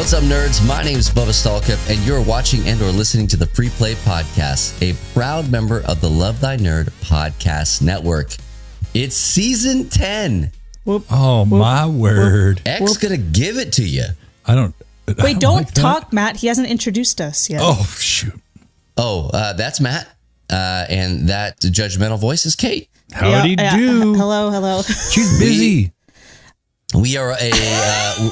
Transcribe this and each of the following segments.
What's up, nerds? My name is Bubba Stallcup, and you're watching and or listening to the Free Play Podcast, a proud member of the Love Thy Nerd Podcast Network. It's season 10. Whoop, oh, whoop, my word. X gonna give it to you. Wait, don't talk, Matt. He hasn't introduced us yet. Oh, shoot. Oh, that's Matt. And that judgmental voice is Kate. Howdy do. Hello. She's busy. We are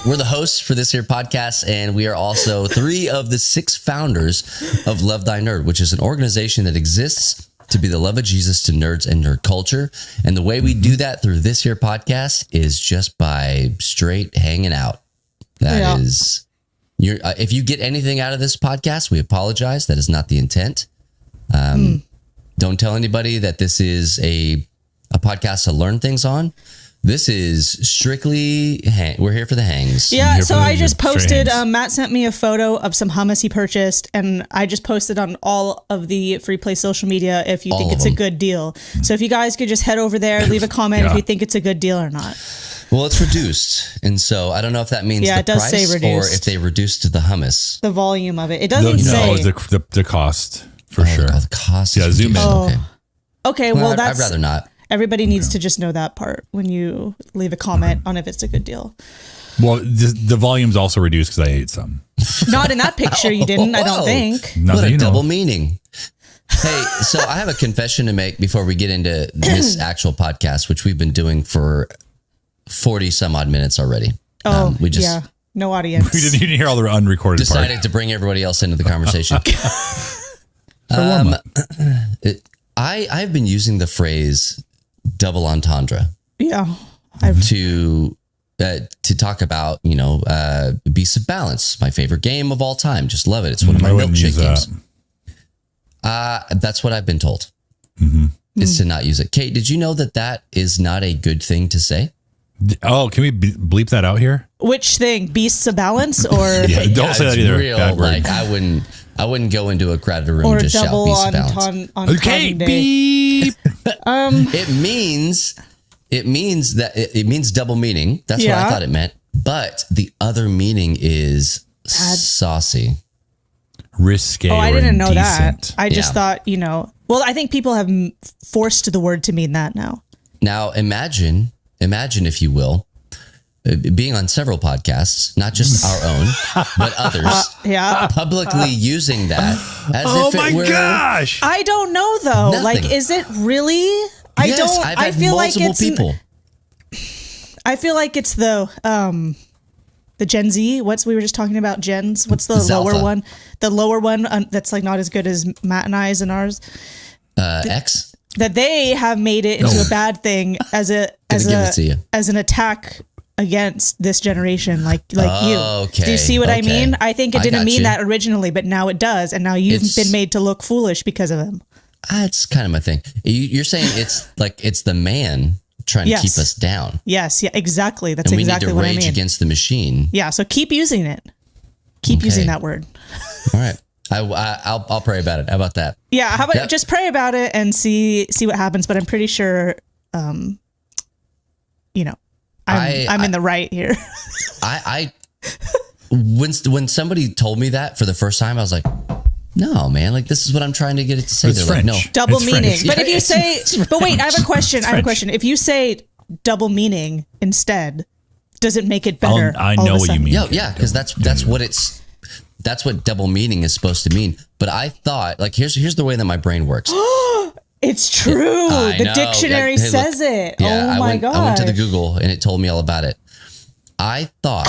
we're the hosts for this here podcast, and we are also 3 of the 6 founders of Love Thy Nerd, which is an organization that exists to be the love of Jesus to nerds and nerd culture. And the way we do that through this here podcast is just by straight hanging out. That is, if you get anything out of this podcast, we apologize. That is not the intent. Don't tell anybody that this is a podcast to learn things on. This is strictly, we're here for the hangs. Yeah, so I just posted, Matt sent me a photo of some hummus he purchased, and I just posted on all of the Free Play social media if you think it's a good deal. So if you guys could just head over there, leave a comment if you think it's a good deal or not. Well, it's reduced, and so I don't know if that means the price or if they reduced the hummus. The volume of it. It doesn't say. No, the cost, for sure. The cost. Yeah, zoom in. Okay, well, I'd rather not. Everybody needs to just know that part when you leave a comment on if it's a good deal. Well, the volume's also reduced because I ate some. Not in that picture, you didn't, I don't think. What a double meaning. Hey, so I have a confession to make before we get into this actual podcast, which we've been doing for 40 some odd minutes already. No audience. You didn't hear all the unrecorded decided to bring everybody else into the conversation. I've been using the phrase double entendre. Yeah. To talk about, Beasts of Balance, my favorite game of all time. Just love it. It's one of my milkshake games. That's what I've been told. Is to not use it. Kate, did you know that is not a good thing to say? Oh, can we bleep that out here? Which thing? Beasts of Balance or don't say that either. Real, like I wouldn't go into a crowded room and just shout Beasts of Balance. Okay, beep. It means double meaning. That's what I thought it meant. But the other meaning is saucy, risque. Oh, I didn't know that. I just thought, well, I think people have forced the word to mean that now. Now imagine, if you will, being on several podcasts, not just our own, but others, publicly using that as if it were... gosh! I don't know though. Nothing. Like, is it really? Yes, I feel like it's people. I feel like it's the Gen Z. We were just talking about gens. What's the Zalpha. lower one? The lower one that's like not as good as Matt and I's and ours. X. That they have made it into a bad thing as an attack against this generation, like you. Okay. Do you see what I mean? I think it didn't mean that originally, but now it does, and now you've been made to look foolish because of them. It's kind of my thing. You're saying it's the man trying to keep us down. Yes, yeah, exactly. That's and exactly what I mean. We need to rage against the machine. Yeah, so keep using it. Keep using that word. All right. I'll pray about it. How about that? Yeah, how about just pray about it and see what happens. But I'm pretty sure, I'm in the right here. When somebody told me that for the first time, I was like, no, man, like this is what I'm trying to get it to say. It's French. Like, no, double meaning. French. But if you say, but wait, I have a question. If you say double meaning instead, does it make it better? I know what you mean. Yeah, because that's what double meaning is supposed to mean. But I thought, like, here's the way that my brain works. It's true. The dictionary says it. Yeah, oh my God. I went to the Google and it told me all about it. I thought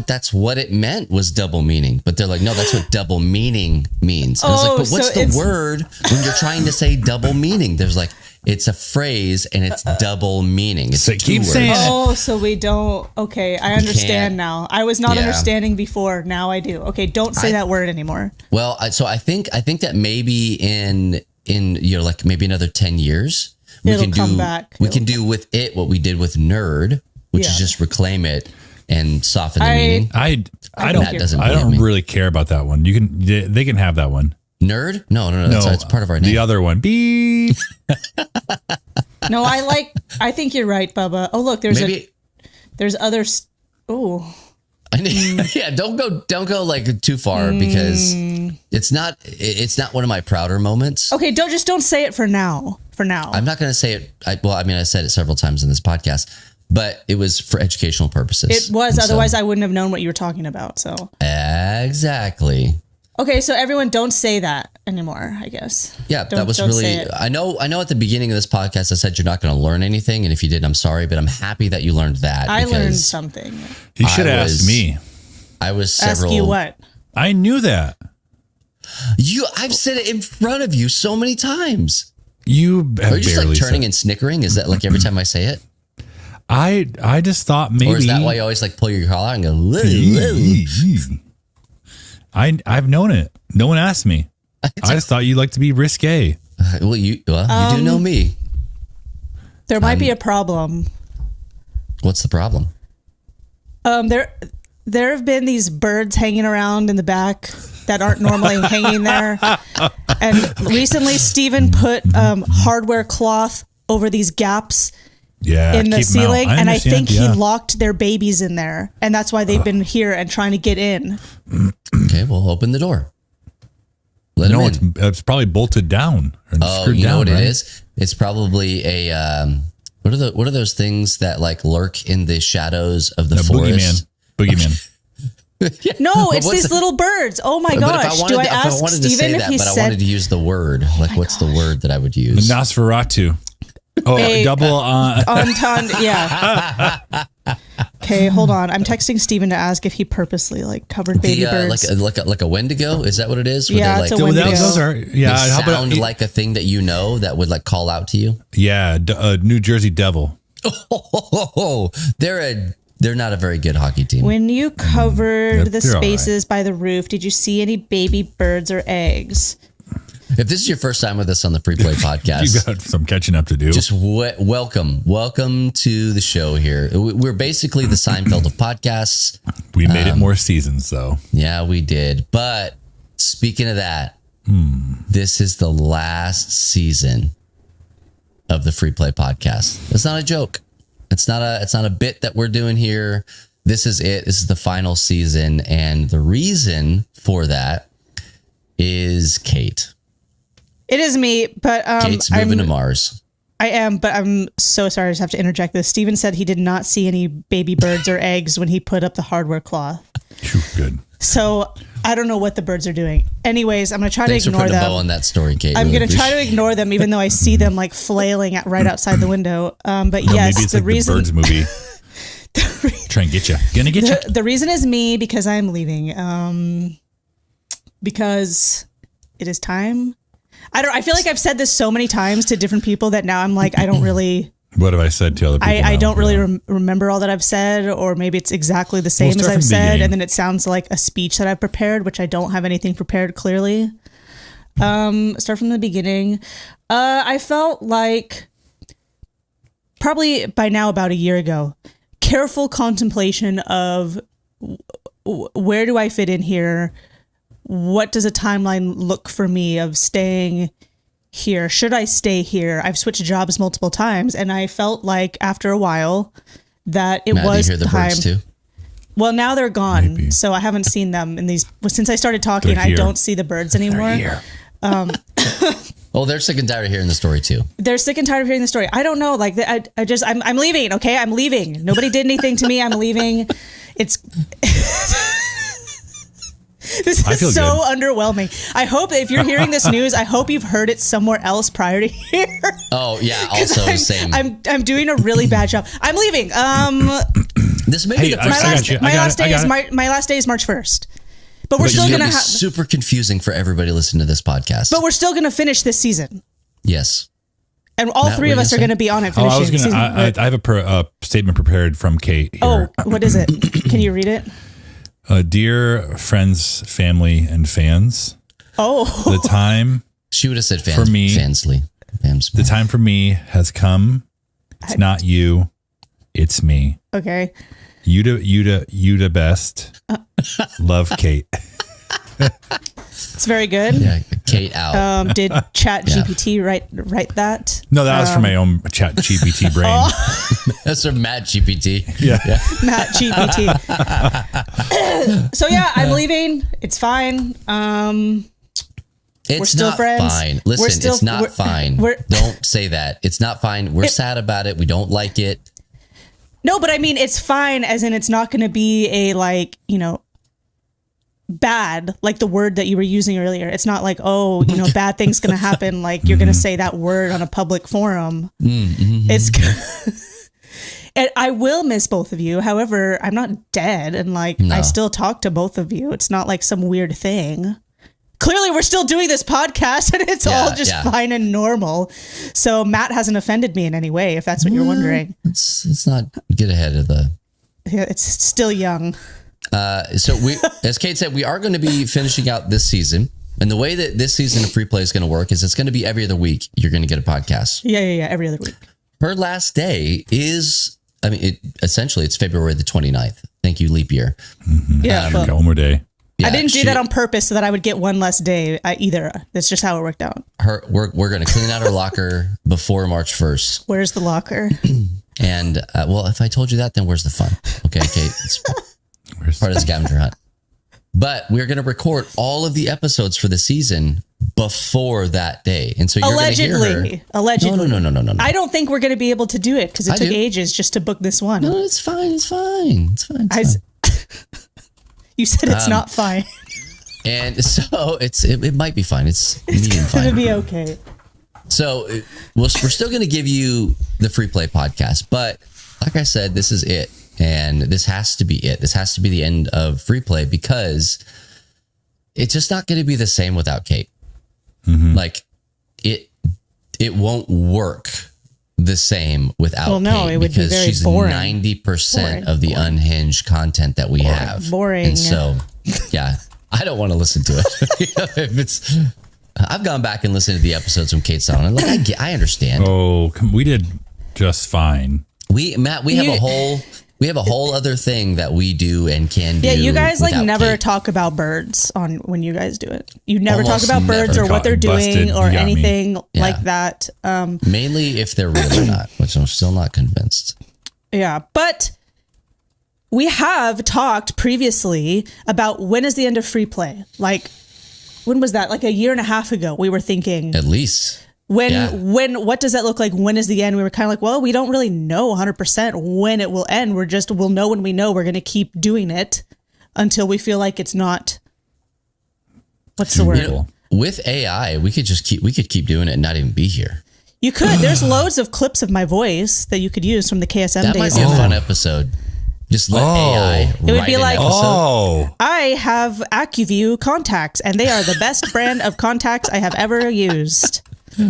that's what it meant was double meaning, but they're like, no, that's what double meaning means. And I was like, but what's the word when you're trying to say double meaning? There's like, it's a phrase and it's double meaning. It's so keep saying it. Oh, so we don't. Okay, I understand now. I was not understanding before. Now I do. Okay, don't say that word anymore. Well, so I think that maybe in like maybe another 10 years, It'll come back. We can do with it what we did with nerd, which is just reclaim it and soften the meaning. I don't really care about that one. They can have that one. Nerd? No. That's part of our name. The other one. Beep. No, I think you're right, Bubba. Oh, look, there's others. Oh, Yeah, don't go like too far because it's not one of my prouder moments. Okay, don't say it for now. I'm not going to say it. I said it several times in this podcast, but it was for educational purposes. It was. Otherwise, I wouldn't have known what you were talking about. So exactly. Okay, so everyone don't say that anymore, I guess. Yeah, that was really, I know at the beginning of this podcast, I said you're not going to learn anything. And if you did, I'm sorry, but I'm happy that you learned that. I learned something. He should have asked me. Ask you what? I knew that. I've said it in front of you so many times. You have Are you just like turning and snickering? Is that like every time I say it? I just thought maybe. Or is that why you always like pull your collar and go, I've known it. No one asked me. I just thought you like to be risque. Well, you do know me. There might be a problem. What's the problem? There have been these birds hanging around in the back that aren't normally hanging there. And recently Steven put hardware cloth over these gaps in the ceiling. And I think he locked their babies in there. And that's why they've been here and trying to get in. Okay, well, open the door. Let them in. It's probably bolted down. You know what it is? It's probably a what are those things that like lurk in the shadows of the forest? Boogeyman. Yeah. No, it's these little birds. Oh my gosh! Do I ask Steven if he said? But I wanted to use the word. Like, what's the word that I would use? Nosferatu. Oh, double entendre. Yeah. Okay, hold on. I'm texting Steven to ask if he purposely like covered baby birds. Like a Wendigo? Is that what it is? Yeah, it's a Wendigo. Those are they sound like a thing that you know that would like call out to you. Yeah, New Jersey Devil. They're not a very good hockey team. When you covered the spaces by the roof, did you see any baby birds or eggs? If this is your first time with us on the Free Play Podcast, you got some catching up to do. Just welcome to the show here. We're basically the Seinfeld of podcasts. We made it more seasons, though. Yeah, we did. But speaking of that, this is the last season of the Free Play Podcast. It's not a joke. It's not a bit that we're doing here. This is it. This is the final season, and the reason for that is Kate. It is me, but Kate's moving to Mars. I am, but I'm so sorry. I just have to interject this. Steven said he did not see any baby birds or eggs when he put up the hardware cloth. Good. So I don't know what the birds are doing. Anyways, I'm going to try to ignore them. Thanks for putting a bow on that story, Kate. I'm going to try to ignore them, even though I see them like flailing right outside the window. But yes, maybe it's the like reason the Birds movie. Try and get you. Gonna get you. The reason is me because I'm leaving. Because it is time. I feel like I've said this so many times to different people that now I'm like, I don't really. What have I said to other people? I don't really remember all that I've said, or maybe it's exactly the same as I've said, and then it sounds like a speech that I've prepared, which I don't have anything prepared clearly. Start from the beginning. I felt like probably by now about a year ago, careful contemplation of where do I fit in here? What does a timeline look for me of staying here? Should I stay here? I've switched jobs multiple times, and I felt like after a while that it was do you hear the time. Birds too? Well, now they're gone, so I haven't seen them in these. Since I started talking, I don't see the birds anymore. They're sick and tired of hearing the story too. They're sick and tired of hearing the story. I don't know. Like I'm leaving. Okay, I'm leaving. Nobody did anything to me. I'm leaving. It's. This is so underwhelming. I hope that if you're hearing this news, I hope you've heard it somewhere else prior to here. Oh yeah, also same. I'm doing a really bad job. I'm leaving. This may be my last day is March 1st. But we're still gonna have super confusing for everybody listening to this podcast. But we're still gonna finish this season. Yes. And all three of us are going to be on it finishing I have a statement prepared from Kate here. Oh, what is it? Can you read it? Dear friends, family, and fans. Oh. The time. She would have said fans, for me. The time for me has come. It's not you. It's me. Okay. You the best. Love, Kate. It's very good. Yeah, Kate out. Did Chat GPT write that? No, that was from my own Chat GPT brain. That's from Matt GPT. Yeah. Matt GPT. So yeah, I'm leaving. It's fine. It's we're still not friends. fine. Listen, it's not fine. Don't say that. It's not fine. We're sad about it. We don't like it. No, but I mean, it's fine as in it's not going to be a like, bad, like the word that you were using earlier. It's not like, bad things going to happen. Like you're going to say that word on a public forum. It's and I will miss both of you. However, I'm not dead. And I still talk to both of you. It's not like some weird thing. Clearly, we're still doing this podcast and it's all just fine and normal. So Matt hasn't offended me in any way, if that's what you're wondering. Let's not get ahead of the... Yeah, it's still young. So we, as Kate said, we are going to be finishing out this season. And the way that this season of Free Play is going to work is it's going to be every other week. You're going to get a podcast. Yeah. Every other week. Her last day is, essentially it's February the 29th. Thank you, leap year. Yeah. Got one more day. Yeah, I didn't do that on purpose so that I would get one less day either. That's just how it worked out. We're going to clean out her locker before March 1st. Where's the locker? And if I told you that, then where's the fun? Okay, Kate, it's part of the scavenger hunt. But we're going to record all of the episodes for the season before that day. And so you're going to hear her. Allegedly. No. I don't think we're going to be able to do it because it took ages just to book this one. No, it's fine. It's fine. You said it's not fine. And so it might be fine. It's medium fine. It's going to be okay. So we're still going to give you the Free Play podcast. But like I said, this is it. And this has to be it. This has to be the end of Free Play because it's just not going to be the same without Kate. Like it won't work the same without Kate it would be very she's boring. 90% of the unhinged content that we have. Boring. And so, yeah, I don't want to listen to it. I've gone back and listened to the episodes from Kate's on and I understand. Oh, we did just fine. We have a whole other thing that we do and can do. Yeah, you guys never Kate. talk about birds on when you guys do it. You never Almost talk about birds or what they're doing or anything like that. Mainly if they're real or not, which I'm still not convinced. Yeah, but we have talked previously about when is the end of Free Play. Like, when was that? Like a year and a half ago, we were thinking. At least. What does that look like? When is the end? We were kind of like, well, we don't really know 100% when it will end. We'll know when we know we're going to keep doing it until we feel like it's not. What's the word? With AI, we could keep doing it and not even be here. You could. There's loads of clips of my voice that you could use from the KSM days. That might be a fun episode. Just let AI It would be like, I have AccuView contacts and they are the best brand of contacts I have ever used.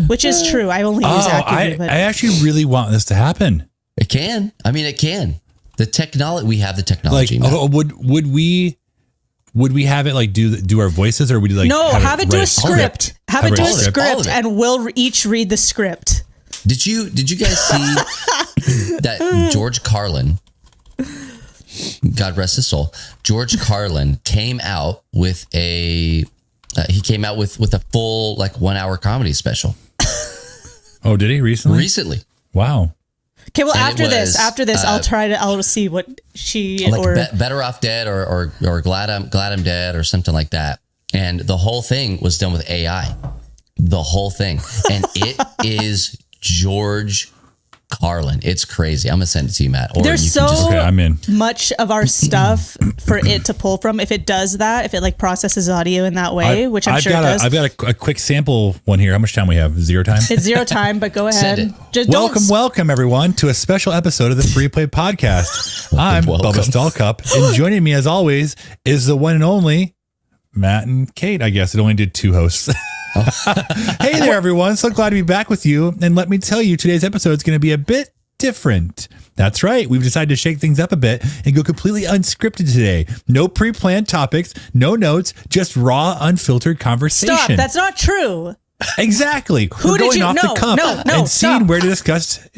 Which is true. I only use AccuView. I actually really want this to happen. It can. It can. The technology. We have the technology. Would we have it like do our voices, or would you like have it do a script? Have it do a script, and we'll each read the script. Did you guys see that George Carlin? God rest his soul. George Carlin came out with a full 1 hour comedy special. Oh, did he recently? Recently. Wow. Okay, well, after this, I'll see what she Better Off Dead or Glad I'm Dead or something like that. And the whole thing was done with AI. The whole thing. And it is George Carlin. It's crazy. I'm gonna send it to you, Matt. Or There's I'm in. much of our stuff for it to pull from. If it does that, if it processes audio in that way, which I'm sure it does. I've got a quick sample one here. How much time we have? 0 time? It's 0 time, but go ahead. Just welcome everyone to a special episode of the Free Play Podcast. I'm Bubba Stallcup, and joining me as always is the one and only Matt and Kate. I guess it only did 2 hosts. Hey there, everyone. So glad to be back with you. And let me tell you, today's episode is going to be a bit different. That's right. We've decided to shake things up a bit and go completely unscripted today. No pre-planned topics, no notes, just raw, unfiltered conversation. Stop. That's not true. Exactly. We're going off the cuff and seeing where discussions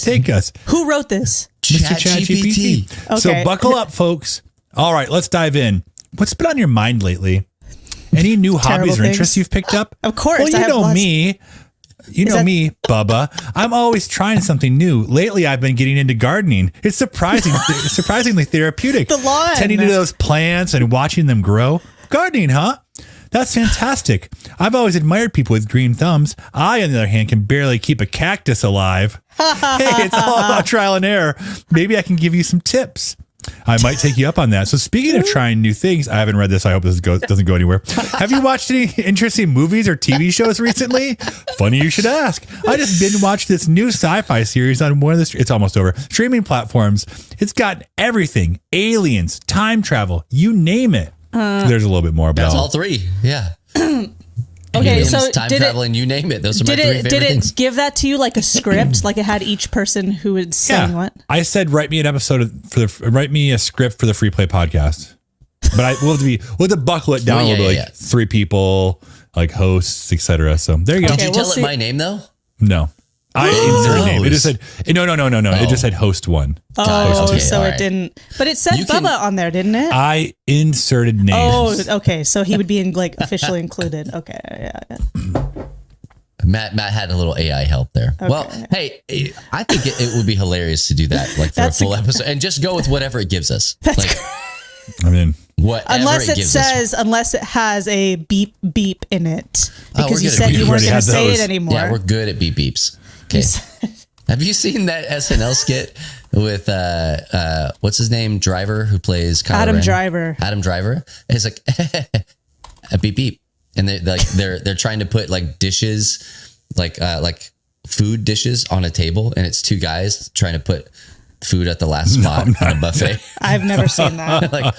take us. Who wrote this? ChatGPT. Okay. So buckle up, folks. All right, let's dive in. What's been on your mind lately? Any new hobbies or things. interests you've picked up? Of course. Well, you know me. You know me, Bubba. I'm always trying something new. Lately, I've been getting into gardening. It's surprisingly therapeutic. The lawn. Tending to those plants and watching them grow. Gardening, huh? That's fantastic. I've always admired people with green thumbs. I, on the other hand, can barely keep a cactus alive. Hey, it's all about trial and error. Maybe I can give you some tips. I might take you up on that. So speaking of trying new things, I haven't read this. I hope this doesn't go anywhere. Have you watched any interesting movies or TV shows recently? Funny you should ask. I just binge watched this new sci-fi series on one of the, it's almost over, streaming platforms. It's got everything. Aliens, time travel, you name it. There's a little bit more about That's all three. Yeah. Okay, Aliens, so time travel, and you name it. Those are my three favorite things. Did it give that to you like a script? Like it had each person who was saying what? I said, write me a script for the Free Play podcast. But we'll have to buckle it down a little bit, like 3 people, like hosts, etc. So there you go. Did you tell it my name though? No. I inserted name. It just said no. It just said host 1. Oh, okay, so all it right. didn't. But it said Bubba on there, didn't it? I inserted names. Oh, okay. So he would be officially included. Okay, yeah. Matt had a little AI help there. Okay. Well, hey, I think it would be hilarious to do that, like for a full episode, and just go with whatever it gives us. I mean, unless it has a beep beep in it, because you said you weren't going to say it anymore. Yeah, we're good at beep beeps. Okay. Have you seen that SNL skit with what's his name, Driver, who plays Kylo Adam Ren? Driver? Adam Driver. It's like a beep beep, and they're trying to put like dishes, like food dishes on a table, and it's 2 guys trying to put food at the last spot on a buffet. I've never seen that. Like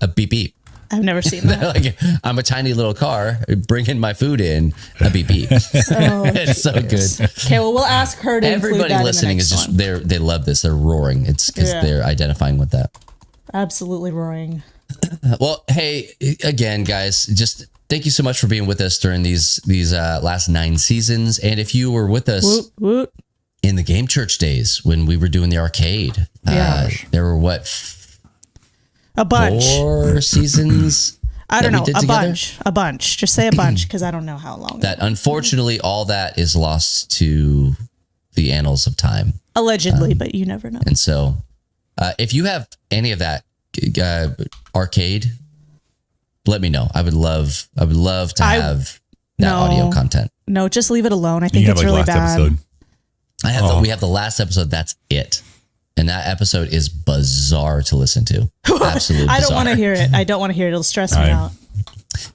a beep beep. I've never seen that. Like, I'm a tiny little car bringing my food in. A beep beep. It's so good. Okay, well, we'll ask her to Everybody include that listening in the is next just one. they love this. They're roaring. It's because they're identifying with that. Absolutely roaring. Well, hey, again, guys, just thank you so much for being with us during these last 9 seasons. And if you were with us in the Game Church days when we were doing the arcade, there were a bunch. 4 seasons. I don't know. A bunch. Just say a bunch, because I don't know how long. That unfortunately, all that is lost to the annals of time. Allegedly, but you never know. And so, if you have any of that arcade, let me know. I would love to have that audio content. No, just leave it alone. I think it's really bad. Episode. We have the last episode. That's it. And that episode is bizarre to listen to. Absolutely bizarre. I don't want to hear it. It'll stress me out.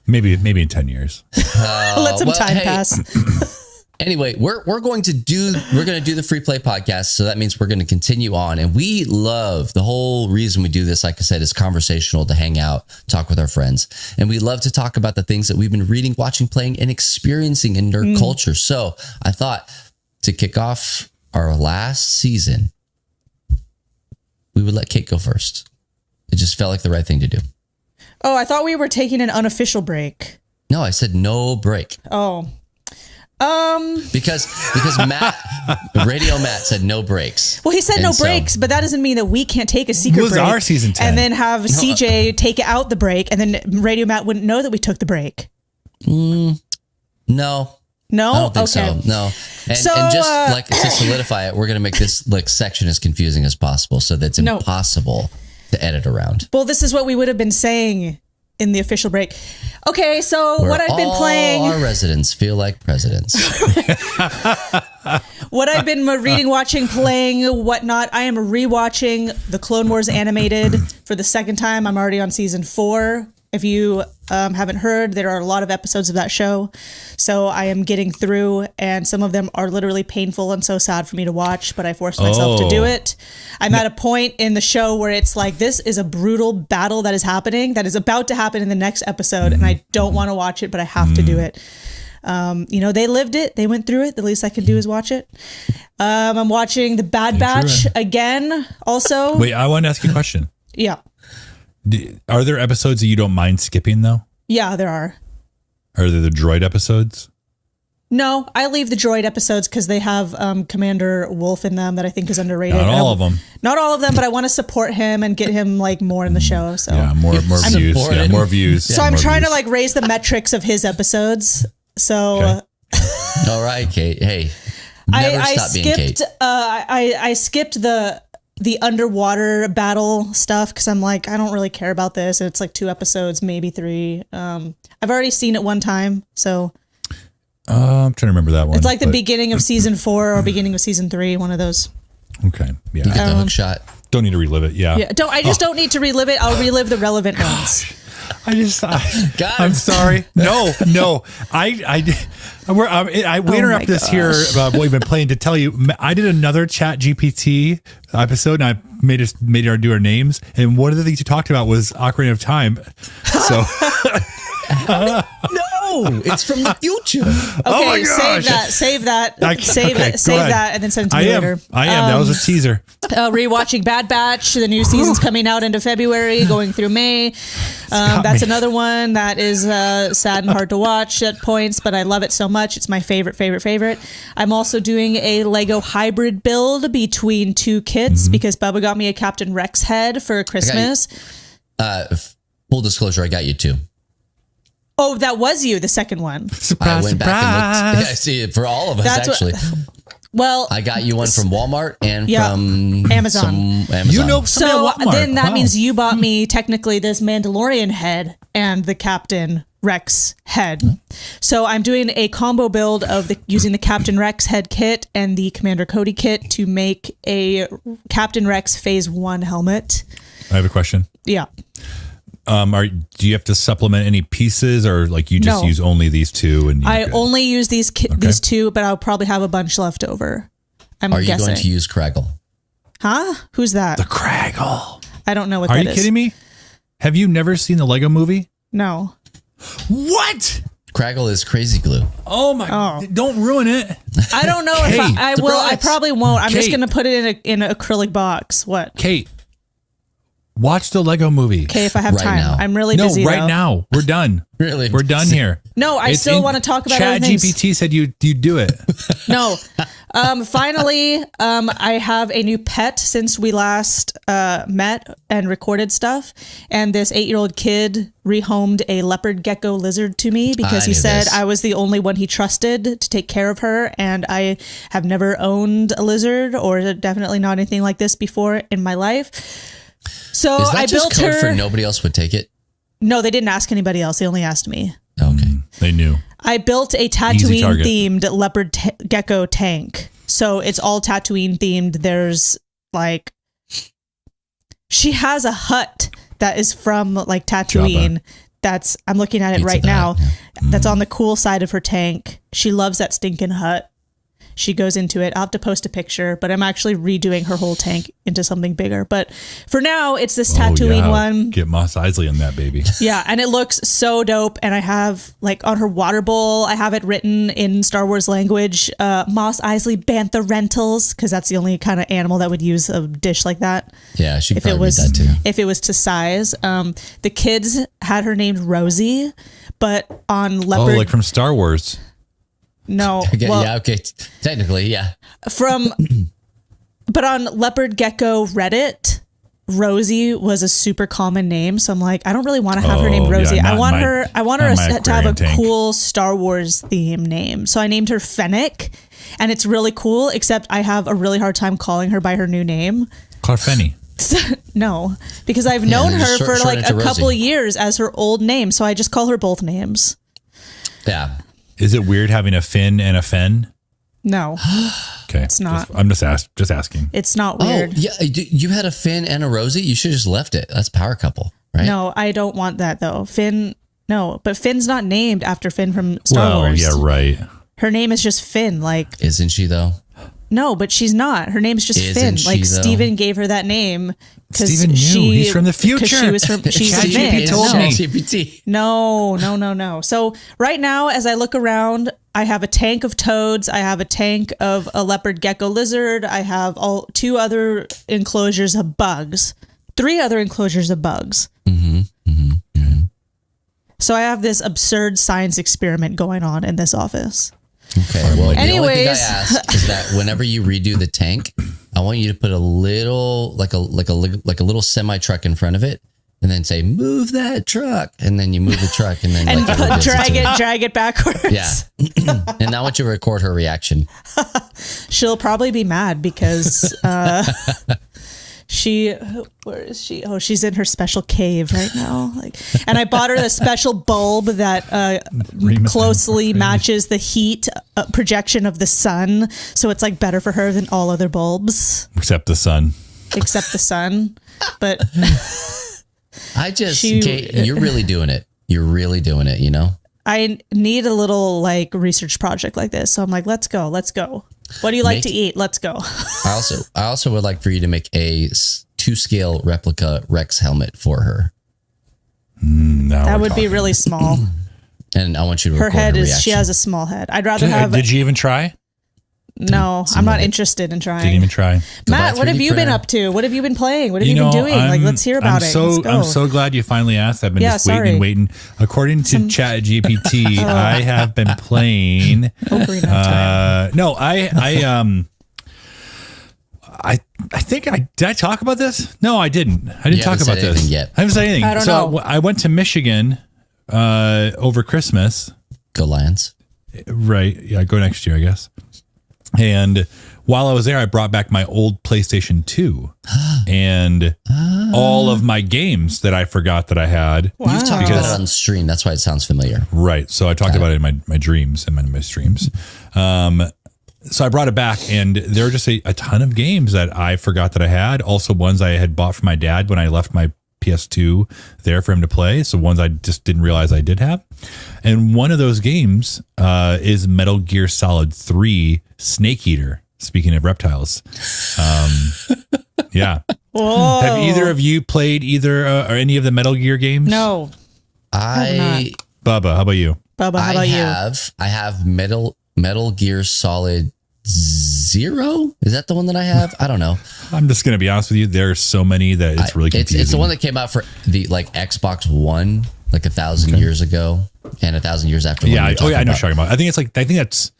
Maybe in 10 years. Let some time pass. Anyway, we're going to do the Free Play podcast. So that means we're going to continue on. And we love, the whole reason we do this, like I said, is conversational, to hang out, talk with our friends. And we love to talk about the things that we've been reading, watching, playing, and experiencing in nerd culture. So I thought to kick off our last season, we would let Kate go first. It just felt like the right thing to do. Oh, I thought we were taking an unofficial break. No, I said no break. Oh. Because Radio Matt said no breaks. Well, he said no breaks, but that doesn't mean that we can't take a secret break. It was our season 10. And then have CJ take out the break, and then Radio Matt wouldn't know that we took the break. No. No? I don't think so. No. And just like to solidify it, we're going to make this section as confusing as possible so that it's impossible to edit around. Well, this is what we would have been saying in the official break. Okay, so what I've been playing... All our residents feel like presidents. What I've been reading, watching, playing, whatnot, I am rewatching the Clone Wars animated for the second time. I'm already on season 4. If you haven't heard, there are a lot of episodes of that show. So I am getting through, and some of them are literally painful and so sad for me to watch, but I forced myself to do it. I'm at a point in the show where it's like, this is a brutal battle that is happening, that is about to happen in the next episode, and I don't want to watch it, but I have to do it. They lived it. They went through it. The least I can do is watch it. I'm watching The Bad Batch again also. Wait, I want to ask you a question. Yeah. Are there episodes that you don't mind skipping, though? Yeah, there are. Are there the droid episodes? No, I leave the droid episodes because they have Commander Wolf in them that I think is underrated. Not all of them. Not all of them, but I want to support him and get him like more in the show. So yeah, more views. Yeah, more views. So I'm trying to like raise the metrics of his episodes. So okay. All right, Kate. Hey, never stop being Kate. I skipped the underwater battle stuff because I'm like, I don't really care about this. It's like 2 episodes, maybe 3. I've already seen it one time, so. I'm trying to remember that one. It's like the beginning of season 4 or beginning of season 3, one of those. Okay. Yeah. You get the hook shot. Don't need to relive it. Yeah. I just don't need to relive it. I'll relive the relevant ones. I'm sorry. No. We interrupt this here about what we've been playing to tell you. I did another Chat GPT episode and I made her do our names. And one of the things you talked about was Ocarina of Time. So. No, it's from the future. Okay, oh my gosh. save that, and then send it to me later. I am. That was a teaser. Rewatching Bad Batch. The new season's coming out into February, going through May. That's another one that is sad and hard to watch at points, but I love it so much. It's my favorite. I'm also doing a Lego hybrid build between 2 kits because Bubba got me a Captain Rex head for Christmas. Full disclosure, I got you 2. Oh, that was you, the second one. Surprise, I went back and looked. I see it for all of us, actually. Well, I got you one from Walmart and from Amazon. You know, so then that means you bought me technically this Mandalorian head and the Captain Rex head. So I'm doing a combo build of using the Captain Rex head kit and the Commander Cody kit to make a Captain Rex Phase 1 helmet. I have a question. Yeah. Do you have to supplement any pieces or like you just use only these 2? And I only use these 2, but I'll probably have a bunch left over. Are you going to use Craggle? Huh? Who's that? The Craggle. I don't know what that is. Are you kidding me? Have you never seen the Lego movie? No. What? Craggle is crazy glue. Oh my! Oh. Don't ruin it. I don't know if I will. I probably won't. I'm just going to put it in an acrylic box. What? Kate. Watch the Lego movie. Okay, if I have time. Now. I'm really busy. No, right now. We're done. Really? We're done here. No, I still want to talk about other things. ChatGPT said you do it. No. Finally, I have a new pet since we last met and recorded stuff. And this 8-year-old kid rehomed a leopard gecko lizard to me because he said I was the only one he trusted to take care of her. And I have never owned a lizard or definitely not anything like this before in my life. So is that I just built code her. For nobody else would take it? No, they didn't ask anybody else. They only asked me. Okay. They knew. I built a Tatooine themed leopard gecko tank. So it's all Tatooine themed. There's like, she has a hut that is from like Tatooine. Jabba. I'm looking at it right now. Yeah. That's on the cool side of her tank. She loves that stinking hut. She goes into it. I'll have to post a picture, but I'm actually redoing her whole tank into something bigger. But for now, it's this Tatooine one. Get Mos Eisley on that baby. Yeah, and it looks so dope. And I have, like, on her water bowl, I have it written in Star Wars language, Mos Eisley Bantha Rentals, because that's the only kind of animal that would use a dish like that. Yeah, she could probably read that too. If it was to size. The kids had her named Rosie, but on leopard... Oh, like from Star Wars. No. Well, yeah, okay. Technically, yeah. But on Leopard Gecko Reddit, Rosie was a super common name. So I'm like, I don't really want to have her named Rosie. Yeah, I want her to have a cool Star Wars theme name. So I named her Fennec, and it's really cool, except I have a really hard time calling her by her new name. Call her Fenny. No, because I've known her for like a couple of years as her old name. So I just call her both names. Yeah. Is it weird having a Finn and a Fen? No. Okay. It's not. I'm just asking. It's not weird. Oh, yeah. You had a Finn and a Rosie? You should have just left it. That's power couple, right? No, I don't want that though. Finn, no. But Finn's not named after Finn from Star Wars. Yeah, right. Her name is just Finn. Like, isn't she though? No, but she's not. Her name's just Finn. Like, Steven gave her that name. Steven knew. He's from the future. She's ChatGPT told me. GPT. No. So right now, as I look around, I have a tank of toads. I have a tank of a leopard gecko lizard. I have 2 other enclosures of bugs. 3 other enclosures of bugs. So I have this absurd science experiment going on in this office. Okay. Well, the only thing I Anyways. ask is that whenever you redo the tank, I want you to put a little, like a little semi truck in front of it, and then say, "Move that truck," and then you move the truck, and then And like, drag it backwards. Yeah. And I want you to record her reaction. She'll probably be mad because where is she? Oh, she's in her special cave right now. And I bought her the special bulb that closely matches the heat projection of the sun, so it's like better for her than all other bulbs, except the sun. But Kate, you're really doing it. You're really doing it. You know. I need a little like research project like this, so I'm like, let's go. What do you like to eat? Let's go. I also would like for you to make a 2-scale replica Rex helmet for her. That would be really small. And I want you to her record head her is reaction. she has a small head. I'd rather have. Did you even try? No, I'm not interested in trying. Didn't even try. Matt, what have you been up to? What have you been playing? What have you been doing? Let's hear about it. Let's go. I'm so glad you finally asked. I've been just waiting. According to ChatGPT, I have been playing. Ocarina of Time. No, I think did I talk about this? No, I didn't. I didn't talk about this yet. I haven't said anything. I don't know. I went to Michigan over Christmas. Go Lions. Right. Yeah, go next year, I guess. And while I was there, I brought back my old PlayStation 2 and all of my games that I forgot that I had. Wow. You've talked about it on stream. That's why it sounds familiar. Right. So I talked about it in my dreams and my streams. So I brought it back, and there were just a ton of games that I forgot that I had. Also ones I had bought for my dad when I left my PS2 there for him to play. So ones I just didn't realize I did have. And one of those games is Metal Gear Solid 3 Snake Eater. Speaking of reptiles. Yeah. Whoa. Have either of you played either or any of the Metal Gear games? No. Bubba, how about you? Bubba, how about you? I have Metal Gear Solid 0. Is that the one that I have? I don't know. I'm just going to be honest with you. There are so many that it's really confusing. It's the one that came out for the Xbox One, like 1,000 years ago, and 1,000 years after. Yeah. I know what you're talking about. I think that's.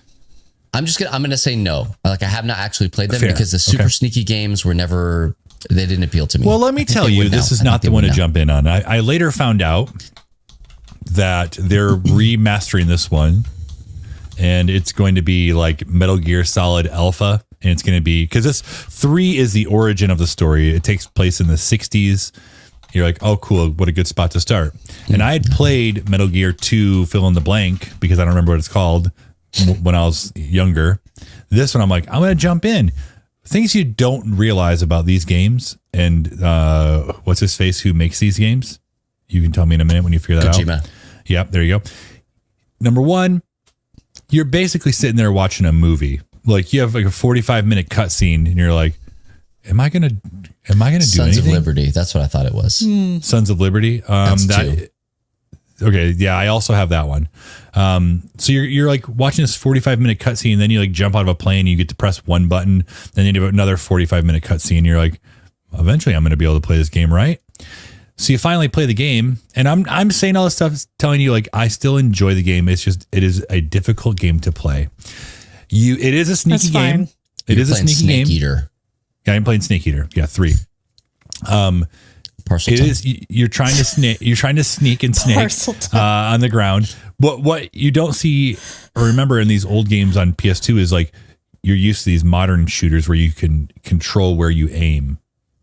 I'm going to say no. I have not actually played them because the super sneaky games were never. They didn't appeal to me. Well, let me tell you, this is not the one to jump in on. I later found out that they're remastering this one, and it's going to be like Metal Gear Solid Alpha, and it's going to be because this 3 is the origin of the story. It takes place in the 60s. You're like, oh, cool. What a good spot to start. And I had played Metal Gear 2 fill in the blank because I don't remember what it's called when I was younger. This one, I'm like, I'm going to jump in. Things you don't realize about these games, and what's his face who makes these games? You can tell me in a minute when you figure that out. Yep, there you go. Number one, you're basically sitting there watching a movie. Like you have like a 45-minute cutscene, and you're like, "Am I gonna do anything?" Sons of Liberty. That's what I thought it was. Sons of Liberty. That's two. Okay, yeah, I also have that one. So you're like watching this 45-minute cutscene, and then you like jump out of a plane, and you get to press one button, then you do another 45-minute cutscene. You're like, eventually, I'm going to be able to play this game, right? So you finally play the game, and I'm saying all this stuff, telling you like I still enjoy the game. It's just it is a difficult game to play. It is a sneaky game. It is a sneaky game. Eater. Yeah, I'm playing Snake Eater. Yeah, 3. It is. You're trying to sneak. You're trying to sneak and snake on the ground. But what you don't see or remember in these old games on PS2 is like you're used to these modern shooters where you can control where you aim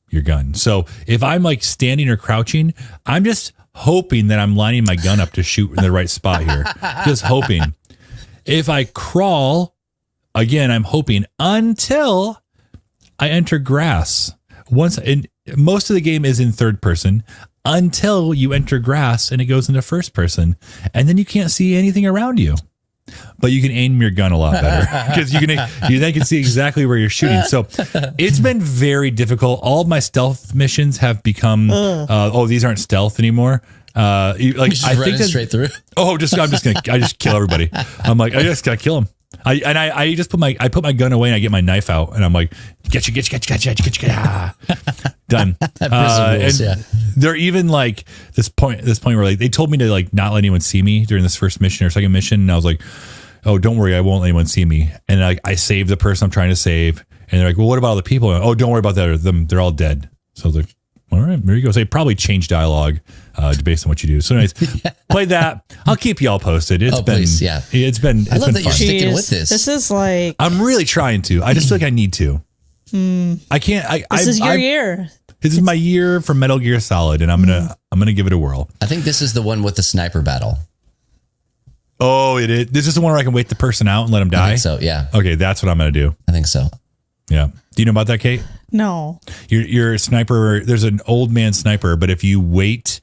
your gun. So if I'm like standing or crouching, I'm just hoping that I'm lining my gun up to shoot in the right spot here. Just hoping. If I crawl, again, I'm hoping until I enter grass. Most of the game is in third person until you enter grass and it goes into first person, and then you can't see anything around you. But you can aim your gun a lot better because you then can see exactly where you're shooting. So it's been very difficult. All of my stealth missions have become these aren't stealth anymore. I think straight through. I just kill everybody. I'm like, I just gotta kill them. I put my gun away and I get my knife out and I'm like, get you. Done. They're even like this point where like they told me to like not let anyone see me during this first mission or second mission, and I was like, oh, don't worry, I won't let anyone see me. And like I save the person I'm trying to save. And they're like, well, what about all the people? Oh, don't worry about that. They're all dead. So I was like, all right, there you go. So you probably change dialogue based on what you do. So anyways, played that. I'll keep y'all posted. It's been, please, yeah. It's been, I love that fun. you're sticking with this. This is like, I'm really trying to. I just feel like I need to. I can't. this is your year. This is my year for Metal Gear Solid, and I'm gonna give it a whirl. I think this is the one with the sniper battle. Oh, it is. This is the one where I can wait the person out and let him die. I think so, yeah. Okay, that's what I'm gonna do. I think so. Yeah. Do you know about that, Kate? No. Your sniper. There's an old man sniper, but if you wait,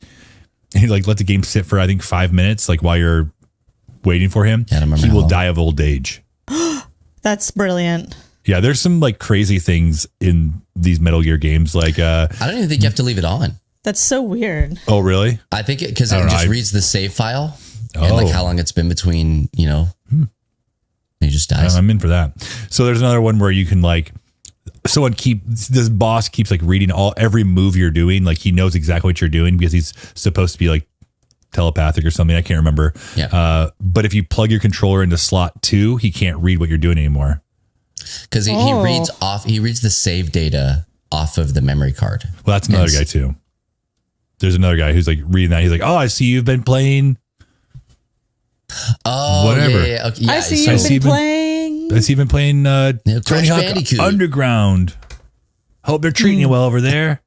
and like let the game sit for I think 5 minutes, like while you're waiting for him, he will die of old age. That's brilliant. Yeah, there's some like crazy things in these Metal Gear games. Like, I don't even think you have to leave it on. That's so weird. Oh, really? I think because it just reads the save file and Oh. like how long it's been between, and he just dies. I'm in for that. So there's another one where you can like, this boss keeps like reading every move you're doing. Like he knows exactly what you're doing because he's supposed to be like telepathic or something. I can't remember. Yeah. But if you plug your controller into slot 2, he can't read what you're doing anymore. Because he reads the save data off of the memory card. Well, that's another guy too. There's another guy who's like reading that. He's like, oh, I see you've been playing. Oh, whatever. Yeah. Okay, yeah. I see you've been playing. I see you've been playing Crash Tony Hawk Bandicoot. Underground. Hope they're treating you well over there.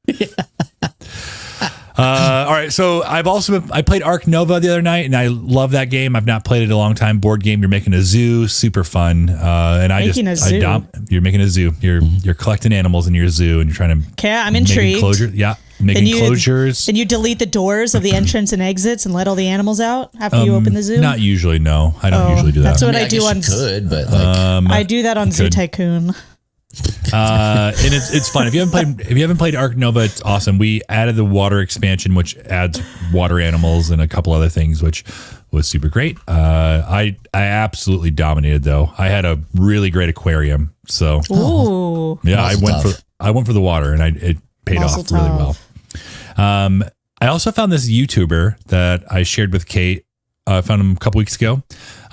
All right, so I played Ark Nova the other night, and I love that game. I've not played it in a long time. Board game. You're making a zoo, super fun. And you're making a zoo. You're collecting animals in your zoo, and you're trying to. Okay, I'm intrigued. Making closures. Then you delete the doors of the entrance and exits and let all the animals out after you open the zoo. Not usually. No, I don't usually do that. That's what I do on. Could, but like, I do that on Zoo Tycoon. And it's fun. If you haven't played Ark Nova, it's awesome. We added the water expansion, which adds water animals and a couple other things, which was super great. I absolutely dominated though. I had a really great aquarium. So yeah, I went for the water, and it paid off really well. I also found this YouTuber that I shared with Kate. I found him a couple weeks ago.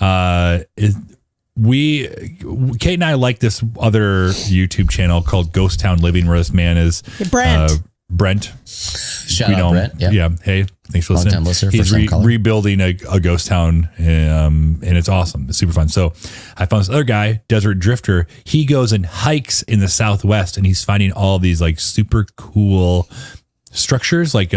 Kate and I like this other YouTube channel called Ghost Town Living, where this man is Brent. Shout out Brent. Yeah. Hey, thanks for listening. Listener, he's rebuilding a ghost town, and it's awesome. It's super fun. So I found this other guy, Desert Drifter. He goes and hikes in the Southwest, and he's finding all these like super cool structures, like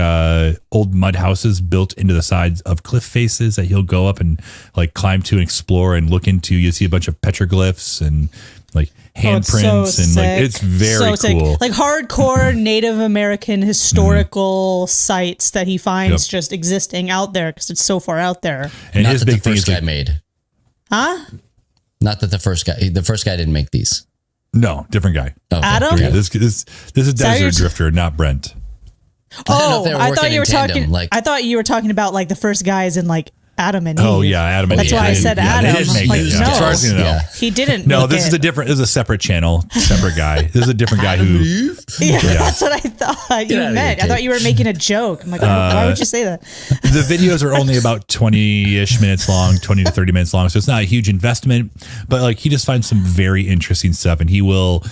old mud houses built into the sides of cliff faces that he'll go up and like climb to and explore and look into. You see a bunch of petroglyphs and like handprints, and like it's very cool. Like hardcore Native American historical sites that he finds just existing out there because it's so far out there. And not his big thing is the first guy made. Huh? Not that the first guy didn't make these. No, different guy. Okay. Adam? Yeah, this is Desert Drifter, not Brent. I thought you were talking. I thought you were talking about like the first guys in like Adam and Eve. Oh yeah, Adam and Eve. That's why I said Adam. They didn't make it. No, he didn't. No, this is a separate channel, separate guy. This is a different guy who. Yeah, that's what I thought you meant. I thought you were making a joke. I'm like, why would you say that? The videos are only about 20-ish minutes long, 20 to 30 minutes long, so it's not a huge investment. But like, he just finds some very interesting stuff, and he will.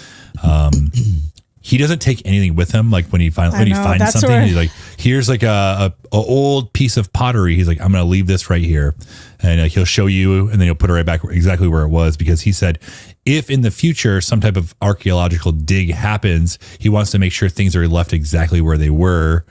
He doesn't take anything with him. Like when he finds something, he's like, here's like a old piece of pottery. He's like, I'm going to leave this right here. And he'll show you, and then he'll put it right back exactly where it was. Because he said, if in the future some type of archaeological dig happens, he wants to make sure things are left exactly where they were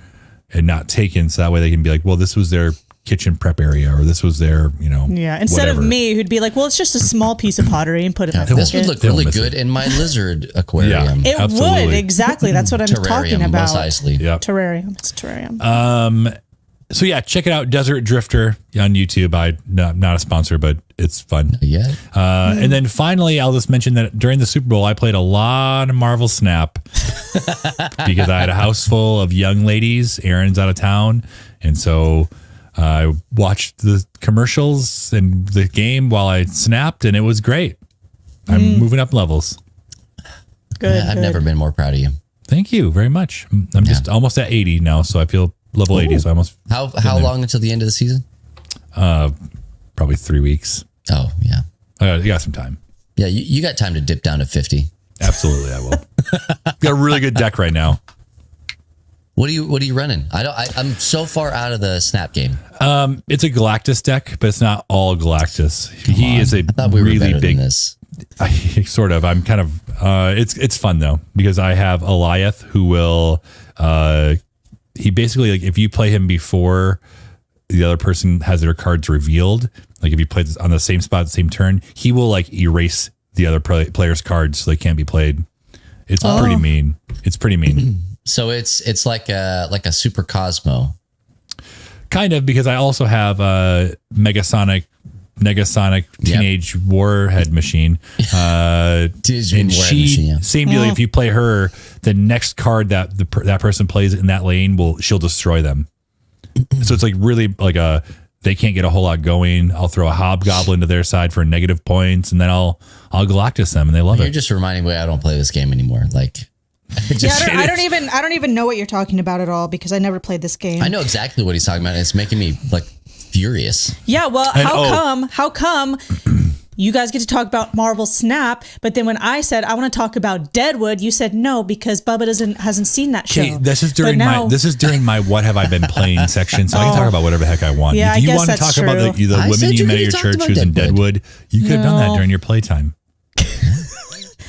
and not taken. So that way they can be like, well, this was their kitchen prep area, or this was their, instead of me who'd be like, well, it's just a small piece of pottery and put it in my this would look really good in my lizard aquarium. It would, exactly. That's what I'm talking about. Precisely. Yep. Terrarium. It's a terrarium. So yeah, check it out, Desert Drifter on YouTube. Not a sponsor, but it's fun. Yeah. And then finally, I'll just mention that during the Super Bowl, I played a lot of Marvel Snap because I had a house full of young ladies. Aaron's out of town, and so I watched the commercials and the game while I snapped, and it was great. I'm moving up levels. Good. I've never been more proud of you. Thank you very much. I'm just almost at 80 now, so I feel level 80. So I almost. How long until the end of the season? Probably 3 weeks. Oh yeah. You got some time. Yeah, you got time to dip down to 50. Absolutely, I will. Got a really good deck right now. What are you running? I'm so far out of the Snap game. It's a Galactus deck, but it's not all Galactus. He is a really big. This. Sort of. I'm kind of. It's fun though because I have Eliath who will. He basically like if you play him before the other person has their cards revealed, like if you play this on the same spot, the same turn, he will like erase the other player's cards so they can't be played. It's pretty mean. It's pretty mean. So it's like a Super Cosmo. Kind of, because I also have a Negasonic Teenage Warhead Machine. And she, same deal. If you play her, the next card that that person plays in that lane she'll destroy them. So it's like really like they can't get a whole lot going. I'll throw a Hobgoblin to their side for negative points, and then I'll Galactus them, and they love it. You're just reminding me I don't play this game anymore. Like, I don't even know what you're talking about at all because I never played this game. I know exactly what he's talking about. And it's making me like furious. Yeah, well, how come you guys get to talk about Marvel Snap, but then when I said I want to talk about Deadwood, you said no because Bubba hasn't seen that show. Okay, this is during my what have I been playing section, so I can talk about whatever the heck I want. Yeah, if you want to talk about the women you met at your church who's in Deadwood, you could have done that during your playtime.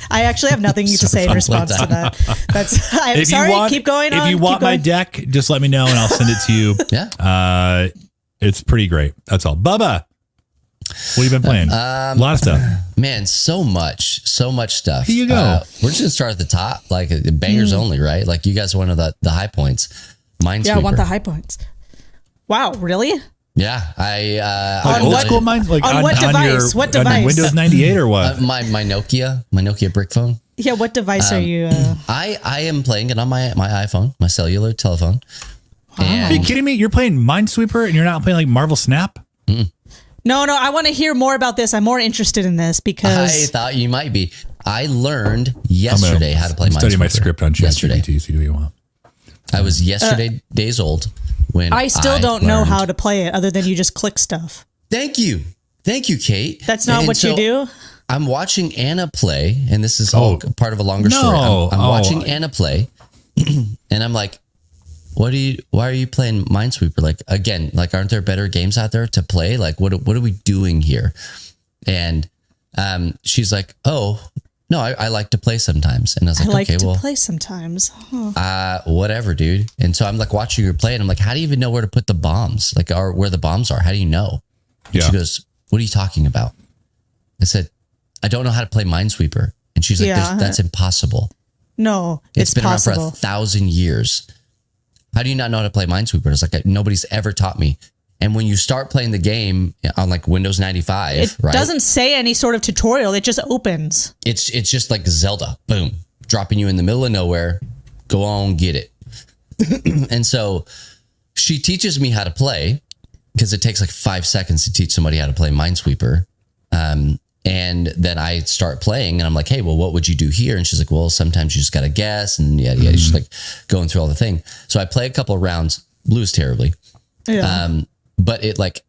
I actually have nothing to say in response to that. I'm sorry. Keep going on. If you want my deck, just let me know and I'll send it to you. Yeah. It's pretty great. That's all. Bubba, what have you been playing? A lot of stuff. Man, so much stuff. Here you go. We're just gonna start at the top, like bangers only, right? Like you guys wanted the high points. Minesweeper. Yeah, I want the high points. Wow, really? Yeah, like old school mines, like on what device? What device? On Windows 98 or what? My Nokia brick phone. Yeah, what device are you? I am playing it on my iPhone, my cellular telephone. Are you kidding me? You're playing Minesweeper and you're not playing like Marvel Snap? No, I want to hear more about this. I'm more interested in this because I thought you might be. I learned yesterday how to play Minesweeper. Study my script on ChatGPT. So do what you want. I was days old when I still don't know how to play it other than you just click stuff. Thank you, Kate. That's not what you do. I'm watching Anna play, and this is all part of a longer story. I'm watching Anna play, and I'm like, why are you playing Minesweeper? Like, again, like, aren't there better games out there to play? Like, what are we doing here? And she's like, oh, no, I like to play sometimes. And I was like, play sometimes. Whatever, dude. And so I'm like watching her play, and I'm like, how do you even know where to put the bombs? Like, or where the bombs are? How do you know? And she goes, what are you talking about? I said, I don't know how to play Minesweeper. And she's like, that's impossible. No, it's been possible. around for 1,000 years. How do you not know how to play Minesweeper? It's like nobody's ever taught me. And when you start playing the game on like Windows 95, it doesn't say any sort of tutorial. It just opens. It's just like Zelda. Boom. Dropping you in the middle of nowhere. Go on, get it. And so she teaches me how to play because it takes like 5 seconds to teach somebody how to play Minesweeper. And then I start playing and I'm like, hey, well, what would you do here? And she's like, well, sometimes you just got to guess. And yeah, she's like going through all the thing. So I play a couple of rounds, lose terribly. Yeah. But it like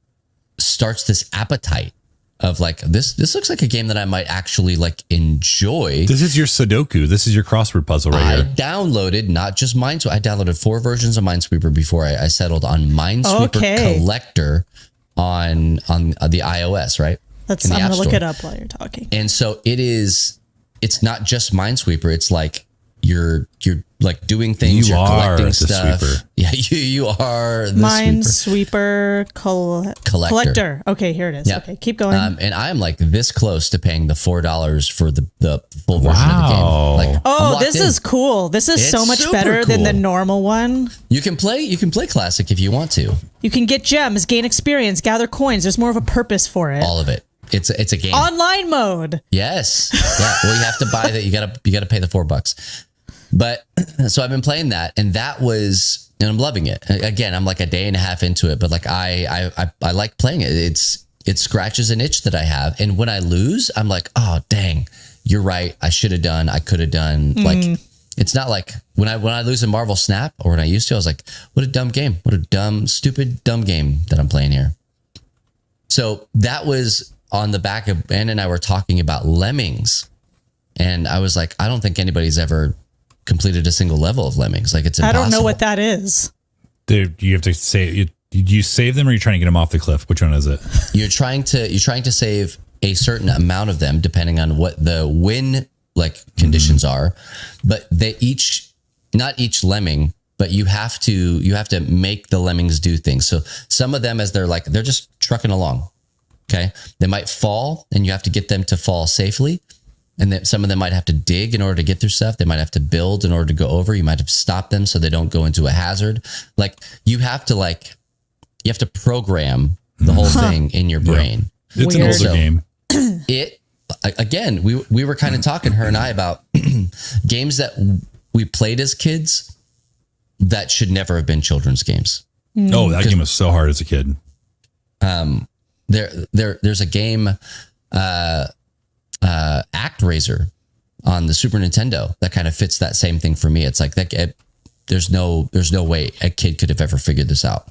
starts this appetite of like, this looks like a game that I might actually like enjoy. This is your Sudoku. This is your crossword puzzle right here. I downloaded not just Minesweeper. I downloaded 4 versions of Minesweeper before I settled on Minesweeper Collector on the iOS, right? I'm going to look it up while you're talking. And so it's not just Minesweeper. It's like you're like doing things. You're collecting stuff. Sweeper. Yeah, you are the Minesweeper Collector. Okay, here it is. Yeah. Okay, keep going. And I'm like this close to paying the $4 for the full version of the game. Like, this is cool. This is so much better than the normal one. You can play Classic if you want to. You can get gems, gain experience, gather coins. There's more of a purpose for it. All of it. It's a game. Online mode. Yes. Yeah. Well, you have to buy that. You gotta pay the $4. But so I've been playing that, and and I'm loving it. Again, I'm like a day and a half into it, but like I like playing it. It scratches an itch that I have, and when I lose, I'm like, oh dang, you're right. I should have done. I could have done. Like, it's not like when I lose in Marvel Snap or when I used to, I was like, what a dumb game. What a stupid game that I'm playing here. So that was on the back of Ben and I were talking about Lemmings, and I was like, I don't think anybody's ever completed a single level of Lemmings. Like, it's impossible. I don't know what that is. Dude, you have to say, you save them, or you're trying to get them off the cliff? Which one is it? You're trying to save a certain amount of them, depending on what the win like conditions are, but not each lemming, but you have to make the lemmings do things. So some of them, as they're just trucking along, okay, they might fall, and you have to get them to fall safely. And then some of them might have to dig in order to get through stuff. They might have to build in order to go over. You might have to stop them so they don't go into a hazard. Like, you have to program the whole thing in your brain. Yeah. It's an older game. Again, we were kind of talking, her and I, about games that we played as kids that should never have been children's games. Oh, that game was so hard as a kid. There's a game, ActRaiser on the Super Nintendo that kind of fits that same thing for me. It's like that. There's no way a kid could have ever figured this out.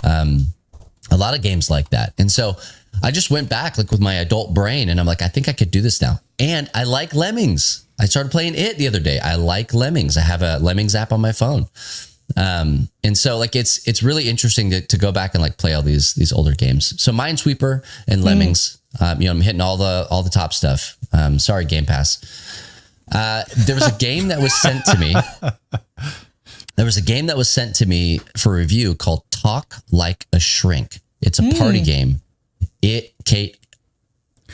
A lot of games like that. And so I just went back with my adult brain, and I'm like, I think I could do this now. And I like Lemmings. I started playing it the other day. I like Lemmings. I have a Lemmings app on my phone. And so it's really interesting to go back and play all these older games. So Minesweeper and Lemmings, I'm hitting all the top stuff. Sorry, Game Pass. There was a game that was sent to me. There was a game that was sent to me for review called Talk Like a Shrink. It's a party game. Kate,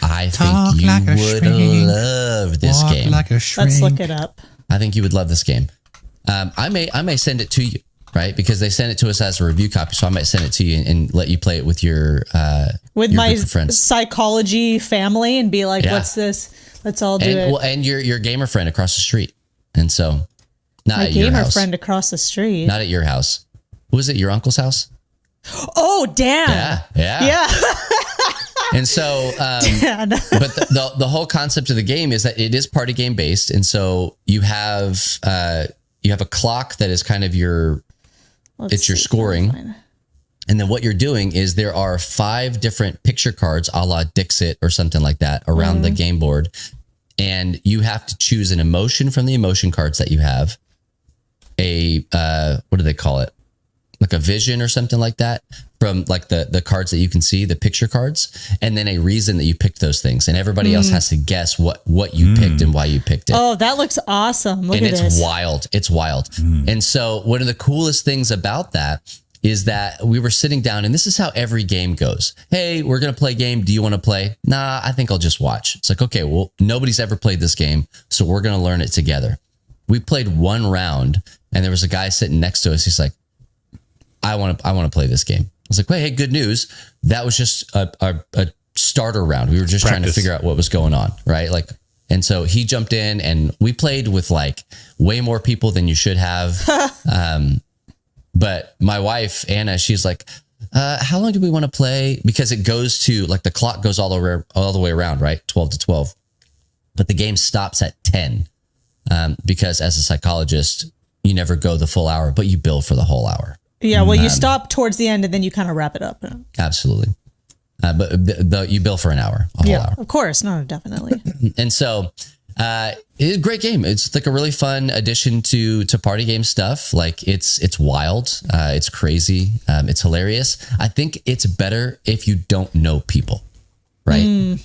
I think you would love this game. Like a shrink. Let's look it up. I think you would love this game. I may send it to you, right? Because they sent it to us as a review copy, so I might send it to you and let you play it with your my friends. Psychology family, and be like, "What's this? Let's all do it." Well, and your gamer friend across the street, and so not my at your gamer house. friend across the street, not at your house. Was it your uncle's house? Oh, damn! Yeah. And so, but the whole concept of the game is that it is party game based, and so you have a clock that is kind of your scoring, and then what you're doing is there are 5 different picture cards, a la Dixit or something like that, around the game board, and you have to choose an emotion from the emotion cards that you have. What do they call it? Like a vision or something like that, from the cards that you can see, the picture cards, and then a reason that you picked those things, and everybody else has to guess what you picked and why you picked it. Oh, that looks awesome. Look at this. It's wild. It's wild. And so one of the coolest things about that is that we were sitting down, and this is how every game goes. Hey, we're going to play a game. Do you want to play? Nah, I think I'll just watch. It's like, okay, well, nobody's ever played this game, so we're going to learn it together. We played one round, and there was a guy sitting next to us. He's like, I want to play this game. I was like, wait, hey, good news. That was just a starter round. We were just trying to figure out what was going on, right? And so he jumped in, and we played with way more people than you should have. But my wife, Anna, she's like, how long do we want to play? Because it goes to the clock goes all the way around, right? 12 to 12. But the game stops at 10. Because as a psychologist, you never go the full hour, but you bill for the whole hour. Yeah, well, you stop towards the end, and then you kind of wrap it up. Absolutely. But you bill for an hour, a whole hour. Of course. No, definitely. And so it's a great game. It's a really fun addition to party game stuff. It's wild. It's crazy. It's hilarious. I think it's better if you don't know people, right?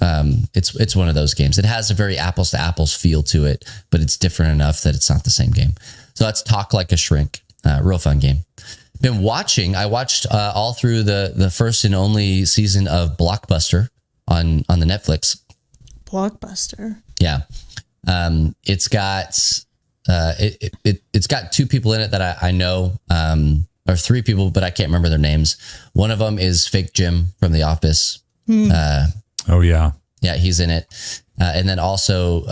It's one of those games. It has a very apples to apples feel to it, but it's different enough that it's not the same game. So that's Talk Like a Shrink. Real fun game. I watched all through the first and only season of Blockbuster on the Netflix. Blockbuster. Yeah. It's got it's got 2 people in it that I know, or 3 people, but I can't remember their names. One of them is Fake Jim from The Office. Oh yeah. Yeah, he's in it. And then also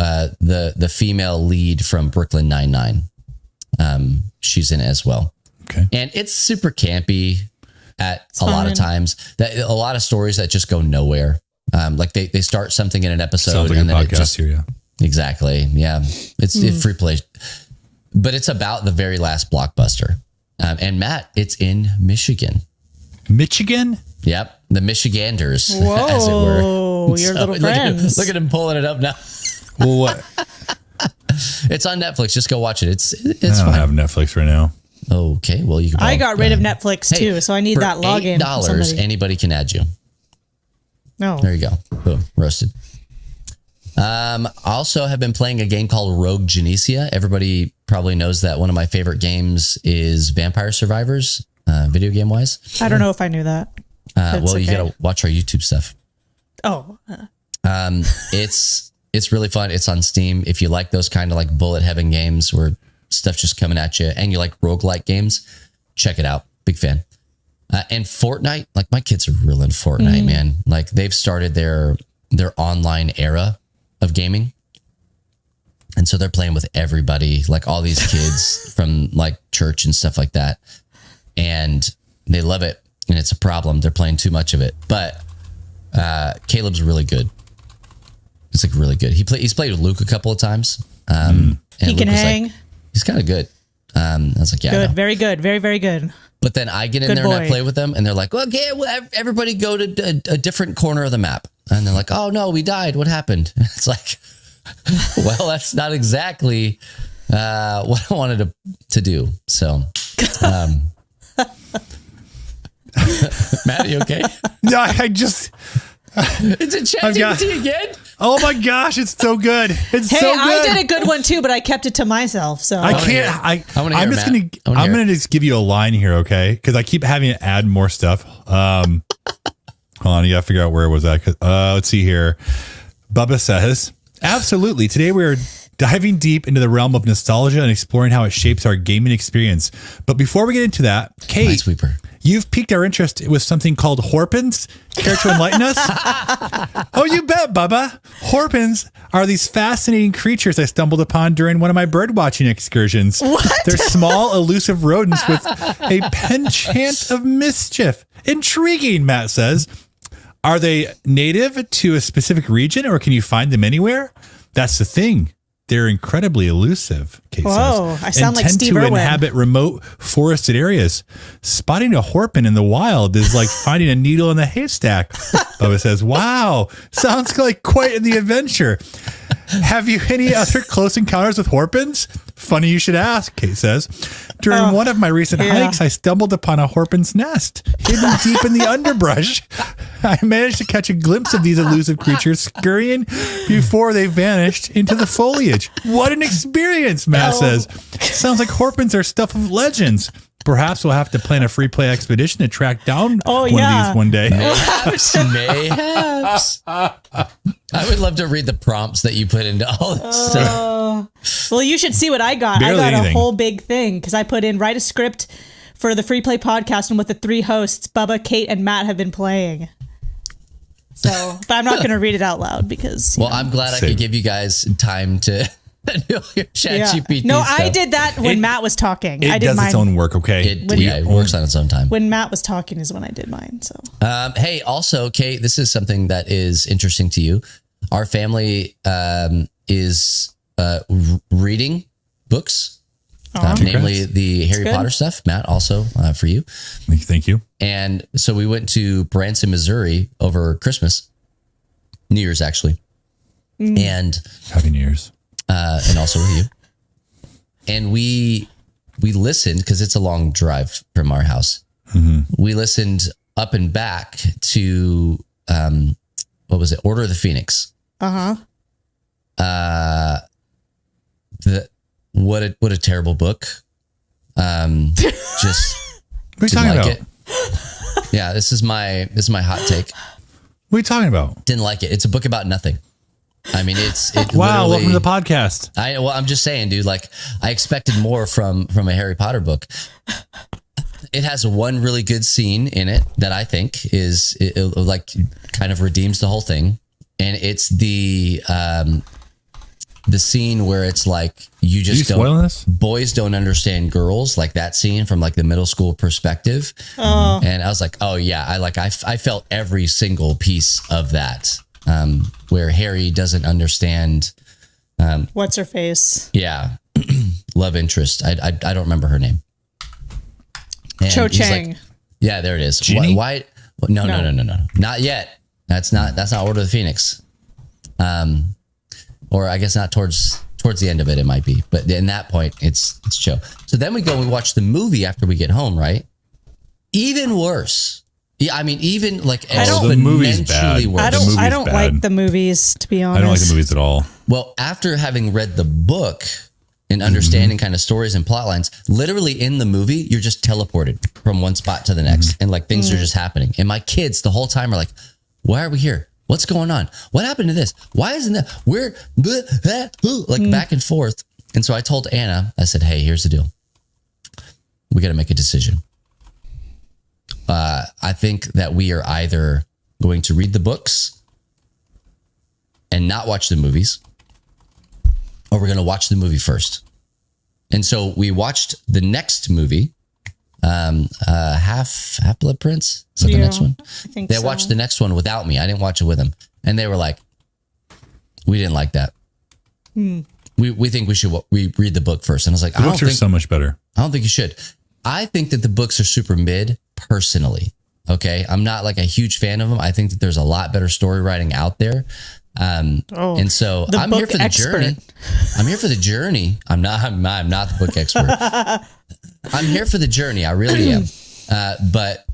the female lead from Brooklyn Nine-Nine. She's in it as well. Okay. And it's super campy a lot of times. A lot of stories that just go nowhere. They start something in an episode. Sounds like and a then podcast here, yeah. Exactly. Yeah. It's a free play. But it's about the very last Blockbuster. And Matt, it's in Michigan. Michigan? Yep. The Michiganders, Whoa, as it were. your little friends. Look at him pulling it up now. Well, what? It's on Netflix. Just go watch it. It's I don't have Netflix right now. Okay. Well, you can. I got rid of Netflix too, so I need that login. $8, anybody can add you. No. There you go. Boom. Roasted. Also have been playing a game called Rogue Genesia. Everybody probably knows that one of my favorite games is Vampire Survivors, video game wise. I don't know if I knew that. Well, you got to watch our YouTube stuff. Oh. It's really fun. It's on Steam. If you like those kind of like bullet heaven games where stuff just coming at you and you like roguelike games, check it out. Big fan. And Fortnite, like my kids are real in Fortnite, man. Like they've started their online era of gaming. And so they're playing with everybody, like all these kids from like church and stuff like that. And they love it. And it's a problem. They're playing too much of it. But Caleb's really good. It's like really good. He's played with Luke a couple of times. And he can hang. Like, he's kind of good. I was like, yeah. Good. Very good. Very, very good. But then I get in there and I play with them and they're like, well, okay, well, everybody go to a different corner of the map. And they're like, oh no, we died. What happened? It's like, well, that's not exactly what I wanted to do. So, Matt, you okay? No, I just... It's a ChatGPT again? Oh my gosh, it's so good. It's so good. I did a good one too, but I kept it to myself. So I'm gonna just give you a line here, okay? Because I keep having to add more stuff. Hold on, you gotta figure out where it was at. Let's see here. Bubba says, absolutely. Today we are diving deep into the realm of nostalgia and exploring how it shapes our gaming experience. But before we get into that, Kate, Sweeper, you've piqued our interest with something called Horpins. Care to enlighten us? Oh, you bet, Bubba. Horpins are these fascinating creatures I stumbled upon during one of my birdwatching excursions. What? They're small, elusive rodents with a penchant of mischief. Intriguing, Matt says. Are they native to a specific region or can you find them anywhere? That's the thing. They're incredibly elusive, Kate Whoa, says. I sound like tend Steve to Irwin. inhabit remote forested areas. Spotting a horpin in the wild is like finding a needle in a haystack. Bubba says, wow, sounds like quite the adventure. Have you any other close encounters with horpins? Funny you should ask, Kate says. During one of my recent hikes, I stumbled upon a horpin's nest hidden deep in the underbrush. I managed to catch a glimpse of these elusive creatures scurrying before they vanished into the foliage. What an experience, Matt says. Sounds like horpins are stuff of legends. Perhaps we'll have to plan a free play expedition to track down one of these one day. Mayhaps. I would love to read the prompts that you put into all this stuff. Well, you should see what I got. Barely I got anything. a whole big thing because I put in write a script for the free play podcast and what the three hosts, Bubba, Kate, and Matt, have been playing. So, but I'm not going to read it out loud because. Well, I'm glad I could give you guys time to do your ChatGPT No, stuff. I did that when Matt was talking. I It did does mine. its own work, okay? It works on its own time. When Matt was talking is when I did mine. So. Hey, also, Kate, this is something that is interesting to you. Our family is reading books, namely the Harry Potter stuff. Matt, also for you. Thank you. And so we went to Branson, Missouri over Christmas, New Year's actually, and Happy New Year's. And also with you. And we listened because it's a long drive from our house. We listened up and back to what was it? Order of the Phoenix. What a terrible book. Just What are you talking about? it. Yeah, this is my hot take. What are you talking about? Didn't like it. It's a book about nothing. I mean, Wow, welcome to the literally- podcast. I'm just saying, dude, like I expected more from a Harry Potter book. It has one really good scene in it that I think is like kind of redeems the whole thing. And it's the scene where it's like, you just spoiling this? Boys don't understand girls, like that scene from like the middle school perspective. And I was like, oh yeah, I felt every single piece of that. Where Harry doesn't understand. What's her face? Yeah. Love interest. I don't remember her name. And Cho he's Chang. like, yeah, there it is. Ginny? Why No. Not yet. That's not Order of the Phoenix. Or I guess not towards the end of it might be. But in that point, it's chill. So then we watch the movie after we get home, right? Even worse. Yeah, I mean, even like the movie's bad. Worse. I don't like the movies, to be honest. I don't like the movies at all. Well, after having read the book and understanding kind of stories and plot lines, literally in the movie, you're just teleported from one spot to the next. And like things are just happening. And my kids the whole time are like, why are we here? What's going on? What happened to this? Why isn't that? We're like back and forth. And so I told Anna, I said, hey, here's the deal. We got to make a decision. I think that we are either going to read the books and not watch the movies, or we're going to watch the movie first. And so we watched the next movie, Half-Blood Prince. Is that the next one? I think they watched the next one without me. I didn't watch it with them. And they were like, we didn't like that. We think we should read the book first. And I was like, the books are so much better. I don't think you should. I think that the books are super mid personally. Okay. I'm not like a huge fan of them. I think that there's a lot better story writing out there. And so I'm here for the journey. I'm here for the journey. I'm not the book expert. I'm here for the journey. I really am. But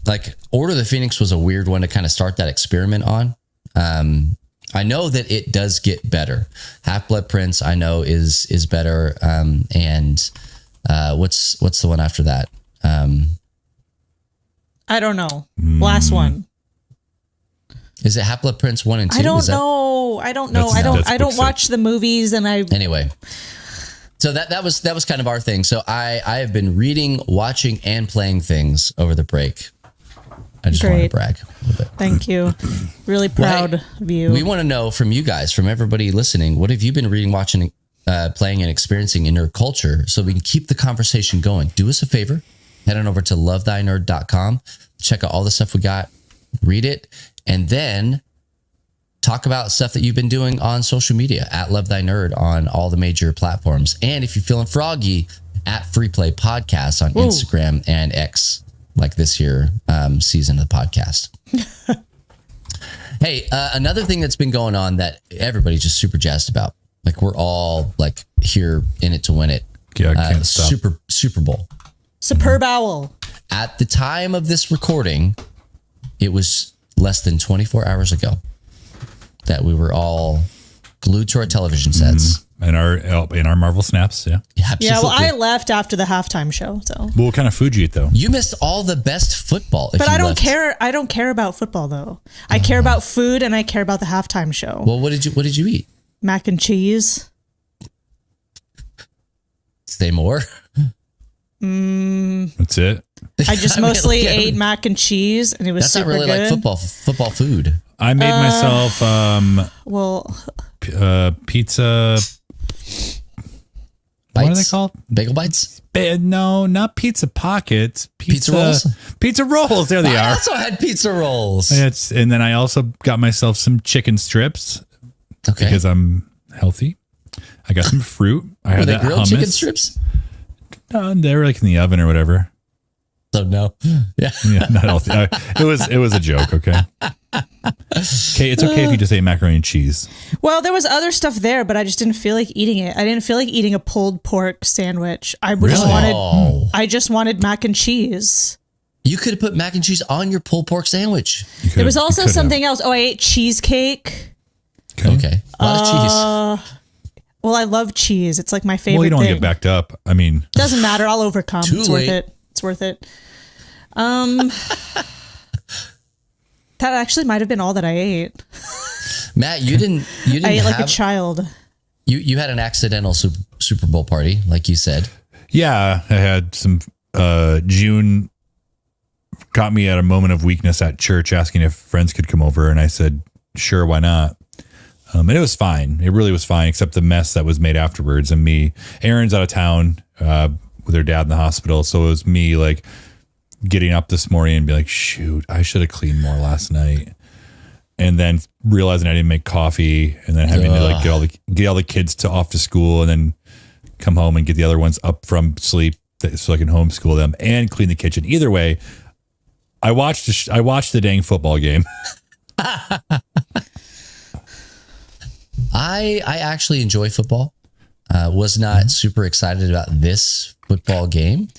like Order of the Phoenix was a weird one to kind of start that experiment on. I know that it does get better. Half-Blood Prince, I know is better. And what's the one after that? I don't know. Last one. Is it Half-Blood Prince 1 and 2? I don't know. I don't watch the movies, and anyway. So that was kind of our thing. So I have been reading, watching, and playing things over the break. I just wanted to brag a little bit. Thank you. Really proud of you. We want to know from you guys, from everybody listening, what have you been reading, watching, playing, and experiencing in nerd culture, so we can keep the conversation going. Do us a favor. Head on over to lovethynerd.com. Check out all the stuff we got. Read it. And then talk about stuff that you've been doing on social media at Love Thy Nerd on all the major platforms. And if you're feeling froggy, at Free Play Podcast on Instagram and X, like this here season of the podcast. Hey, another thing that's been going on that everybody's just super jazzed about. Like we're all like here in it to win it. Yeah, I can't stop. Super Bowl. Superb Owl. At the time of this recording, it was less than 24 hours ago that we were all glued to our television sets. And our Marvel snaps, yeah. Absolutely. Yeah, well, I left after the halftime show, so. Well, what kind of food you eat, though? You missed all the best football. But I don't care. I don't care about football, though. I care about food, and I care about the halftime show. Well, what did you eat? Mac and cheese. Say more. That's it. I just mostly ate mac and cheese, and it was super good. That's not really like football food. I made myself pizza. Bites? What are they called? Bagel bites? No, not pizza pockets. Pizza rolls? Pizza rolls. There they are. I also had pizza rolls. And then I also got myself some chicken strips. Okay. Because I'm healthy. I got some fruit. Were they grilled chicken strips? No, they were like in the oven or whatever. So no. Yeah. Not healthy. It was a joke, okay? Okay, it's okay if you just ate macaroni and cheese. Well, there was other stuff there, but I just didn't feel like eating it. I didn't feel like eating a pulled pork sandwich. I just wanted mac and cheese. You could have put mac and cheese on your pulled pork sandwich. There was also something else. Oh, I ate cheesecake. Okay. A lot of cheese. Well, I love cheese. It's like my favorite thing. Well, you don't want to get backed up. I mean. Doesn't matter. I'll overcome. It's late. Worth it. It's worth it. That actually might have been all that I ate. Matt, you didn't I ate like a child. You had an accidental Super Bowl party, like you said. Yeah, I had some June got me at a moment of weakness at church asking if friends could come over, and I said, sure, why not? And it was fine. It really was fine, except the mess that was made afterwards. And me, Aaron's out of town with her dad in the hospital. So it was me like getting up this morning and be like, shoot, I should have cleaned more last night. And then realizing I didn't make coffee, and then having to like get all the kids off to school, and then come home and get the other ones up from sleep so I can homeschool them and clean the kitchen. Either way, I watched the dang football game. I actually enjoy football. Was not super excited about this football game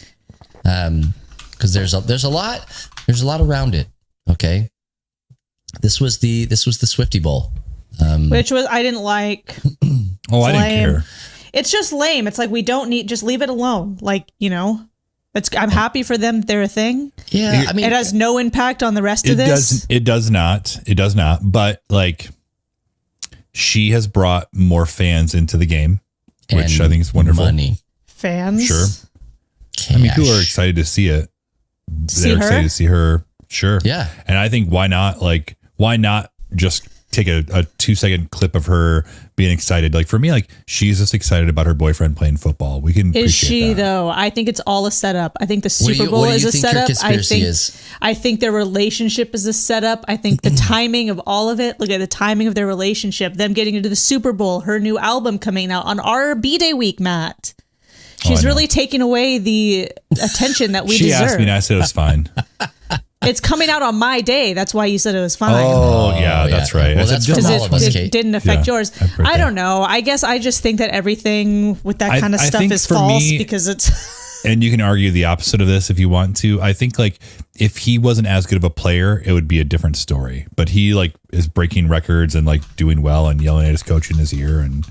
because there's a lot around it. Okay, this was the Swifty Bowl, which was I didn't like. Oh, I didn't care. It's just lame. It's like we don't need. Just leave it alone. Like I'm happy for them. They're a thing. Yeah, I mean, it has no impact on the rest of this. It does not. But like, she has brought more fans into the game, which I think is wonderful. Money. Fans, sure. Cash. I mean, people are excited to see it. They're excited to see her. Sure. Yeah. And I think why not? Like, why not just take a 2-second clip of her being excited? Like for me, like she's just excited about her boyfriend playing football. We can. Is she that. though? I think it's all a setup. I think the Super Bowl is a setup. I think their relationship is a setup. I think the timing of all of it. Look at the timing of their relationship. Them getting into the Super Bowl. Her new album coming out on our B-Day week, Matt. She's really taking away the attention that we deserve. She asked me and I said it was fine. It's coming out on my day. That's why you said it was fine. Oh, yeah, that's right. Well, that's from all of us, Kate. It didn't affect yours. I don't know. I guess I just think that everything with that kind of stuff is false because it's... And you can argue the opposite of this if you want to. I think like if he wasn't as good of a player, it would be a different story. But he like is breaking records and like doing well and yelling at his coach in his ear and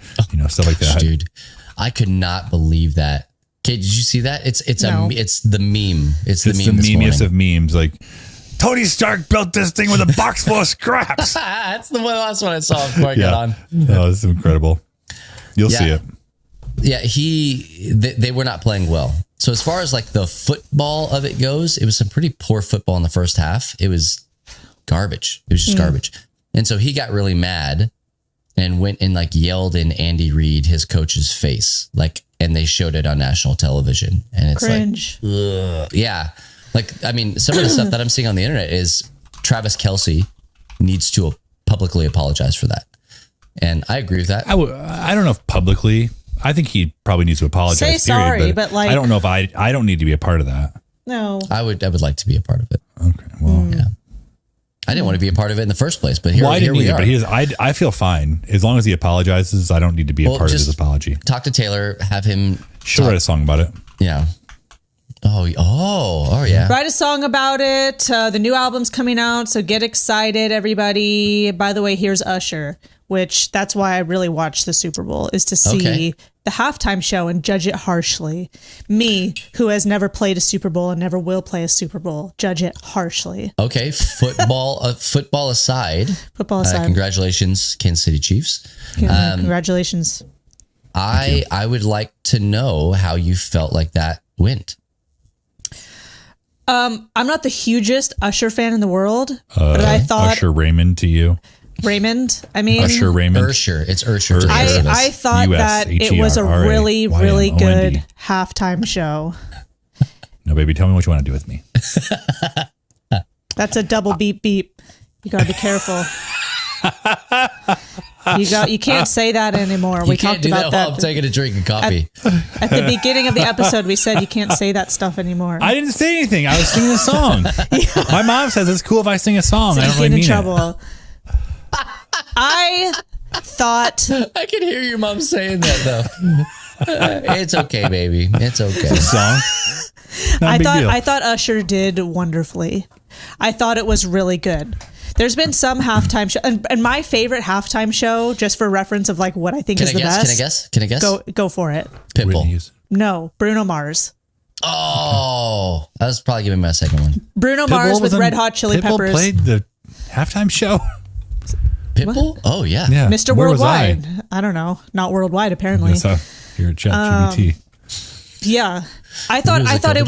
stuff like that. Dude, I could not believe that. Kate, did you see that? It's the meme. It's the meme. It's the memeiest of memes. Like Tony Stark built this thing with a box full of scraps. That's the last one I saw before I got on. Oh, this is incredible. You'll see it. Yeah, they were not playing well. So as far as like the football of it goes, it was some pretty poor football in the first half. It was garbage. It was just garbage. And so he got really mad and went and like yelled in Andy Reid, his coach's face, like, and they showed it on national television. And it's cringe. Like, ugh. Yeah. Like, I mean, some of the stuff that I'm seeing on the internet is Travis Kelce needs to publicly apologize for that. And I agree with that. I don't know if publicly. I think he probably needs to apologize. Say sorry, but like, I don't know if I don't need to be a part of that. No, I would like to be a part of it. Okay, well, yeah. I didn't want to be a part of it in the first place, but here we are. But I feel fine as long as he apologizes. I don't need to be a part of his apology. Talk to Taylor, have him. She'll write a song about it. Yeah. Oh, yeah. Write a song about it. The new album's coming out, so get excited, everybody. By the way, here's Usher, which that's why I really watch the Super Bowl, is to see the halftime show and judge it harshly. Me, who has never played a Super Bowl and never will play a Super Bowl, judge it harshly. Okay, football aside. Congratulations, Kansas City Chiefs. Congratulations. I would like to know how you felt like that went. I'm not the hugest Usher fan in the world, but I thought Usher Raymond to you. Raymond, I mean Usher Raymond. Ursher. It's Ursher. I thought that it was a really, really good halftime show. No, baby, tell me what you want to do with me. That's a double beep beep. You gotta be careful. You can't say that anymore. We talked about that. While I'm taking a drink of coffee. At the beginning of the episode, we said you can't say that stuff anymore. I didn't say anything. I was singing a song. My mom says it's cool if I sing a song. So I don't really mean in trouble. I thought I can hear your mom saying that though. It's okay, baby. It's okay. Song. I thought Usher did wonderfully. I thought it was really good. There's been some halftime show, and my favorite halftime show, just for reference of like what I think is the best. Can I guess? Go for it. Pitbull. No, Bruno Mars. Oh, I was probably giving my second one. Bruno Mars with Red Hot Chili Peppers. Pitbull played the halftime show. Pitbull? What? Oh yeah. Mr. Worldwide. I don't know. Not worldwide apparently. You're at ChatGPT. Yeah. I thought it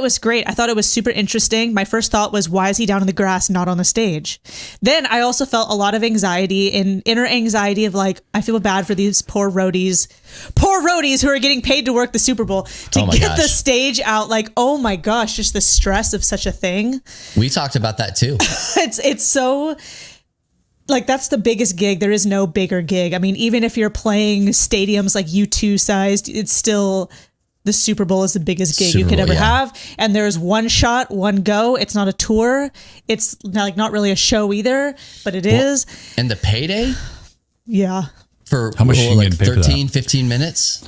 was great. I thought it was super interesting. My first thought was, why is he down in the grass, not on the stage? Then I also felt a lot of anxiety, and inner anxiety of like, I feel bad for these poor roadies who are getting paid to work the Super Bowl to get the stage out. Like, oh my gosh, just the stress of such a thing. We talked about that too. It's so like, that's the biggest gig. There is no bigger gig. I mean, even if you're playing stadiums like U2 sized, it's still the Super Bowl is the biggest gig you could ever have. And there's one shot, one go. It's not a tour. It's like not really a show either, but it is. And the payday? Yeah. For how much like 13, 15 minutes?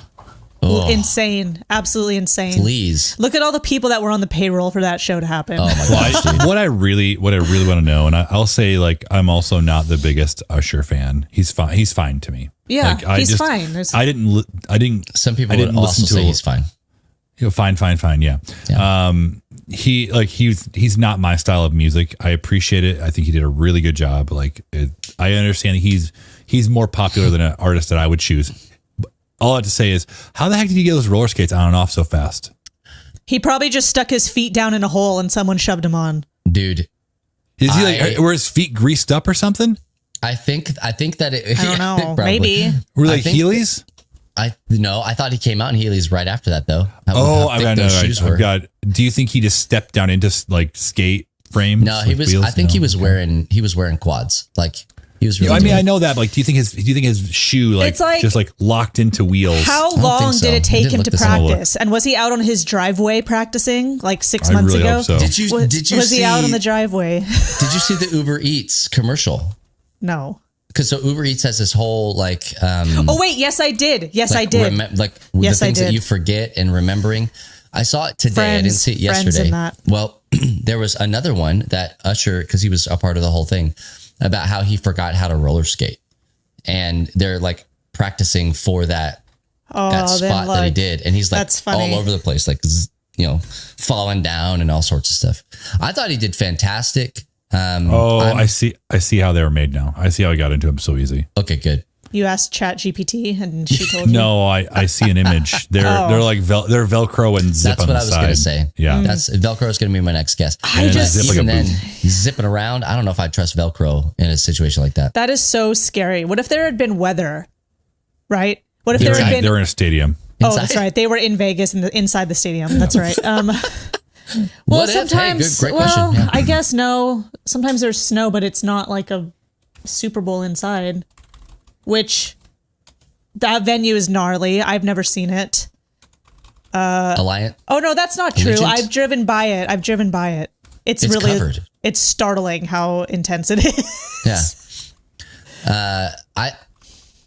Oh. Insane. Absolutely insane. Please. Look at all the people that were on the payroll for that show to happen. Oh my gosh. Dude. What I really want to know, and I'll say, like, I'm also not the biggest Usher fan. He's fine. He's fine to me. Yeah, like, he's fine. I didn't. Some people would also say he's fine. You know, fine. Yeah. He's not my style of music. I appreciate it. I think he did a really good job. Like, I understand he's more popular than an artist that I would choose. All I have to say is, how the heck did he get those roller skates on and off so fast? He probably just stuck his feet down in a hole and someone shoved him on. Dude. Were his feet greased up or something? I think that it. I don't know. Maybe. Were they Heelys? I thought he came out in Heelys right after that, though. Do you think he just stepped down into like skate frames? No, he was. I think he was wearing quads. Like he was. Really I know that. Like, do you think his shoe just locked into wheels? How long did it take him to practice? And was he out on his driveway practicing like 6 months ago? Hope so. Did you was he out on the driveway? Did you see the Uber Eats commercial? No. Because so Uber Eats has this whole like. Oh wait, yes I did. Yes I did. The things that you forget and remembering. I saw it today. I didn't see it yesterday. Well, there was another one that Usher, because he was a part of the whole thing, about how he forgot how to roller skate, and they're like practicing for that spot that he did, and he's like all over the place, like falling down and all sorts of stuff. I thought he did fantastic. I see how they were made now. I see how he got into them so easy. Okay, good. You asked ChatGPT and she told you? No, I see an image. They're like they're Velcro and zip That's on the what I was going to say. Yeah. Velcro is going to be my next guess. Zipping around, I don't know if I trust Velcro in a situation like that. That is so scary. What if there had been weather, right? What if they're in a stadium? Oh, that's right. They were in Vegas inside the stadium. That's right. Well, sometimes, great question. Yeah. I guess no. Sometimes there's snow, but it's not like a Super Bowl inside. Which that venue is gnarly. I've never seen it. Alliant? Oh no, that's not true. Allegiant? I've driven by it. It's really covered. It's startling how intense it is. Yeah.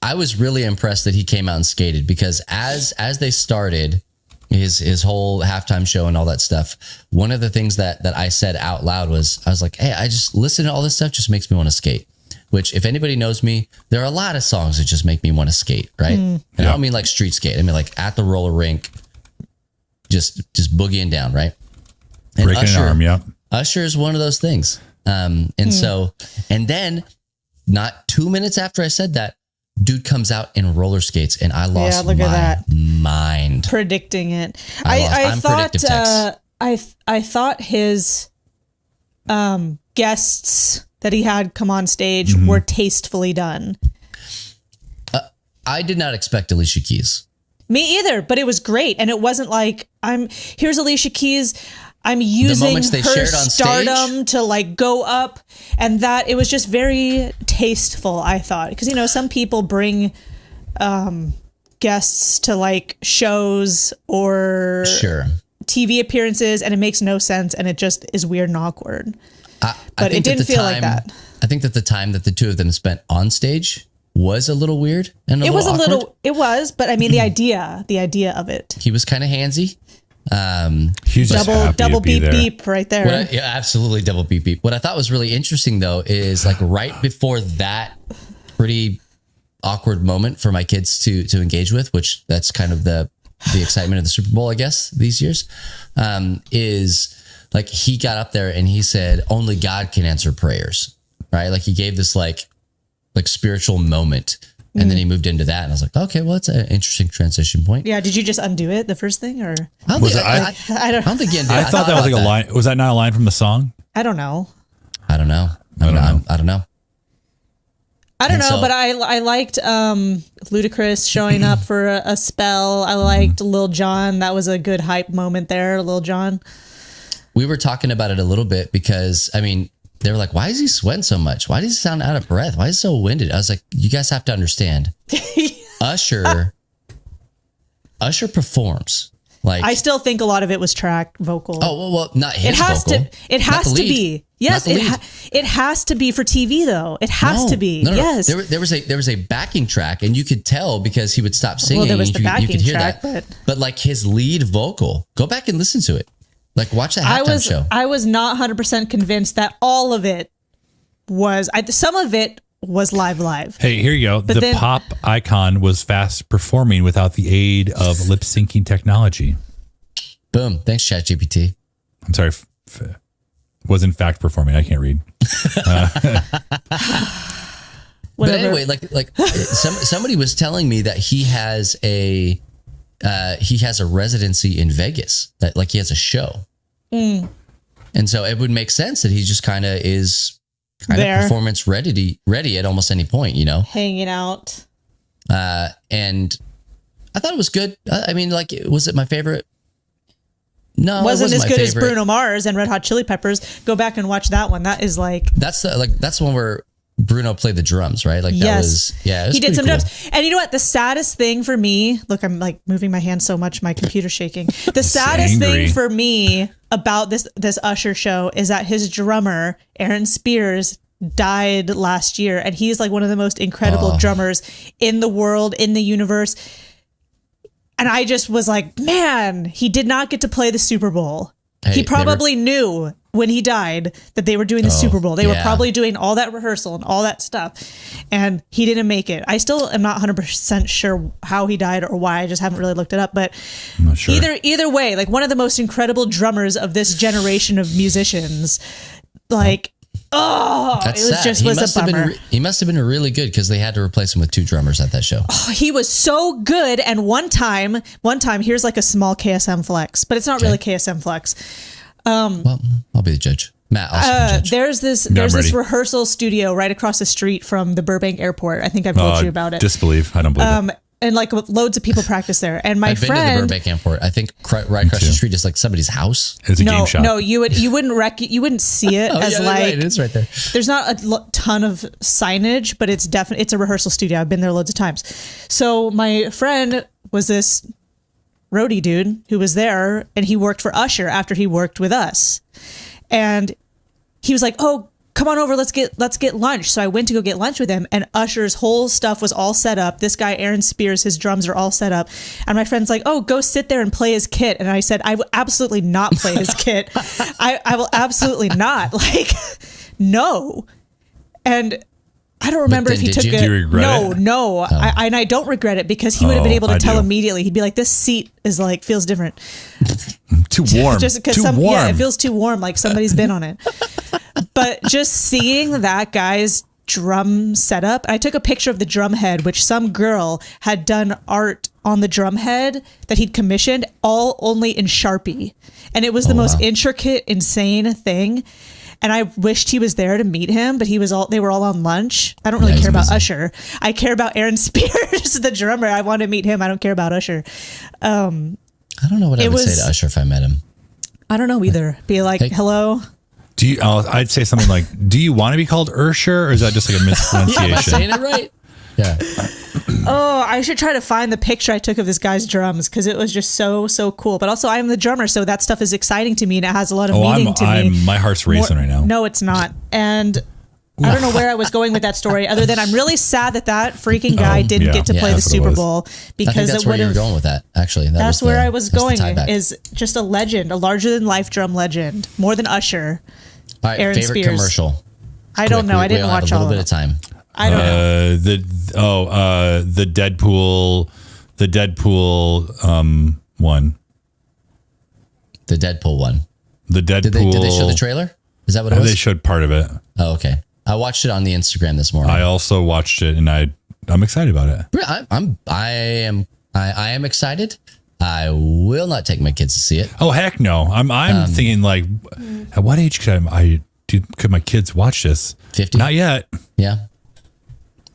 I was really impressed that he came out and skated, because as they started his whole halftime show and all that stuff, one of the things that I said out loud was, I was like, hey, I just listen to all this stuff, just makes me want to skate. Which, if anybody knows me, there are a lot of songs that just make me want to skate, right? And I don't mean like street skate. I mean like at the roller rink, just boogieing down, right? And breaking an arm, yeah. Usher is one of those things. And then not 2 minutes after I said that, dude comes out in roller skates, and I lost my mind. Predicting it. I thought his guests that he had come on stage were tastefully done. I did not expect Alicia Keys. Me either, but it was great. And it wasn't like, here's Alicia Keys, I'm using her stardom to like go up, and that it was just very tasteful, I thought. Because, some people bring guests to like shows or TV appearances, and it makes no sense, and it just is weird and awkward. But it didn't feel like that. I think that the time that the two of them spent on stage was a little weird and a little awkward. It was, but I mean the idea of it. He was kind of handsy. He's double beep beep right there. Absolutely double beep beep. What I thought was really interesting though is like right before that pretty awkward moment for my kids to engage with, which that's kind of the excitement of the Super Bowl, I guess, these years, is like he got up there and he said, only God can answer prayers, right? Like he gave this like spiritual moment, and then he moved into that, and I was like, okay, well, that's an interesting transition point. Yeah. Did you just undo it the first thing, or? I don't think you undid it. I thought that was like a line. Was that not a line from the song? I don't know. I don't know. But I liked Ludacris showing up for a spell. I liked Lil Jon. That was a good hype moment there, Lil Jon. We were talking about it a little bit because, I mean, they were like, why is he sweating so much? Why does he sound out of breath? Why is he so winded? I was like, you guys have to understand. Usher performs. Like, I still think a lot of it was track vocal. Oh, well, not his it has vocal. It has to be. Yes, it has to be for TV though. It has to be. No. Yes. There was a backing track, and you could tell because he would stop singing. Well, there was the backing you could hear track, that. But like his lead vocal, go back and listen to it. Like watch the halftime show. I was not 100% convinced that all of it was. Some of it was live. Hey, here you go. But the pop icon was fast performing without the aid of lip syncing technology. Boom. Thanks, ChatGPT. I'm sorry. Was in fact performing. I can't read. But anyway, like somebody was telling me that he has a residency in Vegas. That like he has a show. And so it would make sense that he just kind of is kind of performance ready at almost any point, you know, hanging out. And I thought it was good. I mean, like, was it my favorite? No, wasn't it as good as Bruno Mars and Red Hot Chili Peppers. Go back and watch that one. That is like that's the one where Bruno played the drums, right? Like that was he did some drums. And you know what? The saddest thing for me, look, I'm like moving my hand so much, my computer's shaking. The saddest thing for me about this Usher show is that his drummer, Aaron Spears, died last year, and he's like one of the most incredible drummers in the world, in the universe. And I just was like, man, he did not get to play the Super Bowl. Hey, he probably knew when he died that they were doing the Super Bowl. They were probably doing all that rehearsal and all that stuff. And he didn't make it. I still am not 100% sure how he died or why. I just haven't really looked it up. But I'm not sure. Either way, like one of the most incredible drummers of this generation of musicians, like, that's it was sad. just was a bummer. He must have been really good because they had to replace him with 2 drummers at that show. Oh, he was so good. And one time, here's like a small KSM flex, but it's not really KSM flex. Well, I'll be the judge. Matt, also the judge. There's this rehearsal studio right across the street from the Burbank airport. I think I've told you about it. Disbelief. I don't believe it. And like loads of people practice there. And my I've friend, been to the Burbank airport. I think right across the street is like somebody's house. It's a game shop. No, you wouldn't see it as like right. It is right there. There's not a ton of signage, but it's a rehearsal studio. I've been there loads of times. So my friend was this roadie dude who was there, and he worked for Usher after he worked with us, and he was like, "Oh, come on over, let's get lunch." So I went to go get lunch with him, and Usher's whole stuff was all set up. This guy, Aaron Spears, his drums are all set up. And my friend's like, "Oh, go sit there and play his kit." And I said, "I will absolutely not play his kit. I will absolutely not. Like, no." And I don't remember if he took it. Do you regret it? No. I don't regret it because he would have been able to tell immediately. He'd be like, "This seat is like, feels different." Too warm. Just because yeah, it feels too warm, like somebody's been on it. But just seeing that guy's drum setup, I took a picture of the drum head, which some girl had done art on the drum head that he'd commissioned, all only in Sharpie. And it was the most intricate, insane thing. And I wished he was there to meet him, but they were all on lunch. I don't really care about Usher. I care about Aaron Spears, the drummer. I want to meet him. I don't care about Usher. I don't know what I would say to Usher if I met him. I don't know either. Be like, hello. Do you? I'd say something like, "Do you want to be called Ursher," or is that just like a mispronunciation? Am I saying it right? Yeah. Oh, I should try to find the picture I took of this guy's drums because it was just so cool. But also, I'm the drummer, so that stuff is exciting to me and it has a lot of meaning to me. My heart's racing right now. No, it's not. And I don't know where I was going with that story, other than I'm really sad that freaking guy didn't get to play the Super Bowl because I think that's where you were going with that. Actually, that's where I was going. Is just a legend, a larger than life drum legend, more than Usher. All right, Aaron favorite Spears. Commercial. I don't know. I didn't watch all of it. A little bit of time. I don't know. The Deadpool one. The Deadpool one. The Deadpool. Did they show the trailer? Is that what it was? They showed part of it. Oh, okay. I watched it on the Instagram this morning. I also watched it, and I'm excited about it. I am excited. I will not take my kids to see it. Oh heck no! I'm thinking like, at what age could my kids watch this? 50? Not yet. Yeah.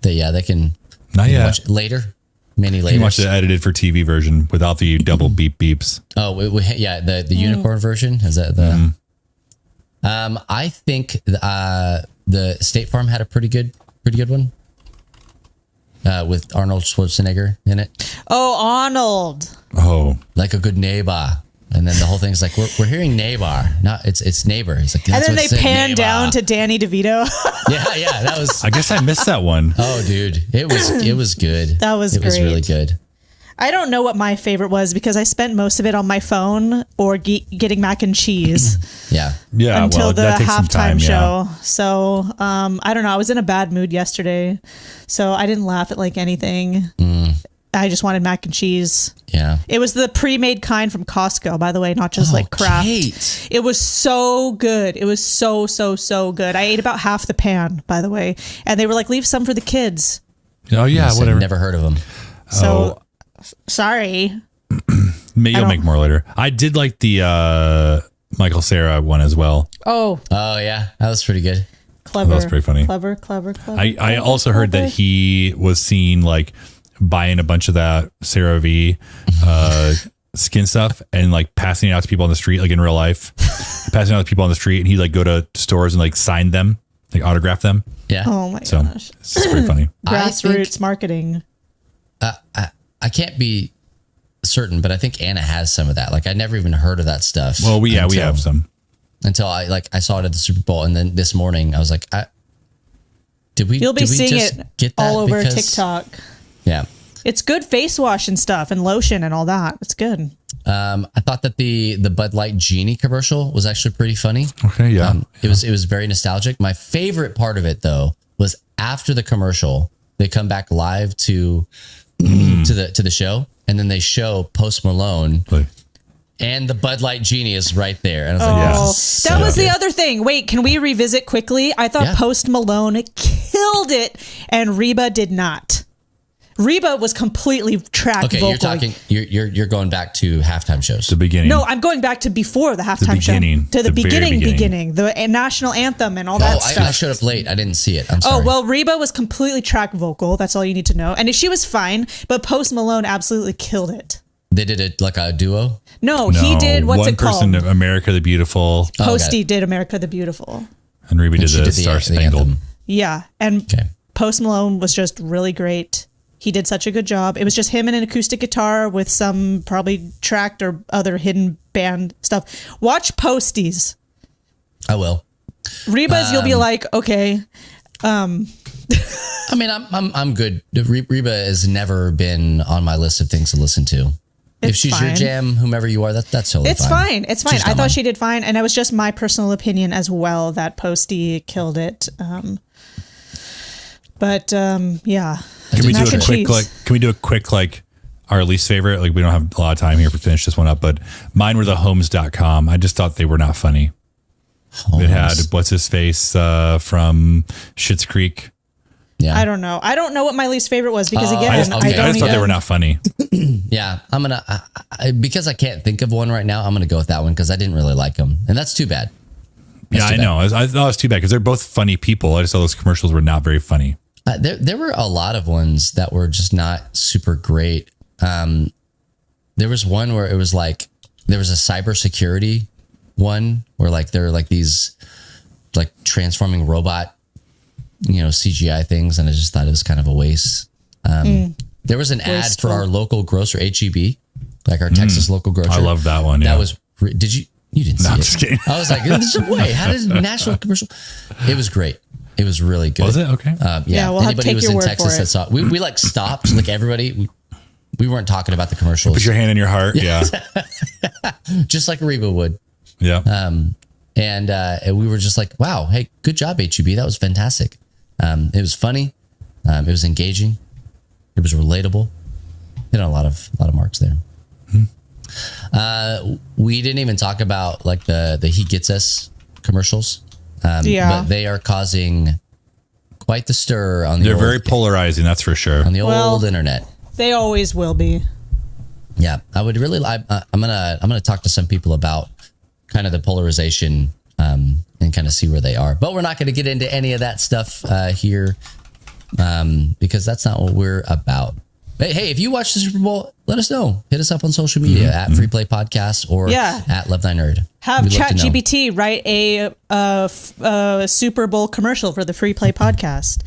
They can. Not yet. Watch it later. Many later. You can watch the edited for TV version without the double beeps. Oh the unicorn version, is that the? I think the State Farm had a pretty good one. with Arnold Schwarzenegger in it. Oh, Arnold. Oh, Like a good neighbor. And then the whole thing's like, we're hearing neighbor. Not it's neighbor. He's like, and then they pan down to Danny DeVito. yeah, that was. I guess I missed that one. Oh, dude, it was good. That was great. It was really good. I don't know what my favorite was because I spent most of it on my phone or getting mac and cheese. Yeah. Until the halftime show. Yeah. So I don't know. I was in a bad mood yesterday, so I didn't laugh at like anything. I just wanted mac and cheese. Yeah. It was the pre-made kind from Costco, by the way, not just like Kraft. Kate. It was so good. It was so good. I ate about half the pan, by the way, and they were like, "Leave some for the kids." Oh yeah, Listen, whatever. Never heard of them. So sorry. Maybe you'll make more later. I did like the Michael Cera one as well. Oh yeah, that was pretty good. clever. That was pretty funny. Clever. I also heard that he was seen like buying a bunch of that CeraVe skin stuff and like passing it out to people on the street, like in real life, passing it out to people on the street, and he'd like go to stores and like sign them, like autograph them. Yeah. Oh my So gosh. it's pretty funny. Grassroots marketing. I can't be certain, but I think Anna has some of that. Like I never even heard of that stuff. Well, we have some. Until I saw it at the Super Bowl, and then this morning I was like, You'll be seeing just it get that all over because- TikTok. Yeah. It's good face wash and stuff and lotion and all that. It's good. I thought that the Bud Light Genie commercial was actually pretty funny. Okay, yeah. It was very nostalgic. My favorite part of it though was after the commercial, they come back live to the show, and then they show Post Malone and the Bud Light Genie is right there. And I was like, that was the other thing. Wait, can we revisit quickly? I thought Post Malone killed it and Reba did not. Reba was completely track vocal. You're talking. You're going back to halftime shows. The beginning. No, I'm going back to before the halftime show. To the beginning. The national anthem and all that stuff. I showed up late. I didn't see it. I'm sorry. Oh, well, Reba was completely track vocal. That's all you need to know. And she was fine, but Post Malone absolutely killed it. They did it like a duo? No, he did, what's it called? One person, America the Beautiful. Posty did America the Beautiful. And Reba did the Star Spangled. Yeah, and Post Malone was just really great. He did such a good job. It was just him and an acoustic guitar with some probably tracked or other hidden band stuff. Watch Posties. I will. Reba's, you'll be like, okay. I mean, I'm good. Reba has never been on my list of things to listen to. If she's fine. your jam, whomever you are, that's totally fine. It's fine. I thought she did fine, and it was just my personal opinion as well that Posty killed it. Yeah. Can we do a quick our least favorite? Like we don't have a lot of time here to finish this one up, but mine were the homes.com. I just thought they were not funny. Holmes. It had what's his face from Schitt's Creek. Yeah. I don't know. I don't know what my least favorite was because again, I just thought they were not funny. Yeah, I'm gonna because I can't think of one right now. I'm gonna go with that one because I didn't really like them, and that's too bad. I know. I thought it was too bad because they're both funny people. I just thought those commercials were not very funny. There were a lot of ones that were just not super great. There was one where it was like there was a cybersecurity one where like there were like these like transforming robot, CGI things, and I just thought it was kind of a waste. There was an ad for our local grocer, HEB, like our Texas local grocer. I love that one. Yeah. That was. Did you? You didn't see it. I'm just kidding. I was like, wait, how does national commercial? It was great. It was really good. Was it? Okay. Yeah. We'll Anybody who was in Texas that saw it. We like stopped, like everybody. We weren't talking about the commercials. Put your hand in your heart. Yeah. Just like Reba would. Yeah. And we were just like, wow, hey, good job, HEB. That was fantastic. It was funny. It was engaging. It was relatable. Hit on a lot of marks there. We didn't even talk about like the He Gets Us commercials. But they are causing quite the stir on the They're very polarizing, that's for sure. On the old internet. They always will be. Yeah, I would really I'm gonna talk to some people about kind of the polarization and kind of see where they are. But we're not going to get into any of that stuff here because that's not what we're about. Hey, if you watch the Super Bowl, let us know. Hit us up on social media at Free Play Podcast or at Love Thy Nerd. Have ChatGPT write a Super Bowl commercial for the Free Play Podcast.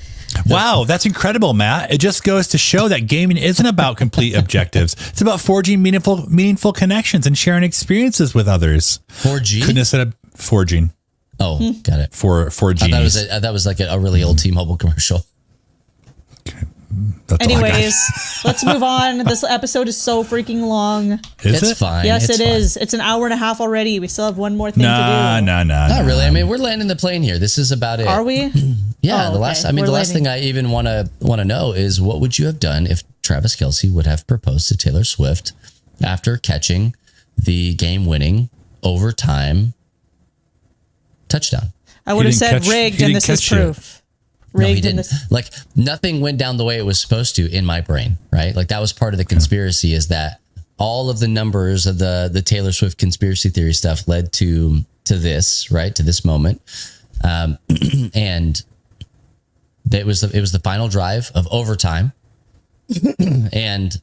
Wow, that's incredible, Matt. It just goes to show that gaming isn't about complete objectives. It's about forging meaningful connections and sharing experiences with others. 4G? Couldn't have said forging. Oh, got it. For G. That was like a really old T-Mobile commercial. Okay. That's Anyways, let's move on. This episode is so freaking long. It's fine. Yes, it's it fine. is. It's an hour and a half already. We still have one more thing to do. Not really. I mean, we're landing the plane here. This is about it. Are we? Yeah. Oh, the last thing I even want to know is what would you have done if Travis Kelce would have proposed to Taylor Swift after catching the game-winning overtime touchdown? I would have said rigged, and this is proof. No, he didn't. Like, nothing went down the way it was supposed to in my brain, right? Like, that was part of the conspiracy, is that all of the numbers of the Taylor Swift conspiracy theory stuff led to this, right? To this moment. And it was the final drive of overtime. And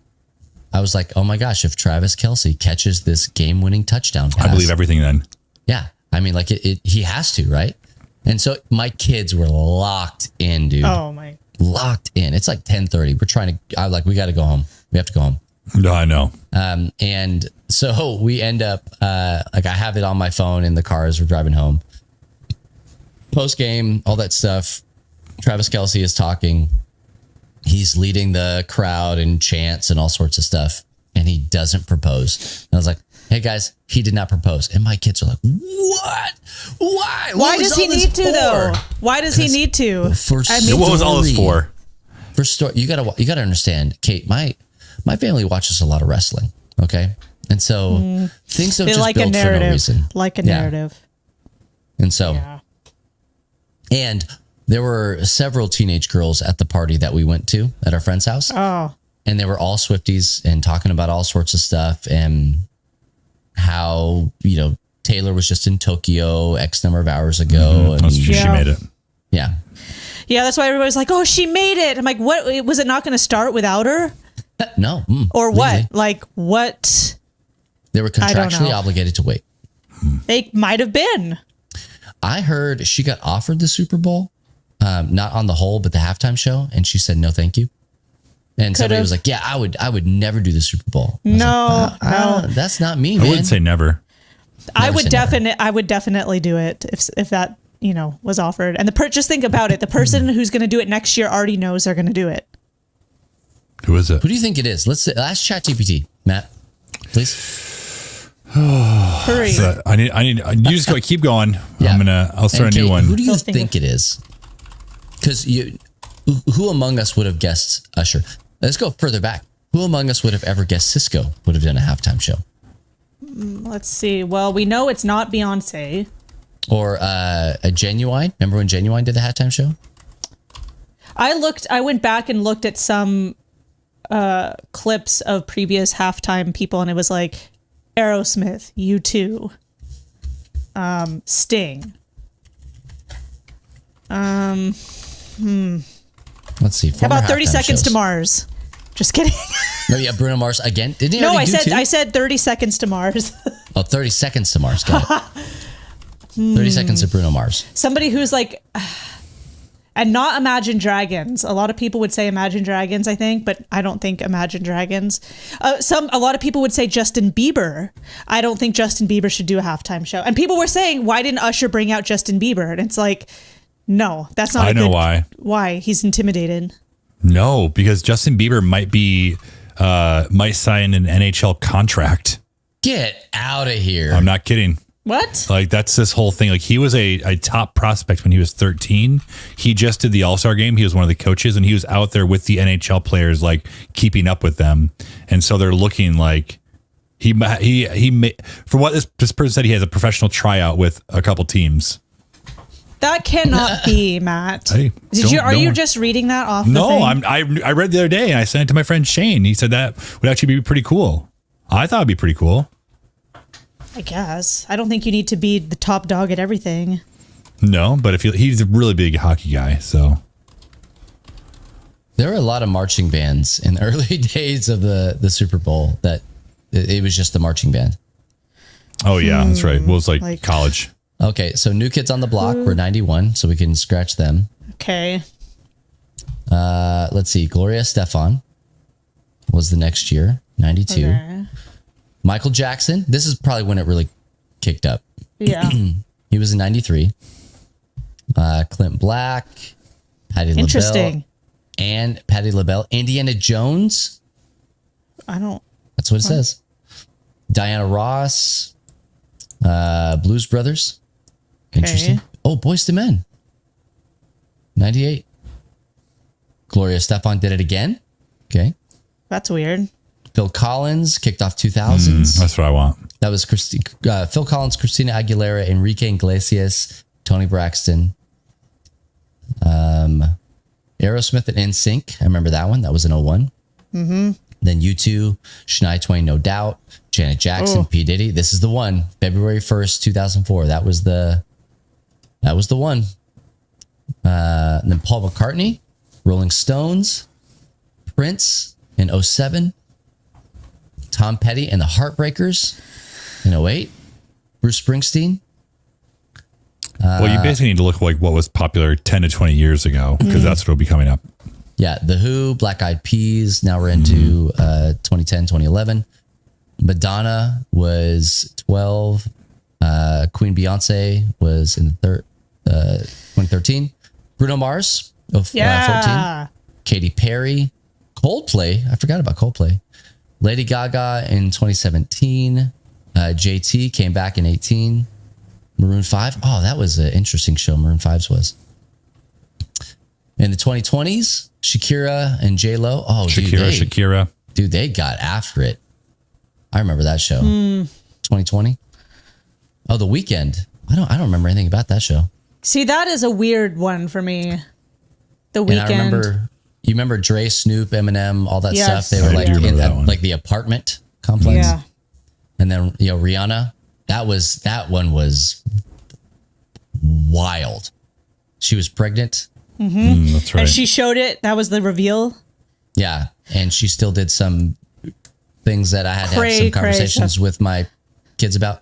I was like, oh my gosh, if Travis Kelce catches this game-winning touchdown pass, I believe everything then. Yeah. I mean, like, he has to, right? And so my kids were locked in, dude. Oh my! Locked in. It's like 10:30. We're trying to. We got to go home. We have to go home. No, I know. And so we end up like, I have it on my phone in the car as we're driving home. Post game, all that stuff. Travis Kelce is talking. He's leading the crowd and chants and all sorts of stuff, and he doesn't propose. And I was like, hey guys, he did not propose. And my kids are like, what? Why? Why does he need to though? Why does he need to? What was all this for? For story, you gotta understand, Kate. My family watches a lot of wrestling. Okay, and so things don't just build for no reason. Like a narrative. And so, and there were several teenage girls at the party that we went to at our friend's house. Oh, and they were all Swifties and talking about all sorts of stuff and how, Taylor was just in Tokyo X number of hours ago. And she made it. Yeah. Yeah, that's why everybody's like, oh, she made it. I'm like, what? Was it not going to start without her? No. Or what? Legally. Like, what? They were contractually obligated to wait. They might have been. I heard she got offered the Super Bowl, not on the whole, but the halftime show. And she said, no, thank you. And somebody was like, yeah, I would never do the Super Bowl. No, that's not me, man. I wouldn't say never. I would definitely do it if that, was offered. And just think about it. The person who's going to do it next year already knows they're going to do it. Who is it? Who do you think it is? Let's ask ChatGPT, Matt, please. Hurry. So I need, you just go, keep going. Yeah. I'll start a new one. Who do you think it is? Because who among us would have guessed Usher? Let's go further back. Who among us would have ever guessed Cisco would have done a halftime show? Let's see. Well, we know it's not Beyonce. Or a Genuine. Remember when Genuine did the halftime show? I went back and looked at some clips of previous halftime people, and it was like Aerosmith, U2, Sting. Let's see. How about 30 Seconds to Mars? Just kidding. No, yeah, Bruno Mars again. Didn't he? No, I said 30 Seconds to Mars. Oh, 30 Seconds to Mars. Got it. 30 Seconds to Bruno Mars. Somebody who's like, and not Imagine Dragons. A lot of people would say Imagine Dragons, I think, but I don't think Imagine Dragons. A lot of people would say Justin Bieber. I don't think Justin Bieber should do a halftime show. And people were saying, why didn't Usher bring out Justin Bieber? And it's like, no, that's not. I know why. Why? He's intimidated. No, because Justin Bieber might sign an NHL contract. Get out of here. I'm not kidding. What? Like, that's this whole thing. Like, he was a top prospect when he was 13. He just did the All-Star game. He was one of the coaches, and he was out there with the NHL players, like, keeping up with them. And so they're looking like he for what this person said, he has a professional tryout with a couple teams. That cannot be, Matt. Hey, are you just reading that off? No, I read the other day and I sent it to my friend Shane. He said that would actually be pretty cool. I thought it'd be pretty cool. I guess. I don't think you need to be the top dog at everything. No, but if he's a really big hockey guy, so. There were a lot of marching bands in the early days of the Super Bowl that it was just the marching band. Oh, yeah, that's right. Well, it's like college. Okay, so New Kids on the Block were 91, so we can scratch them. Okay. Let's see. Gloria Estefan was the next year, 92. Okay. Michael Jackson. This is probably when it really kicked up. Yeah. He was in 93. Clint Black, Patti LaBelle. Interesting. And Patti LaBelle. Indiana Jones. That's what it says. Diana Ross. Blues Brothers. Interesting. Okay. Oh, Boyz II Men. 98. Gloria Estefan did it again. Okay. That's weird. Phil Collins kicked off 2000s. That's what I want. That was Phil Collins, Christina Aguilera, Enrique Iglesias, Tony Braxton, Aerosmith and NSYNC. I remember that one. That was in 01. Mm-hmm. Then U2, Shania Twain, No Doubt, Janet Jackson, P. Diddy. This is the one. February 1st, 2004. That was the one. And then Paul McCartney, Rolling Stones, Prince in 07, Tom Petty and the Heartbreakers in 08, Bruce Springsteen. Well, you basically need to look at like what was popular 10 to 20 years ago, because that's what will be coming up. Yeah, The Who, Black Eyed Peas. Now we're into 2010, 2011. Madonna was 12. Queen Beyonce was in the 2013. Bruno Mars of 14. Katy Perry. Coldplay. I forgot about Coldplay. Lady Gaga in 2017. JT came back in 18. Maroon 5. Oh, that was an interesting show. Maroon 5's was. In the 2020s, Shakira and J-Lo. Oh, Shakira. Dude, they got after it. I remember that show. 2020. Oh, The Weeknd. I don't remember anything about that show. See, that is a weird one for me. The Weeknd. And I remember, you remember Dre, Snoop, Eminem, all that stuff. They were like in like the apartment complex. Yeah. And then Rihanna. That one was wild. She was pregnant. Mm-hmm. That's right. And she showed it. That was the reveal. Yeah, and she still did some things that I had to have some conversations with my kids about.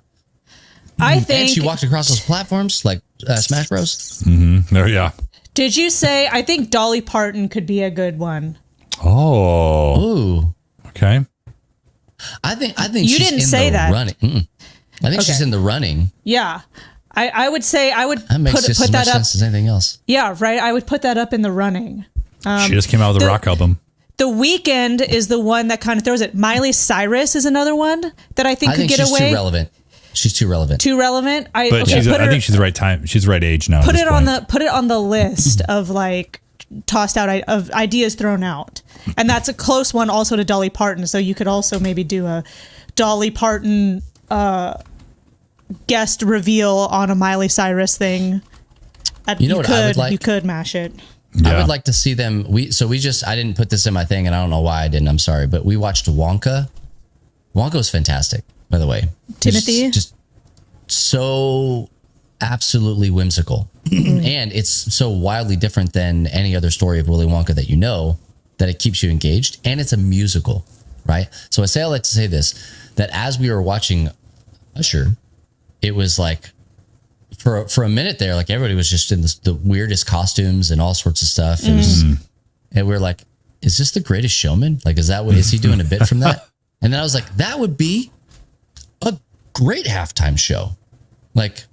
I think. And she walked across those platforms like Smash Bros. Mm-hmm. Oh, yeah. Did you say? I think Dolly Parton could be a good one. Oh. Ooh. Okay. I think you she's didn't in say the that. running. I think she's in the running. Yeah. I would say I would that makes just put as much that up sense as anything else. Yeah, right. I would put that up in the running. She just came out with a rock album. The Weeknd is the one that kind of throws it. Miley Cyrus is another one that I think could get away. She's too relevant. She's too relevant. Too relevant. I think she's the right time. She's the right age now. Put it on the list of like tossed out of ideas thrown out, and that's a close one also to Dolly Parton. So you could also maybe do a Dolly Parton guest reveal on a Miley Cyrus thing. You know what I would like? You could mash it. Yeah. I would like to see them. I didn't put this in my thing, and I don't know why I didn't. I'm sorry, but we watched Wonka. Wonka was fantastic, by the way. Timothy, just so absolutely whimsical, and it's so wildly different than any other story of Willy Wonka that you know, that it keeps you engaged, and it's a musical, right? So I like to say this, that as we were watching Usher, it was like for a minute there, like everybody was just in the weirdest costumes and all sorts of stuff. It was, and we were like, is this The Greatest Showman? Like, is he doing a bit from that? And then I was like, that would be a great halftime show, like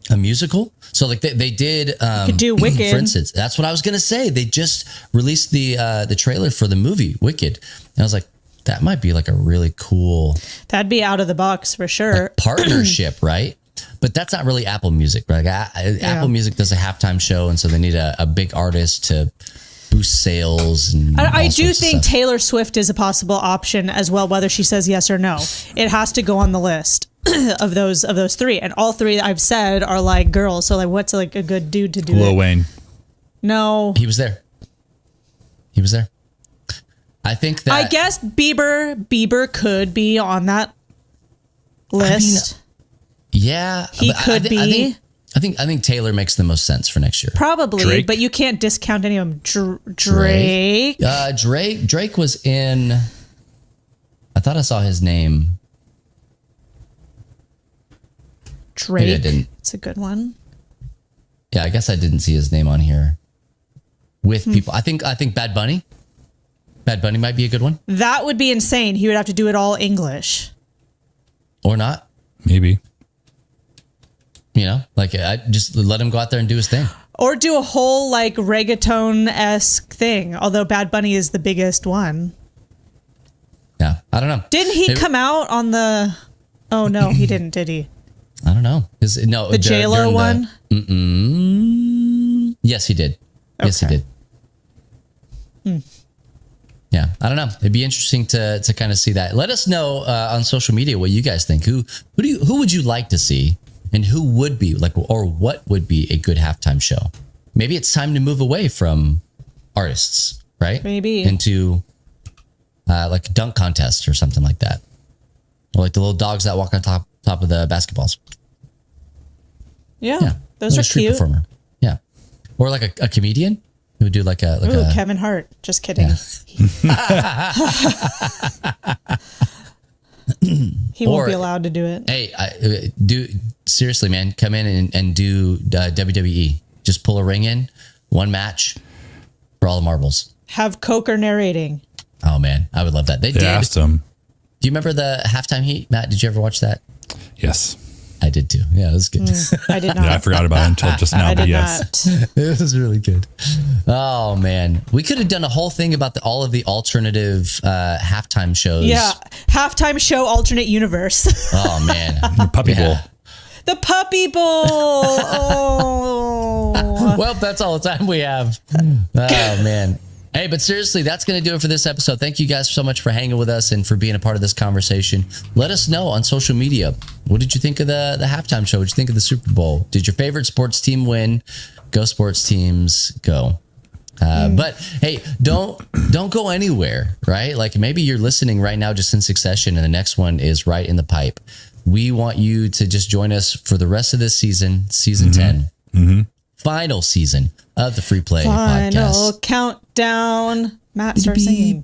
a musical. So like they did, you could do Wicked, for instance. That's what I was gonna say. They just released the trailer for the movie Wicked, and I was like, that might be like a really cool. That'd be out of the box for sure. Like partnership, right? But that's not really Apple Music, right? Apple Music does a halftime show, and so they need a big artist to boost sales. And I do think Taylor Swift is a possible option as well, whether she says yes or no. It has to go on the list of those three, and all three I've said are like girls. So like, what's like a good dude to do? Lil Wayne. No, he was there. I think that. I guess Bieber could be on that list. Yeah, he could be. I think Taylor makes the most sense for next year. Probably, Drake? but you can't discount any of them. Drake. Drake was in. I thought I saw his name. Drake. Maybe I didn't. It's a good one. Yeah, I guess I didn't see his name on here. with people. I think Bad Bunny might be a good one. That would be insane. He would have to do it all English. Or not. Maybe. You know, like I just let him go out there and do his thing. Or do a whole like reggaeton-esque thing, although Bad Bunny is the biggest one. Yeah, I don't know. Didn't he come out on the... Oh, no, he didn't, did he? I don't know. The J-Lo one? Yes, he did. Okay. Yes, he did. Yeah, I don't know. It'd be interesting to kind of see that. Let us know on social media what you guys think. Who would you like to see, and who would be like, or what would be a good halftime show? Maybe it's time to move away from artists, right? Maybe into like a dunk contest or something like that, or like the little dogs that walk on top of the basketballs. Yeah, those like are cute. Performer. Yeah, or like a comedian who would do like a Kevin Hart. Just kidding. Yeah. He won't be allowed to do it. Hey, seriously, man, come in and do WWE. Just pull a ring in, one match for all the marbles. Have Coker narrating. Oh man, I would love that. They did. Asked him. Do you remember the halftime heat, Matt? Did you ever watch that? Yes. I did too. Yeah, it was good. I did not. Yeah, I forgot about it until just now, but yes. It was really good. Oh man, we could have done a whole thing about all of the alternative halftime shows. Yeah, halftime show alternate universe. Oh man, The Puppy Bowl. The Puppy Bowl. Oh. Well, that's all the time we have. Oh man. Hey, but seriously, that's going to do it for this episode. Thank you guys so much for hanging with us and for being a part of this conversation. Let us know on social media. What did you think of the halftime show? What did you think of the Super Bowl? Did your favorite sports team win? Go sports teams, go. But hey, don't go anywhere, right? Like maybe you're listening right now just in succession and the next one is right in the pipe. We want you to just join us for the rest of this season 10. Final season of the Free Play Podcast. Final countdown. Matt, start singing.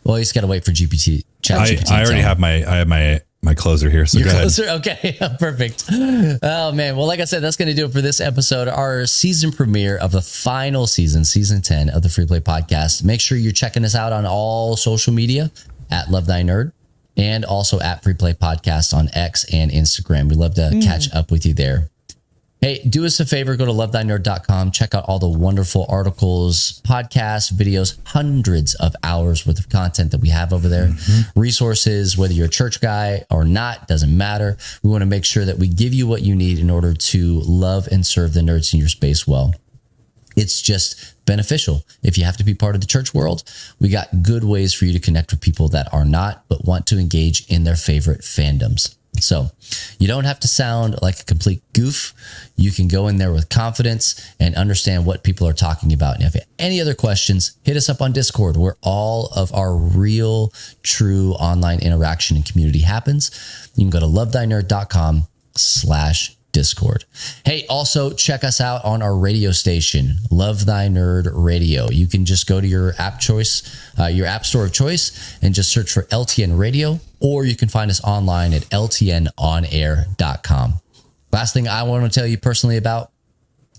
Well, you just got to wait for GPT. I already have my closer here, so Your go closer? ahead. Okay, perfect. Oh man, well, like I said, that's going to do it for this episode, our season premiere of the final season 10 of the Free Play Podcast. Make sure you're checking us out on all social media at Love Thy Nerd and also at Free Play Podcast on X and Instagram. We'd love to catch up with you there. Hey, do us a favor, go to lovethynerd.com, check out all the wonderful articles, podcasts, videos, hundreds of hours worth of content that we have over there. Resources, whether you're a church guy or not, doesn't matter. We want to make sure that we give you what you need in order to love and serve the nerds in your space well. It's just beneficial. If you have to be part of the church world, we got good ways for you to connect with people that are not, but want to engage in their favorite fandoms. So you don't have to sound like a complete goof. You can go in there with confidence and understand what people are talking about. And if you have any other questions, hit us up on Discord, where all of our real, true online interaction and community happens. You can go to lovethynerd.com/Discord. Hey, also check us out on our radio station, Love Thy Nerd Radio. You can just go to your app store of choice, and just search for LTN Radio, or you can find us online at ltnonair.com. Last thing I want to tell you personally about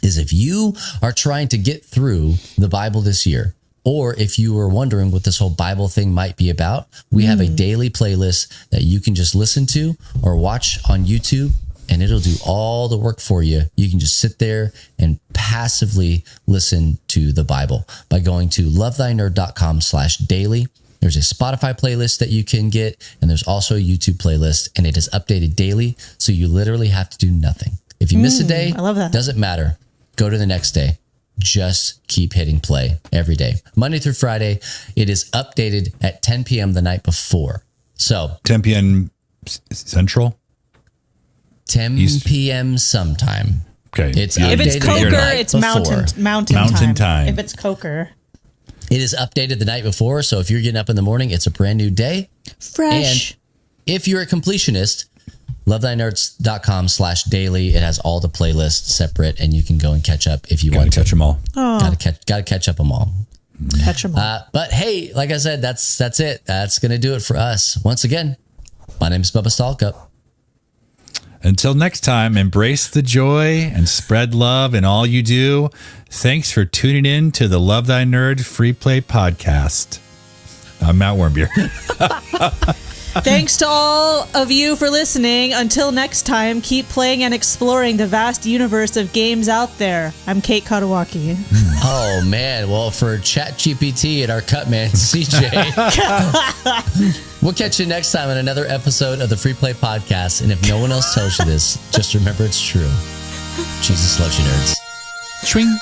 is if you are trying to get through the Bible this year, or if you were wondering what this whole Bible thing might be about, we have a daily playlist that you can just listen to or watch on YouTube, and it'll do all the work for you. You can just sit there and passively listen to the Bible by going to lovethynerd.com/daily. There's a Spotify playlist that you can get, and there's also a YouTube playlist, and it is updated daily. So you literally have to do nothing. If you miss a day, I love that. Doesn't matter. Go to the next day. Just keep hitting play every day. Monday through Friday, it is updated at 10 p.m. the night before. So 10 p.m. Central? 10 p.m. sometime. Okay. It's If it's updated the Coker, night it's before. mountain time. If it's Coker. It is updated the night before. So if you're getting up in the morning, it's a brand new day. Fresh. And if you're a completionist, lovethynerd.com/daily. It has all the playlists separate, and you can go and catch up if you want to. Catch them all. Gotta catch up them all. Catch them all. But hey, like I said, that's it. That's going to do it for us. Once again, my name is Bubba Stallcup. Until next time, embrace the joy and spread love in all you do. Thanks for tuning in to the Love Thy Nerd Free Play Podcast. I'm Matt Wormbier. Thanks to all of you for listening. Until next time, keep playing and exploring the vast universe of games out there. I'm Kate Katawaki. Oh, man. Well, for ChatGPT and our cut man, CJ, we'll catch you next time on another episode of the Free Play Podcast. And if no one else tells you this, just remember it's true. Jesus loves you, nerds. Swing.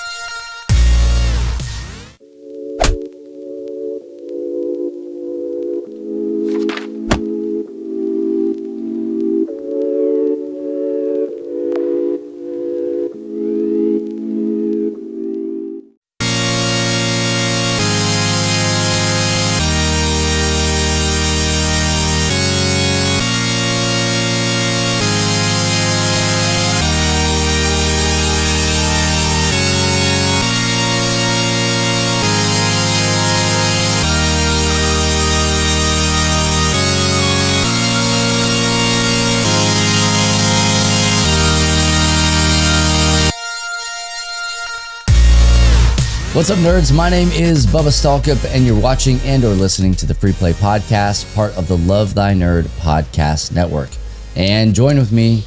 What's up, nerds? My name is Bubba Stalkup, and you're watching and or listening to the Free Play Podcast, part of the Love Thy Nerd Podcast Network. And join with me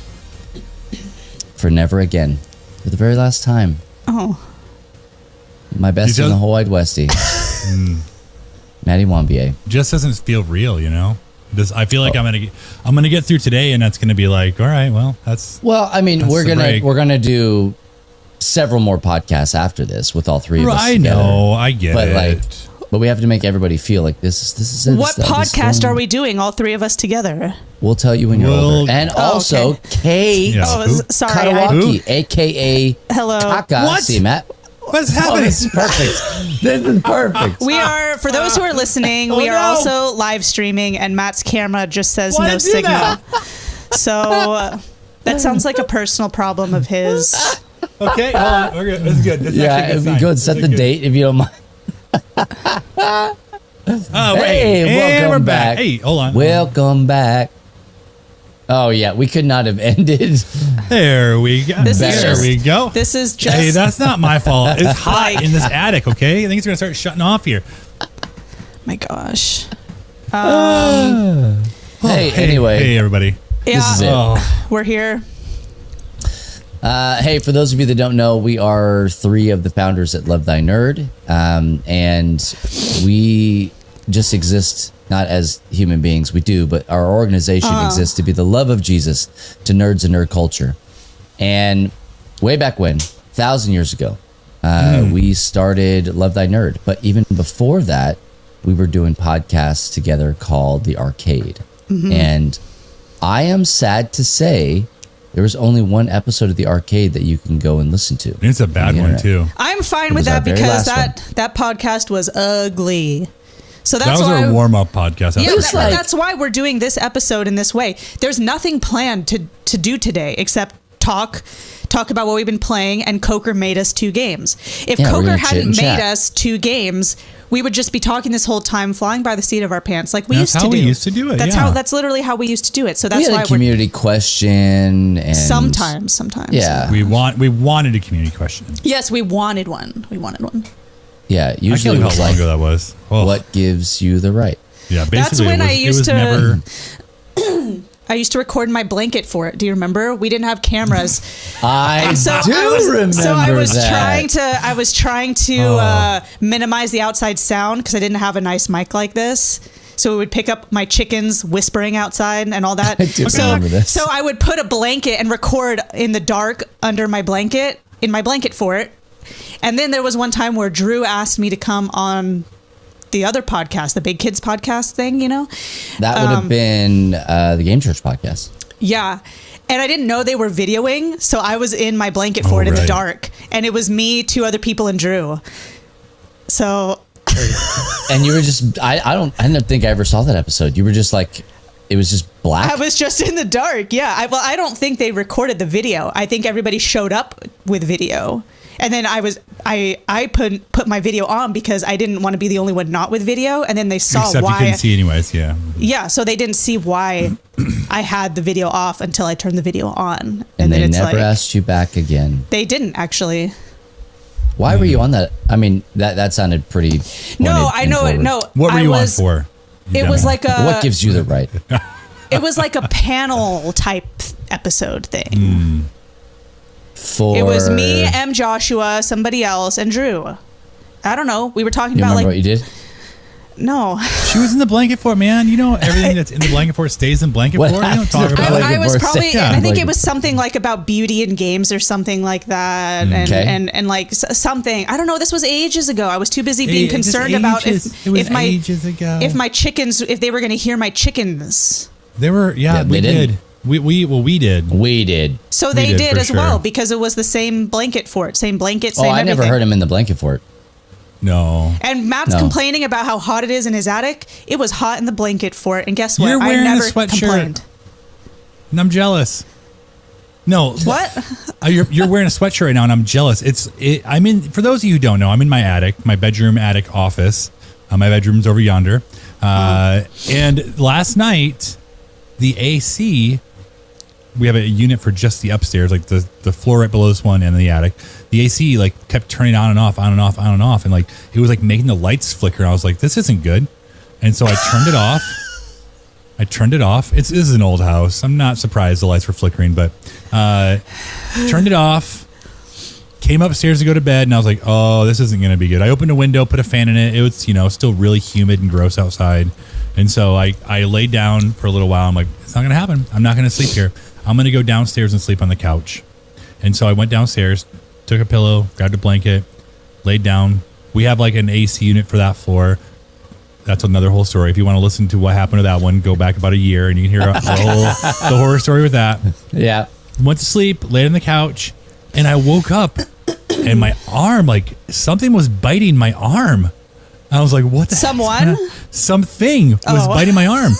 for Never Again, for the very last time. Oh. My bestie in the whole wide Westie, Maddie Wambier. Just doesn't feel real, you know? I feel like I'm gonna get through today, and that's gonna be like, all right, well, that's. Well, I mean, we're gonna do several more podcasts after this with all three of us together. I know, I get it. But we have to make everybody feel like this is it. What podcast are we doing, all three of us together? We'll tell you when you're older. And also, Kate Sorry. Katawaki, a.k.a. Hello. Kaka. What? See, Matt? What's happening? This is perfect. This is perfect. We are, for those who are listening, we are also live streaming, and Matt's camera just says no signal. So that sounds like a personal problem of his. Okay, hold on. We're good. This is good. This If you go set the date, if you don't mind. Hey, welcome back. Hey, hold on. Welcome back. Oh, yeah. We could not have ended. There we go. This is just. Hey, that's not my fault. It's hot in this attic, okay? I think it's going to start shutting off here. My gosh. Anyway. Hey, everybody. Yeah, this is it. We're here. Hey, for those of you that don't know, we are three of the founders at Love Thy Nerd. And we just exist not as human beings, we do, but our organization exists to be the love of Jesus to nerds and nerd culture. And way back when, 1,000 years ago, we started Love Thy Nerd. But even before that, we were doing podcasts together called The Arcade. And I am sad to say there was only one episode of The Arcade that you can go and listen to. It's a bad one, too. I'm fine with that because that podcast was ugly. So that's that was our warm-up podcast. Yeah, that's why we're doing this episode in this way. There's nothing planned to do today except talk about what we've been playing, and Coker made us 2 games. If Coker hadn't made us 2 games, we would just be talking this whole time, flying by the seat of our pants, like we used to do. That's how we used to do it. That's literally how we used to do it. So that's we had why a community question, and sometimes. Yeah, we wanted a community question. Yes, we wanted one. Yeah, usually how long ago that was. Oh. What gives you the right? Yeah, basically, that's when I used to. Never... I used to record my blanket for it. Do you remember? We didn't have cameras. I remember. So I was trying to minimize the outside sound because I didn't have a nice mic like this. So it would pick up my chickens whispering outside and all that. I do remember this. So I would put a blanket and record in the dark under my blanket, in my blanket for it. And then there was one time where Drew asked me to come on the other podcast, the Big Kids podcast thing, you know? That would have been the Game Church podcast. Yeah. And I didn't know they were videoing, so I was in my blanket for it in the dark. And it was me, 2 other people, and Drew. So... And you were just... I didn't think I ever saw that episode. You were just like... It was just black? I was just in the dark, yeah. I don't think they recorded the video. I think everybody showed up with video. And then I put my video on because I didn't want to be the only one not with video. And then they saw Except why. You couldn't see anyways, yeah. Yeah, so they didn't see why I had the video off until I turned the video on. And then they it's never like, asked you back again. They didn't actually. Why were you on that? I mean, that sounded pretty. No, I know it. No, What were you on for? It was like a. What gives you the right? It was like a panel type episode thing. It was me, M. Joshua, somebody else, and Drew. I don't know. We were talking You about remember like. what you did? No. She was in the blanket fort, man. You know, everything that's in the blanket fort stays in blanket What fort. You don't talk happened? about it. I was probably, Yeah. I think it was something like about beauty and games or something like that, and Okay. and like something. I don't know. This was ages ago. I was too busy being It was concerned about ages ago. if my chickens, if they were going to hear my chickens. They were, Yeah, we they did. didn't. We did. We did. So We they did, did for as sure. well because it was the same blanket fort, same blanket, Oh, same I never everything. heard him in the blanket fort. No. And Matt's No. complaining about how hot it is in his attic. It was hot in the blanket fort, and guess what? You're I wearing a never sweatshirt. complained. And I'm jealous. No. What? You're wearing a sweatshirt right now, and I'm jealous. I'm in. For those of you who don't know, I'm in my attic, my bedroom attic office. My bedroom's over yonder. And last night, the AC. We have a unit for just the upstairs, like the floor right below this one and the attic. The AC like kept turning on and off, on and off, on and off, and like it was like making the lights flicker. And I was like, this isn't good, and so I turned it off. This is an old house. I'm not surprised the lights were flickering, but turned it off. Came upstairs to go to bed, and I was like, oh, this isn't going to be good. I opened a window, put a fan in it. It was, still really humid and gross outside. And so I laid down for a little while. I'm like, it's not going to happen. I'm not going to sleep here. I'm going to go downstairs and sleep on the couch. And so I went downstairs, took a pillow, grabbed a blanket, laid down. We have like an AC unit for that floor. That's another whole story. If you want to listen to what happened to that one, go back about a year and you can hear the horror story with that. Yeah. Went to sleep, laid on the couch, and I woke up and my arm, like something was biting my arm. I was like, what the Someone? Something was biting my arm.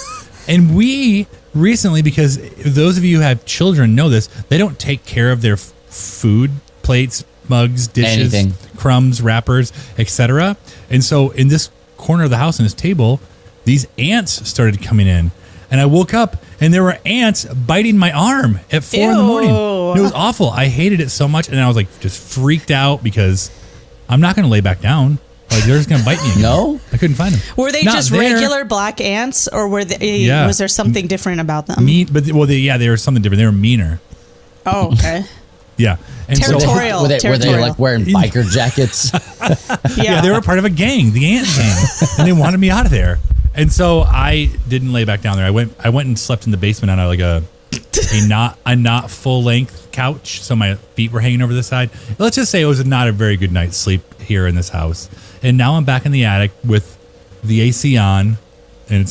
And we recently, because those of you who have children know this, they don't take care of their food, plates, mugs, dishes, Anything. crumbs, wrappers, etc. And so in this corner of the house, in this table, these ants started coming in. And I woke up and there were ants biting my arm at 4 in the morning. It was awful. I hated it so much. And I was like just freaked out because I'm not going to lay back down. Like they're just going to bite me again. No? I couldn't find them. Were they Not just there. regular black ants, or were they? Yeah. Was there something different about them? Mean, but they were something different. They were meaner. Oh, okay. Yeah. And Territorial. Were they Territorial. like wearing biker jackets? Yeah, they were part of a gang, the ant gang, and they wanted me out of there. And so I didn't lay back down there. I went and slept in the basement on like a not full length couch, so my feet were hanging over the side. Let's just say it was not a very good night's sleep here in this house. And now I'm back in the attic with the AC on, and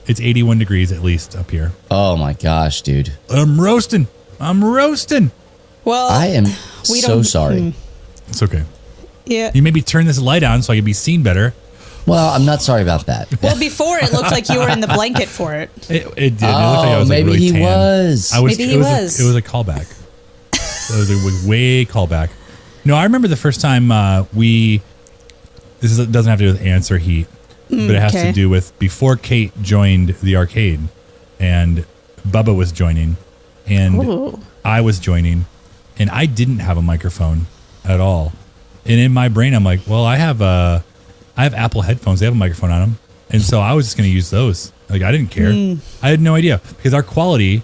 it's 81 degrees at least up here. Oh my gosh, dude. I'm roasting. Well, I am we so don't- sorry. It's okay. Yeah. You maybe turn this light on so I can be seen better. Well, I'm not sorry about that. Well, before it looked like you were in the blanket for it. It did. It looked like I was maybe like really he tan. was. Maybe he was. It was a callback. It was a way callback. No, I remember the first time this doesn't have to do with ants or heat, but it has okay. to do with before Kate joined the arcade and Bubba was joining and Ooh. I was joining and I didn't have a microphone at all. And in my brain, I'm like, well, I have Apple headphones. They have a microphone on them. And so I was just going to use those. Like, I didn't care. I had no idea because our quality,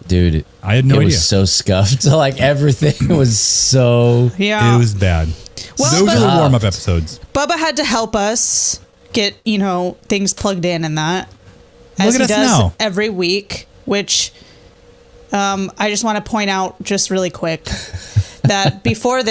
Dude, I had no it idea. was so scuffed. Like everything was so. Yeah. It was bad. Well, Those but- are the warm-up episodes. Bubba had to help us get, things plugged in and that. As Look at he us does now. every week, which I just want to point out just really quick that before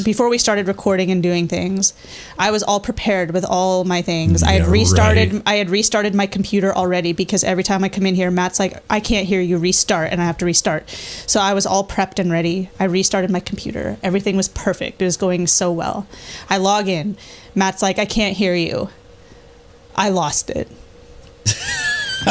before we started recording and doing things, I was all prepared with all my things. I had Yeah, restarted. right. I had restarted my computer already because every time I come in here, Matt's like, "I can't hear you. Restart," and I have to restart. So I was all prepped and ready. I restarted my computer. Everything was perfect. It was going so well. I log in. Matt's like, "I can't hear you." I lost it.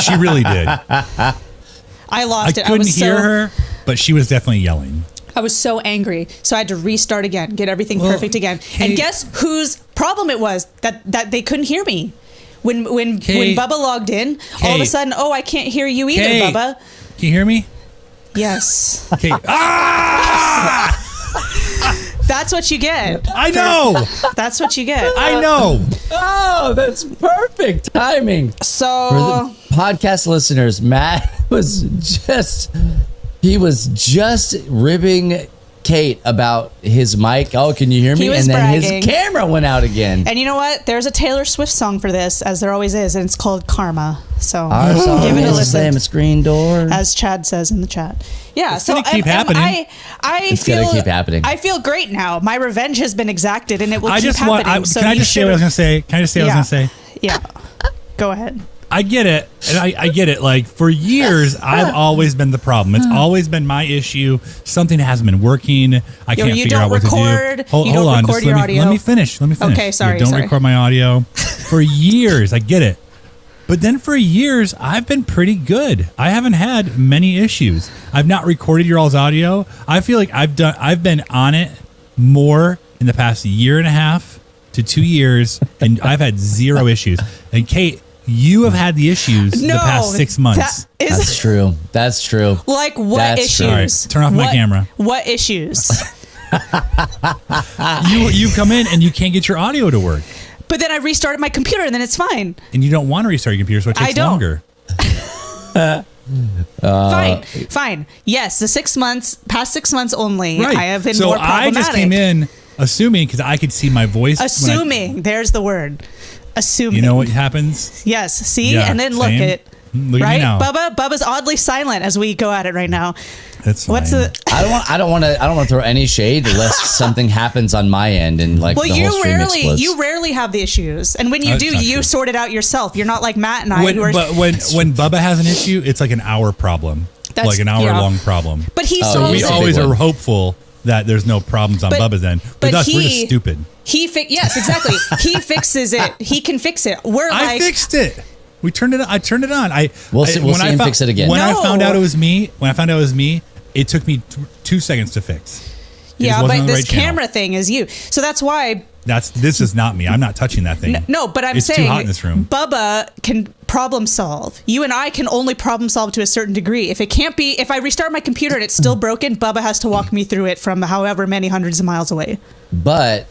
She really did. I lost I it. couldn't was hear so, her, but she was definitely yelling. I was so angry, so I had to restart again, get everything perfect again. Kate- And guess whose problem it was that they couldn't hear me? When Bubba logged in, all of a sudden, I can't hear you either, Bubba. Can you hear me? Yes. Okay. That's what you get. I know. That's what you get. I know. Oh, that's perfect timing. So, For the podcast listeners, Matt was just ribbing Kate about his mic. Oh, can you hear me? He and then bragging. His camera went out again. And you know what? There's a Taylor Swift song for this, as there always is, and it's called Karma. So Our song give it a is listen. Slam a Screen Door. As Chad says in the chat. Yeah, It's gonna keep happening. It's gonna keep happening. I feel great now. My revenge has been exacted, and it will I keep just happening. want. So Can I you just say what I was going to say? Can I just say what I was going to say? Yeah. Go ahead. I get it. And I get it. Like for years, I've always been the problem. It's always been my issue. Something hasn't been working. I can't figure out what to do. Hold on. Just let me finish. Okay, sorry. Don't record my audio. For years, I get it. But then for years, I've been pretty good. I haven't had many issues. I've not recorded your all's audio. I feel like I've been on it more in the past year and a half to 2 years, and I've had zero issues. And Kate, you have had the issues the past 6 months. That's true. That's true. Like what That's issues? true. All right, turn off my camera. What issues? You come in and you can't get your audio to work. But then I restarted my computer and then it's fine. And you don't want to restart your computer, so it takes longer. Fine. Yes, the 6 months, past 6 months only. Right. I have been so more problematic. I just came in assuming because I could see my voice. Assuming. There's the word. Assuming. You know what happens? Yes. See? Yeah, and then look same. at Look right? at me now. Bubba's oddly silent as we go at it right now. That's fine. What's the I don't want to throw any shade lest something happens on my end and like the whole stream explodes. you rarely have the issues, and when you do, you true. sort it out yourself. You're not like Matt and I. when Bubba has an issue, it's like an hour problem, like an hour long problem. But he So solves we it. always are hopeful that there's no problems on Bubba's end. With us, we're just stupid. Yes, exactly. He fixes it. He can fix it. I fixed it. We turned it. I turned it on. We'll see him fix it again. When I found out it was me, it took me 2 seconds to fix. Yeah, but this camera thing is you. So that's why. This is not me. I'm not touching that thing. No, but I'm it's saying too hot in this room. Bubba can problem solve. You and I can only problem solve to a certain degree. If I restart my computer and it's still broken, Bubba has to walk me through it from however many hundreds of miles away. But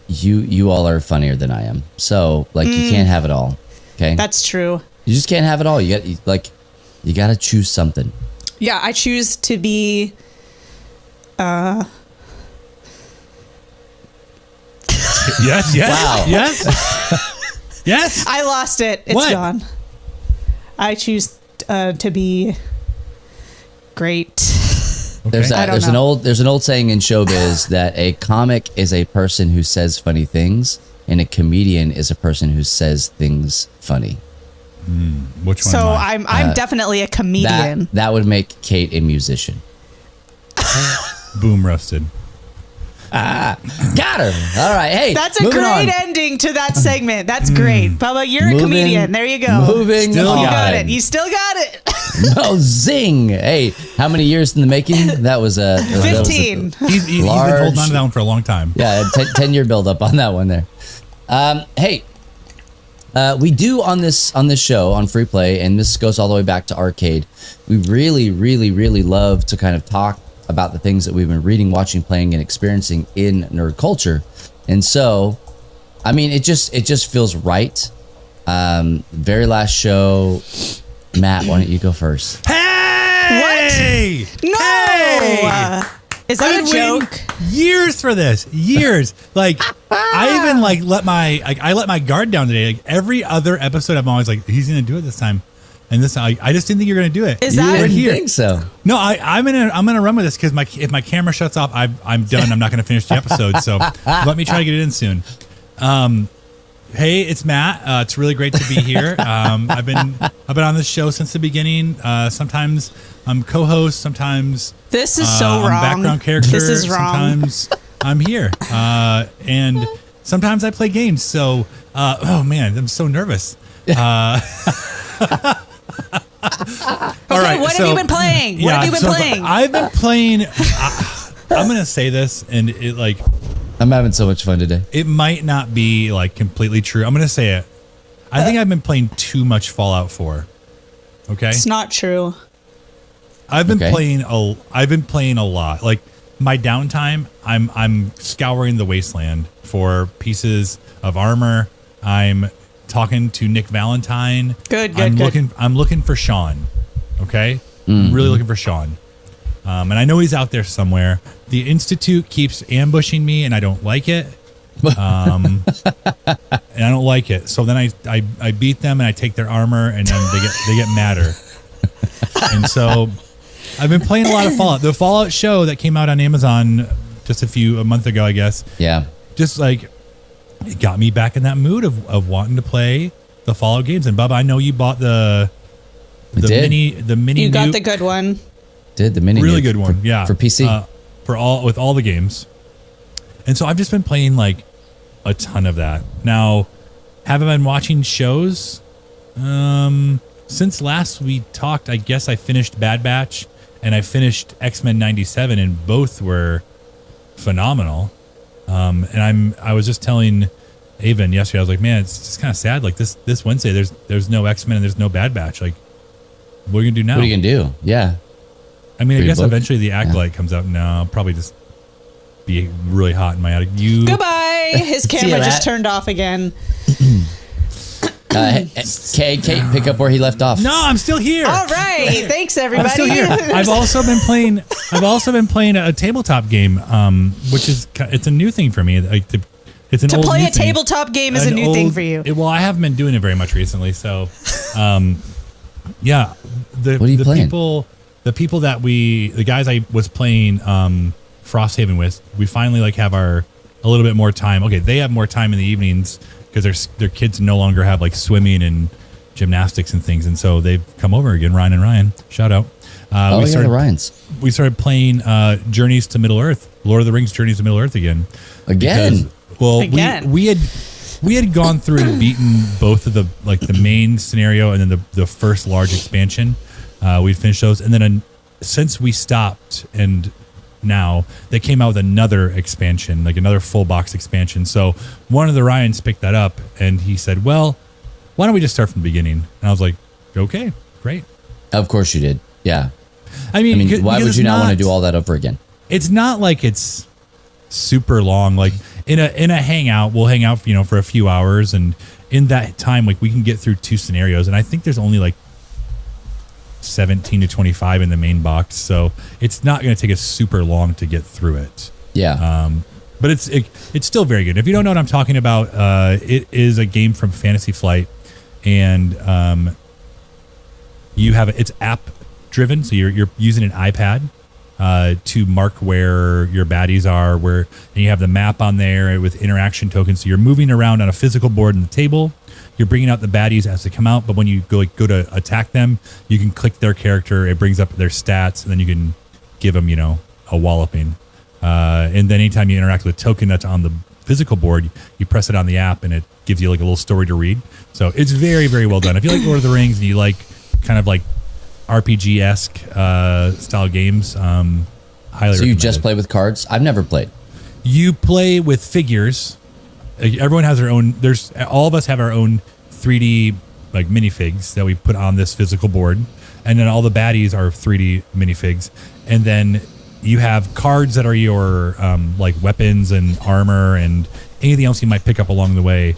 you all are funnier than I am. So like you can't have it all. Okay? That's true. You just can't have it all. You got to choose something. Yeah, I choose to be Yes. Wow. Yes. Yes. I lost it. It's gone. I choose to be great. There's an old saying in showbiz that a comic is a person who says funny things, and a comedian is a person who says things funny. Which one? So I'm definitely a comedian. That would make Kate a musician. Boom, roasted. Got her. All right. Hey, that's a great ending to that segment. That's great. Bubba, you're a comedian. There you go. Moving You on. got it. You still got it. No, zing. Hey, how many years in the making? That was 15. He's been holding on to that one for a long time. Yeah, 10-year build up on that one there. Hey, we do on this show on Free Play, and this goes all the way back to Arcade. We really, really, really love to kind of talk about the things that we've been reading, watching, playing, and experiencing in nerd culture. And so, I mean, it just feels right. Very last show, Matt, why don't you go first? Hey! What? No! Hey! Is that a joke? Years for this. Years. Like I even let my guard down today. Like every other episode, I'm always like, he's gonna do it this time. And this, I just didn't think you're gonna do it. Is that? You Right didn't here. think so? No, I'm gonna run with this because if my camera shuts off, I'm done. I'm not gonna finish the episode. So let me try to get it in soon. Hey, it's Matt. It's really great to be here. I've been on this show since the beginning. Sometimes I'm co-host. Sometimes This is so I'm wrong. background character. This is wrong. Sometimes I'm here, and sometimes I play games. So, oh man, I'm so nervous. All right, what have you been playing? What have you been playing? I've been playing. I'm gonna say this, and it I'm having so much fun today. it might not be completely true. I'm gonna say it. I think I've been playing too much Fallout 4. Okay, It's not true. I've been playing a lot. Like my downtime, I'm scouring the wasteland for pieces of armor. I'm talking to Nick Valentine. Good. I'm looking for Sean. Okay, really looking for Sean. And I know he's out there somewhere. The Institute keeps ambushing me, and I don't like it. And I don't like it. So then I beat them, and I take their armor, and then they get madder. And so I've been playing a lot of Fallout. The Fallout show that came out on Amazon just a month ago, I guess. Yeah. Just like it got me back in that mood of wanting to play the Fallout games. And Bubba, I know you bought the mini. You got the good one. Did the mini really good one? Yeah, for PC with all the games. And so I've just been playing like a ton of that. Now, have I been watching shows? Since last we talked, I guess I finished Bad Batch and I finished X-Men 97, and both were phenomenal. And I was just telling Avon yesterday, I was like, man, it's just kind of sad. Like this Wednesday, there's no X-Men and there's no Bad Batch. Like, what are you gonna do now? What are you gonna do? Yeah. I mean, I guess book? eventually the Acolyte comes out. No, I'll probably just be really hot in my attic. Goodbye. His camera just turned off again. Kate, pick up where he left off. No, I'm still here. All right. Thanks, everybody. I'm still here. I've also been playing a tabletop game, which is it's a new thing for me. Like it's an to old play new a thing. tabletop game is a new thing for you. Well, I haven't been doing it very much recently, so yeah. What are you playing? The guys I was playing Frosthaven with, we finally like have a little bit more time. Okay, they have more time in the evenings because their kids no longer have like swimming and gymnastics and things, and so they've come over again. Ryan and Ryan, shout out. The Ryans. We started playing Journeys to Middle Earth, Lord of the Rings Journeys to Middle Earth again. We had gone through and beaten both of the main scenario and then the first large expansion. We'd finished those, and then since we stopped, and now they came out with another expansion, like another full box expansion. So one of the Ryans picked that up, and he said, "Well, why don't we just start from the beginning?" And I was like, "Okay, great." Of course you did. Yeah. I mean, why would you not want to do all that over again? It's not like it's super long. Like in a hangout, we'll hang out, for a few hours, and in that time, like we can get through 2 scenarios, and I think there's only like 17 to 25 in the main box, so it's not going to take us super long to get through it. Yeah. But it's still very good. If you don't know what I'm talking about, it is a game from Fantasy Flight, and it's app driven, so you're using an iPad to mark where your baddies are, and you have the map on there with interaction tokens. So you're moving around on a physical board in the table. You're bringing out the baddies as they come out, but when you go to attack them, you can click their character. It brings up their stats, and then you can give them, a walloping. And then anytime you interact with a token that's on the physical board, you press it on the app, and it gives you like a little story to read. So it's very, very well done. If you like Lord of the Rings and you like kind of like RPG-esque style games, highly recommend. So you just play with cards? I've never played. You play with figures. Everyone has their own. All of us have our own 3D like minifigs that we put on this physical board, and then all the baddies are 3D minifigs, and then you have cards that are your like weapons and armor and anything else you might pick up along the way,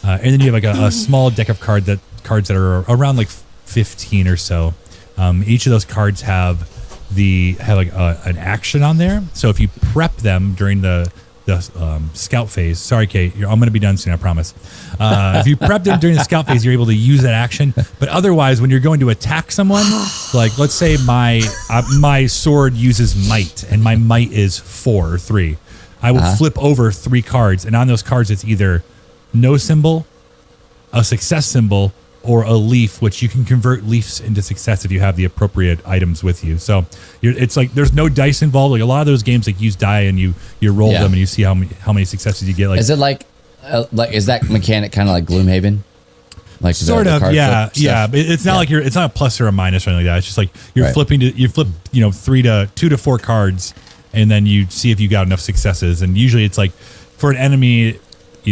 and then you have like a small deck of cards that are around like 15 or so. Each of those cards have an action on there. So if you prep them during the scout phase, sorry, Kate, I'm going to be done soon, I promise. If you prep them during the scout phase, you're able to use that action. But otherwise, when you're going to attack someone, like let's say my sword uses might, and my might is 4 or 3, I will flip over 3 cards, and on those cards, it's either no symbol, a success symbol, or a leaf, which you can convert leafs into success if you have the appropriate items with you. So it's like there's no dice involved. Like a lot of those games, like use die and you roll them and you see how many successes you get. Like, is it like is that mechanic kind of like Gloomhaven? Like sort of, yeah. It's not like it's not a plus or a minus or anything like that. It's just like you're flipping you flip 2 to 4 cards, and then you see if you got enough successes. And usually it's like for an enemy,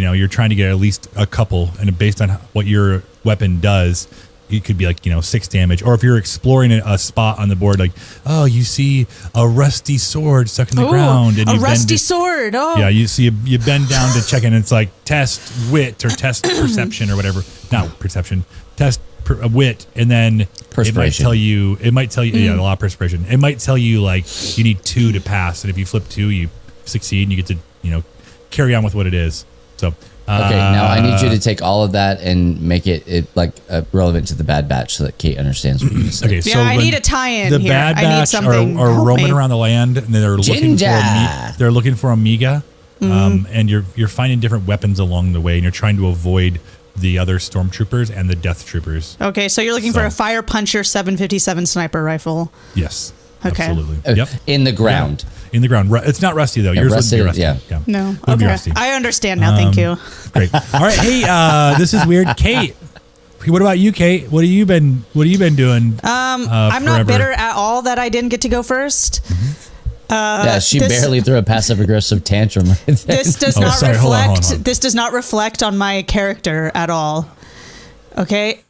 you're trying to get at least a couple, and based on what your weapon does, it could be like 6 damage. Or if you're exploring a spot on the board, like, oh, you see a rusty sword stuck in the ground, and a you rusty sword. Oh, yeah, you see you bend down to check, and it's like test wit or test perception or whatever. Not perception, test wit, and then it might tell you. Yeah, a lot of perspiration. It might tell you like you need 2 to pass, and if you flip 2, you succeed, and you get to carry on with what it is. So. Okay, now I need you to take all of that and make it relevant to the Bad Batch so that Kate understands what you said. Okay, yeah, I need a tie-in the here. Bad I need Batch something. are roaming around the land, and they're looking for Amiga, and you're finding different weapons along the way, and you're trying to avoid the other stormtroopers and the death troopers. Okay, so you're looking for a Fire Puncher 757 sniper rifle. Yes. Okay. Absolutely. Yep. In the ground. Yeah. In the ground. It's not rusty though. Yours rusty, would be rusty. yeah. No. Would be Okay. rusty. I understand now. Thank you. Great. All right. Hey, this is weird. Kate, what about you, Kate? What have you been doing? I'm not bitter at all that I didn't get to go first. Yeah, she barely threw a passive aggressive tantrum. Right there. This does not reflect. Hold on. This does not reflect on my character at all. Okay,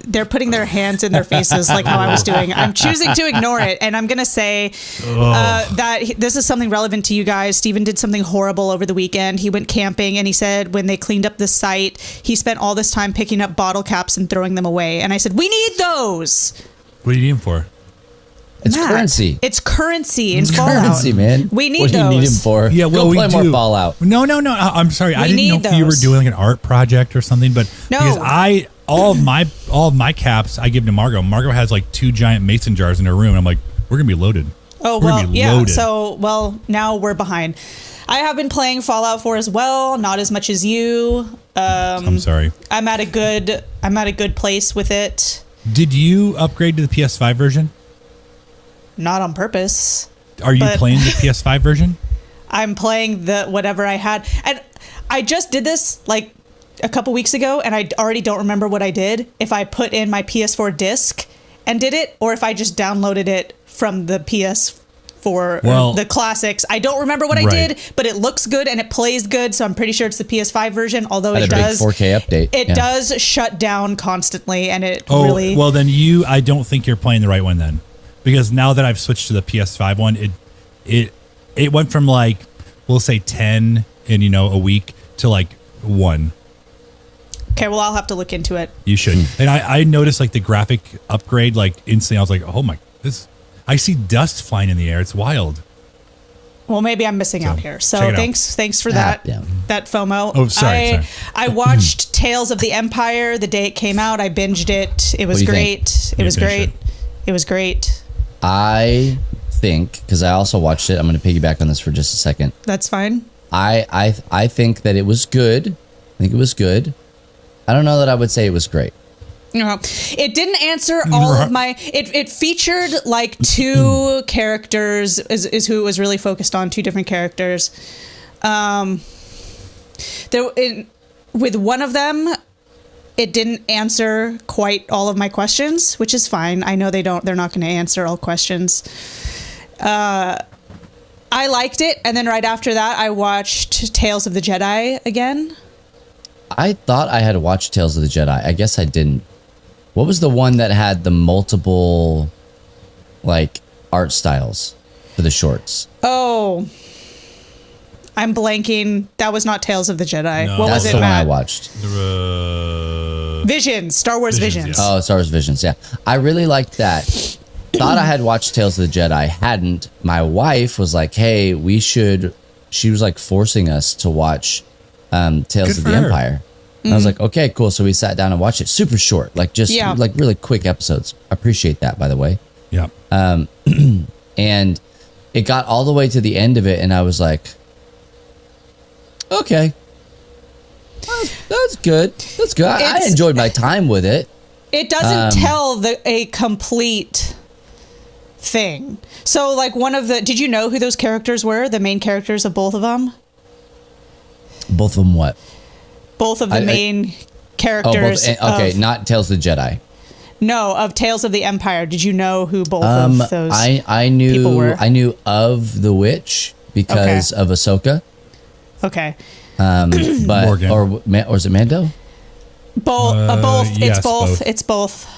They're putting their hands in their faces like how I was doing. I'm choosing to ignore it, and I'm gonna say that this is something relevant to you guys. Steven did something horrible over the weekend. He went camping, and he said when they cleaned up the site, he spent all this time picking up bottle caps and throwing them away. And I said, we need those. What do you need them for? It's Matt, currency. It's currency in It's Fallout. currency, man. We need what those. What do you need him for? Yeah, well, Go play we more do. Fallout. No. I'm sorry. I didn't know if you were those. doing like an art project or something, but No. because all of my caps I give to Margot. Margot has like 2 giant mason jars in her room. I'm like, we're gonna be loaded. Oh, we're well, gonna be yeah. loaded. So, now we're behind. I have been playing Fallout 4 as well, not as much as you. I'm sorry. I'm at a good place with it. Did you upgrade to the PS5 version? Not on purpose. Are you playing the PS5 version? I'm playing the whatever I had. And I just did this like a couple weeks ago, and I already don't remember what I did. If I put in my PS4 disc and did it, or if I just downloaded it from the PS4, the classics. I don't remember what I did, but it looks good and it plays good, so I'm pretty sure it's the PS5 version, although it does a big 4K update. It does shut down constantly, and it really... Well, then I don't think you're playing the right one then. Because now that I've switched to the PS5 one, it went from like, we'll say 10 in, a week to like 1. Okay, well, I'll have to look into it. You should. And I noticed like the graphic upgrade, like instantly I was like, oh my, I see dust flying in the air. It's wild. Well, maybe I'm missing out here. So thanks for that FOMO. Oh, sorry. I watched Tales of the Empire the day it came out. I binged it. It was great. It was great. It was great. I think, because I also watched it, I'm going to piggyback on this for just a second. That's fine. I think that it was good. I think it was good. I don't know that I would say it was great. It didn't answer all of my... It featured like 2 characters is who it was really focused on, 2 different characters. With one of them... It didn't answer quite all of my questions, which is fine. I know they're not going to answer all questions. I liked it. And then right after that, I watched Tales of the Jedi again. I thought I had watched Tales of the Jedi. I guess I didn't. What was the one that had the multiple, like, art styles for the shorts? Oh, I'm blanking. That was not Tales of the Jedi. No. What was That's it, the one I Matt? watched. Visions. Star Wars Visions. Yeah. Oh, Star Wars Visions. Yeah. I really liked that. Thought I had watched Tales of the Jedi. Hadn't. My wife was like, hey, we should. She was like forcing us to watch Tales of the Empire. And I was like, okay, cool. So we sat down and watched it. Super short. Like just like really quick episodes. I appreciate that, by the way. Yeah. And it got all the way to the end of it. And I was like, okay. That's good. That's good. I enjoyed my time with it. It doesn't tell a complete thing. So, like, did you know who those characters were? The main characters of both of them? Both of them what? Both of the main characters. Not Tales of the Jedi. No, of Tales of the Empire. Did you know who both of those I knew people were? I knew of the witch because of Ahsoka. Okay. But Morgan. or is it Mando? Both. Yes, It's both. both. It's both.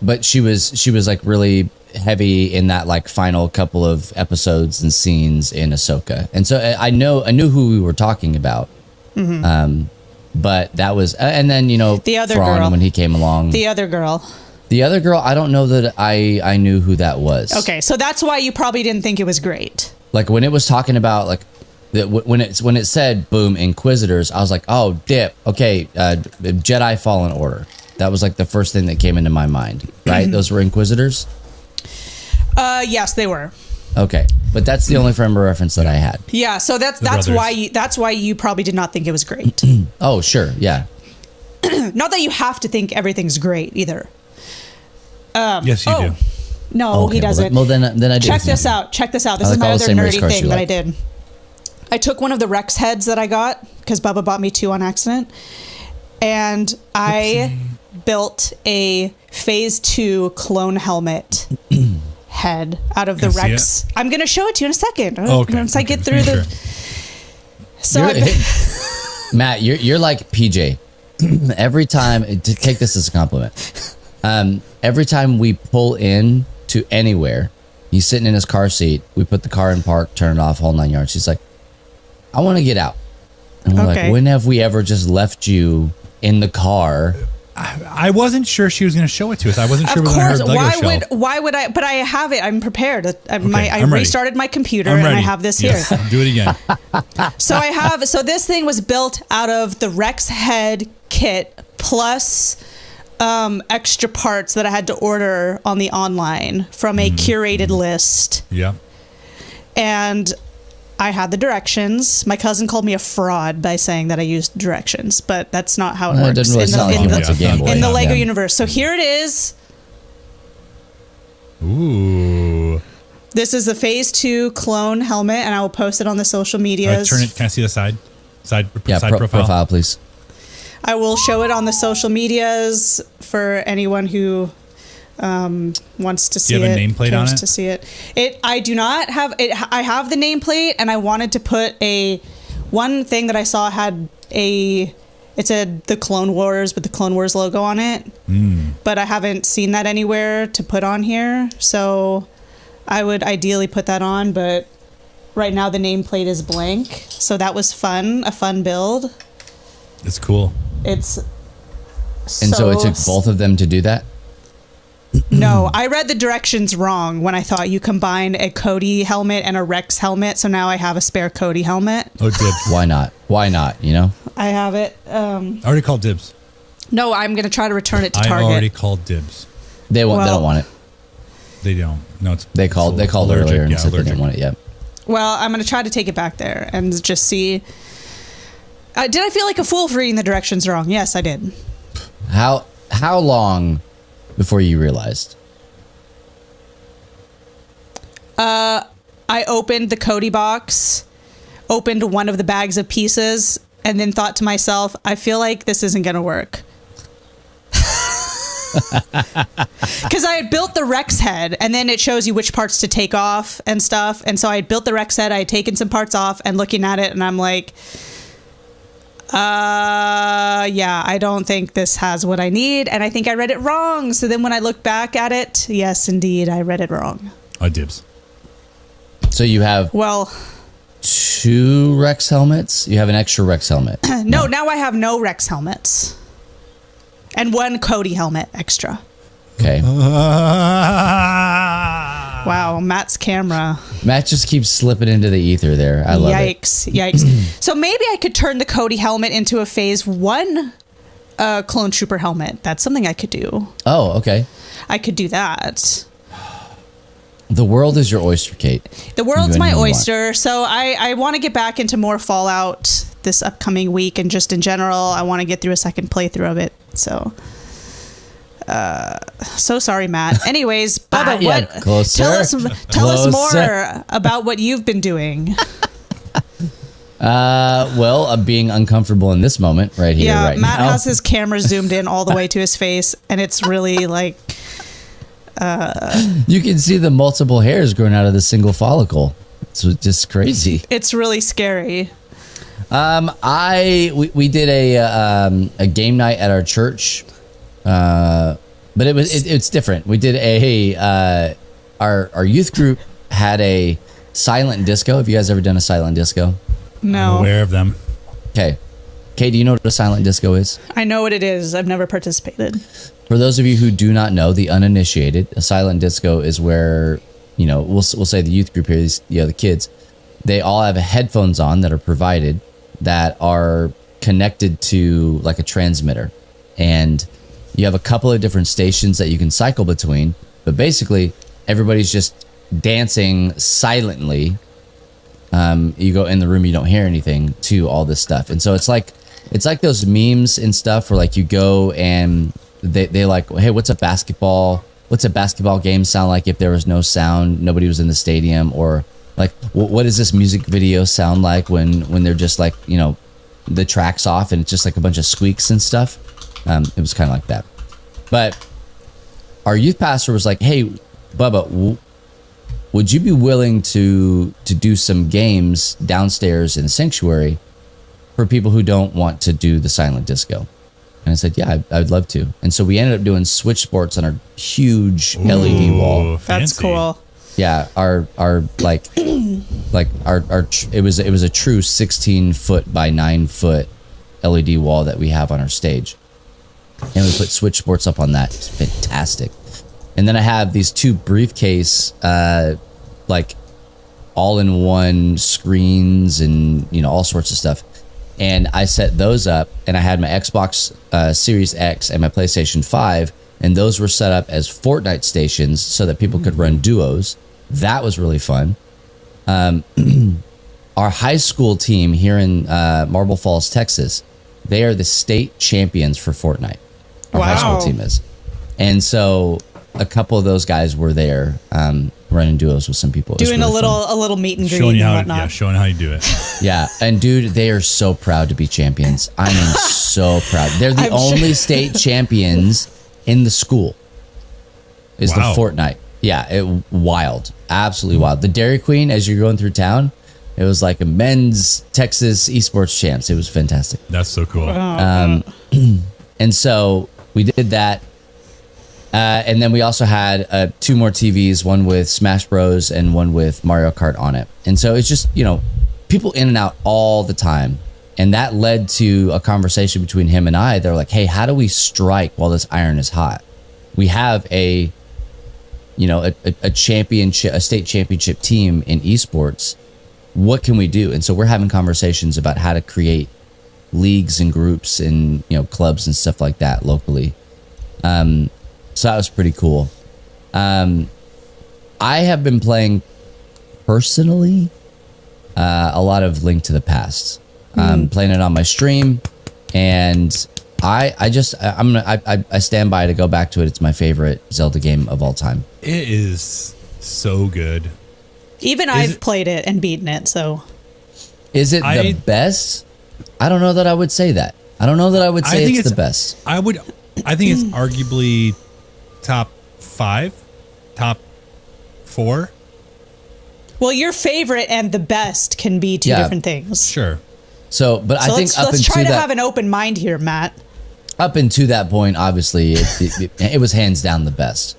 But she was like really heavy in that like final couple of episodes and scenes in Ahsoka, and so I knew who we were talking about. But that was, and then The other Thrawn, girl. when he came along. The other girl. I don't know that I knew who that was. Okay, so that's why you probably didn't think it was great. Like when it was talking about like when it said boom Inquisitors, I was like, oh dip, okay, Jedi Fallen Order. That was like the first thing that came into my mind, right? Those were Inquisitors. Yes, they were. Okay, but that's the only frame of reference that I had. Yeah, so that's brothers. why you probably did not think it was great. Oh sure, yeah. Not that you have to think everything's great either. Yes, you do. No, Okay, he doesn't. Well, then I did. Check this out. Check this out. This I is like my all the other same race nerdy cars thing you that I like. did. I took one of the Rex heads that I got because Bubba bought me 2 on accident, and I built a Phase 2 clone helmet head out of the Can I see Rex. I'm going to show it to you in a second. Okay. Once I get through Sure. So Matt, you're like PJ. Every time, to take this as a compliment. Every time we pull in to anywhere, he's sitting in his car seat. We put the car in park, turn it off, whole 9 yards. He's like, I want to get out. And we're Okay. like, when have we ever just left you in the car? I wasn't sure she was going to show it to us. I wasn't sure of it was on her course, Lego shelf. why would I? But I have it. I'm prepared. I I'm ready. restarted my computer I'm and ready. I have this Yes, here. do it again. So this thing was built out of the Rex head kit plus extra parts that I had to order on the online from a curated list. Yeah. And I had the directions. My cousin called me a fraud by saying that I used directions, but that's not how it It works doesn't really sound like that's a Game Boy. in the Lego Yeah. universe. So here it is. Ooh. This is the Phase 2 clone helmet, and I will post it on the social medias. Turn it. Can I see the side Yeah, side profile, please. I will show it on the social medias for anyone who wants to see it. Do you have a nameplate on cares it? To see it. I do not have it. I have the nameplate, and I wanted to put one thing that I saw had it said the Clone Wars with the Clone Wars logo on it, but I haven't seen that anywhere to put on here. So I would ideally put that on, but right now the nameplate is blank. So that was fun, a fun build. It's cool. It's And so it took both of them to do that? No, I read the directions wrong when I thought you combine a Cody helmet and a Rex helmet. So now I have a spare Cody helmet. Oh, dibs. Why not? Why not, I have it. I already called dibs. No, I'm going to try to return it to I Target. already called dibs. They Well- don't want it. They don't. No, it's They called allergic. earlier and Yeah, said they allergic. didn't want it yet. Well, I'm going to try to take it back there and just see. Did I feel like a fool for reading the directions wrong? Yes, I did. How long before you realized? I opened the Cody box, opened one of the bags of pieces, and then thought to myself, I feel like this isn't going to work. Because I had built the Rex head, and then it shows you which parts to take off and stuff. And so I had built the Rex head, I had taken some parts off, and looking at it, and I'm like, yeah, I don't think this has what I need. And I think I read it wrong. So then when I look back at it, yes, indeed, I read it wrong. Dibs. So you have Well, 2 Rex helmets? You have an extra Rex helmet. no, now I have no Rex helmets. And 1 Cody helmet extra. Okay. Wow, Matt's camera. Matt just keeps slipping into the ether there. I love it. Yikes. So maybe I could turn the Cody helmet into a Phase 1 clone trooper helmet. That's something I could do. Oh, okay. I could do that. The world is your oyster, Kate. The world's Do my anything you oyster. So I want to get back into more Fallout this upcoming week, and just in general, I want to get through a second playthrough of it. So so sorry, Matt. Anyways, Bubba, Yeah, what? closer. Tell us more Closer. about what you've been doing. Well, being uncomfortable in this moment right here, right Matt now. has his camera zoomed in all the way to his face, and it's really like You can see the multiple hairs growing out of the single follicle. It's just crazy. it's really scary. We did a game night at our church, but it's different. We did our youth group had a silent disco. Have you guys ever done a silent disco? No. I'm aware of them. Okay. Kate, do you know what a silent disco is? I know what it is. I've never participated. For those of you who do not know, the uninitiated, a silent disco is where, we'll say the youth group here, the kids, they all have headphones on that are provided that are connected to like a transmitter. And you have a couple of different stations that you can cycle between, but basically everybody's just dancing silently. You go in the room, you don't hear anything to all this stuff. And so it's like those memes and stuff where like you go and they like, hey, what's a basketball game sound like if there was no sound, nobody was in the stadium? Or like, what does this music video sound like when they're just like, the track's off and it's just like a bunch of squeaks and stuff? It was kind of like that. But our youth pastor was like, hey, Bubba, would you be willing to do some games downstairs in the sanctuary for people who don't want to do the silent disco? And I said, yeah, I'd love to. And so we ended up doing Switch Sports on our huge LED wall. That's cool. Yeah, it was a true 16-foot by 9-foot LED wall that we have on our stage. And we put Switch Sports up on that. It's fantastic. And then I have these two briefcase, all-in-one screens and, all sorts of stuff. And I set those up, and I had my Xbox Series X and my PlayStation 5, and those were set up as Fortnite stations so that people could run duos. That was really fun. Our high school team here in Marble Falls, Texas, they are the state champions for Fortnite. Our high school team is. And so a couple of those guys were there running duos with some people. Doing really a little meet and greet Showing you and how, whatnot. yeah, showing how you do it. Yeah, and dude, they are so proud to be champions. I mean, so proud. They're the only state champions in the school. Is the Fortnite. Yeah, wild. Absolutely wild. The Dairy Queen, as you're going through town, it was like a men's Texas esports champs. It was fantastic. That's so cool. And so we did that. And then we also had two more TVs, one with Smash Bros. And one with Mario Kart on it. And so it's just, people in and out all the time. And that led to a conversation between him and I. They're like, hey, how do we strike while this iron is hot? We have a championship, a state championship team in esports. What can we do? And so we're having conversations about how to create leagues and groups and, clubs and stuff like that locally. So that was pretty cool. I have been playing personally a lot of Link to the Past. Playing it on my stream, and I stand by to go back to it. It's my favorite Zelda game of all time. It is so good. Even I've played it and beaten it, so. Is it the best? I don't know that I would say that. I don't know that I would say it's the best. I think it's arguably top 5, top 4. Well, your favorite and the best can be two different things. Sure. So, but I think let's try to have an open mind here, Matt. Up until that point, obviously, it was hands down the best.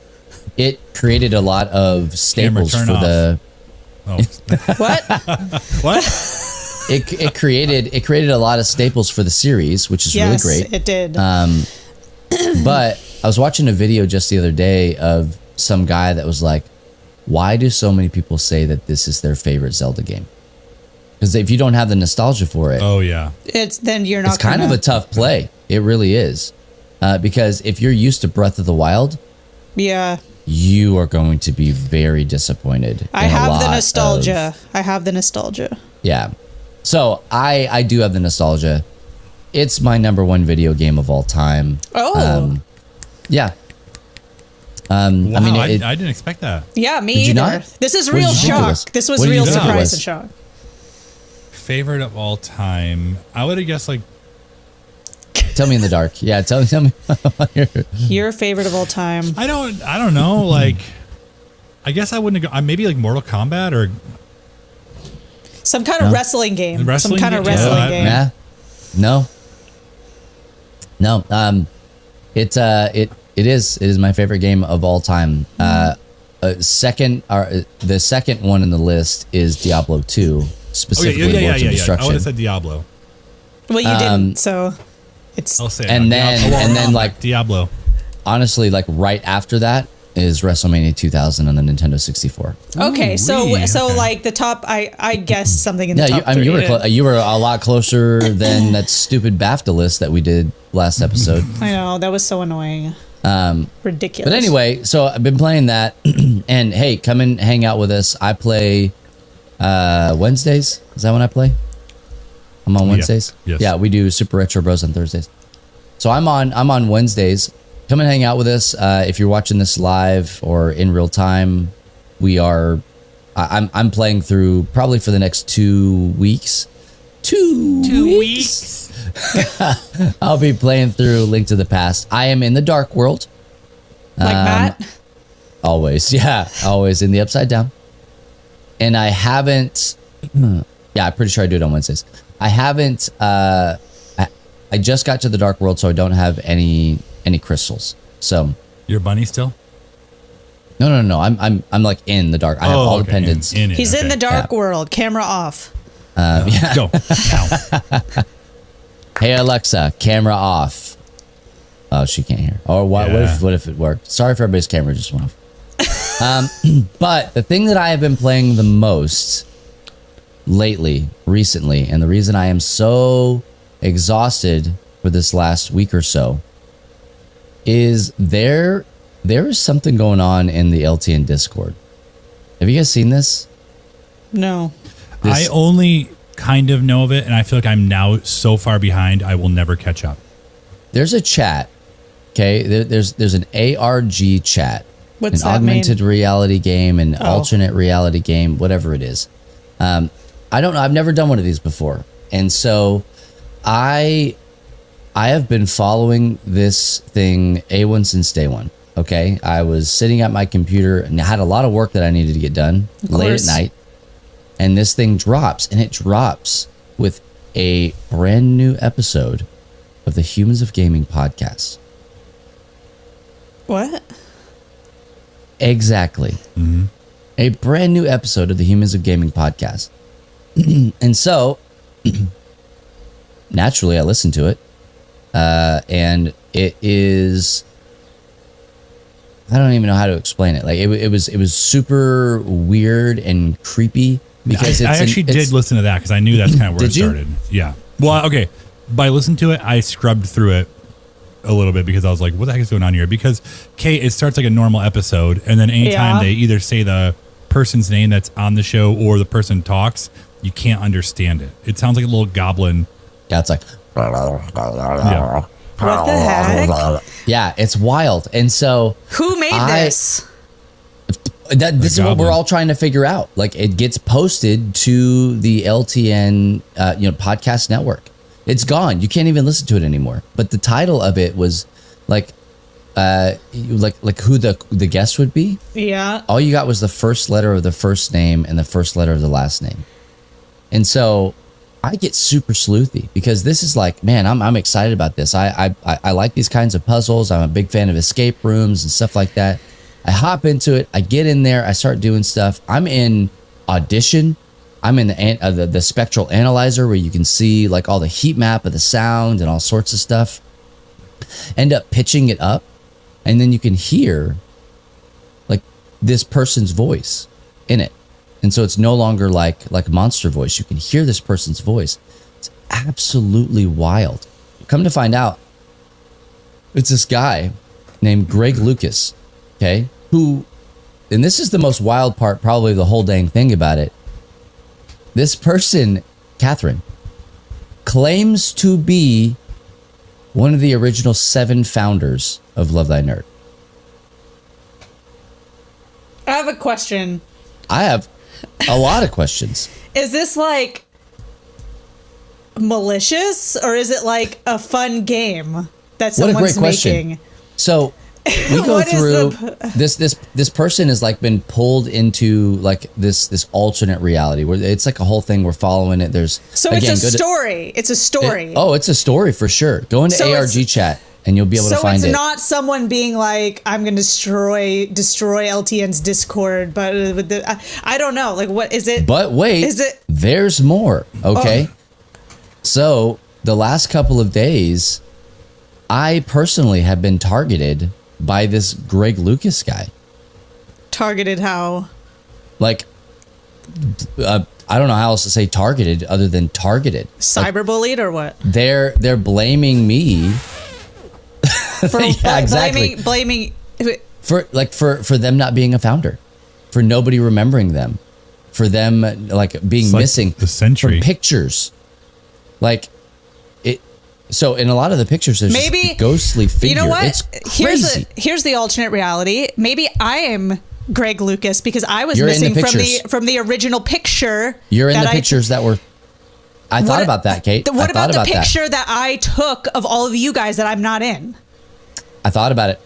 It created a lot of staples for the. Oh. What? What? It created a lot of staples for the series, which is really great. It did. But I was watching a video just the other day of some guy that was like, "Why do so many people say that this is their favorite Zelda game?" Because if you don't have the nostalgia for it, oh yeah, then you're not. It's kind of a tough play. It really is, because if you're used to Breath of the Wild, you are going to be very disappointed. I have the nostalgia. Yeah. So I do have the nostalgia. It's my number one video game of all time. Oh. Yeah. Wow, I mean, I didn't expect that. Yeah, me Did you either. not? This is real shock. This was real surprise and shock. Favorite of all time, I would have guessed like. Tell me in the dark. Yeah, tell me. Your favorite of all time. I don't know. Like, I guess I wouldn't go. Maybe like Mortal Kombat or. Some kind of wrestling game. Wrestling Some kind of game? wrestling game. Yeah. No. It is my favorite game of all time. The second one in the list is Diablo 2, specifically Lords of Destruction. I would have said Diablo. Well, you didn't, so it's. I'll say it. And then like Diablo. Honestly, like right after that is WrestleMania 2000 on the Nintendo 64. Okay, so okay. like the top, I guessed something in the top. I mean, three. you were a lot closer than that stupid BAFTA list that we did last episode. I know, that was so annoying. Ridiculous. But anyway, so I've been playing that, and hey, come and hang out with us. I play Wednesdays. Is that when I play? I'm on Wednesdays. Yes. Yeah, we do Super Retro Bros on Thursdays. So I'm on Wednesdays. Come and hang out with us. If you're watching this live or in real time, I'm playing through probably for the next 2 weeks. 2 weeks. I'll be playing through Link to the Past. I am in the Dark World. Like Matt? Always. Yeah, always in the Upside Down. And I haven't... Yeah, I'm pretty sure I do it on Wednesdays. I haven't... I just got to the Dark World, so I don't have any crystals. So... You're a bunny still? No. I'm like in the dark. I have all the pendants. He's in the Dark World. Camera off. Yeah. Go. Now. Hey Alexa, camera off. Oh, she can't hear. Or what? Yeah. What if it worked? Sorry if everybody's camera just went off. But the thing that I have been playing the most recently, and the reason I am so exhausted for this last week or so, is there is something going on in the LTN Discord. Have you guys seen this? No. I only kind of know of it, and I feel like I'm now so far behind, I will never catch up. There's a chat. Okay, there's an ARG chat. What's an that augmented mean? reality game, an alternate reality game, whatever it is. I don't know. I've never done one of these before, and so I have been following this thing A1 since day one. Okay, I was sitting at my computer and I had a lot of work that I needed to get done late at night, and this thing drops, and it drops with a brand new episode of the Humans of Gaming podcast. What? Exactly. Mm-hmm. A brand new episode of the Humans of Gaming podcast. And so, naturally, I listened to it. And it is... I don't even know how to explain it. Like it was super weird and creepy because I actually did listen to that because I knew that's kind of where it started. Yeah. Well, okay. By listening to it, I scrubbed through it a little bit because I was like, what the heck is going on here? Because Kate, it starts like a normal episode, and then anytime they either say the person's name that's on the show or the person talks, you can't understand it. It sounds like a little goblin. Yeah, it's like... Yeah. What the heck? Yeah, it's wild. And so... Who made this? This is what we're all trying to figure out. Like, it gets posted to the LTN podcast network. It's gone. You can't even listen to it anymore. But the title of it was like who the guest would be. Yeah. All you got was the first letter of the first name and the first letter of the last name. And so I get super sleuthy because this is like, man, I'm excited about this. I like these kinds of puzzles. I'm a big fan of escape rooms and stuff like that. I hop into it. I get in there. I start doing stuff. I'm in Audition. I'm in the spectral analyzer where you can see like all the heat map of the sound and all sorts of stuff. End up pitching it up, and then you can hear like this person's voice in it. And so it's no longer like monster voice. You can hear this person's voice. It's absolutely wild. Come to find out, it's this guy named Greg Lucas, okay? Who, and this is the most wild part probably of the whole dang thing about it. This person, Catherine, claims to be one of the original 7 founders of Love Thy Nerd. I have a question. I have a lot of questions. Is this like malicious, or is it like a fun game that What a someone's great question. making? So we go through this person has like been pulled into like this alternate reality where it's like a whole thing. We're following it. There's it's a story. It's a story. It's a story for sure. Go into ARG chat and you'll be able to find it. So it's not someone being like, I'm going to destroy LTN's Discord, but I don't know. Like, what is it? But wait, there's more. Okay. So the last couple of days, I personally have been targeted by this Greg Lucas guy. Targeted how? Like, I don't know how else to say targeted other than targeted. Cyberbullied or what? They're blaming me. For exactly. Blaming for them not being a founder, for nobody remembering them, for them like being missing the century from pictures. Like it. So in a lot of the pictures, there's maybe just a ghostly figure. You know what? It's crazy. Here's the alternate reality. Maybe I am Greg Lucas because I was missing from the original picture. You're in the pictures that were. I thought about that, Kate. What about the picture that I took of all of you guys that I'm not in? I thought about it.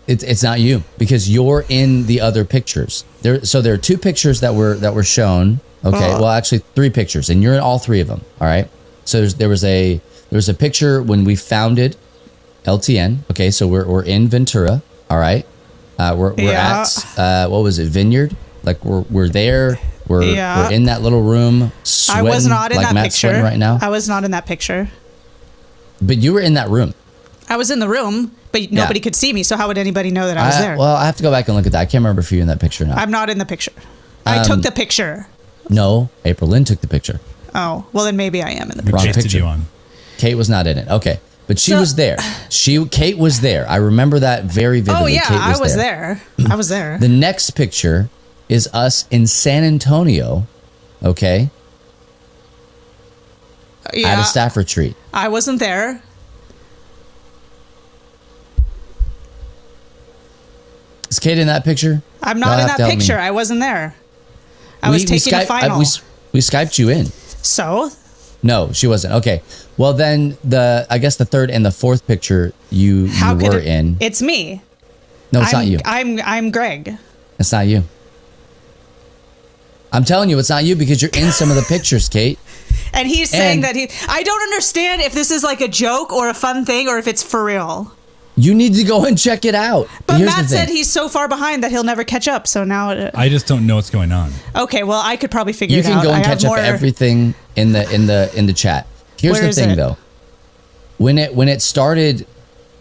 It's not you because you're in the other pictures. There are two pictures that were shown. Okay, well actually 3 pictures, and you're in all 3 of them. All right. So there was a picture when we founded LTN. Okay, so we're in Ventura. All right. We're at what was it, Vineyard? Like we're there. We're in that little room. I was not in like that Matt's picture right now. I was not in that picture. But you were in that room. I was in the room, but nobody could see me. So how would anybody know that I was there? Well, I have to go back and look at that. I can't remember if you're in that picture or not. I'm not in the picture. I took the picture. No, April Lynn took the picture. Oh, well then maybe I am in the picture. Wrong picture. Kate was not in it. Okay. But she was there. Kate was there. I remember that very vividly. Oh yeah, Kate I was there. I was there. The next picture is us in San Antonio. Okay. At a staff retreat. I wasn't there. Is Kate in that picture? I'm not in that picture. I wasn't there. I was taking a final. We Skyped you in. So? No, she wasn't. Okay. Well, then I guess the 3rd and the 4th picture you were in. It's me. No, it's not you. I'm Greg. It's not you. I'm telling you, it's not you because you're in some of the pictures, Kate. And he's saying that I don't understand if this is like a joke or a fun thing or if it's for real. You need to go and check it out. But Matt said he's so far behind that he'll never catch up. So now I just don't know what's going on. Okay, well I could probably figure it out. You can go and catch up everything in the chat. Here's the thing though. When it started,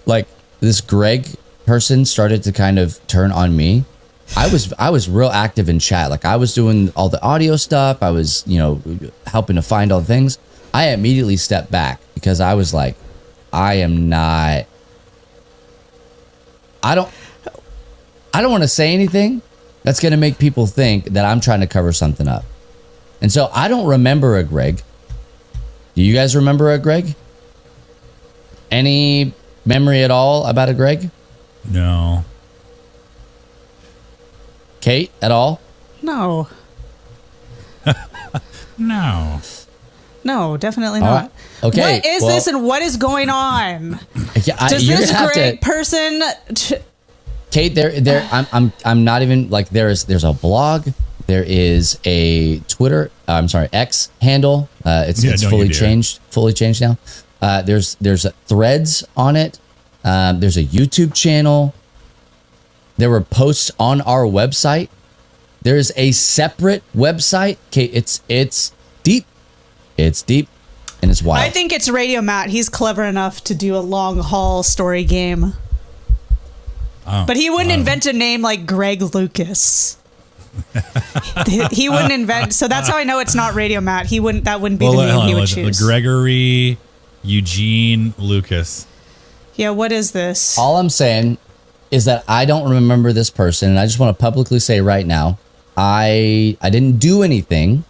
like this Greg person started to kind of turn on me, I was real active in chat. Like I was doing all the audio stuff. I was, helping to find all the things. I immediately stepped back because I was like, I don't want to say anything that's going to make people think that I'm trying to cover something up. And so I don't remember a Greg. Do you guys remember a Greg? Any memory at all about a Greg? No. Kate, at all? No. No. No, definitely not. Right. Okay. What is this and what is going on? Does you're this gonna have great to, person Kate, I'm not even like there's a blog, there is a Twitter, X handle. It's fully changed now. There's threads on it. There's a YouTube channel. There were posts on our website. There's a separate website. Kate, it's deep. It's deep and it's wild. I think it's Radio Matt. He's clever enough to do a long haul story game. But he wouldn't invent a name like Greg Lucas. He wouldn't invent. So that's how I know it's not Radio Matt. That wouldn't be the name he would choose. Gregory Eugene Lucas. Yeah, what is this? All I'm saying is that I don't remember this person, and I just want to publicly say right now, I didn't do anything.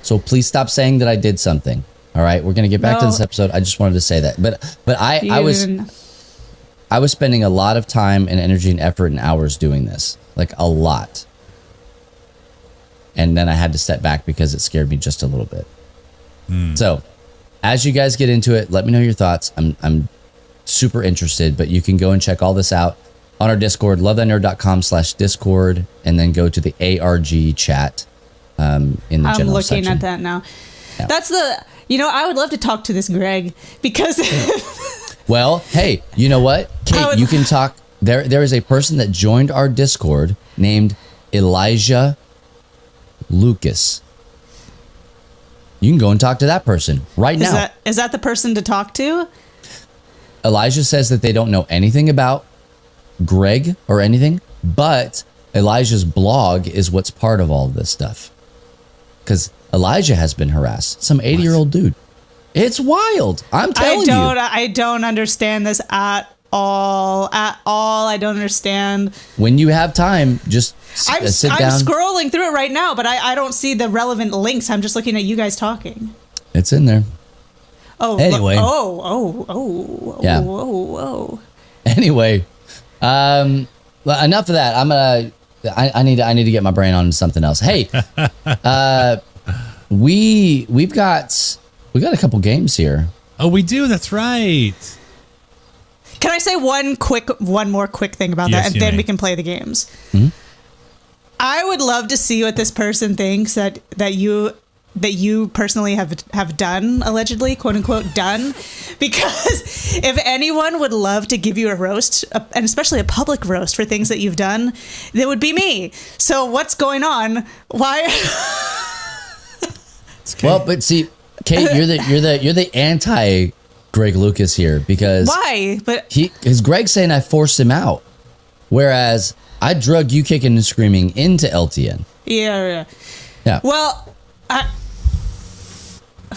So please stop saying that I did something. All right, we're gonna get back to this episode. I just wanted to say that, but I was spending a lot of time and energy and effort and hours doing this, like a lot. And then I had to step back because it scared me just a little bit. So, as you guys get into it, let me know your thoughts. I'm super interested, but you can go and check all this out on our Discord, lovethynerd.com/Discord, and then go to the ARG chat in the general section. I'm looking at that now. Yeah. That's I would love to talk to this Greg because... Well, hey, you know what? Kate, you can talk. There is a person that joined our Discord named Elijah Lucas. You can go and talk to that person right now. Is that the person to talk to? Elijah says that they don't know anything about Greg or anything, but Elijah's blog is what's part of all of this stuff. Because Elijah has been harassed. Some 80-year-old dude. It's wild. I'm telling you. I don't understand this at all. At all. I don't understand. When you have time, just sit down. I'm scrolling through it right now, but I don't see the relevant links. I'm just looking at you guys talking. It's in there. Oh, anyway. Oh. Anyway, enough of that. I need to get my brain on something else. Hey, we've got a couple games here. Oh, we do. That's right. Can I say one more quick thing about that, and then we can play the games? Mm-hmm. I would love to see what this person thinks that you personally have done, allegedly, quote unquote, done, because if anyone would love to give you a roast, and especially a public roast for things that you've done, it would be me. So what's going on? Why? Well, but see, Kate, you're the anti Greg Lucas here, because why? But is Greg saying I forced him out, whereas I drug you kicking and screaming into LTN. Yeah. Well,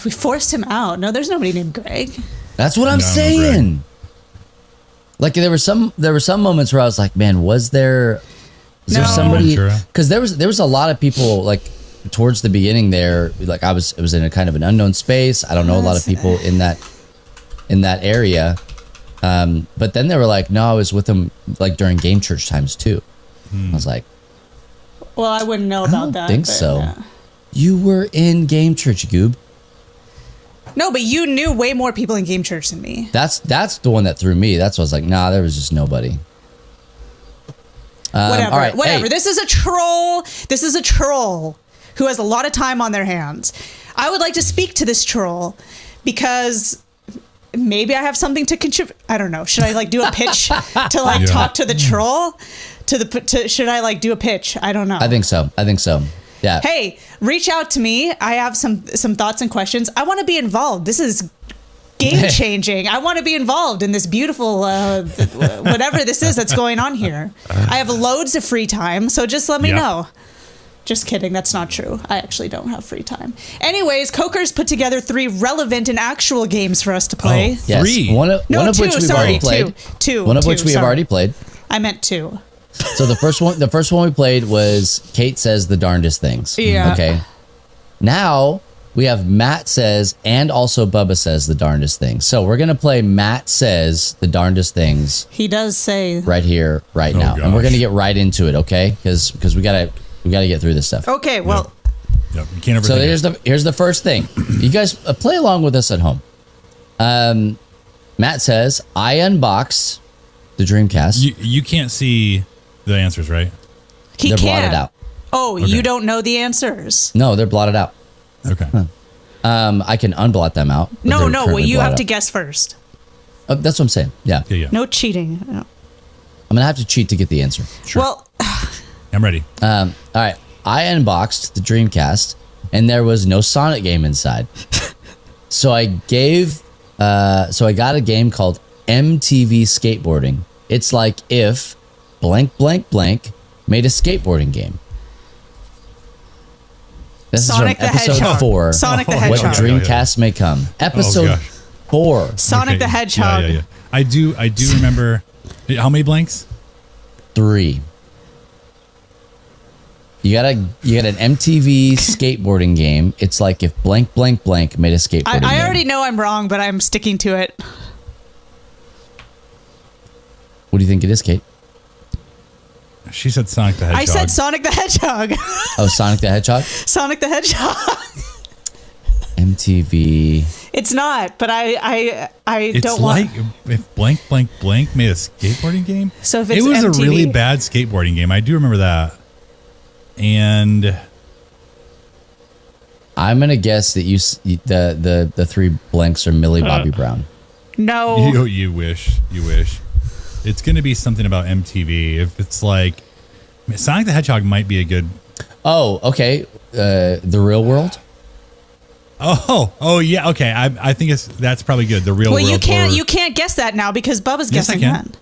we forced him out. No, there's nobody named Greg. That's what I'm saying. Like there were some moments where I was like, man, was there somebody? Because there was a lot of people like towards the beginning there. Like it was in a kind of an unknown space. I don't know a lot of people in that area. But then they were like, no, I was with them like during game church times too. I was like, well, I wouldn't know about that. I don't think so. Yeah. You were in game church, Goob. No, but you knew way more people in game church than me. That's the one that threw me. That's what I was like, nah, there was just nobody. Whatever. All right, Hey. This is a troll who has a lot of time on their hands. I would like to speak to this troll because maybe I have something to contribute. I don't know. Should I like do a pitch to like talk to the troll? Should I like do a pitch? I don't know. I think so. Yeah. Hey, reach out to me. I have some thoughts and questions. I want to be involved. This is game changing. I want to be involved in this beautiful whatever this is that's going on here. I have loads of free time, so just let me know. Just kidding. That's not true. I actually don't have free time. Anyways, Coker's put together 3 relevant and actual games for us to play. Oh, yes. 3? One of which we've already played. Two. One of which we have already played. I meant 2. So the first one we played was Kate Says the Darndest Things. Yeah. Okay. Now we have Matt Says and also Bubba Says the Darndest Things. So we're going to play Matt Says the Darndest Things. He does say. Right here, right now. Gosh. And we're going to get right into it, okay? Because we got to get through this stuff. Okay, well. Yep. You can't ever so here's the first thing. You guys play along with us at home. Matt says, I unboxed the Dreamcast. You can't see the answers, right? They're blotted out. Oh, okay. You don't know the answers? No, they're blotted out. Okay. I can unblot them out. No, well, you have to guess first. That's what I'm saying. Yeah. No cheating. No. I'm going to have to cheat to get the answer. Sure. Well, I'm ready. All right. I unboxed the Dreamcast and there was no Sonic game inside. So I got a game called MTV Skateboarding. It's like if blank, blank, blank made a skateboarding game. This Sonic is from episode 4. Sonic the Hedgehog. What Dreamcast may come. Episode 4. Sonic the Hedgehog. Yeah. I do remember. How many blanks? 3. You got an MTV skateboarding game. It's like if blank, blank, blank made a skateboarding game. I already know I'm wrong, but I'm sticking to it. What do you think it is, Kate? She said Sonic the Hedgehog. I said Sonic the Hedgehog. Oh, Sonic the Hedgehog? Sonic the Hedgehog. MTV. It's not, but I It's don't like want. if blank blank blank made a skateboarding game. So if it's it was MTV, a really bad skateboarding game. I do remember that. And I'm gonna guess that the three blanks are Millie Bobby Brown. No. you wish. It's going to be something about MTV. If it's like Sonic the Hedgehog might be a good. Oh, okay. The Real World. Oh yeah. Okay, I think that's probably good. The Real Well, World. you can't guess that now because Bubba's Yes, I guessing can.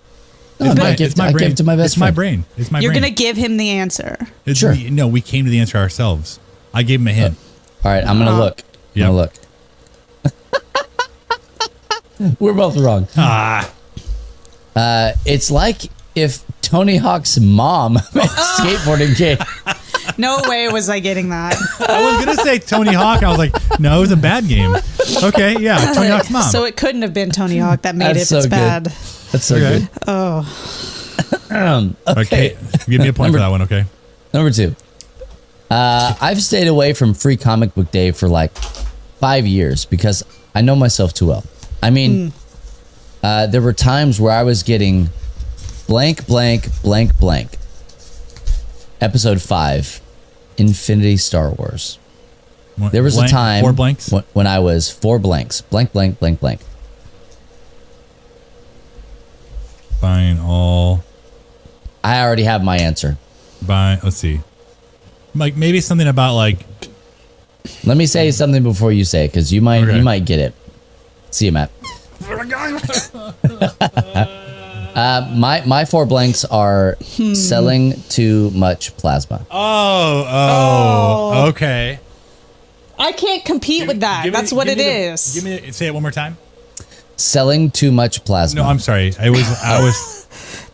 that. No, I give it to my best It's my friend. brain. It's my You're brain. gonna give him the answer. Sure. No, we came to the answer ourselves. I gave him a hint. All right, I'm gonna look. Yep. I'm gonna look. We're both wrong. It's like if Tony Hawk's mom made a skateboarding game. No way was I getting that. I was gonna say Tony Hawk. I was like, no, it was a bad game. Okay, yeah, Tony Hawk's mom. So it couldn't have been Tony Hawk that made That's it if so it's good. bad. That's so Okay. good. Oh, Okay, give me a point for that one. Okay. Number 2. I've stayed away from Free Comic Book Day for like 5 years because I know myself too well. I mean, there were times where I was getting blank, blank, blank, blank. Episode 5, Infinity Star Wars. There was a time 4 blanks. when I was 4 blanks. Blank, blank, blank, blank. Fine. All. I already have my answer. Let's see. Like maybe something about like. Let me say something before you say it, because you might get it. See you, Matt. My 4 blanks are selling too much plasma. Oh. Okay. I can't compete with that. That's what it is. Give me. Say it one more time. Selling too much plasma. No, I'm sorry. I was.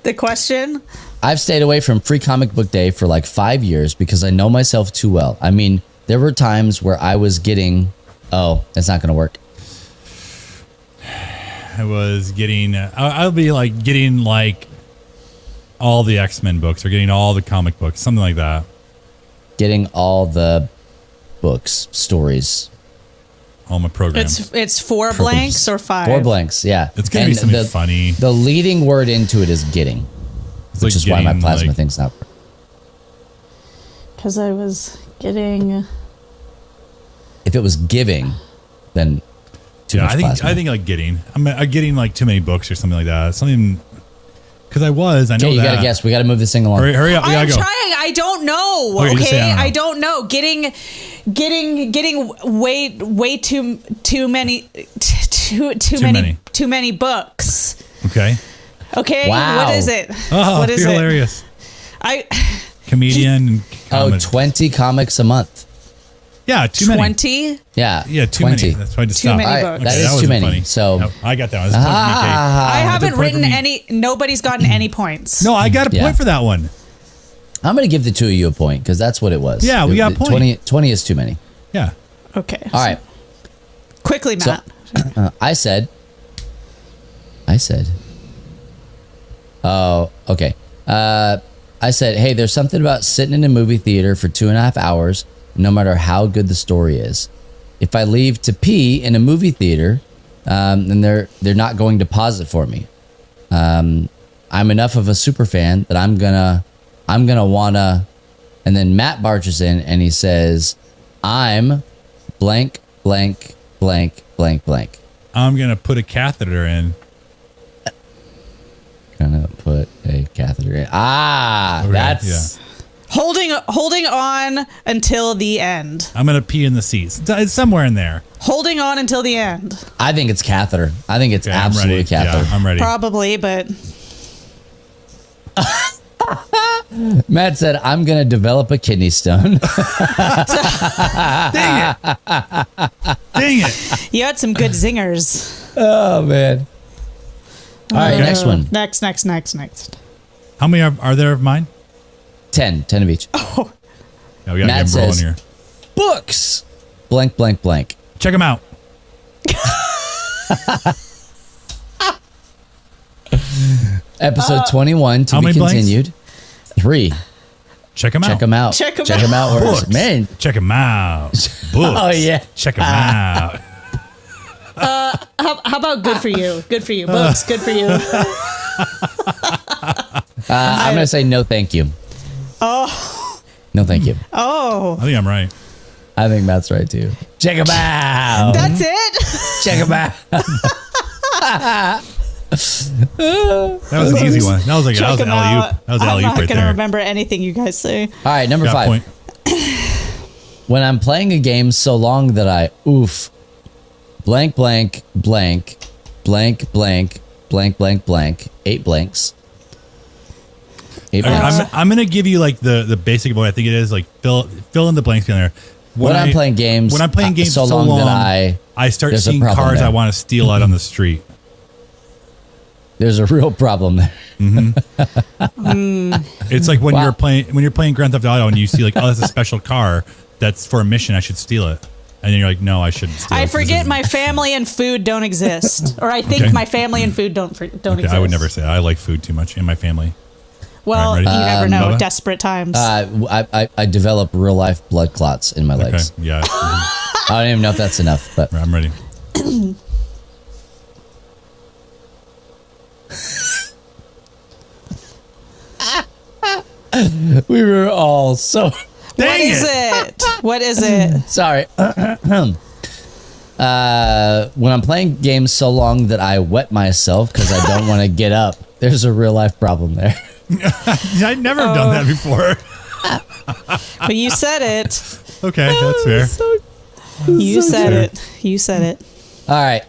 The question. I've stayed away from Free Comic Book Day for like 5 years because I know myself too well. I mean, there were times where I was getting, it's not going to work. I was getting. I'll be like getting like all the X-Men books or getting all the comic books, something like that. Getting all the books, stories. All my programs. It's 4 blanks or 5. 4 blanks, yeah. It's gonna be something funny. The leading word into it is getting, It's which like is why my getting, plasma like- thing's not working. Because I was getting. If it was giving, then too much plasma. I think like getting. I'm getting like too many books or something like that. Something. Because I know Okay, you that. gotta guess. We gotta move this thing along. Hurry up. We I'm gotta go. trying. I don't know. Okay, just say Okay, I I don't don't know. Getting way too many too many books. Okay. Okay, Wow. what is it? Oh, What is you're it? hilarious. I Comedian. And Oh, comedy. 20 comics a month. Yeah, too many. 20. Yeah. Yeah, too 20. many. That's why I just Too stopped. many All right, books. that Okay, is too wasn't many. funny. So No, I got that one. That's a point for me, Kate. I That's a haven't point for written me. any. Nobody's gotten any points. No, I got a Yeah. point for that one. I'm gonna give the two of you a point because that's what it was. Yeah, we got a point. 20 is too many. Yeah. Okay. All right. Quickly, So Matt. I said. Oh, okay. I said, hey, there's something about sitting in a movie theater for 2.5 hours, no matter how good the story is. If I leave to pee in a movie theater, then they're not going to pause it for me. I'm enough of a super fan that I'm gonna wanna. And then Matt barges in and he says, I'm blank, blank, blank, blank, blank. I'm going to put a catheter in. Gonna put a catheter in. Okay, That's Holding on until the end. I'm going to pee in the seats. It's somewhere in there. Holding on until the end. I think it's catheter. I think it's Okay, I'm absolutely ready. catheter. Yeah, I'm ready. Probably, but Matt said, I'm going to develop a kidney stone. Dang it. you had some good zingers. Oh, man. All right, next one. Next. How many are there of mine? 10 of each. Yeah, we got to Matt get them rolling says, here. books. Blank, blank, blank. Check them out. Episode 21 to how be many blanks? continued. 3. Check them out. Check them out. Check 'em Check them out. Books. Man. Check them out. Books. Oh, yeah. Check them out. How about good for you? Good for you. Books, good for you. I'm going to say no, thank you. Oh. No, thank you. Oh. I think I'm right. I think Matt's right, too. Check them out. That's it? Check them out. That was an easy one. That was like Check that was an 'em alley-oop. out. That was an I'm alley-oop not right going to there. remember anything you guys say. All right, number Got a 5. point. When I'm playing a game so long that I blank, blank, blank, blank, blank, blank, blank, blank, 8 blanks. 8 blanks. I'm gonna give you like the basic of what I think it is. Like fill in the blanks down there. When I'm playing games so long that I start there's a seeing problem cars there. I want to steal out on the street. There's a real problem there. It's like when Wow. you're playing Grand Theft Auto and you see like, oh, that's a special car that's for a mission. I should steal it, and then you're like, no, I shouldn't steal it. I 'cause forget this my family and food don't exist. Or I think Okay. my family and food don't Okay, exist. I would never say that. I like food too much in my family. Well, Alright, you ready? never know. Bubba? Desperate times. I develop real life blood clots in my Okay, legs. yeah, I don't even know if that's enough, but I'm ready. we were all so What is it? What is it? sorry. When I'm playing games so long that I wet myself because I don't want to get up, there's a real life problem there. I'd never have done that before. But you said it. Okay, that's fair. You said fair. it. You said it. All right.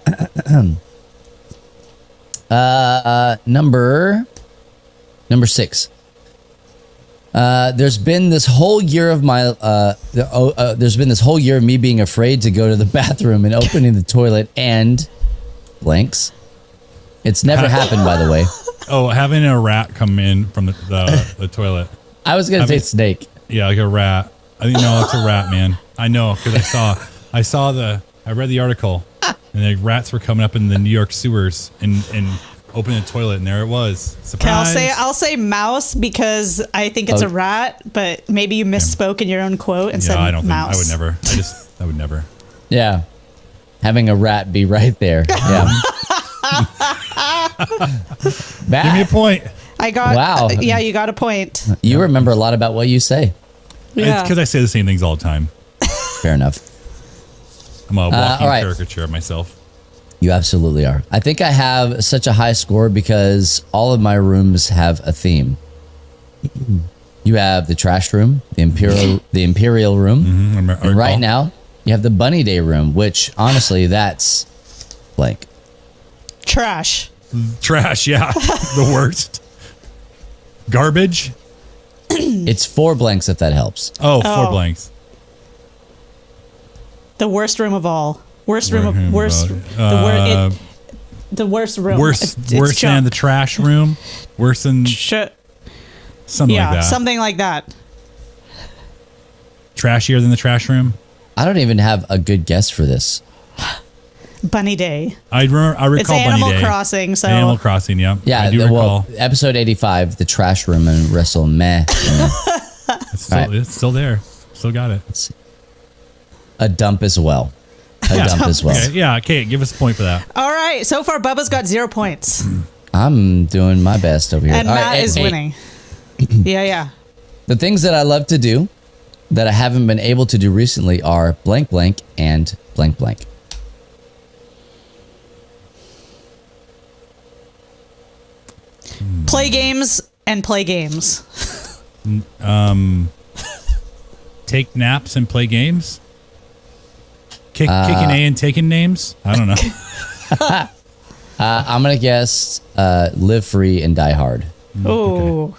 Number 6. There's been this whole year of there's been this whole year of me being afraid to go to the bathroom and opening the toilet and blanks. It's never happened, by the way. Oh, having a rat come in from the toilet. I was gonna say snake. Yeah, like a rat. I think no, it's a rat, man. I know because I read the article, and the rats were coming up in the New York sewers and opening the toilet, and there it was. Surprise! I'll say mouse because I think it's a rat, but maybe you misspoke in your own quote and said I don't mouse. think I would never. I would never. Yeah, having a rat be right there. Yeah. Give me a point. I got. Wow. Yeah, you got a point. You remember a lot about what you say. Yeah. It's because I say the same things all the time. Fair enough. I'm a walking all right. caricature of myself. You absolutely are. I think I have such a high score because all of my rooms have a theme. You have the trash room, the imperial room, and right now you have the bunny day room, which honestly, that's blank. Trash. Trash, yeah, the worst. Garbage. It's 4 blanks if that helps. Oh, 4 Oh. blanks. The worst room of all. Worst room Room of worst. of- The worst room. Worse It's than junk. the trash room. Worse than something yeah, like that. something like that. Trashier than the trash room. I don't even have a good guess for this. Bunny Day. I recall It's Bunny Animal Day. Crossing, so Animal Crossing, yeah. Yeah, I do recall. episode 85, the trash room and Wrestle Meh. It's still there. Still got it. A dump as well. A dump as well. Okay, yeah, okay, give us a point for that. all right. So far, Bubba's got 0 points, I'm doing my best over here. and All Matt right, is hey, winning. Yeah. The things that I love to do that I haven't been able to do recently are blank blank and blank blank. Play games and play games. Take naps and play games. Kicking A and taking names. I don't know. I'm going to guess live free and die hard. Oh,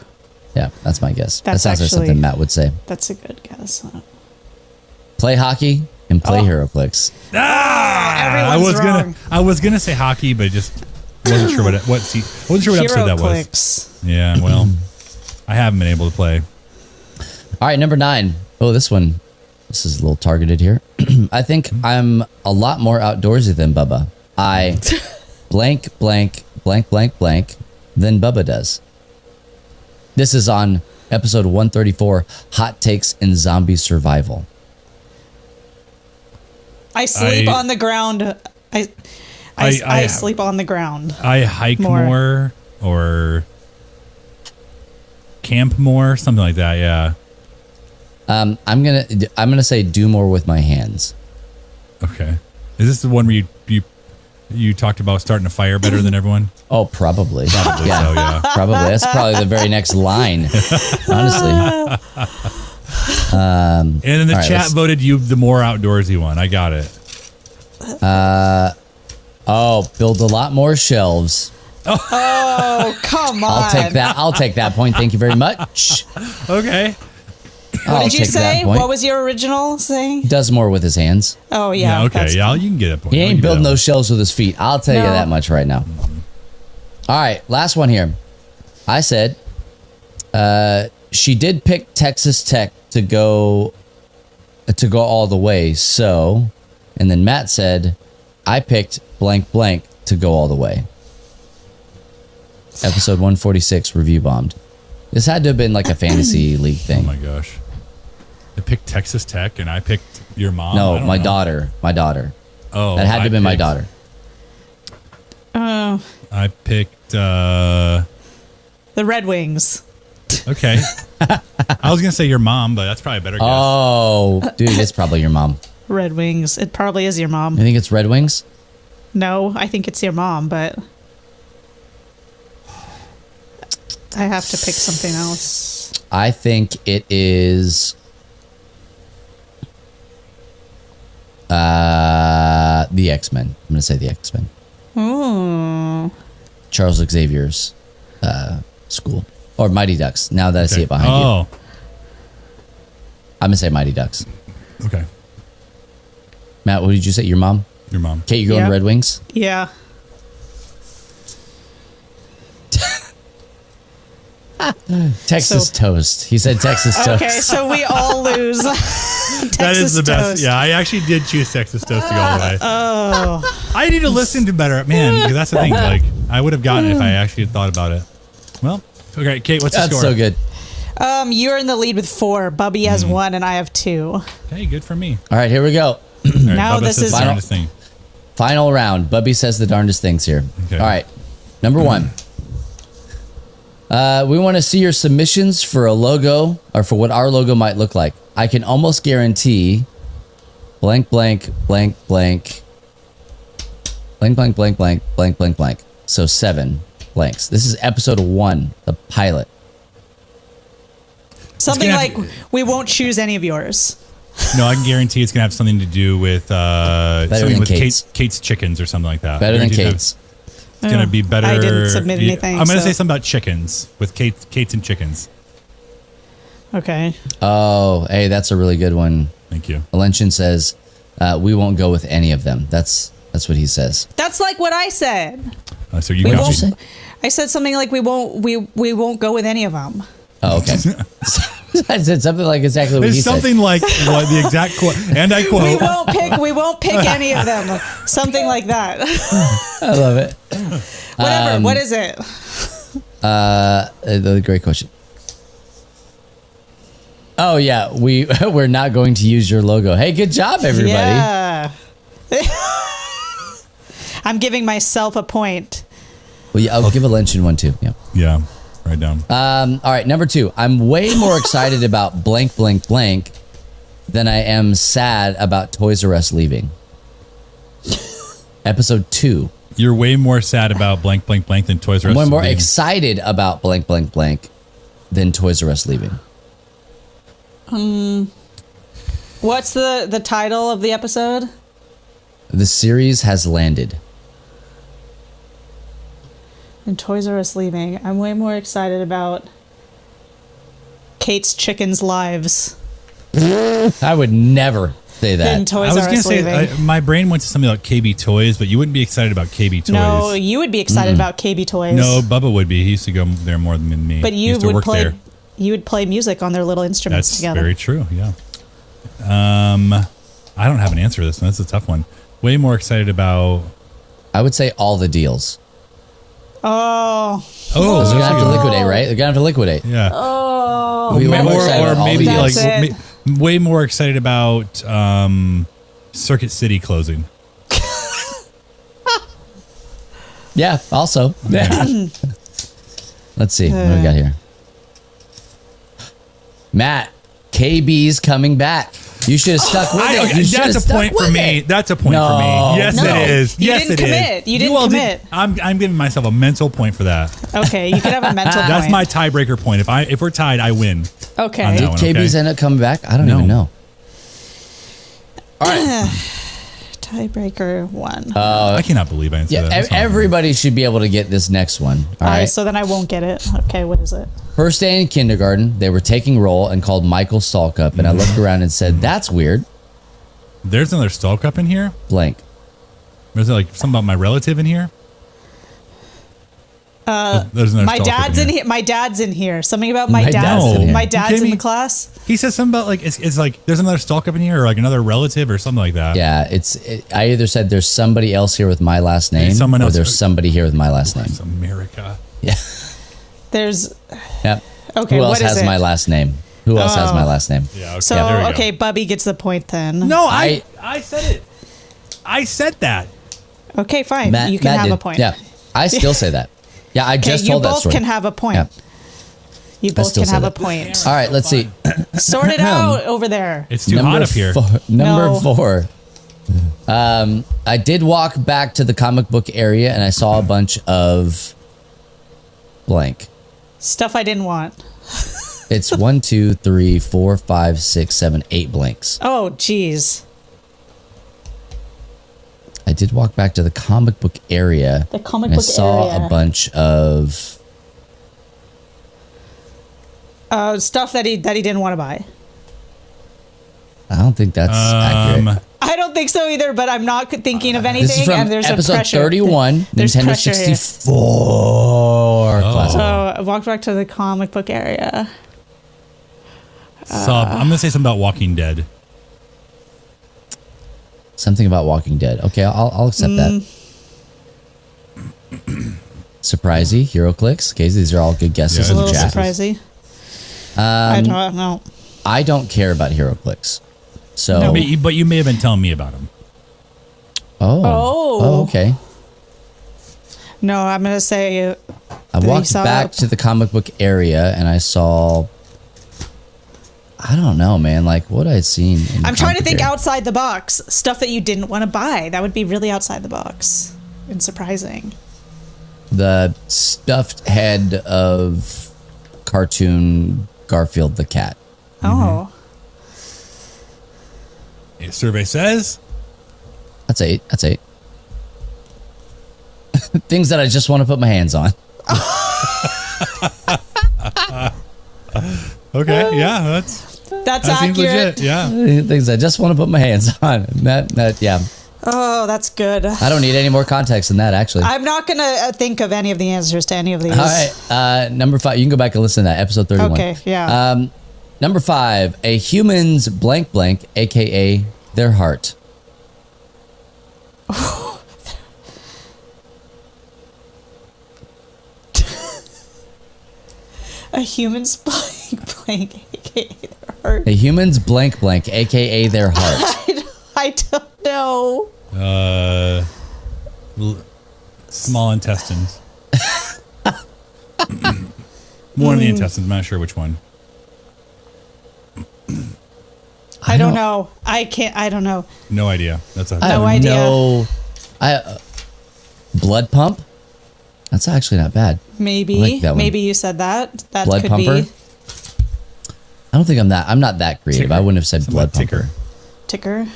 Yeah, that's my guess. That's that sounds like actually- something Matt would say. that's a good guess. Play hockey and play Oh. HeroClix. Everyone's wrong. I was gonna say hockey, but just wasn't sure wasn't sure what episode that was. HeroClix. Yeah, well, I haven't been able to play. All right, number 9. Oh, this one. This is a little targeted here. I think I'm a lot more outdoorsy than Bubba. I blank, blank, blank, blank, blank than Bubba does. This is on Episode 134, Hot Takes in Zombie Survival. I sleep on the ground. I sleep on the ground. I hike more or camp more, something like that. Yeah. I'm gonna say do more with my hands. Okay. Is this the one where you talked about starting a fire better than everyone? Oh, probably. Probably so, yeah. Probably. That's probably the very next line. Honestly. And then the chat voted you the more outdoorsy one. I got it. Build a lot more shelves. Oh, come on. I'll take that point. Thank you very much. Okay. What did you say? What was your original saying? Does more with his hands. Oh, yeah. Okay. Yeah, you can get a point. He ain't building those shelves with his feet. I'll tell you that much right now. All right. Last one here. I said she did pick Texas Tech to go all the way. So, and then Matt said, I picked blank blank to go all the way. Episode 146 review bombed. This had to have been like a fantasy league thing. Oh my gosh. I picked Texas Tech and I picked your mom. No, my daughter. My daughter. Oh, that had to have been my daughter. Oh. I picked the Red Wings. Okay. I was gonna say your mom, but that's probably a better guess. Oh, dude, it's probably your mom. Red Wings. It probably is your mom. You think it's Red Wings? No, I think it's your mom, but I have to pick something else. I think it is the X-Men. I'm going to say the X-Men. Oh. Charles Xavier's school. Or Mighty Ducks, now that I see it behind you. I'm going to say Mighty Ducks. Okay. Matt, what did you say? Your mom? Your mom. Kate, you going Red Wings? Yeah. Texas toast. He said Texas toast. Okay, so we all lose. That is the best. Yeah, I actually did choose Texas toast to go all the way. Oh. I need to listen to better. Man, because that's the thing. Like, I would have gotten it if I actually had thought about it. Well, okay, Kate, what's the score? That's so good. You're in the lead with 4. Bubby has 1 and I have 2. Hey, good for me. All right, here we go. All right, Now Bubba this says is the darndest thing. Final round. Bubby says the darndest things here. Okay. All right. Number 1. We want to see your submissions for a logo or for what our logo might look like. I can almost guarantee blank, blank, blank, blank, blank, blank, blank, blank, blank, blank, blank. So 7 blanks. This is episode 1, the pilot. Something like we won't choose any of yours. No, I can guarantee it's going to have something to do with something with Kate's chickens or something like that. Better than Kate's. It's going to be better. I didn't submit anything. I'm going to say something about chickens with Kate's and chickens. Okay. Oh, hey, that's a really good one. Thank you. Alencian says, we won't go with any of them. That's what he says. That's like what I said. So you We got won't, me. I said something like we won't go with any of them. Oh, okay. I said something like exactly what he It's said. something like what the exact quote, and I quote. We won't pick any of them. Something like that. I love it. Whatever. What is it? The great question. Oh yeah, we're not going to use your logo. Hey, good job, everybody. Yeah. I'm giving myself a point. Well, yeah, I'll give Alencian one too. Yeah. Yeah. Write down. All right, number 2. I'm way more excited about blank, blank, blank than I am sad about Toys R Us leaving. Episode 2. You're way more sad about blank, blank, blank than Toys R Us. I'm more excited about blank, blank, blank than Toys R Us leaving. What's the title of the episode? The series has landed. And Toys R Us leaving. I'm way more excited about Kate's chickens' lives I would never say than that. Toys I was R going to Us leaving. say, my brain went to something like KB Toys, but you wouldn't be excited about KB Toys. No, you would be excited about KB Toys. No, Bubba would be. He used to go there more than me. but He you used to would work play. there. You would play music on their little instruments That's together. very true. Yeah. I don't have an answer for this one. That's a tough one. Way more excited about. I would say all the deals. Oh. Oh, They're that's gonna a have good to one. liquidate, right? They're gonna have to liquidate. Yeah. Oh. Oh, We were more excited or about all maybe the like games. way more excited about Circuit City closing. Yeah, also. Yeah. Let's see. What do we got here? Matt, KB's coming back. You should have stuck with it. You should have That's a stuck point for with me. it. That's a point for me. Yes, No. it is. You Yes, didn't it is. commit. You didn't all commit. I'm giving myself a mental point for that. Okay, you could have a mental point. That's my tiebreaker point. If we're tied, I win. Okay. on that Did one, KB's okay? end up coming back? I don't No. even know. All right. Tiebreaker 1. I cannot believe I answered Yeah, that. That's not everybody should be able to get this next one. All right. So then I won't get it. Okay, what is it? First day in kindergarten, they were taking roll and called Michael Stalkup, and I looked around and said, "That's weird." fair. There's another stall cup in here. Blank. There's like something about my relative in here. There's another My stall cup dad's in here. My dad's in here. Something about My my dad's. dad's in here. My You dad's kidding in me? the class. He says something about like it's like there's another stall cup in here or like another relative or something like that. Yeah, I either said there's somebody else here with my last name, someone or else- there's somebody here with my last name. It's America. Yeah. There's Yep. Okay, Who else what is has it? my last name? Who else has my last name? Yeah. Okay. so there we go. okay. Bubby gets the point then. No, I said it. I said that. Okay, fine. Matt, you can Matt have did. a point. Yeah, I still say that. Yeah, I Okay, just you told that both story. can have a point. Yeah. You both still can say have a that. point. All right, let's see. Sort it out over there. It's too hot up here. Number No. 4. I did walk back to the comic book area and I saw a bunch of blank. Stuff I didn't want. It's 1, 2, 3, 4, 5, 6, 7, 8 blanks. Oh, geez. I did walk back to the comic book area. The comic and book I saw area. a bunch of Stuff that he didn't want to buy. I don't think that's accurate. I don't think so either, but I'm not thinking of anything. This is from and there's a episode pressure. 31, There's Nintendo pressure here. 64 classic. So I walked back to the comic book area. I'm gonna say something about Walking Dead. Something about Walking Dead. Okay, I'll accept that. Surprisey, HeroClix. Okay, these are all good guesses Yeah, A in the little chat. surprising. I don't know. I don't care about HeroClix. So, No. But you may have been telling me about him. oh, okay. No, I'm gonna say I that he walked saw back to the comic book area and I saw. I don't know, man. Like what I'd seen. In the I'm trying to comic think area. outside the box. Stuff that you didn't want to buy. That would be really outside the box and surprising. The stuffed head of cartoon Garfield the cat. Oh. A survey says That's 8. That's 8. Things that I just want to put my hands on. okay. Yeah, that's That's that seems accurate. legit. Yeah. Things I just want to put my hands on. Yeah. Oh, that's good. I don't need any more context than that, actually. I'm not gonna think of any of the answers to any of these. All right. Number 5. You can go back and listen to that, episode 31. Okay, yeah. Number 5. A human's blank blank, a.k.a. their heart. A human's blank, aka their heart. A human's blank blank, a.k.a. their heart. I don't know. Small intestines. One of the intestines. I'm not sure which one. I don't know. I can't. I don't know. No idea. That's a I have No idea. Blood pump? That's actually not bad. Maybe. I like that one. Maybe you said that. That Blood could pumper? be I don't think I'm not that creative. Ticker. I wouldn't have said Something blood like ticker. pumper. ticker.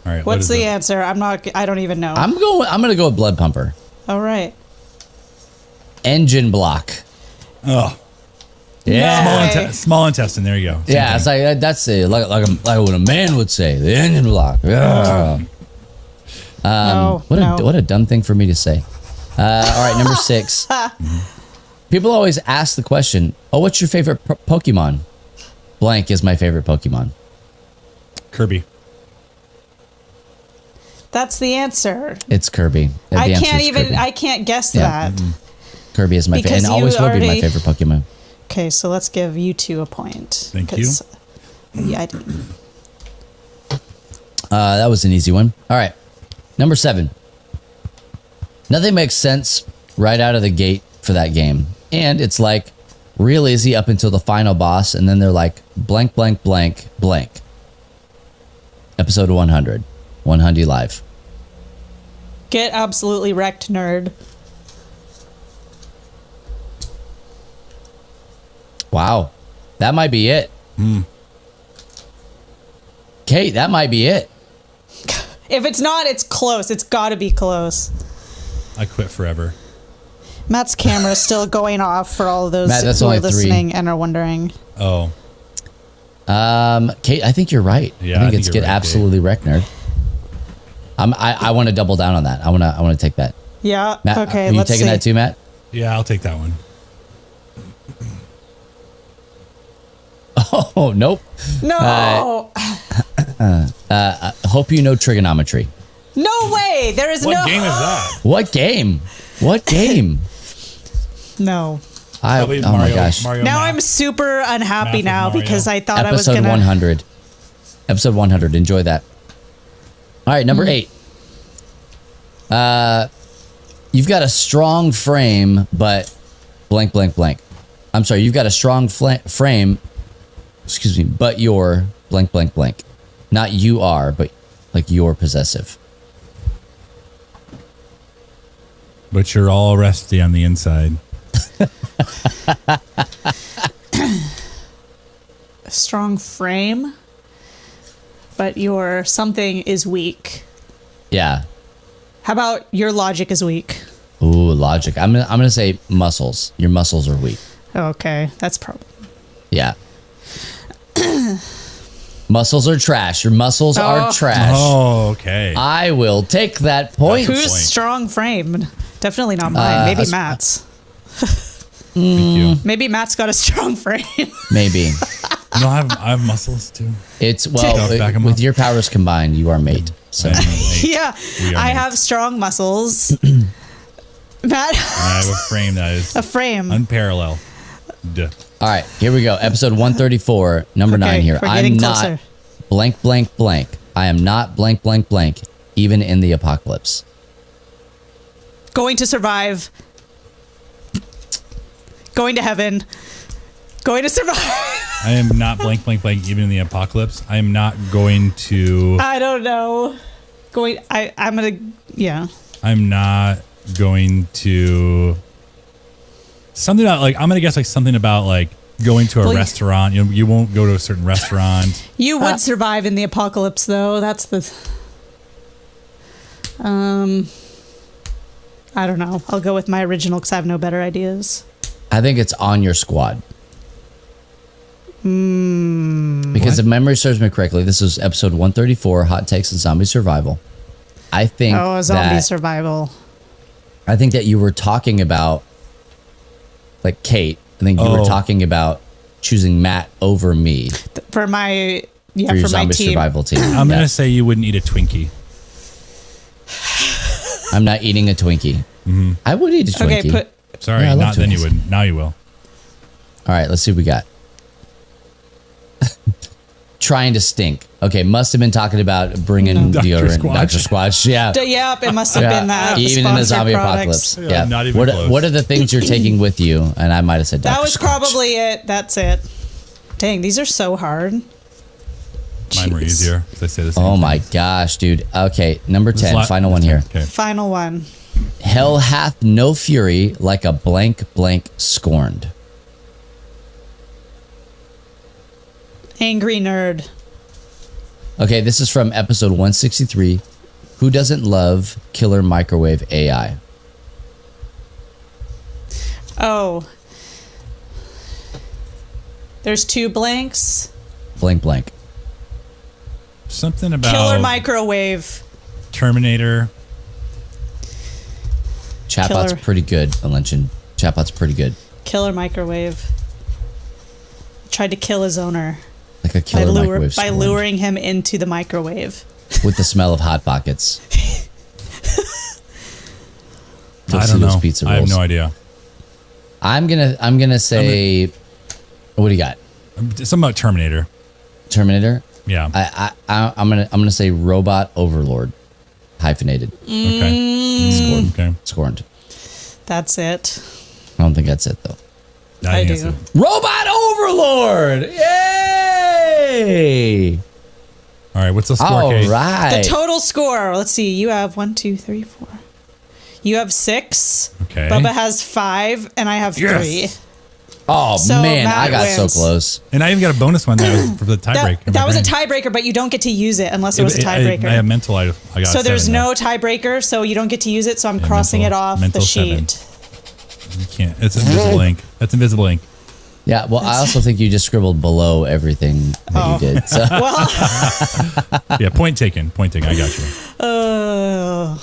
All right. what What's is the it? answer? I'm not. I don't even know. I'm gonna go with blood pumper. All right. Engine block. Oh, Yeah. No way. small intestine. There you go. Same Yeah, thing. it's like that's it. Like what a man would say. The engine block. Yeah. No, What no. a dumb thing for me to say. All right, number 6. People always ask the question, "Oh, what's your favorite Pokemon?" Blank is my favorite Pokemon. Kirby. That's the answer. It's Kirby. The I answer can't is even. Kirby. I can't guess Yeah. that. Kirby is my favorite, Because and you always will be my already- favorite Pokemon. Okay, so let's give you 2 a point. Thank you. Yeah, I didn't. That was an easy one. All right. Number 7. Nothing makes sense right out of the gate for that game. And it's like real easy up until the final boss. And then they're like blank, blank, blank, blank. Episode 100. 100 live. Get absolutely wrecked, nerd. Wow. That might be it. Kate, that might be it. If it's not, it's close. It's got to be close. I quit forever. Matt's camera is still going off for all of those Matt, that's who are only 3. listening and are wondering. Oh. Kate, I think you're right. Yeah, I think it's you're get right, absolutely wrecked, nerd. I want to double down on that. I want to take that. Yeah. Matt, Okay. are you Let's taking see. that too, Matt? Yeah, I'll take that one. Oh, nope. No. Hope you know trigonometry. No way. There is What no. game is that? What game? What game? No. Probably Oh my gosh. Mario Now Math. I'm super unhappy Math of now Mario. because I thought I was Episode gonna. 100. Episode 100. Enjoy that. All right, number 8. You've got a strong frame, but blank, blank, blank. I'm sorry. You've got a strong frame. Excuse me, but you're blank, blank, blank. Not you are, but like you're possessive. But you're all rusty on the inside. A strong frame, but your something is weak. Yeah. How about your logic is weak? Ooh, logic. I'm gonna say muscles. Your muscles are weak. Okay, that's probably. Yeah. Muscles are trash. Your muscles are trash. Oh, okay. I will take that point. Good Who's point. strong framed? Definitely not mine. Maybe Matt's. Thank you. Maybe Matt's got a strong frame. Maybe. No, I have muscles too. It's, Back 'em with up. your powers combined, you are mate. So, I'm an 8. Yeah, We are I mates. have strong muscles. Matt, And I have a frame that is a frame. unparalleled. Duh. all right, here we go. Episode 134, number 9 here. we're I'm getting not closer. blank, blank, blank. I am not blank, blank, blank, even in the apocalypse. Going to survive. Going to heaven. Going to survive. I am not blank, blank, blank, even in the apocalypse. I am not going to. I don't know. I'm gonna. Yeah. I'm not going to. Something about like I'm gonna guess like something about like going to a Well, restaurant. You won't go to a certain restaurant. You would survive in the apocalypse, though. That's the. I don't know. I'll go with my original because I have no better ideas. I think it's on your squad. Because if memory serves me correctly, this was episode 134, Hot Takes and Zombie Survival. I think Oh, zombie that survival. I think that you were talking about, like Kate. I think you were Oh. talking about choosing Matt over me For my for your for my zombie team. survival team. I'm Yeah. gonna say you wouldn't eat a Twinkie. I'm not eating a Twinkie. I would eat a Twinkie. Okay, Sorry, Yeah, I love not then you Twinkies. wouldn't. Now you will. All right, let's see what we got. Trying to stink. Okay, must have been talking about bringing Dr. deodorant. Squatch. Dr. Squatch, yeah. Yep, it must have been that. Even in the sponsored zombie products. apocalypse. Yeah. not even what, close. what are the things you're taking with you? And I might have said Dr. That was Squatch. probably it. That's it. Dang, these are so hard. Mine were Jeez. easier. 'Cause I say the same Oh thing. my gosh, dude. Okay, number This is 10, final one here. Okay. Final one. Hell hath no fury like a blank blank scorned. Angry nerd. Okay, this is from episode 163. Who doesn't love killer microwave AI? Oh. There's 2 blanks. Blank blank. Something about Killer microwave. Terminator. Chatbot's Killer. pretty good, Alenchen. Chatbot's pretty good. Killer microwave. Tried to kill his owner Like a killer microwave by scorned. luring him into the microwave. With the smell of Hot Pockets. I don't know. Pizza I have rolls. no idea. I'm gonna say What do you got? Something about Terminator. Terminator? Yeah. I'm gonna say robot overlord. Hyphenated. Okay. Okay. Scorned. That's it. I don't think that's it though. I do. It. Robot overlord! Yay! All right. What's the score, All Kate? right. The total score. Let's see. You have 1, 2, 3, 4. You have 6. Okay. Bubba has 5, and I have 3. Oh So man, Matt I got wins. so close. And I even got a bonus one that was for the tiebreaker. That was a tiebreaker, but you don't get to use it unless it was a tiebreaker. I have mental. I got So there's 7, no tiebreaker, so you don't get to use it. So I'm crossing mental- it off mental the 7. sheet. You can't. It's invisible ink. That's invisible ink. Yeah, well, I also think you just scribbled below everything that you did. So. Well, Yeah. Point taken. Point taken. I got you. wow.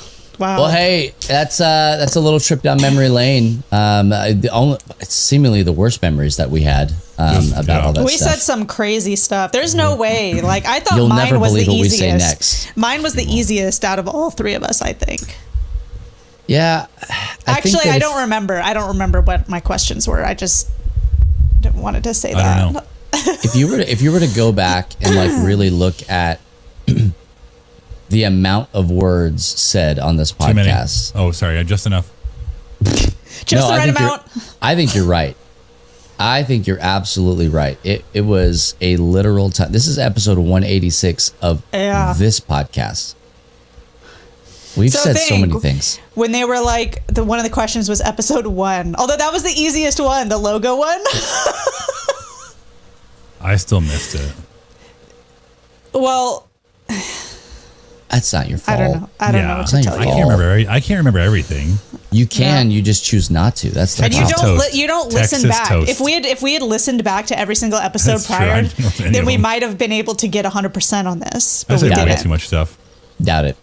Well, hey, that's a little trip down memory lane. It's seemingly the worst memories that we had about all that We stuff. said some crazy stuff. There's no way. Like I thought You'll mine never was the believe what we say easiest. next. Mine was the easiest out of all 3 of us, I think. Yeah, Actually, I don't remember. I don't remember what my questions were. I just wanted to say that. I don't know. if you were to go back and like really look at the amount of words said on this Too many. podcast. Oh, sorry. Just enough. Just the right amount. I think you're right. I think you're absolutely right. It was a literal time. This is episode 186 of this podcast. We've said so many things. When they were like, one of the questions was episode 1. Although that was the easiest one, the logo one. I still missed it. Well, that's not your fault. I don't know what to tell you. I can't remember everything. You can. You just choose not to. That's the And problem. you don't Texas listen back. toast. If we had listened back to every single episode That's true. I prior, don't know any then of we them. might have been able to get 100% on this. I But we said way didn't. too much stuff. Doubt it.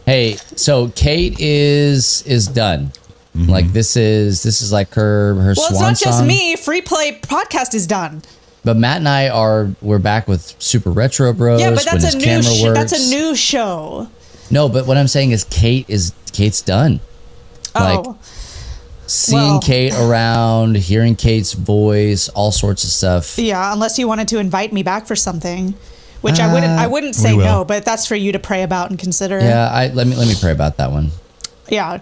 Hey, so Kate is done. Mm-hmm. Like this is like her Well, swan it's not just song. me. Free Play podcast is done. But Matt and I we're back with Super Retro Bros. Yeah, but when that's his a camera new. works. That's a new show. No, but what I'm saying is Kate's done. Like Oh, seeing Kate around, hearing Kate's voice, all sorts of stuff. yeah. Unless you wanted to invite me back for something, which I wouldn't say we will. no. But that's for you to pray about and consider. Yeah, let me pray about that one. Yeah.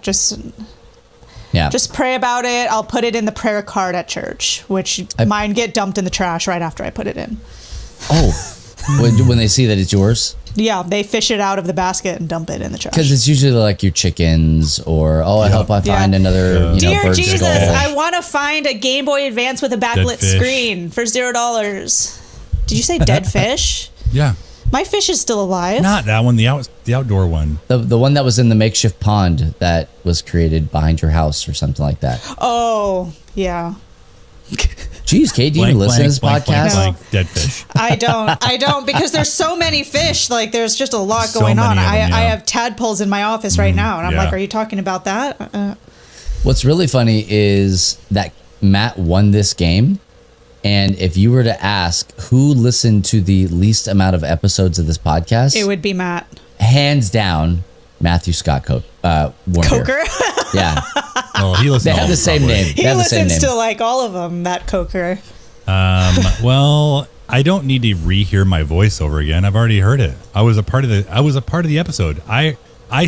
Just pray about it. I'll put it in the prayer card at church, which mine get dumped in the trash right after I put it in. Oh, when they see that it's yours. Yeah, they fish it out of the basket and dump it in the trash. Because it's usually like your chickens or, I hope I find another, Dear bird's Jesus, skull. I want to find a Game Boy Advance with a backlit fish. screen for $0. Did you say dead fish? Yeah. My fish is still alive. Not that one. The outdoor one. The one that was in the makeshift pond that was created behind your house or something like that. Oh, yeah. Jeez, Kate, do you even listen to this podcast? Dead fish. I don't because there's so many fish. Like there's just a lot So going on. many of them, yeah. I have tadpoles in my office right now, and I'm yeah. like, are you talking about that? What's really funny is that Matt won this game. And if you were to ask who listened to the least amount of episodes of this podcast, It would be Matt hands down, Matthew Scott Warner. Coker. Yeah. Well, he listens. They to have all the of same them, name. probably. They He have the same listens name. to like all of them. Matt Coker. Well, I don't need to rehear my voice over again. I've already heard it. I was a part of the episode. I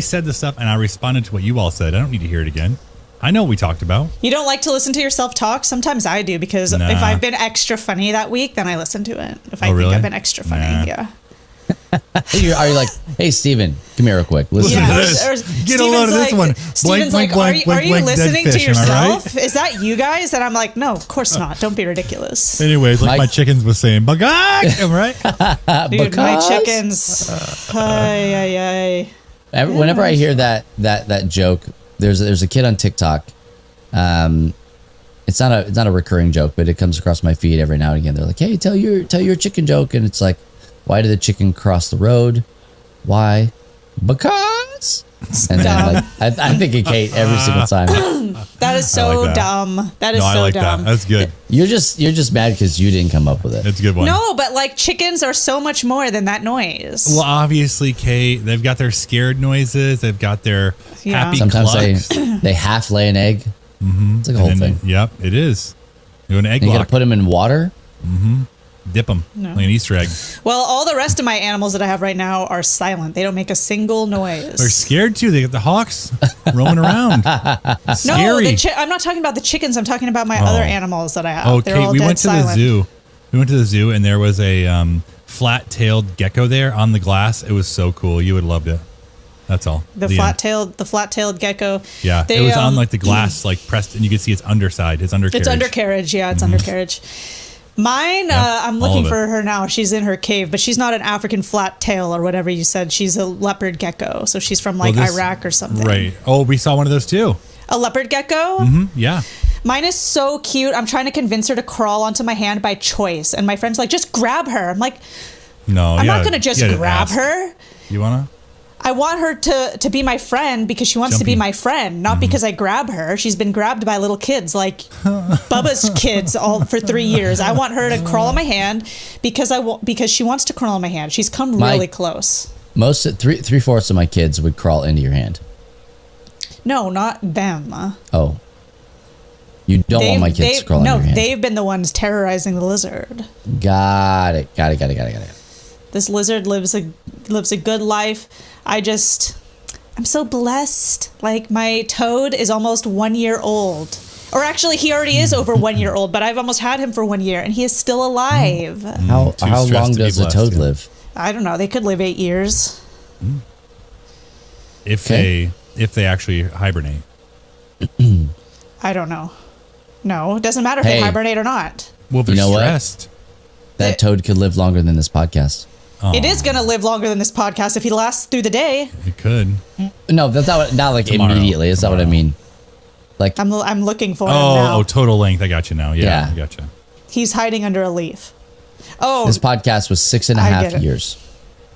said the stuff and I responded to what you all said. I don't need to hear it again. I know what we talked about. You don't like to listen to yourself talk? Sometimes I do because Nah. if I've been extra funny that week, then I listen to it. If I think really? I've been extra funny, Nah. yeah. Are you like, hey, Steven, come here real quick. Listen Yeah. to Or, this. or Get a Steven's load of this like, one. Steven's Blank, like, blank, are you blank, dead listening to fish, am I yourself? right? Is that you guys? And I'm like, no, of course not. Don't be ridiculous. Anyways, like Mike- my chickens was saying, "Bagak," am I right? Dude, my Because- chickens. Ay. Whenever I hear that joke, there's a kid on TikTok. It's not a recurring joke, but it comes across my feed every now and again. They're like, "Hey, tell your chicken joke," and it's like, "Why did the chicken cross the road? Why? Because." And then like I think of Kate every single time. That is so like that. dumb. That is No, I so like dumb. that. That's good. You're just mad because you didn't come up with it. That's a good one. No, but like chickens are so much more than that noise. Well, obviously, Kate, they've got their scared noises. They've got their Yeah. happy Sometimes clucks. they half lay an egg. It's like a whole And then- thing. Yep, it is. Do an egg You got lock. to put them in water. Dip them like an Easter egg. Well, all the rest of my animals that I have right now are silent. They don't make a single noise. They're scared too. They got the hawks roaming around. No, Scary. I'm not talking about the chickens. I'm talking about my other animals that I have. They're Okay, all we dead went to silent. the zoo. We went to the zoo, and there was a flat-tailed gecko there on the glass. It was so cool. You would have loved it. That's all. The flat-tailed gecko. Yeah, They, it was on like the glass, like pressed, and you could see its underside, his undercarriage. It's undercarriage. Yeah, it's undercarriage. Mine, I'm all looking of it. for her now. She's in her cave, but she's not an African flat tail or whatever you said. She's a leopard gecko. So she's from like Iraq or something. Right. Oh, we saw one of those too. A leopard gecko? Yeah. Mine is so cute. I'm trying to convince her to crawl onto my hand by choice. And my friend's like, just grab her. I'm like, No, I'm not going to just grab her. You wanna? I want her to be my friend because she wants to be Jumpy. my friend, not because I grab her. She's been grabbed by little kids, like Bubba's kids, all for 3 years. I want her to crawl on my hand because she wants to crawl on my hand. She's come really close. Most three-fourths of my kids would crawl into your hand. No, not them. Oh, you don't want my kids to crawl into your hand. No, they've been the ones terrorizing the lizard. Got it. This lizard lives a good life. I'm so blessed. Like my toad is almost 1 year old. Or actually he already is over 1 year old, but I've almost had him for 1 year and he is still alive. How stressed long to be does a blessed, toad yeah. live? I don't know. They could live 8 years. If Okay. they actually hibernate. I don't know. No, it doesn't matter if Hey. they hibernate or not. Well, if they're You know what? stressed. That toad could live longer than this podcast. It is going to live longer than this podcast if he lasts through the day. It could. No, that's not like Tomorrow. immediately. That's not what I mean. Like, I'm looking for him now. Total length. I got you now. Yeah, Yeah. I got you. He's hiding under a leaf. Oh, this podcast was 6.5 I get it. years.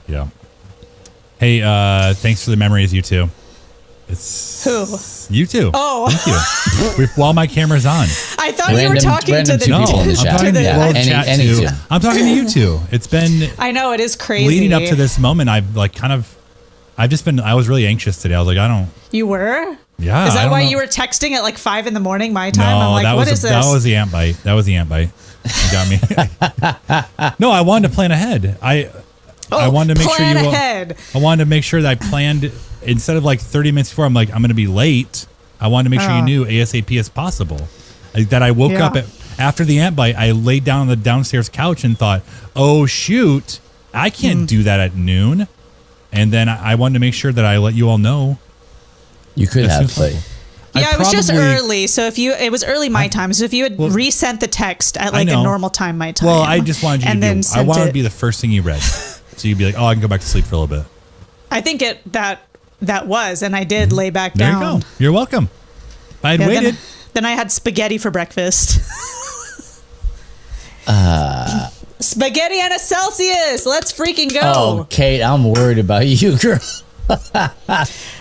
Yeah. Hey, thanks for the memories, you two. It's who? you two. Oh. Thank you. While my camera's on. I thought you were talking to random the two people in the to chat. talking the- to Yeah, well, any- chat any too. two. I'm talking to you two. It's been I know it is crazy. leading up to this moment. I was really anxious today. I was like, You were? yeah. Is I that don't why know. you were texting at like 5 a.m. my time? No, I'm like, that what was is this? that was the ant bite. That was the ant bite. You got me. No, I wanted to plan ahead. I wanted to make sure plan you. ahead. I wanted to make sure that I planned instead of like 30 minutes before. I'm like, I'm going to be late. I wanted to make sure you knew ASAP as possible. That I woke up after the ant bite. I laid down on the downstairs couch and thought, oh shoot, I can't do that at noon. And then I wanted to make sure that I let you all know. You could have, but Yeah, it was just probably- early. So it was early my time. So if you had resent the text at like a know. normal time my time. Well, I just wanted you and to then do. I sent wanted it. to be the first thing you read, so you'd be like, oh, I can go back to sleep for a little bit. I think that was, and I did lay back There down. you go. You're welcome. I had Yeah, waited. Then I had spaghetti for breakfast. Spaghetti and a Celsius. Let's freaking go. oh, Kate, I'm worried about you, girl.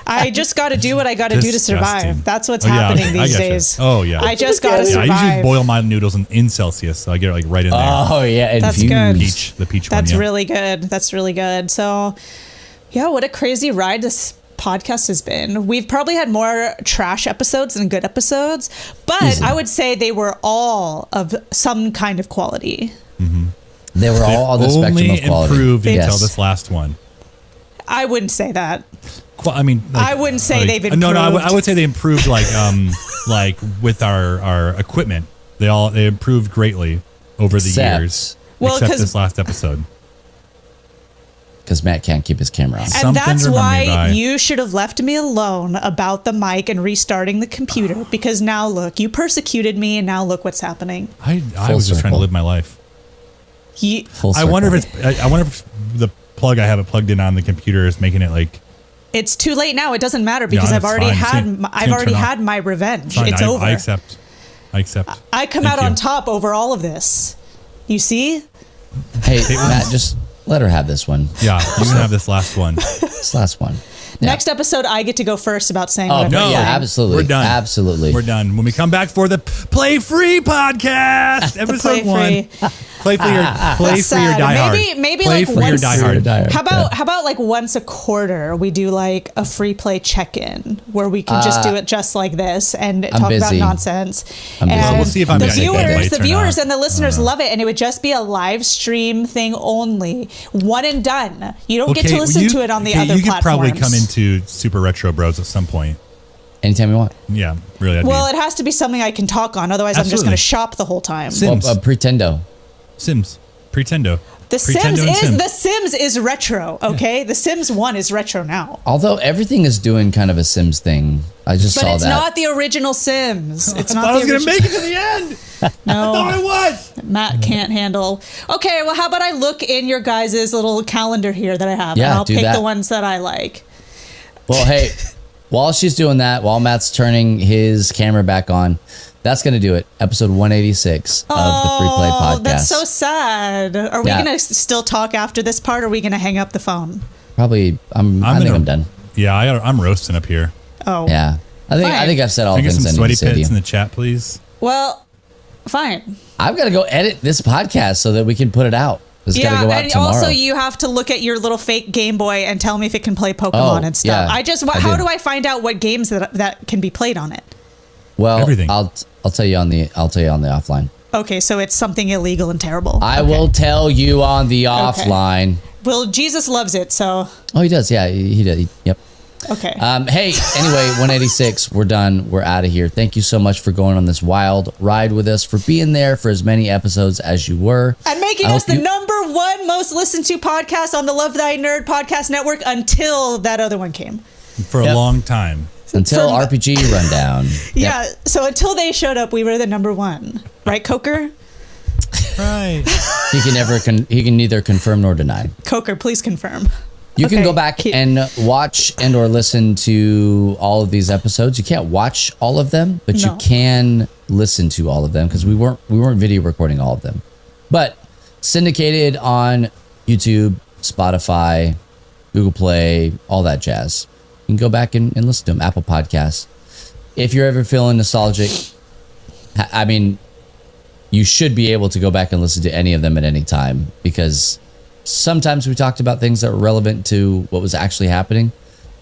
I just got to do what I got to do to Disgusting. survive. That's what's Oh, yeah, happening okay, I these gotcha. days. Oh, yeah. I just got to Yeah, I survive. usually boil my noodles in Celsius, so I get it like right in there. Oh yeah, and That's good. The peach one. That's Yeah. really good. That's really good. So, yeah, what a crazy ride this podcast has been. We've probably had more trash episodes than good episodes, but Easily. I would say they were all of some kind of quality. They were all on the spectrum Only of quality. improved until Yes. this last one. I wouldn't say that. I mean, I wouldn't say they've improved. No, I would say they improved like with our equipment. They improved greatly over the Except- years. Well, except 'cause- this last episode. Because Matt can't keep his camera on. And Something that's to remember me why by. you should have left me alone about the mic and restarting the computer, because now look, you persecuted me and now look what's happening. I Full was just trying to circle. live my life. Full I wonder circle. if I wonder if the plug I have it plugged in on the computer is making it like. It's too late now. It doesn't matter because I've it's already fine. It's had gonna- I've it's already gonna turn had my revenge. Fine, It's over. I accept. I come Thank out on you. top over all of this. You see? Hey, Matt, just let her have this one. Yeah, you can have this last one. This last one. Next episode, I get to go first about saying. Oh whatever. no! Yeah, absolutely. We're done. Absolutely. We're done. When we come back for the Play Free podcast, episode 1. Play for your diehard. Maybe play like for your once. diehard. How about like once a quarter we do like a free play check-in where we can just do it just like this and talk about busy. nonsense. I'm busy. And We'll see if I'm the getting invites the or viewers not. and the listeners love it, and it would just be a live stream thing only, one and done. You don't get to listen to it on the other you could platforms. probably come into Super Retro Bros at some point. Anytime you want. Yeah, really. Well, it has to be something I can talk on. Otherwise, I'm just Absolutely. going to shop the whole time. Sims. Well, Pretendo. Sims. Pretendo. The Pretendo and Sims is retro, okay? The Sims 1 is retro now. Although everything is doing kind of a Sims thing. I just But saw it's that. not the original Sims. It's I not thought I was the going to original. make it to the end. No, I thought I was. Matt can't handle. Okay, well, how about I look in your guys' little calendar here that I have, Yeah, and I'll do pick that. the ones that I like. Well, hey, while she's doing that, while Matt's turning his camera back on, that's going to do it. Episode 186 of the Free Play Podcast. That's so sad. Are we Yeah. going to still talk after this part, or are we going to hang up the phone? Probably, I think I'm done. Yeah, I'm roasting up here. Oh, Yeah. I Fine. think I've said all Can the I get things some I need sweaty to say to pits in you. the chat, please? Well, fine. I've got to go edit this podcast so that we can put it out. It's got to go out and tomorrow. also you have to look at your little fake Game Boy and tell me if it can play Pokemon and stuff. yeah, How do. do I find out what games that can be played on it? Well, Everything. I'll tell you on the offline. Okay, so it's something illegal and terrible. I Okay. will tell you on the offline. Well, Jesus loves it, so Oh, he does. Yeah, he does. Yep. okay. Hey, anyway, 186. We're done. We're out of here. Thank you so much for going on this wild ride with us, for being there for as many episodes as you were. And making I us hope the number one most listened to podcast on the Love Thy Nerd podcast network until that other one came. For a Yep. long time. Until From- RPG Rundown. Yeah, so until they showed up, we were the number one. Right, Coker? Right. He can neither confirm nor deny. Coker, please confirm. You can Okay, go back keep- and watch and or listen to all of these episodes. You can't watch all of them, but you No. can listen to all of them because we weren't video recording all of them. But syndicated on YouTube, Spotify, Google Play, all that jazz. You can go back and listen to them. Apple Podcasts. If you're ever feeling nostalgic, I mean, you should be able to go back and listen to any of them at any time because sometimes we talked about things that were relevant to what was actually happening.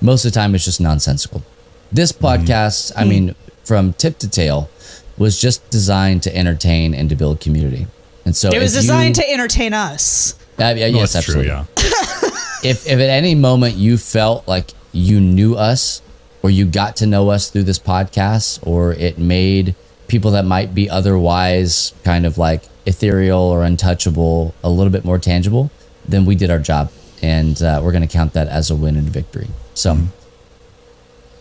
Most of the time, it's just nonsensical. This podcast, I mean, from tip to tail, was just designed to entertain and to build community. And so It was if you- designed to entertain us. yes, No, it's absolutely. true, yeah. If at any moment you felt like you knew us or you got to know us through this podcast, or it made people that might be otherwise kind of like ethereal or untouchable a little bit more tangible, then we did our job. And we're going to count that as a win and victory. So,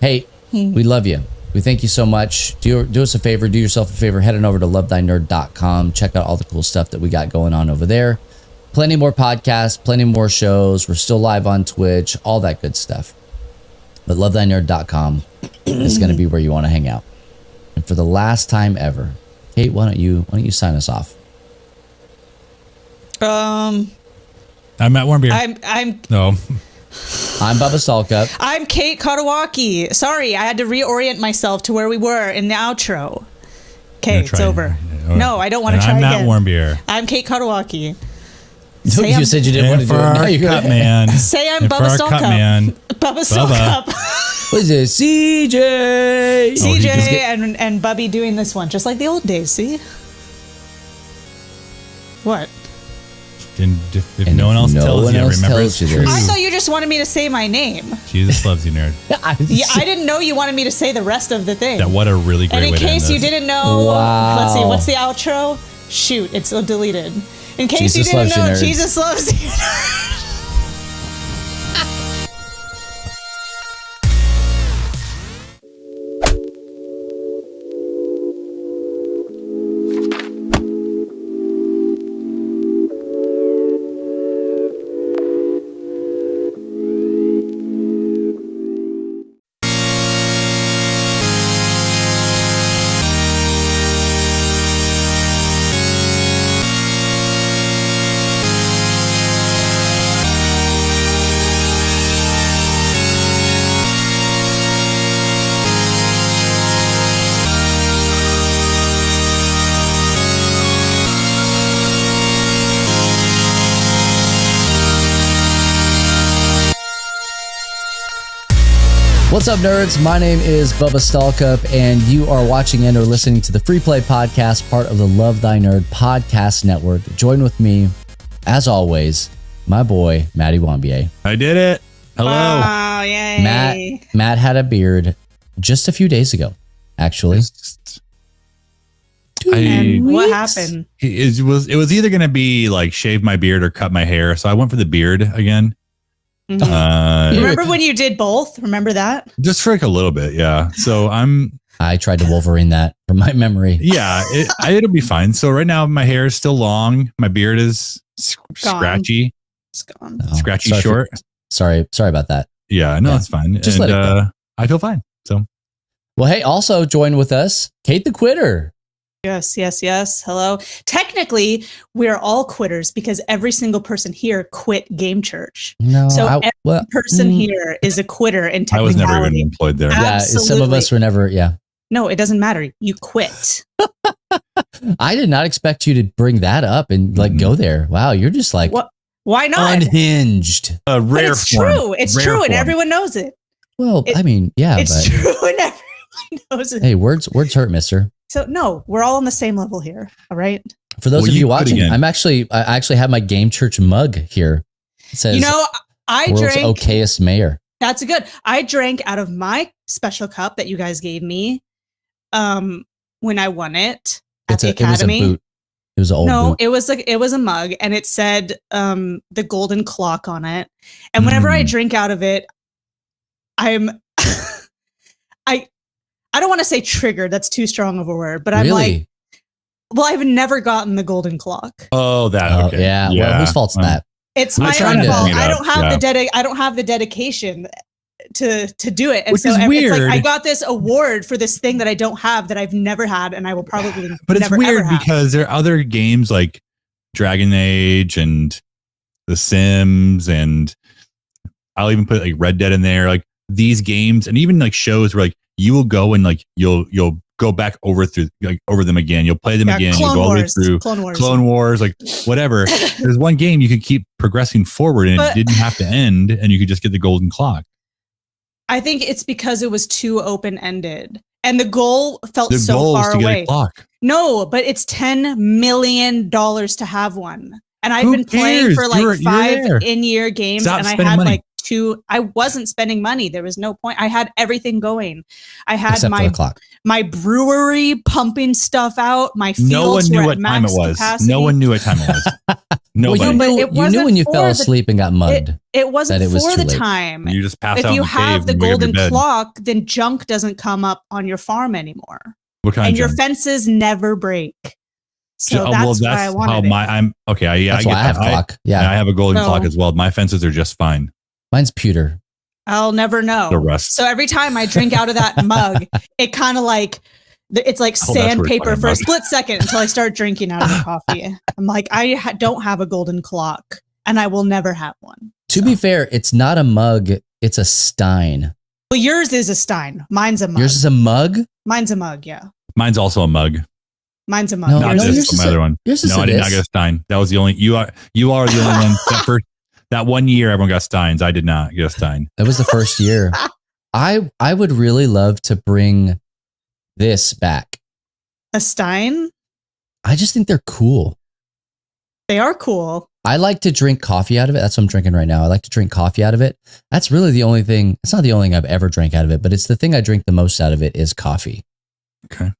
hey, we love you. We thank you so much. Do us a favor, do yourself a favor, head on over to lovethynerd.com. Check out all the cool stuff that we got going on over there. Plenty more podcasts, plenty more shows. We're still live on Twitch, all that good stuff. But lovethynerd.com is going to be where you want to hang out. And for the last time ever, Kate, why don't you sign us off? I'm Matt Warmbier. No. I'm Bubba Stallcup. I'm Kate Katawaki. Sorry, I had to reorient myself to where we were in the outro. Okay, it's over. No, I don't want to try I'm again. Matt Warmbier. I'm Kate Katawaki. You said you didn't want And to for do it. Now our you're cut gonna- man. Say I'm and for Bubba our cut Stallcup. man. Bubba Stallcup. What is it? CJ. CJ he just and Bubby doing this one, just like the old days, see? What? And if And no one else no tells one you, else remember tells it's you true. this. I thought you just wanted me to say my name. Jesus loves you, nerd. Yeah, I didn't know you wanted me to say the rest of the thing. That what a really great And in way to end case you this. didn't know, Wow. let's see, what's the outro? Shoot, it's deleted. In case Jesus you didn't loves you, know, nerds. Jesus loves you. What's up, nerds? My name is Bubba Stallcup, and you are watching and or listening to the Free Play Podcast, part of the Love Thy Nerd Podcast Network. Join with me, as always, my boy, Matty Wambier. I did it. Hello. Oh, yay. Matt had a beard just a few days ago, actually. And what happened? It was either going to be like shave my beard or cut my hair. So I went for the beard again. Mm-hmm. Remember when you did both? Remember that? Just for like a little bit. Yeah. So I tried to Wolverine that from my memory. Yeah, it'll be fine. So right now my hair is still long. My beard is scratchy. It's gone. Oh, scratchy short. Sorry about that. Yeah, no, it's fine. Just let it go. I feel fine. So, well, hey, also join with us, Kate the Quitter. Yes. Hello. Technically, we're all quitters because every single person here quit Game Church. No, so every person here is a quitter in technicality. I was never even employed there. Yeah, some of us were never. Yeah. No, it doesn't matter. You quit. I did not expect you to bring that up and go there. Wow, you're just like what? Why not? Unhinged. A rare it's form. True. It's rare true, form. and everyone knows it. Well, I mean, yeah, it's true, and everyone knows it. Hey, words hurt, mister. So no, we're all on the same level here. All right. For those of you watching, I actually have my Game Church mug here. It says, I world's drank okayest mayor. That's good. I drank out of my special cup that you guys gave me when I won it at the Academy. It was a boot. It was an old boot. It was a mug, and it said the golden clock on it. And whenever I drink out of it, I don't want to say triggered. That's too strong of a word, but I'm like, well, I've never gotten the golden clock. Oh, that. Okay. Yeah. Well, whose fault's that? It's my own fault. I don't have the dedication to do it. And which so is weird. It's like I got this award for this thing that I don't have, that I've never had, and I will probably but it's never, weird ever because there are other games like Dragon Age and The Sims, and I'll even put like Red Dead in there, like these games, and even like shows where like you will go and like you'll go back over them again. You'll play them again. You'll go all the way through Clone Wars, like whatever. There's one game you could keep progressing forward, and it didn't have to end, and you could just get the golden clock. I think it's because it was too open-ended, and the goal felt so far away. No, but it's $10 million to have one, and I've been playing for like 5 in-year games, and I had like 2. I wasn't spending money. There was no point. I had everything going. I had my brewery pumping stuff out. My fields were at max capacity. No one knew what time it was. Nobody. Well, you knew when you fell asleep and got mugged. It wasn't for the time. You just pass out. If you have the golden clock, then junk doesn't come up on your farm anymore. What kind and of your junk? fences never break. So that's why I wanted it. That's why I have a clock. Yeah, I have a golden clock as well. My fences are just fine. Mine's pewter. I'll never know. The rest. So every time I drink out of that mug, it kind of like, it's like sandpaper for a split second until I start drinking out of the coffee. I'm like, I don't have a golden clock, and I will never have one. To be fair, it's not a mug. It's a stein. Well, yours is a stein. Mine's a mug. Yours is a mug? Mine's a mug, yeah. Mine's also a mug. Mine's a mug. No, not this, my other one. No, I did not get a stein. That was the only, you are the only one. That 1 year, everyone got steins. I did not get a stein. That was the first year. I would really love to bring this back. A stein? I just think they're cool. They are cool. I like to drink coffee out of it. That's what I'm drinking right now. I like to drink coffee out of it. That's really the only thing. It's not the only thing I've ever drank out of it, but it's the thing I drink the most out of it is coffee. Okay.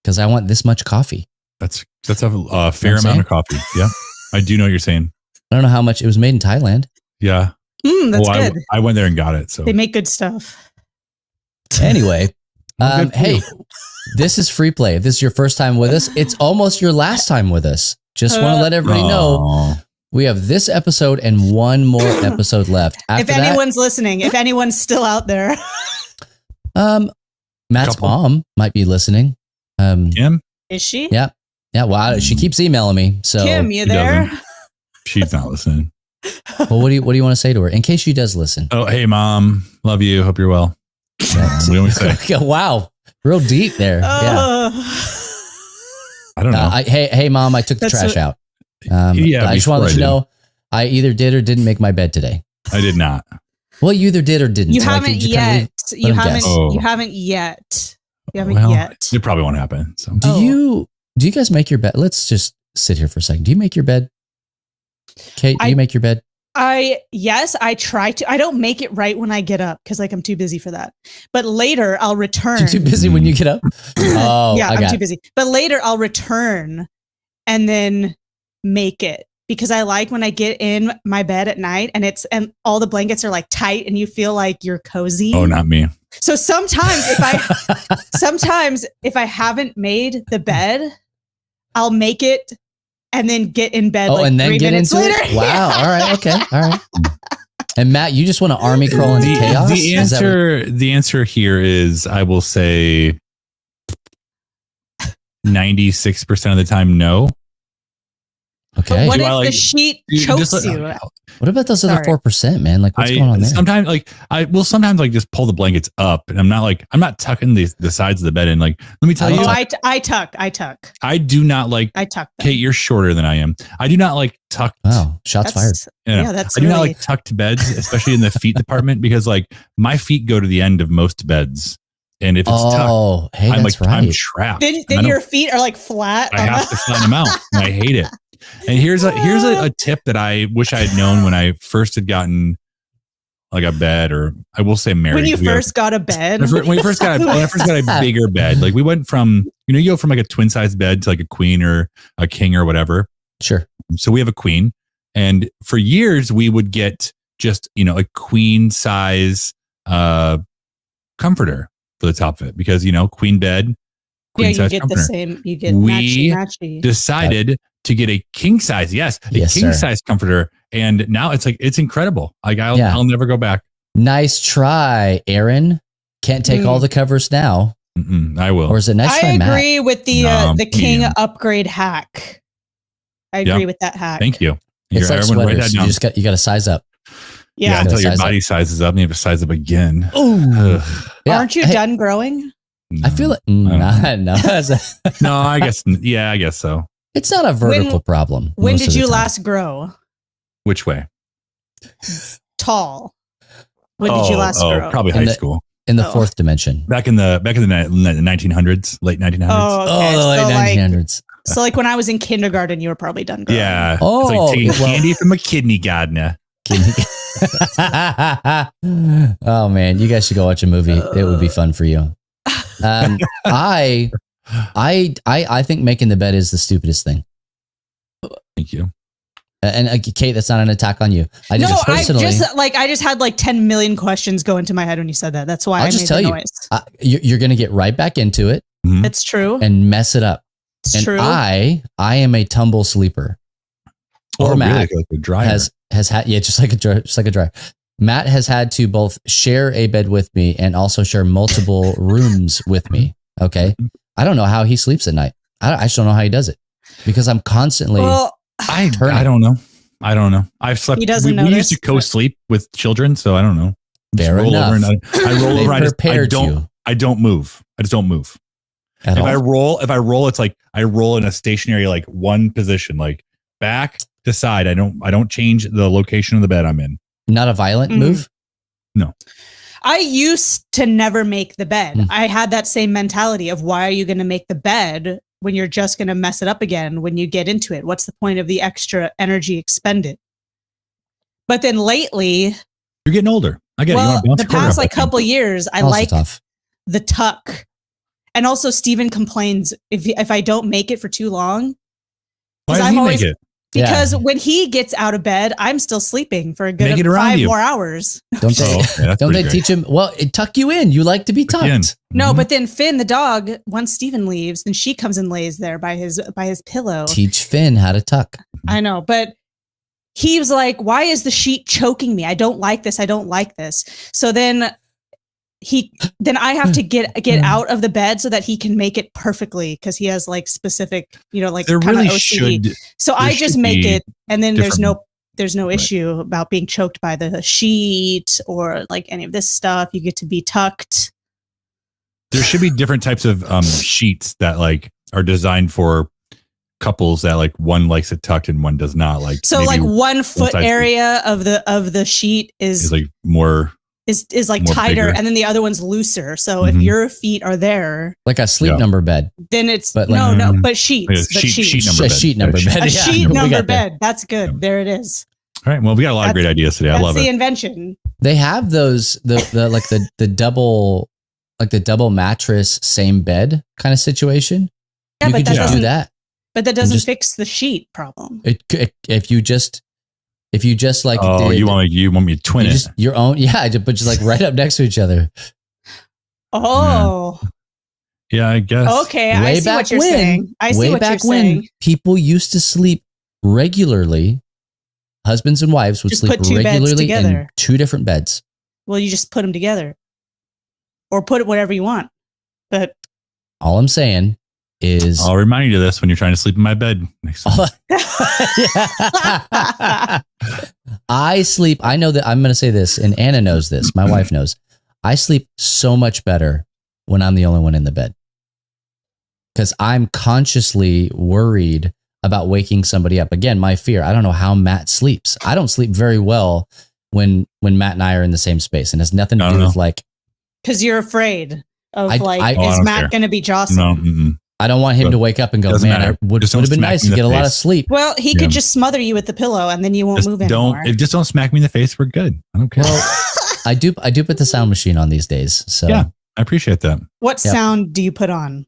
Because I want this much coffee. That's a fair amount of coffee. Yeah. I do know what you're saying. I don't know how much. It was made in Thailand. Yeah. That's good. I went there and got it. So they make good stuff. Anyway, hey, this is Free Play. If this is your first time with us, it's almost your last time with us. Just want to let everybody know we have this episode and one more episode left. After if anyone's listening, if anyone's still out there, Matt's mom might be listening. Kim, is she? Yeah. Well, she keeps emailing me. So Kim, you there? She's not listening. Well, what do you want to say to her in case she does listen? Oh, hey, Mom. Love you. Hope you're well. We always say. Wow. Real deep there. Yeah. I don't know. Hey, Mom, I took the trash out. I just want to let you know I either did or didn't make my bed today. I did not. Well, you either did or didn't. You So, haven't you yet. You haven't. Oh. You haven't yet. You haven't Well, yet. it probably won't happen. So Do you guys make your bed? Let's just sit here for a second. Do you make your bed? Kate, do you make your bed? Yes, I try to. I don't make it right when I get up because like I'm too busy for that. But later I'll return. You're too busy when you get up? Oh, yeah, I'm too busy. But later I'll return and then make it because I like when I get in my bed at night and all the blankets are like tight and you feel like you're cozy. Oh, not me. So sometimes if I haven't made the bed, I'll make it and then get in bed. Oh, and then get into later. it? Wow. All right. Okay. All right. And Matt, you just want to army crawl into chaos? The answer here is, I will say 96% of the time, no. Okay. But what if the sheet chokes you? What about those other 4%, man? Like, what's going on there? Sometimes, sometimes just pull the blankets up, and I'm not tucking the sides of the bed in. Like, let me tell you, I tuck. I do not like. I tuck them. Kate, you're shorter than I am. I do not like tucked. Wow, shots fired. Yeah, that's. I do not like tucked beds, especially in the feet department, because like my feet go to the end of most beds. And if it's tucked, hey, I'm right. I'm trapped. Then your feet are like flat. I have to flatten them out. And I hate it. And here's a tip that I wish I had known when I first had gotten like a bed, or I will say married. When you first got a bed. When I first got a bigger bed, like we went from, you go from like a twin size bed to like a queen or a king or whatever. Sure. So we have a queen, and for years we would get just, a queen size comforter for the top of it, because, queen bed, queen size comforter. The same. You get matchy. Decided to get a king size. Yes, king size comforter. And now it's incredible. Like I'll never go back. Nice try, Aaron. Can't take all the covers now. I will. Or is it nice try, Matt? I agree with the king upgrade hack. I agree with that hack. Thank you. It's like sweaters. You got to size up. Yeah, until your body sizes up and you have to size up again. Ooh. Aren't you done growing? No, I feel like no. No, I guess. Yeah, I guess so. It's not a vertical problem. When did you last grow? Which way? Tall. When did you last grow? Probably high school. In the fourth dimension. Back in the 1900s, late 1900s. Oh, okay. The late 1900s. So like when I was in kindergarten, you were probably done growing. Yeah. It's like taking candy from a kidney gardener. Oh man, you guys should go watch a movie. It would be fun for you. I think making the bed is the stupidest thing. Thank you. And Kate, that's not an attack on you. I just had like 10 million questions go into my head when you said that. That's why I made the noise. You're going to get right back into it. Mm-hmm. It's true. And mess it up. It's true. I am a tumble sleeper. Or Matt really? Like a dryer. has had just like a dryer. Matt has had to both share a bed with me and also share multiple rooms with me. Okay. I don't know how he sleeps at night. I just don't know how he does it, because I'm constantly. I don't know. I've slept. He doesn't we used to co-sleep with children, so I don't know. Fair enough. I roll over. I don't move. I just don't move. If I roll, it's like I roll in a stationary, like one position, like back to side. I don't change the location of the bed I'm in. Not a violent move? No. I used to never make the bed. I had that same mentality of, why are you going to make the bed when you're just going to mess it up again when you get into it? What's the point of the extra energy expended? But then lately, you're getting older. I get it. The past couple years, I like the tuck. And also Steven complains if I don't make it for too long. Why does he make it? Because when he gets out of bed, I'm still sleeping for a good 5 more hours. Don't they teach him? Well, tuck you in. You like to be tucked. No, but then Finn, the dog, once Steven leaves, then she comes and lays there by his pillow. Teach Finn how to tuck. I know, but he was like, why is the sheet choking me? I don't like this. I don't like this. So then I have to get out of the bed so that he can make it perfectly, because he has like specific, like there kind really of OCD. So I just make it, and then there's no issue about being choked by the sheet or like any of this stuff. You get to be tucked. There should be different types of sheets that like are designed for couples that like one likes it tucked and one does not. Like so like 1 foot area of the sheet is like more is like more tighter, bigger. and then the other one's looser. So if your feet are there, like a sleep number bed, then it's but but sheets, sheet number a bed. sheet number bed. a Yeah, sheet we number got there. bed. That's good. There it is. All right. Well, we got a lot of great ideas today. I love That's the it. invention. They have those the double mattress same bed kind of situation. Yeah, you but could that just do doesn't that. But that doesn't fix the sheet problem. If you just like you want me to twin it? Your own, yeah, but just like right up next to each other. Oh, yeah, I guess. Okay, I see what you're saying. I see what you're saying. People used to sleep regularly. Husbands and wives would Just sleep put two beds regularly in together. 2 different beds. Well, you just put them together, or put it whatever you want. But all I'm saying is, I'll remind you of this when you're trying to sleep in my bed next time. I sleep. I know that I'm going to say this, and Anna knows this. My wife knows. I sleep so much better when I'm the only one in the bed because I'm consciously worried about waking somebody up. Again, my fear. I don't know how Matt sleeps. I don't sleep very well when Matt and I are in the same space, and it has nothing to do with like because you're afraid of is don't Matt going to be jostled? No. Mm-mm. I don't want him to wake up and go, man, it would have been nice to get a lot of sleep. Well, he could just smother you with the pillow and then you won't move anymore. Just don't smack me in the face. We're good. I don't care. Well, I do put the sound machine on these days. So yeah, I appreciate that. What sound do you put on?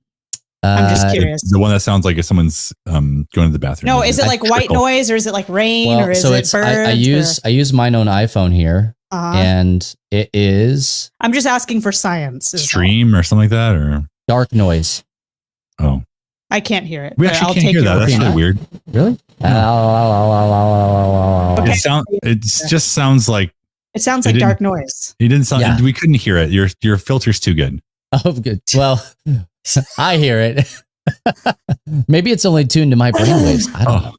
I'm just curious. The one that sounds like if someone's going to the bathroom. No, is it like white noise or is it like rain or is it birds? I use my own iPhone here, and it is. I'm just asking for science. Stream or something like that, or dark noise. Oh, I can't hear it. We actually can't hear that. That's really weird. Really? Okay. It just sounds like. It sounds like dark noise. It didn't sound. Yeah. We couldn't hear it. Your filter's too good. Oh, good. Well, I hear it. Maybe it's only tuned to my brainwaves. I don't know.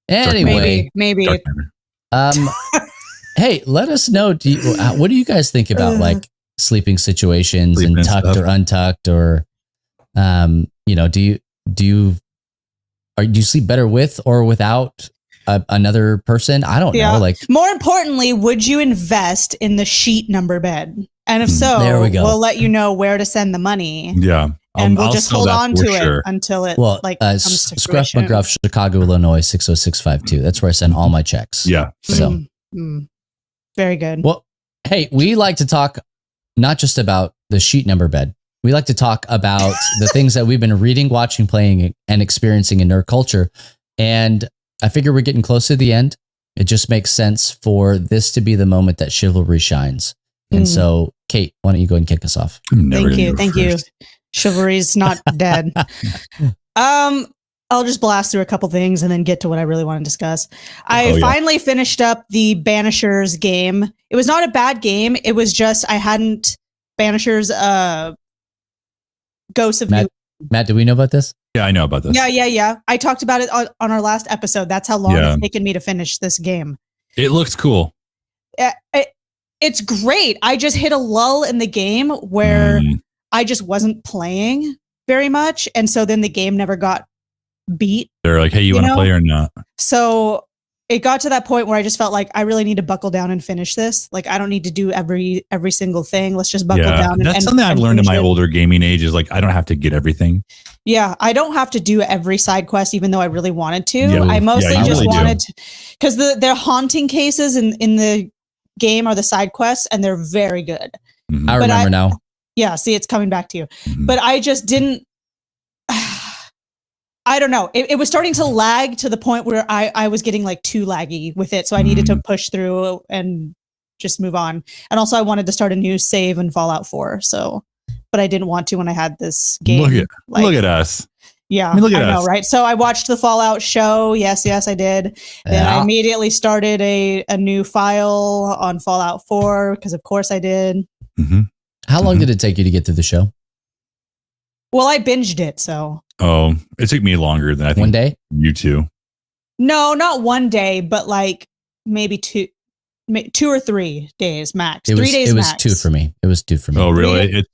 Anyway, maybe. Hey, let us know. What do you guys think about like sleeping situations and tucked stuff. Or untucked, or do you sleep better with or without another person? I don't know. Like, more importantly, would you invest in the sheet number bed? And if so, there we go. We'll let you know where to send the money. Yeah. And we'll just hold on to it until it comes to Scruff fruition. McGruff, Chicago, Illinois, 60652. That's where I send all my checks. Yeah. So very good. Well, hey, we like to talk not just about the sheet number bed. We like to talk about the things that we've been reading, watching, playing, and experiencing in nerd culture. And I figure we're getting close to the end. It just makes sense for this to be the moment that chivalry shines. And so, Kate, why don't you go ahead and kick us off? Thank you. Chivalry's not dead. I'll just blast through a couple things and then get to what I really want to discuss. I finally finished up the Banishers game. It was not a bad game. It was just I hadn't Banishers Ghosts of New. Matt, do we know about this? Yeah, I know about this. Yeah. I talked about it on our last episode. That's how long it's taken me to finish this game. It looks cool. It's great. I just hit a lull in the game where I just wasn't playing very much. And so then the game never got beat. They're like, hey, you want to play or not? So it got to that point where I just felt like I really need to buckle down and finish this. Like, I don't need to do every single thing. Let's just buckle down. That's something I've learned in my older gaming age is like, I don't have to get everything. Yeah. I don't have to do every side quest, even though I really wanted to. Yeah, I mostly just wanted to, because they're haunting cases in the game are the side quests, and they're very good. I remember now. Yeah, see, it's coming back to you. But I just didn't. I don't know. It was starting to lag to the point where I was getting like too laggy with it, so I needed to push through and just move on. And also, I wanted to start a new save in Fallout 4. So, but I didn't want to when I had this game. Look at us. Yeah, I know, right? So I watched the Fallout show. Yes, I did. Then I immediately started a new file on Fallout 4 because, of course, I did. How long did it take you to get through the show? Well, I binged it, so. Oh, it took me longer than I think. 1 day? You too. No, not 1 day, but like maybe 2 or 3 days max. 3 days max. It was 2 for me. It was 2 for me. Oh, really? It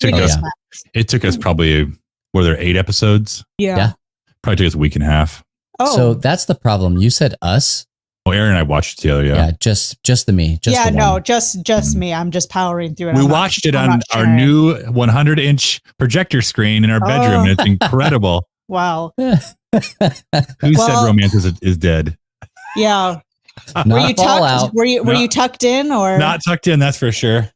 took us probably, were there 8 episodes? Yeah. Probably took us a week and a half. Oh, So that's the problem. You said us. Oh, Aaron and I watched it together. Yeah. Just the me. Just yeah, the no, one. just me. I'm just powering through it. We watched it on our new 100-inch projector screen in our bedroom, and it's incredible. Wow. Who said romance is dead? Yeah. Were you tucked? Were you tucked in or not tucked in? That's for sure.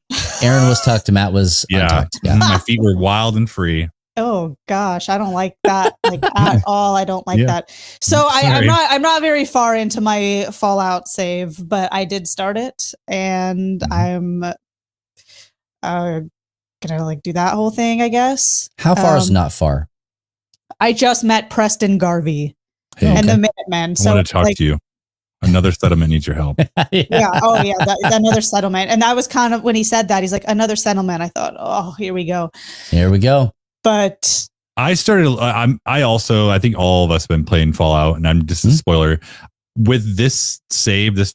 Aaron was tucked. Matt was untucked. Yeah. My feet were wild and free. Oh gosh, I don't like that at all. I don't like that. So I'm not very far into my Fallout save, but I did start it, and I'm gonna do that whole thing, I guess. How far is not far? I just met Preston Garvey and the Minutemen. I want to talk to you. Another settlement needs your help. Yeah. Oh yeah, another settlement, and that was kind of when he said that. He's like, another settlement. I thought, oh, here we go. Here we go. But I started. I think all of us have been playing Fallout, and I'm just a spoiler. With this save, this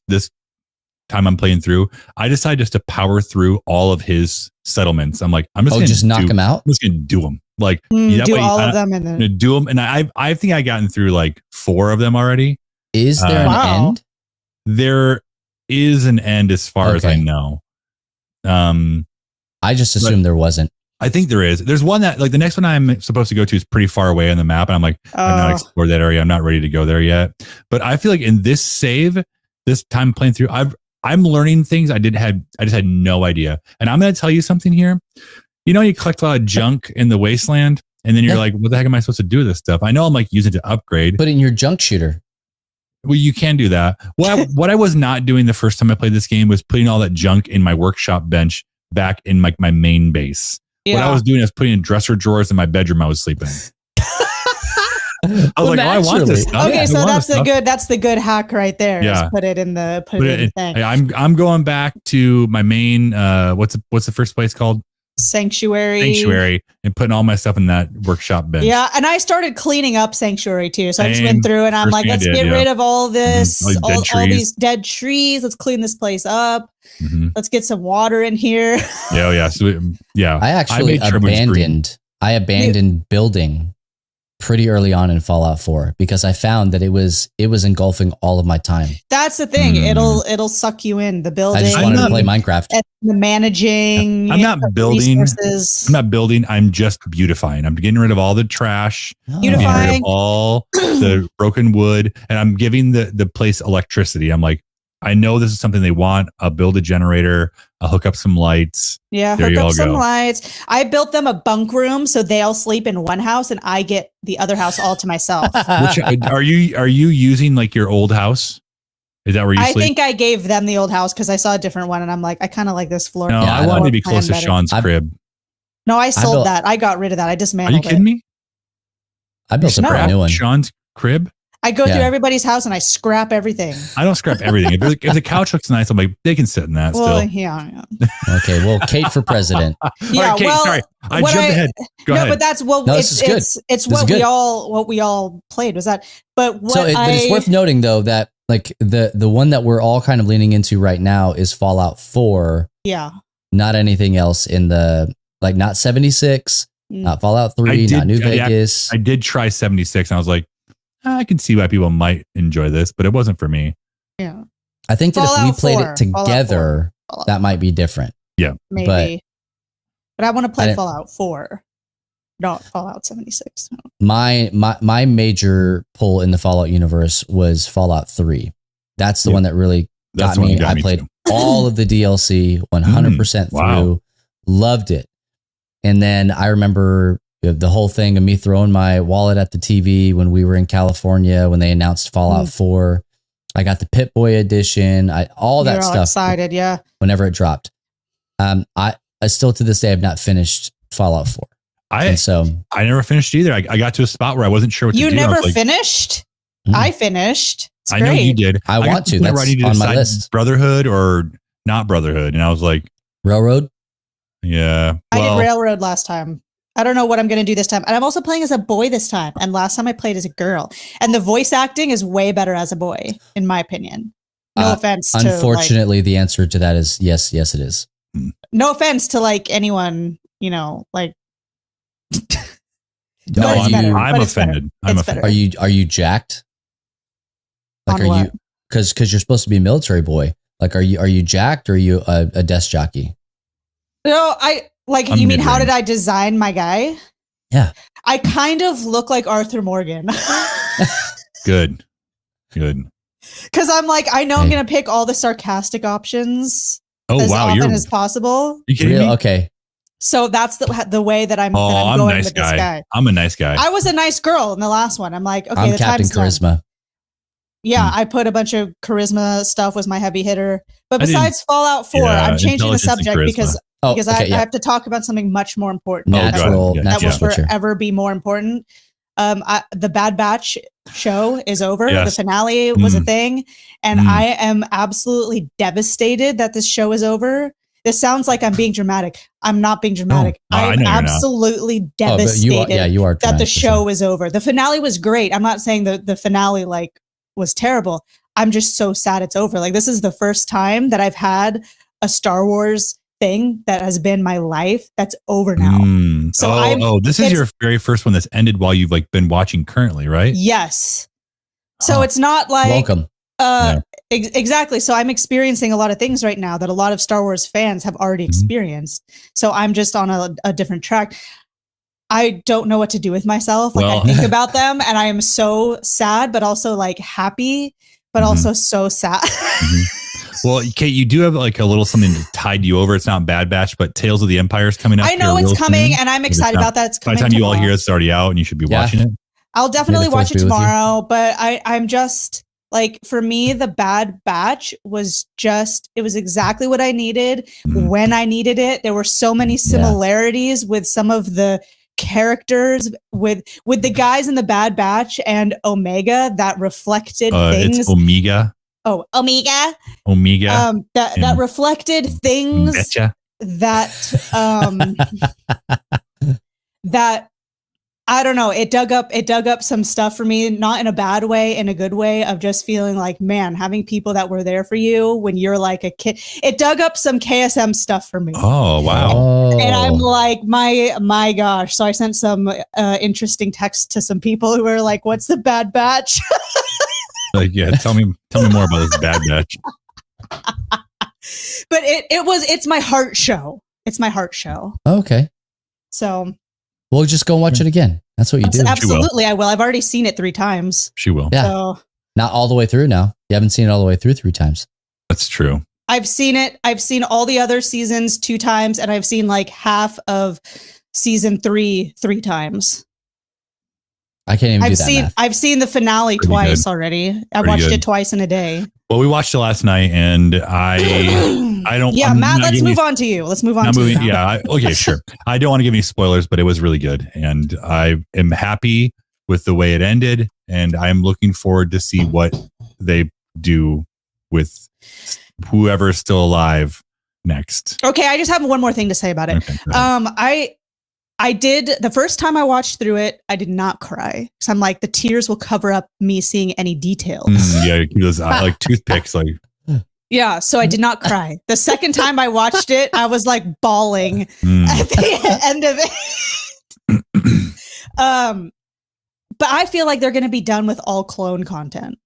time I'm playing through, I decided just to power through all of his settlements. I'm like, I'm just gonna knock him out. I'm just gonna do them. Like do all of them, and then do them. And I think I gotten through like 4 of them already. Is there an end? There is an end, as far as I know. I just assumed there wasn't. I think there is. There's one that, like, the next one I'm supposed to go to is pretty far away on the map. And I'm like, I've not explored that area. I'm not ready to go there yet. But I feel like in this save, this time playing through, I'm learning things I just had no idea. And I'm going to tell you something here. You know, you collect a lot of junk in the wasteland, and then you're like, what the heck am I supposed to do with this stuff? I know I'm like using it to upgrade. Put it in your junk shooter. Well, you can do that. What I was not doing the first time I played this game was putting all that junk in my workshop bench back in my main base. Yeah. What I was doing is putting in dresser drawers in my bedroom I was sleeping in. I was like, I want this stuff. Okay, so that's the good hack right there. Yeah. Put it in the thing. I'm going back to my main what's the first place called? Sanctuary, and putting all my stuff in that workshop bench. Yeah, and I started cleaning up Sanctuary too. So I just went through and I'm like, let's get rid of all this, all these dead trees. Let's clean this place up. Mm-hmm. Let's get some water in here. Yeah. So I actually abandoned building pretty early on in Fallout 4 because I found that it was engulfing all of my time. That's the thing. It'll suck you in, the building. I just wanted to play Minecraft. And the managing. I'm not building. Resources. I'm not building. I'm just beautifying. I'm getting rid of all the trash. Beautifying. I'm getting rid of all the broken wood, and I'm giving the place electricity. I'm like, I know this is something they want. I'll build a generator. I'll hook up some lights. Yeah, hook up some lights. I built them a bunk room so they all sleep in one house and I get the other house all to myself. Which, are you using like your old house? Is that where you sleep? I think I gave them the old house because I saw a different one and I'm like, I kind of like this floor. No, I wanted to be close to Sean's crib. No, I sold that. I got rid of that. I dismantled it. Are you kidding me? I built a brand new one. Sean's crib? I go through everybody's house and I scrap everything. I don't scrap everything. If the couch looks nice, I'm like, they can sit in that still. Yeah. Okay, well, Kate for president. Yeah, right, Kate, sorry. I jumped ahead. Go ahead. But that's it's what we all played was that. But but it's worth noting though that like the one that we're all kind of leaning into right now is Fallout 4. Yeah. Not anything else in the not 76, not Fallout 3, not New Vegas. I did try 76 and I was like, I can see why people might enjoy this, but it wasn't for me. Yeah. I think that if we played it together, that might be different. Yeah. Maybe. But I want to play Fallout 4, not Fallout 76. No. My major pull in the Fallout universe was Fallout 3. That's the one that really got me. I played all of the DLC 100% through. Loved it. And then I remember the whole thing of me throwing my wallet at the TV when we were in California when they announced Fallout 4. I got the Pip-Boy edition, all that stuff. Excited, yeah. Whenever it dropped, I still to this day have not finished Fallout 4. I never finished either. I got to a spot where I wasn't sure what to do. You never finished? I finished. It's I know you did. I want to. That's on my list. Brotherhood or not Brotherhood, and I was like, Railroad. Yeah, I did Railroad last time. I don't know what I'm going to do this time. And I'm also playing as a boy this time. And last time I played as a girl. And the voice acting is way better as a boy, in my opinion. No offense to unfortunately, the answer to that is yes, it is. No offense to anyone, No, I'm offended. I'm offended. Are you jacked? Like, On are what? you because you're supposed to be a military boy? Like, are you jacked or are you a desk jockey? No, I'm you mean how mid-range. did I design my guy? Yeah. I kind of look like Arthur Morgan. Good. Because I'm like, I know I'm going to pick all the sarcastic options as often as possible. You kidding me? Okay. So that's the way that I'm I'm going nice with guy. this guy. I'm a nice guy. I was a nice girl in the last one. I'm like, okay, I'm the Captain time's done. Charisma. Yeah, I put a bunch of charisma stuff was my heavy hitter. But besides Fallout 4, yeah, I'm changing the intelligence and subject charisma. because I have to talk about something much more important. Natural That will switcher. forever be more important. The Bad Batch show is over. Yes. The finale was a thing. And I am absolutely devastated that this show is over. This sounds like I'm being dramatic. I'm not being dramatic. I'm absolutely devastated you are that the show is over. The finale was great. I'm not saying the finale was terrible. I'm just so sad it's over. Like, this is the first time that I've had a Star Wars thing that has been my life that's over now. So this is your very first one that's ended while you've been watching currently, right? Yes. So it's not like welcome. Exactly. So I'm experiencing a lot of things right now that a lot of Star Wars fans have already experienced. So I'm just on a different track. I don't know what to do with myself. I think about them and I am so sad, but also happy, but also so sad. Well, Kate, you do have a little something to tide you over. It's not Bad Batch, but Tales of the Empire is coming up. I know it's coming and I'm excited about that. It's coming by the time tomorrow. you all hear it's already out and you should be watching it. I'll definitely watch it tomorrow, but I'm just for me, the Bad Batch was it was exactly what I needed when I needed it. There were so many similarities with some of the characters with the guys in the Bad Batch and Omega that reflected things. It's Omega. Oh, Omega. That reflected things that that I don't know. It dug up some stuff for me, not in a bad way, in a good way of just feeling like, man, having people that were there for you when you're like a kid. It dug up some KSM stuff for me. Oh, wow. And I'm like, my gosh. So I sent some interesting texts to some people who were like, what's the Bad Batch? Tell me more about this Bad Batch. But it's my heart show. It's my heart show. Okay. So we'll just go and watch it again. That's what you do. Absolutely, I will. I've already seen it 3 times. She will. Yeah. So, not all the way through now. You haven't seen it all the way through 3 times. That's true. I've seen it. I've seen all the other seasons 2 times, and I've seen half of season 3 times. I can't even do that math. I've seen the finale twice already. I watched it twice in a day. Well, we watched it last night, and I don't. Yeah, Matt. Let's move on to you. Let's move on to you. Yeah. Okay. Sure. I don't want to give any spoilers, but it was really good, and I am happy with the way it ended, and I'm looking forward to see what they do with whoever's still alive next. Okay, I just have one more thing to say about it. Okay, I did the first time I watched through it, I did not cry. So I'm like, the tears will cover up me seeing any details. Those like toothpicks, Yeah, so I did not cry. The second time I watched it, I was bawling at the end of it. But I feel like they're going to be done with all clone content.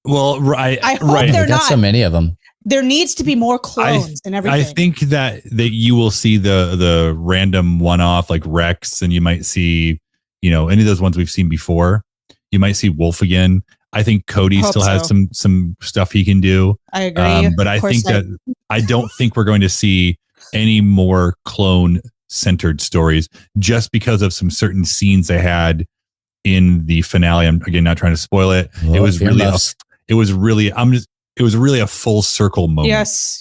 Well, right. I hope they're not. So many of them. There needs to be more clones and everything. I think that you will see the random one-off like Rex, and you might see, any of those ones we've seen before. You might see Wolf again. I think Cody still has some stuff he can do. I agree. But I think I don't think we're going to see any more clone-centered stories just because of some certain scenes they had in the finale. I'm again not trying to spoil it. It was really a full circle moment.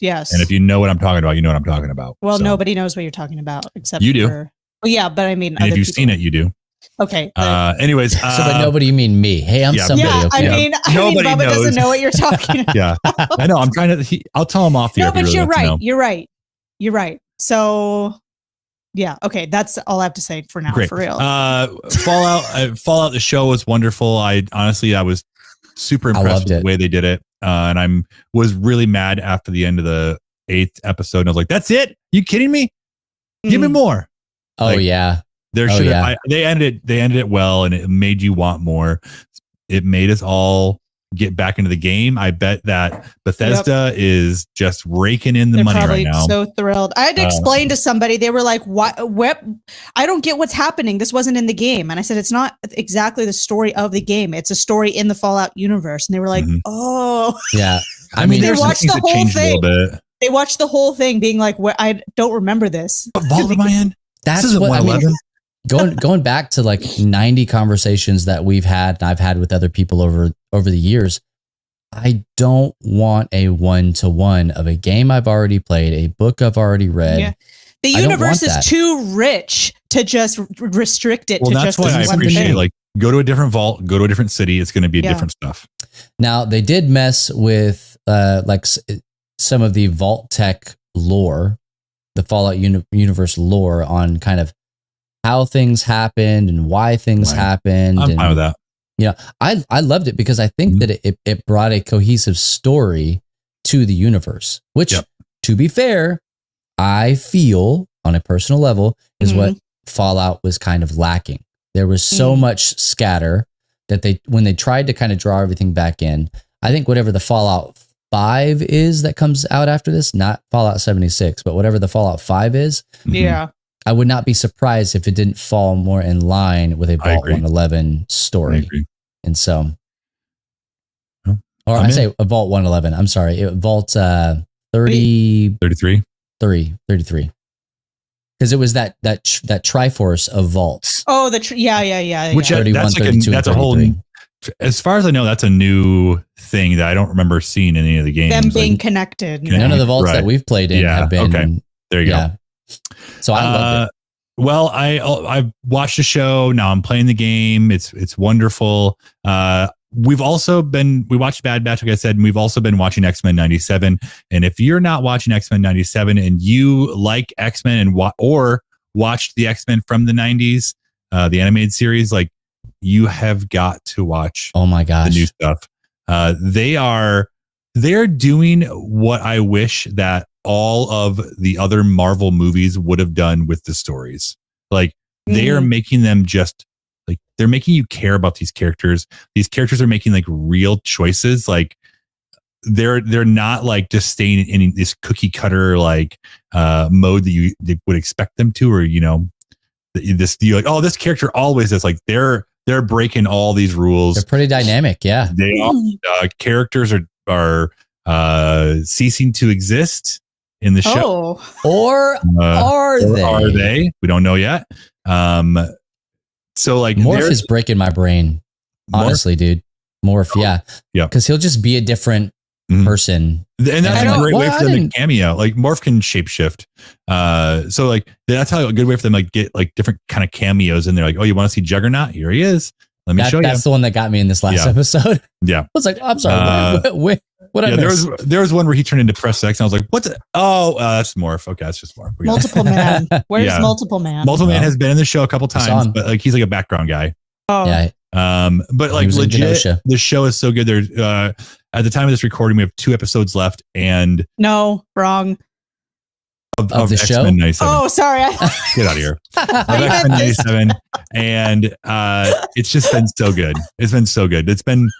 Yes. And if you know what I'm talking about, you know what I'm talking about. Well, nobody knows what you're talking about except you do. Well, yeah, but I mean, and if you've seen it, you do. Okay. Anyways, by nobody you mean me? Hey, I'm somebody. Yeah, okay. I mean, Bubba doesn't know what you're talking about. Yeah, I know. I'm trying to. I'll tell him off the air. No, but you're right. You're right. So. Yeah. Okay. That's all I have to say for now. Great. For real. Fallout. The show was wonderful. I was super impressed with the way they did it. And was really mad after the end of the 8th episode. And I was like, "That's it? You kidding me? Give me more." Oh yeah. There should have. They ended it well, and it made you want more. It made us all get back into the game. I bet that Bethesda is just raking in the money right now. So thrilled. I had to explain to somebody. They were like, "What? I don't get what's happening. This wasn't in the game." And I said, "It's not exactly the story of the game. It's a story in the Fallout universe." And they were like, "Oh, yeah." I mean, they watched the whole thing. They watched the whole thing, being like, "I don't remember this." What vault am I in? That's what I mean. Going back to like 90 conversations that we've had, and I've had with other people over the years. I don't want a 1-to-1 of a game I've already played, a book I've already read. Yeah. The universe is too rich to just restrict it to just one thing. That's why I appreciate like go to a different vault, go to a different city. It's going to be different stuff. Now they did mess with like some of the vault tech lore, the Fallout universe lore on kind of how things happened and why things happened. I'm fine with that. Yeah, I loved it because I think that it brought a cohesive story to the universe, which, to be fair, I feel on a personal level is what Fallout was kind of lacking. There was so much scatter that when they tried to kind of draw everything back in, I think whatever the Fallout 5 is that comes out after this, not Fallout 76, but whatever the Fallout 5 is. Yeah. I would not be surprised if it didn't fall more in line with a Vault 111 story. And so, or I say a Vault 111. I'm sorry. Vault 33. Because it was that Triforce of vaults. Oh, yeah. Which 31, that's a whole, as far as I know, that's a new thing that I don't remember seeing in any of the games. Them being connected. None of the vaults that we've played in have been. Okay. There you go. So I loved it. Well, I've watched the show. Now I'm playing the game. It's wonderful. We watched Bad Batch, like I said, and we've also been watching X-Men 97. And if you're not watching X-Men 97 and you like X-Men or watched the X-Men from the 90s, the animated series, like you have got to watch. Oh my gosh, the new stuff. They're doing what I wish that all of the other Marvel movies would have done with the stories. Like they are making them just like they're making you care about these characters. These characters are making like real choices. Like they're not like just staying in this cookie cutter like mode that you would expect them to, or you're like, oh, this character always is like they're breaking all these rules. They're pretty dynamic. Yeah, they are. Characters are ceasing to exist in the show, or are they? We don't know yet. So like Morph is breaking my brain, honestly, dude. Morph, yeah, because he'll just be a different person, and that's a great way for them to cameo. Like Morph can shapeshift, so like that's how a good way for them like get like different kind of cameos in there. Like, oh, you want to see Juggernaut? Here he is. Let me show you. That's the one that got me in this last episode. Yeah, I was like, I'm sorry. What I missed? There was one where he turned into Professor X, and I was like, "What's it? Oh, that's Morph. Okay, that's just Morph." Multiple Man. Where's Multiple Man? Multiple Man has been in the show a couple times, but like he's like a background guy. Oh, yeah. But like legit, the show is so good. There's at the time of this recording, we have 2 episodes left, and no, wrong. Of the X-Men show? 97. Oh, sorry. Get out of here. Of X-Men 97. And it's just been so good. It's been so good. It's been,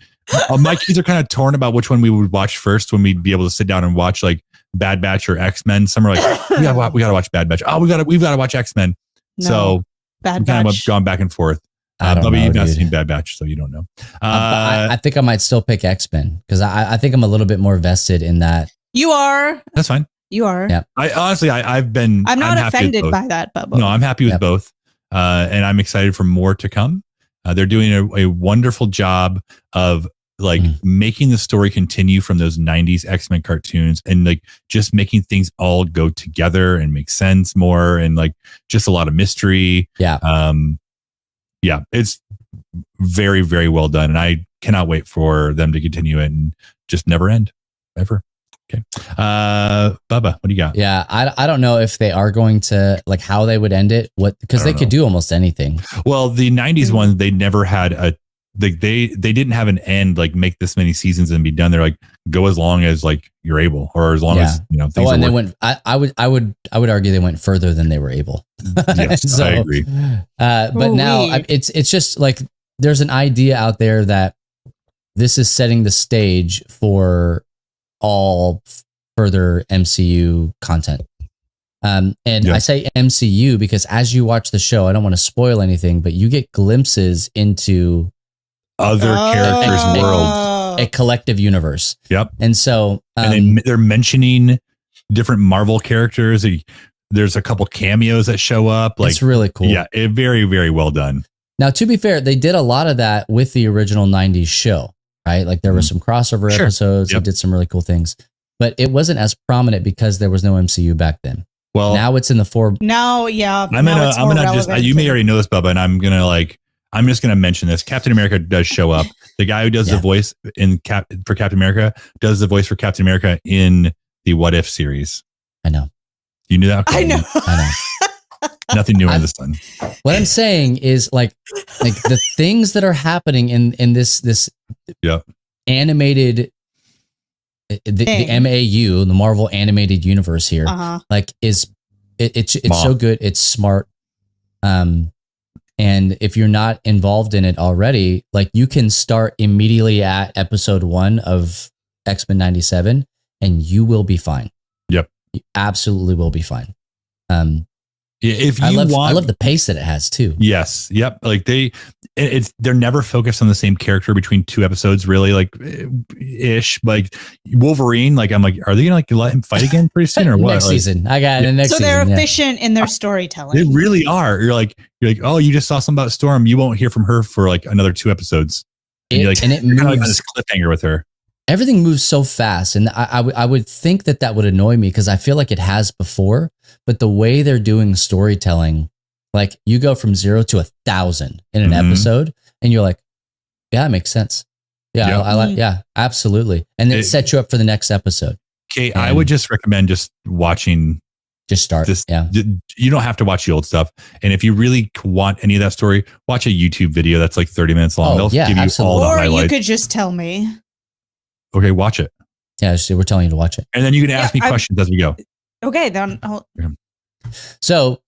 my kids are kind of torn about which one we would watch first when we'd be able to sit down and watch like Bad Batch or X-Men. Some are like, we gotta watch Bad Batch. Oh, we've got to watch X-Men. No, so Bad Batch. Kind of gone back and forth. Bubby, you've not seen Bad Batch, so you don't know. I think I might still pick X-Men because I think I'm a little bit more vested in that. You are. That's fine. You are. Yeah. I'm not offended by that, Bubba. No, I'm happy with both. And I'm excited for more to come. They're doing a wonderful job of like making the story continue from those 90s X-Men cartoons and like just making things all go together and make sense more and like just a lot of mystery. Yeah. Yeah, it's very, very well done. And I cannot wait for them to continue it and just never end ever. Okay. Bubba, what do you got? Yeah. I don't know if they are going to like how they would end it. Because they could do almost anything. Well, the 90s ones, they never had they didn't have an end, like make this many seasons and be done. They're like, go as long as like you're able, or as long as, things and they went, I would argue they went further than they were able. Yes, so, I agree. But now it's just like, there's an idea out there that this is setting the stage for all further MCU content. And I say MCU because as you watch the show, I don't want to spoil anything, but you get glimpses into other characters' worlds, a collective universe. Yep. And so, and they're mentioning different Marvel characters. There's a couple cameos that show up. Like, it's really cool. Yeah, very, very well done. Now, to be fair, they did a lot of that with the original 90s show, right? Like there were some crossover episodes. They did some really cool things, but it wasn't as prominent because there was no MCU back then. Well, now it's in the four. Now, yeah. I'm gonna just, you may already know this, Bubba, and I'm just gonna mention this. Captain America does show up. The guy who does the voice for Captain America does the voice for Captain America in the What If series. I know. You knew that? I know. Nothing new under the sun. What I'm saying is like the things that are happening in this animated the MAU, the Marvel animated universe here, like it's so good. It's smart. And if you're not involved in it already, like you can start immediately at episode 1 of X-Men 97 and you will be fine. Yep. You absolutely will be fine. If you I want, love the pace that it has too. Yes. Yep. Like they're never focused on the same character between 2 episodes, really, like ish. Like Wolverine, like I'm like, are they gonna like let him fight again pretty soon or what? Next season. I got it. Next season. So they're efficient in their storytelling. They really are. You're like, oh, you just saw something about Storm. You won't hear from her for like another 2 episodes. And you're like, and it you're moves, kind of like on this cliffhanger with her. Everything moves so fast, and I would think that would annoy me because I feel like it has before. But the way they're doing storytelling, like you go from 0 to 1,000 in an episode, and you're like, yeah, it makes sense. Yeah, I like, yeah, absolutely. And then it sets you up for the next episode. Okay, I would just recommend just watching. Just start. You don't have to watch the old stuff. And if you really want any of that story, watch a YouTube video that's like 30 minutes long. They'll give you all the highlights. Or you could just tell me. Okay, watch it. Yeah, we're telling you to watch it. And then you can ask me questions as we go. Okay, then. So,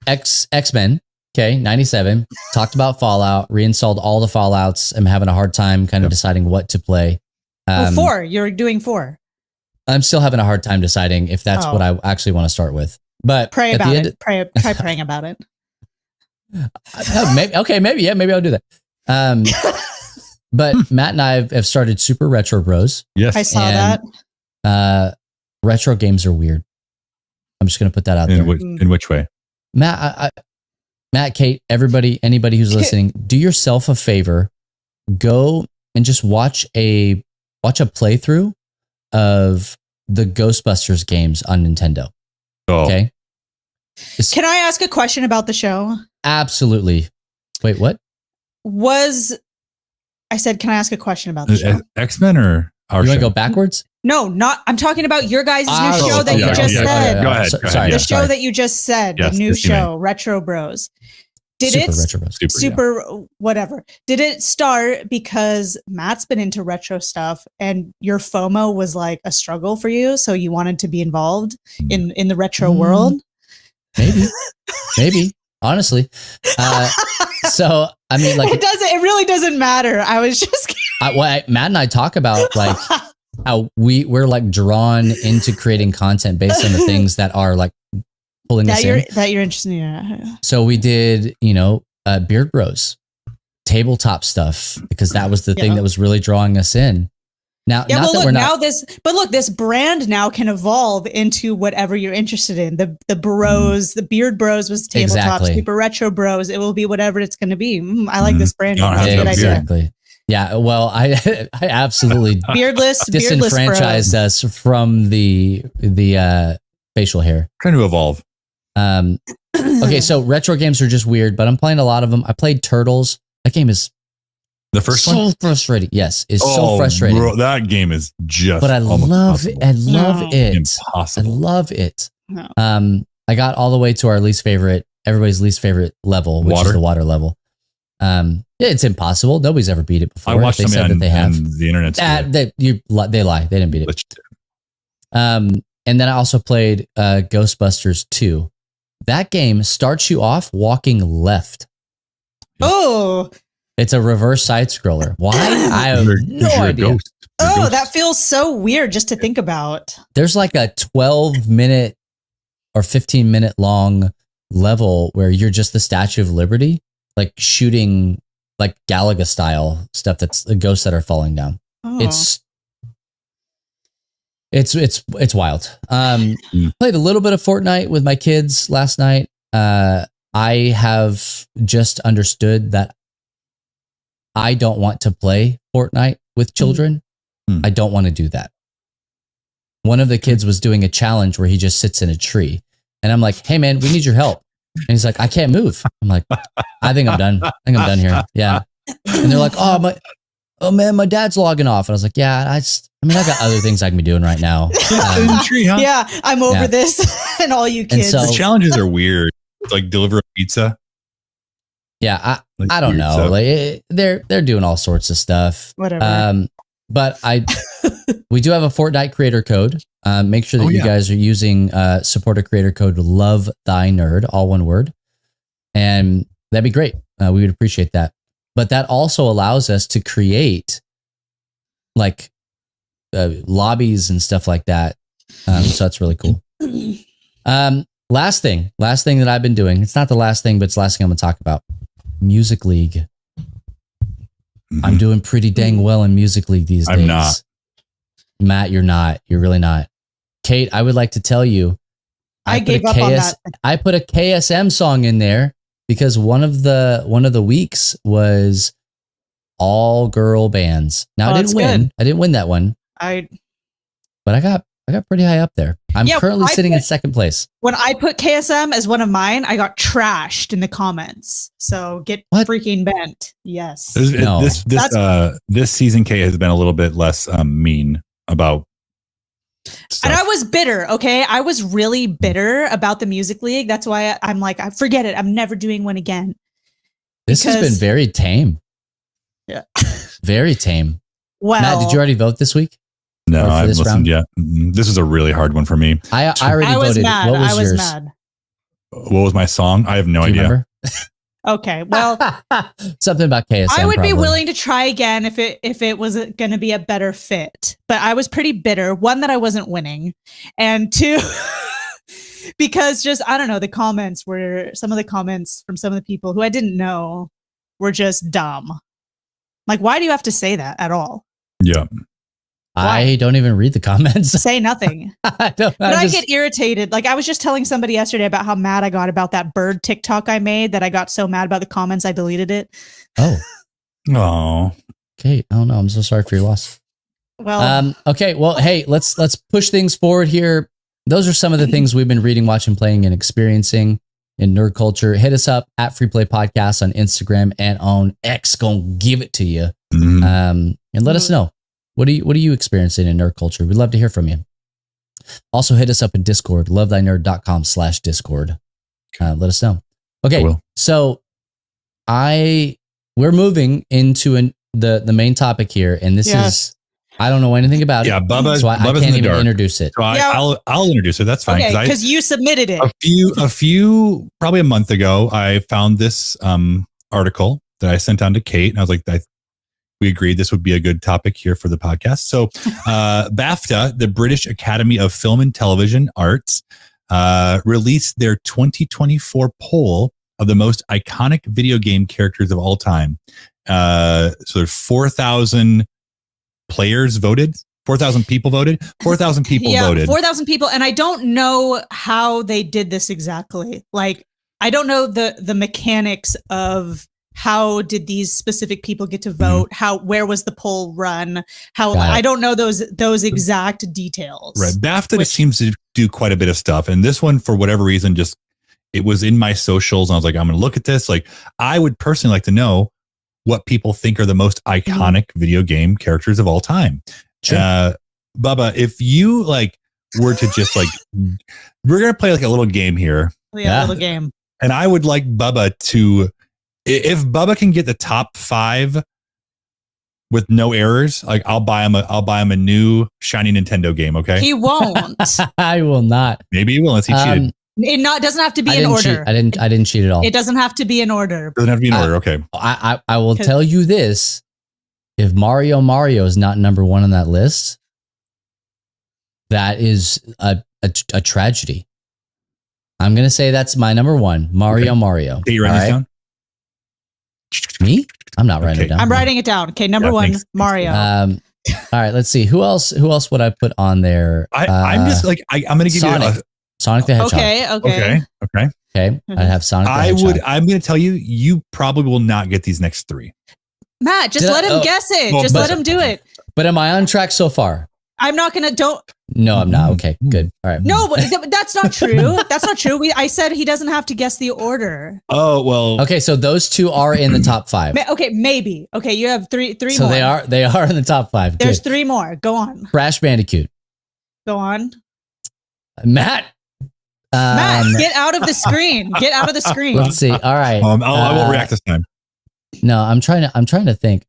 X-Men, 97, talked about Fallout, reinstalled all the Fallouts. I'm having a hard time kind of deciding what to play. 4. You're doing 4. I'm still having a hard time deciding if that's what I actually want to start with. But pray about it. Try praying about it. Maybe I'll do that. But Matt and I have started Super Retro Bros. Yes, I saw that. Retro games are weird. I'm just going to put that out there. In which way? Matt, Kate, anybody who's listening, do yourself a favor. Go and just watch a playthrough of the Ghostbusters games on Nintendo. Oh. Okay. Can I ask a question about the show? Absolutely. Wait, what? I said, can I ask a question about the show? X-Men or our show? You want to go backwards? No, I'm talking about your guys' new show that you just said. Go ahead. Sorry. The show that you just said, the new show, Retro Bros. Whatever. Did it start because Matt's been into retro stuff and your FOMO was like a struggle for you, so you wanted to be involved in the retro world? Maybe. Honestly. So I mean, like it really doesn't matter. I was just Matt and I talk about like how we're like drawn into creating content based on the things that are like pulling us in. That you're interested in. Yeah. So we did, Beard Bros, tabletop stuff, because that was the thing that was really drawing us in. Now, this brand now can evolve into whatever you're interested in. The Bros, the Beard Bros was tabletop, Super Retro Bros. It will be whatever it's going to be. I like this brand. Exactly. Yeah. Well, I absolutely beardless disenfranchised us from the facial hair. Trying to evolve. Okay, so retro games are just weird, but I'm playing a lot of them. I played Turtles. That game is the first one. So frustrating. Yes, it's so frustrating. Bro, that game is just. But I love it. I love it. Impossible. I love it. No. I got all the way to everybody's least favorite level, which is the water level. It's impossible. Nobody's ever beat it before. I watched them on the internet. They lie. They didn't beat it. And then I also played Ghostbusters 2. That game starts you off walking left. Oh, It's a reverse side scroller. Why? I have no idea. That feels so weird just to think about. There's like a 12-minute or 15-minute long level where you're just the Statue of Liberty, like shooting like Galaga style stuff. That's the ghosts that are falling down. Oh. It's wild. Played a little bit of Fortnite with my kids last night. I have just understood that I don't want to play Fortnite with children. I don't want to do that. One of the kids was doing a challenge where he just sits in a tree. And I'm like, hey man, we need your help. And he's like, I can't move. I'm like, I think I'm done. I think I'm done here. Yeah. And they're like, oh man, my dad's logging off. And I was like, yeah, I got other things I can be doing right now. Yeah, I'm over this. And all you kids. The challenges are weird. Like deliver a pizza. Yeah, I don't know. Stuff. Like they're doing all sorts of stuff. Whatever. But we do have a Fortnite creator code. Make sure that you guys are using supporter creator code Love Thy Nerd, all one word, and that'd be great. We would appreciate that. But that also allows us to create like lobbies and stuff like that. So that's really cool. Last thing that I've been doing. It's not the last thing, but it's the last thing I'm going to talk about. Music League. I'm doing pretty dang well in Music League these days. I'm not. Matt, you're not. You're really not. Kate, I would like to tell you, I gave up on that. I put a KSM song in there because one of the weeks was all girl bands. Now I didn't win. Good. I didn't win that one. But I got pretty high up there. I'm currently sitting in second place. When I put KSM as one of mine, I got trashed in the comments. So get freaking bent. Yes. This season K has been a little bit less mean about stuff. And I was bitter. Okay. I was really bitter about the Music League. That's why I'm like, I forget it. I'm never doing one again. This has been very tame. Yeah. Very tame. Well, Matt, did you already vote this week? No, I haven't listened yet. This is a really hard one for me. I already voted. Mad. What was I was yours? mad. What was my song? I have no idea. Okay, well, something about KSM. I would be willing to try again if it was going to be a better fit. But I was pretty bitter. One, that I wasn't winning, and two, because just I don't know, some of the comments from some of the people who I didn't know were just dumb. Like, why do you have to say that at all? Yeah. I don't even read the comments. Say nothing. I get irritated. Like I was just telling somebody yesterday about how mad I got about that bird TikTok I made, that I got so mad about the comments I deleted it. Oh. Okay. Oh no, I'm so sorry for your loss. Well, okay. Well, hey, let's push things forward here. Those are some of the things we've been reading, watching, playing, and experiencing in nerd culture. Hit us up at Free Play Podcast on Instagram and on X. Gonna give it to you. And let us know. What are you experiencing in nerd culture? We'd love to hear from you. Also hit us up in Discord, lovethynerd.com/Discord. Let us know. Okay. So we're moving into the main topic here. And this is, I don't know anything about it. Yeah, Bubba's, so I can't even introduce it. So I'll introduce it. That's fine. Okay, because you submitted it. A few, probably a month ago, I found this article that I sent on to Kate. And I was like, we agreed this would be a good topic here for the podcast. So BAFTA, the British Academy of Film and Television Arts, released their 2024 poll of the most iconic video game characters of all time. So there's 4,000 players voted. 4,000 people voted. 4,000 people voted. 4,000 people. And I don't know how they did this exactly. Like, I don't know the mechanics of how did these specific people get to vote? Where was the poll run? I don't know those exact details. Right. BAFTA seems to do quite a bit of stuff. And this one, for whatever reason, it was in my socials. And I was like, I'm going to look at this. Like, I would personally like to know what people think are the most iconic video game characters of all time. Sure. Bubba, if you were to just we're going to play a little game here. Yeah, a little game. And I would like Bubba to, if Bubba can get the top 5 with no errors, I'll buy him a new shiny Nintendo game. Okay. He won't. I will not. Maybe he will. Unless he cheated. It doesn't have to be I in didn't order. cheat. I didn't cheat at all. It doesn't have to be in order. Doesn't have to be in order. Okay. I will tell you this: if Mario is not number one on that list, that is a tragedy. I'm gonna say that's my number one, Mario. Get your writing down. Me? I'm not writing it down. I'm writing it down. Okay, number one, thanks. Mario. All right, let's see. Who else would I put on there? I'm just like I'm going to give Sonic. you Sonic the Hedgehog. Okay. Okay. I have Sonic the I Hedgehog. would. I'm going to tell you, you probably will not get these next three. Matt, just let him guess it. Well, just but- let him do it. But am I on track so far? I'm not gonna. Don't. No, I'm not. Okay, good. All right. No, but that's not true. That's not true. I said he doesn't have to guess the order. Oh well. Okay, so those two are in the top five. Okay, maybe. Okay, you have three So more. they are in the top five. There's Good. 3 more. Go on. Crash Bandicoot. Go on. Matt. Matt, get out of the screen. Get out of the screen. Let's see. All right. I won't react this time. No, I'm trying to think.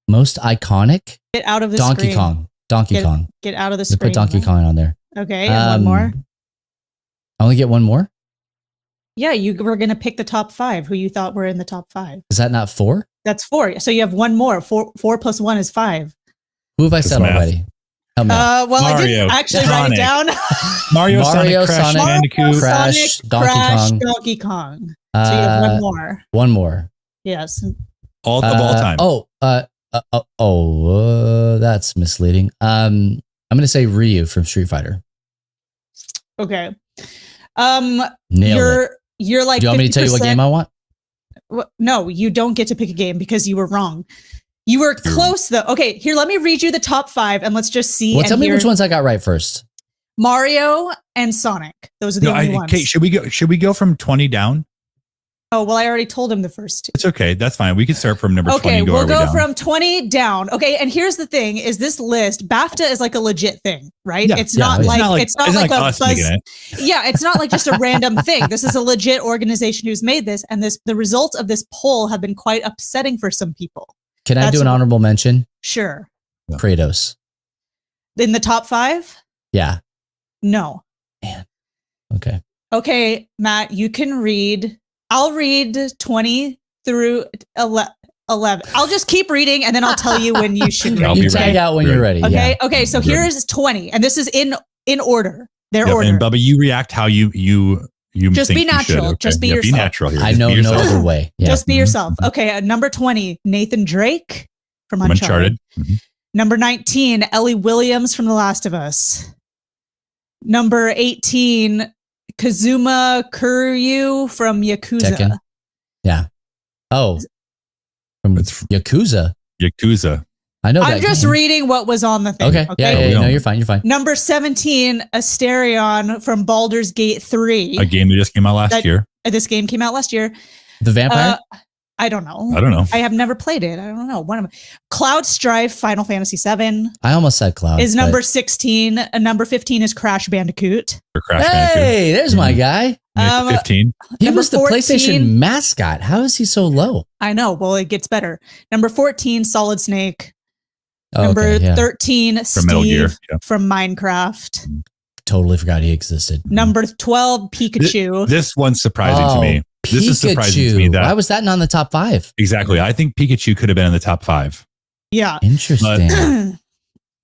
Most iconic? Get out of the Donkey screen. Kong. Donkey Kong. Get out of the Let's screen. put Donkey Kong on there. Okay, and one more. I only get one more? Yeah, you were gonna pick the top 5. Who you thought were in the top 5? Is that not 4? That's 4. So you have one more. 4 plus 1 is 5. Who have I said math. already? Help me out. Well, I Mario, didn't actually write it Sonic. down. Mario, Sonic, Crash Sonic, Bandicoot. Crash, Donkey Kong. Donkey Kong. So you have one more. One more. Yes. Of all time. That's misleading. I'm going to say Ryu from Street Fighter. Okay. Nailed it. You're like. Do you want me to tell you what game I want? No, you don't get to pick a game because you were wrong. You were close though. Okay, here, let me read you the top 5 and let's just see. Well, tell me which ones I got right first. Mario and Sonic. Those are the only ones. Okay, should we go from 20 down? Oh, well, I already told him the first 2. It's okay. That's fine. We can start from number 20. Okay, And go we'll all the way go down. from 20 down. Okay, and here's the thing: is this list BAFTA is like a legit thing, right? Yeah, it's yeah, not it's like not like- it's not it's not like like a us buzz. making it. Yeah, it's not like just a random thing. This is a legit organization who's made this, and the results of this poll have been quite upsetting for some people. Can I That's do an what- honorable mention? Sure, Kratos. in the top 5, Yeah. no. Okay. Okay, Matt, you can read. I'll read 20 through 11. I'll just keep reading and then I'll tell you when you should I'll read. be You tag ready. out when you're ready. Okay. Yeah. Okay. So here is 20, and this is in order. Their Yep, order. and Bubba, you react how you Just think be you natural. should, okay? Just be Yeah, yourself. Be natural here. I Just know be no yourself. other way. Yeah. Just be Mhm. yourself. Okay. Number 20, Nathan Drake from From Uncharted. Uncharted. Mhm. Number 19, Ellie Williams from The Last of Us. Number 18, Kazuma Kiryu from Yakuza. Tekken. Yeah. Oh. From It's Yakuza. Yakuza. I know that. I'm just game. reading what was on the thing. Okay. Yeah. Yeah. No, you're fine. You're fine. Number 17, Asterion from Baldur's Gate 3. A game that just came out last year. This game came out last year. The vampire? I don't know. I don't know. I have never played it. I don't know. One of them. Cloud Strife, Final Fantasy 7 I almost said Cloud. is but- number 16. Number 15 is Crash Bandicoot. For Crash Bandicoot. Hey, there's my guy. Yeah, 15. He Number was the 14. PlayStation mascot. How is he so low? I know. Well, it gets better. Number 14, Solid Snake. Oh, Number okay, yeah. 13, From Metal Gear. Steve Yeah. from Minecraft. Totally forgot he existed. Number 12, Pikachu. This one's surprising to me. This is surprising to me. Why That was that not in the top 5? exactly. I think Pikachu could have been in the top 5. Yeah. Interesting.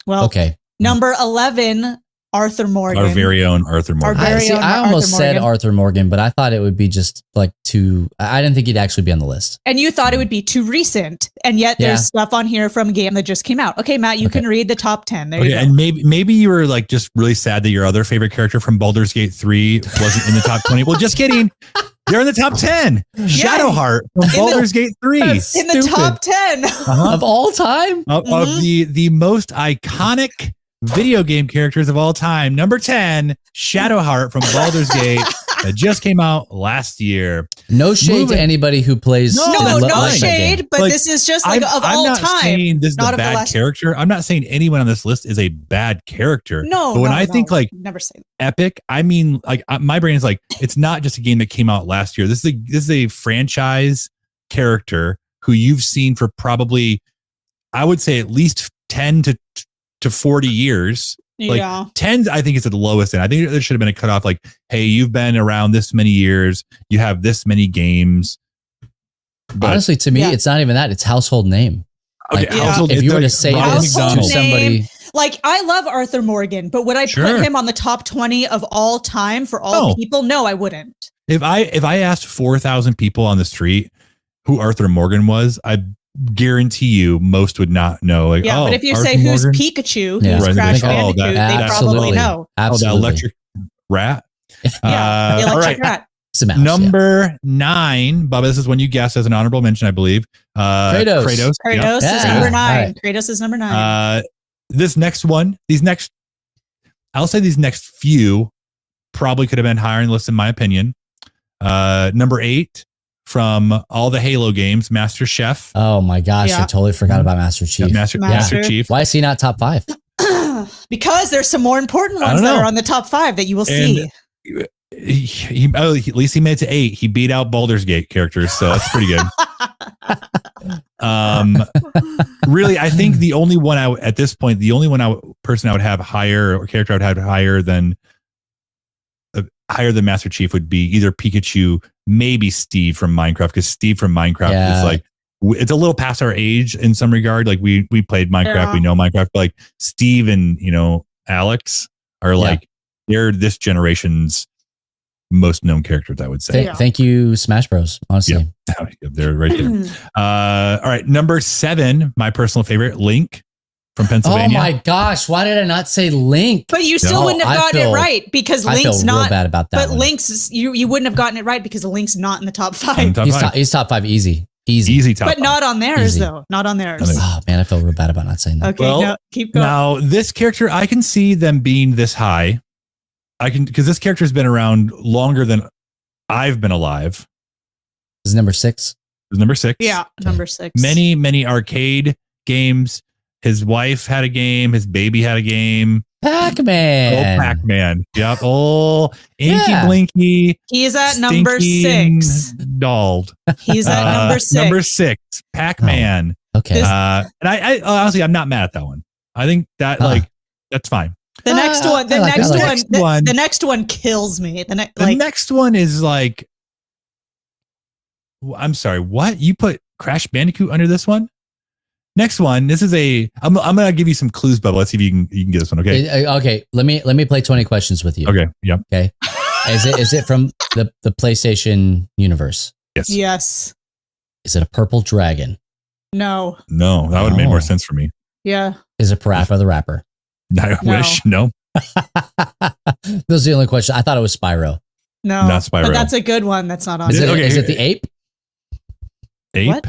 Well, Okay. number 11, Arthur Morgan. Our very own Arthur Morgan. Our very own I almost Arthur said Morgan. Arthur Morgan, but I thought it would be just like too. I didn't think he'd actually be on the list. And you thought it would be too recent, and yet Yeah. there's stuff on here from a game that just came out. Okay, Matt, you Okay. can read the top 10. There Okay, you go. and maybe you were like just really sad that your other favorite character from Baldur's Gate 3 wasn't in the top 20. Well, just kidding. You're in the top 10. Shadowheart from Baldur's Gate 3 That's in the stupid. top 10. Uh-huh. Of all time. Of the most iconic video game characters of all time. Number 10, Shadowheart from Baldur's Gate that just came out last year. No shade Moving- to anybody who plays. No, No, that's no fine. shade, but Like, this is just like of I'm all not time. saying this is not a of the bad last- character. I'm not saying anyone on this list is a bad character. No, but when no, I think no. like never say that. epic, I mean like my brain is like it's not just a game that came out last year. This is a franchise character who you've seen for probably I would say at least 10 to 40 years. Like Yeah. 10s, I think is at the lowest end. I think there should have been a cutoff like, hey, you've been around this many years, you have this many games. But honestly, to me, it's not even that. It's household name. okay, household, if you were to like say Ronald this to McDonald. somebody, Like, I love Arthur Morgan, but would I Sure. put him on the top 20 of all time for all No. people? No, I wouldn't. If I asked 4,000 people on the street who Arthur Morgan was, I guarantee you most would not know. Like, Yeah, oh, but if you Arthur say who's Morgan? Pikachu, Yeah. who's Right, Crash they think, oh, Bandicoot, that- they absolutely. probably know. Oh, that Absolutely. electric rat. Yeah, the all electric right. rat. It's a mouse, Number 9, Bubba, this is one you guessed as an honorable mention, I believe. Kratos. Kratos. Kratos Yep. is Yeah. number All 9. right. Kratos is number 9. This next one, I'll say these next few probably could have been higher in the list, in my opinion. Number 8 from all the Halo games, Master Chef. Oh my gosh, I Yeah. totally forgot about Master Chief. Master Chief. Why is he not top 5? Because there's some more important I ones don't that know. are on the top 5 that you will And see. At least he made it to 8. He beat out Baldur's Gate characters, so that's pretty good. Really, I think the only one at this point, the only person I would have higher, or character I would have higher than Master Chief would be either Pikachu, maybe Steve from Minecraft, because Steve from Minecraft is like, it's a little past our age in some regard. Like we played Minecraft, we know Minecraft, but like Steve and Alex are like, they're this generation's most known characters, I would say. Thank you, Smash Bros. Honestly, they're right there. All right, number 7, my personal favorite, Link from Pennsylvania. Oh my gosh, why did I not say Link? But you still wouldn't have gotten it right because I Link's feel not. real bad about that. But one. Link's you wouldn't have gotten it right because Link's not in the top 5. He's top 5 easy top. But not on theirs Easy. though. Not on theirs. Oh man, I feel real bad about not saying that. Okay, Well, no, keep going. Now, this character, I can see them being this high. Because this character has been around longer than I've been alive. This is number 6. It's number 6. Yeah, number 6. Many arcade games. His wife had a game. His baby had a game. Pac-Man. Oh, Pac-Man. Yep. Oh, Inky Blinky. He's at number Stinky 6. Dolled. He's at number 6. Number 6, Pac-Man. Okay. And I honestly, I'm not mad at that one. I think that that's fine. The next one, the next one kills me. The next one is like, I'm sorry, what? You put Crash Bandicoot under this one? Next one, this is I'm gonna give you some clues, Bubba. Let's see if you can get this one. Okay. Okay. Let me play 20 questions with you. Okay. Yep. Okay. Is it from the PlayStation universe? Yes. Yes. Is it a purple dragon? No. No, that would have made more sense for me. Yeah. Is it Parappa the Rapper? I wish. No. Those are the only question. I thought it was Spyro. No. Not Spyro. But that's a good one. That's not on. Is there. it the ape? Ape? What?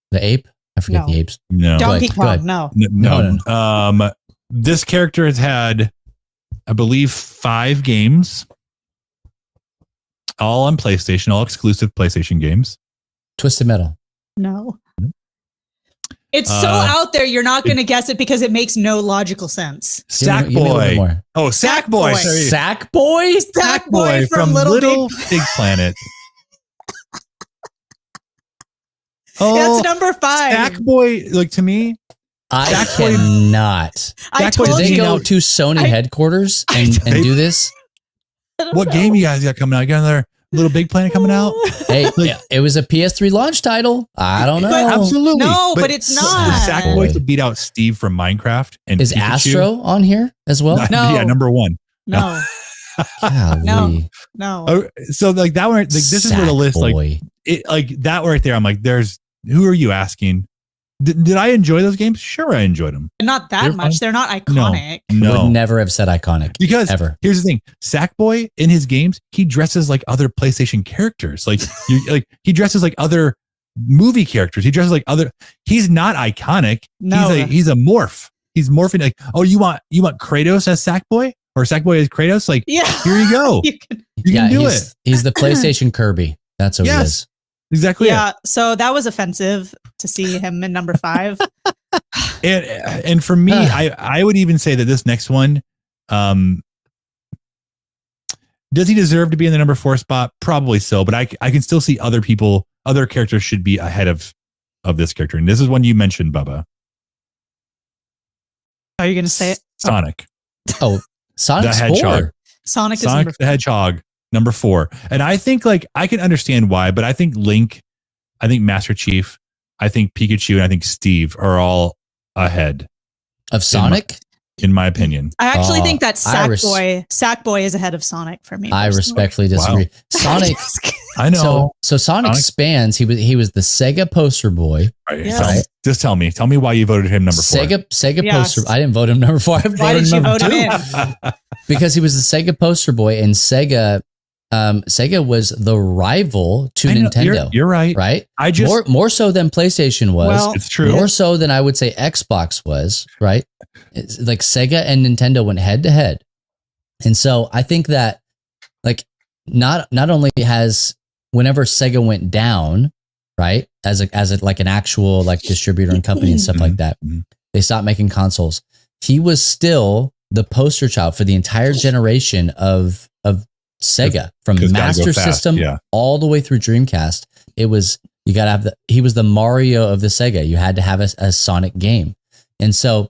The ape? I forget the apes. No. Donkey Go Kong. ahead. No. No. This character has had, I believe, 5 games, all on PlayStation, all exclusive PlayStation games. Twisted Metal. No. It's so out there, you're not going to guess it because it makes no logical sense. Sackboy. Oh, Sackboy. Sackboy? Sackboy from Little Big Planet. Oh, that's number 5. Sackboy, like to me, I cannot. I Sackboy, told Did they you. go to Sony headquarters and do this? what game you guys got coming out? You got another Little Big Planet coming out? Hey, it was a PS3 launch title. I don't know. But Absolutely. No, but it's not. Sackboy could beat out Steve from Minecraft. And Is Pikachu. Astro on here as well? No. Yeah, number 1. No. Golly. No. Oh, so like that one, like this is where the list, like Sackboy. it, like that right there. I'm like, who are you asking? Did I enjoy those games? Sure, I enjoyed them. Not that They're much. fun. They're not iconic. No, Would never have said iconic. because ever. here's the thing: Sackboy in his games, he dresses like other PlayStation characters. Like he dresses like other movie characters. He dresses like other. He's not iconic. No. He's a morph. He's morphing. Like, oh, you want Kratos as Sackboy or Sackboy as Kratos? Like, Yeah. here you go. You can do it. He's the PlayStation Kirby. That's what he is. Exactly. Yeah. So that was offensive to see him in number 5. And for me, I would even say that this next one, does he deserve to be in the number 4 spot? Probably so, but I can still see other characters should be ahead of this character. And this is one you mentioned, Bubba. Are you going to say it? Sonic. Oh, Sonic's The Hedgehog. 4. Sonic Sonic the Hedgehog, number 4. And I think like I can understand why, but I think Link, I think Master Chief, I think Pikachu, and I think Steve are all ahead Of Sonic? in my opinion. I actually think that I Sackboy is ahead of Sonic for me. I personally. respectfully disagree. Wow. Sonic. I know. So Sonic spans. He was the Sega poster boy. Right, Yes. just tell me why you voted him number 4. Sega Yes. poster. I didn't vote him number 4. I Why voted did him you number vote 2 him in? because he was the Sega poster boy, and Sega was the rival to I know, Nintendo. You're right. Right? I just More so than PlayStation was. Well, it's true. More so than I would say Xbox was, right? It's like Sega and Nintendo went head to head. And so I think that like not only has whenever Sega went down, right, as a like an actual like distributor and company and stuff like that, they stopped making consoles. He was still the poster child for the entire generation of Sega from 'Cause gotta Master go fast, System yeah. all the way through Dreamcast. It was you got to have he was the Mario of the Sega. You had to have a Sonic game. And so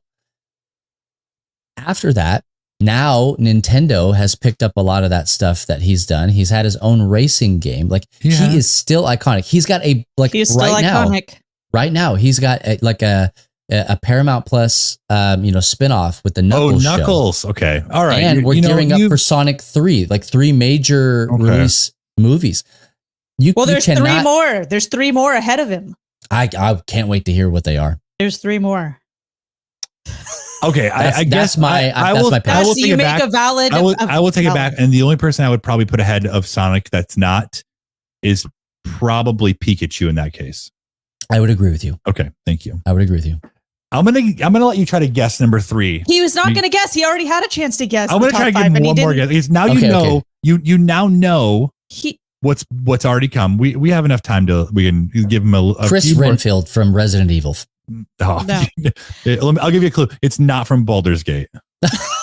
after that, now Nintendo has picked up a lot of that stuff that he's done. He's had his own racing game. Like Yeah. he is still iconic. He's got a like He's still right now. iconic. Right now, he's got a Paramount Plus spinoff with the Knuckles show. Knuckles. Okay. All right. And we're gearing up for Sonic 3, like 3 major release movies. There's 3 more. There's 3 more ahead of him. I can't wait to hear what they are. There's 3 more. Okay, I guess that's my pick. I will So take you it make back. a valid. I will take it back. And the only person I would probably put ahead of Sonic that's not is probably Pikachu in that case. I would agree with you. Okay, thank you. I would agree with you. I'm gonna let you try to guess number 3. He was not going to guess. He already had a chance to guess. I'm gonna try to give him one more guess. Because now you now know what's already come. We have enough time to we can give him a Chris few more- Renfield from Resident Evil. Oh, No. I'll give you a clue. It's not from Baldur's Gate.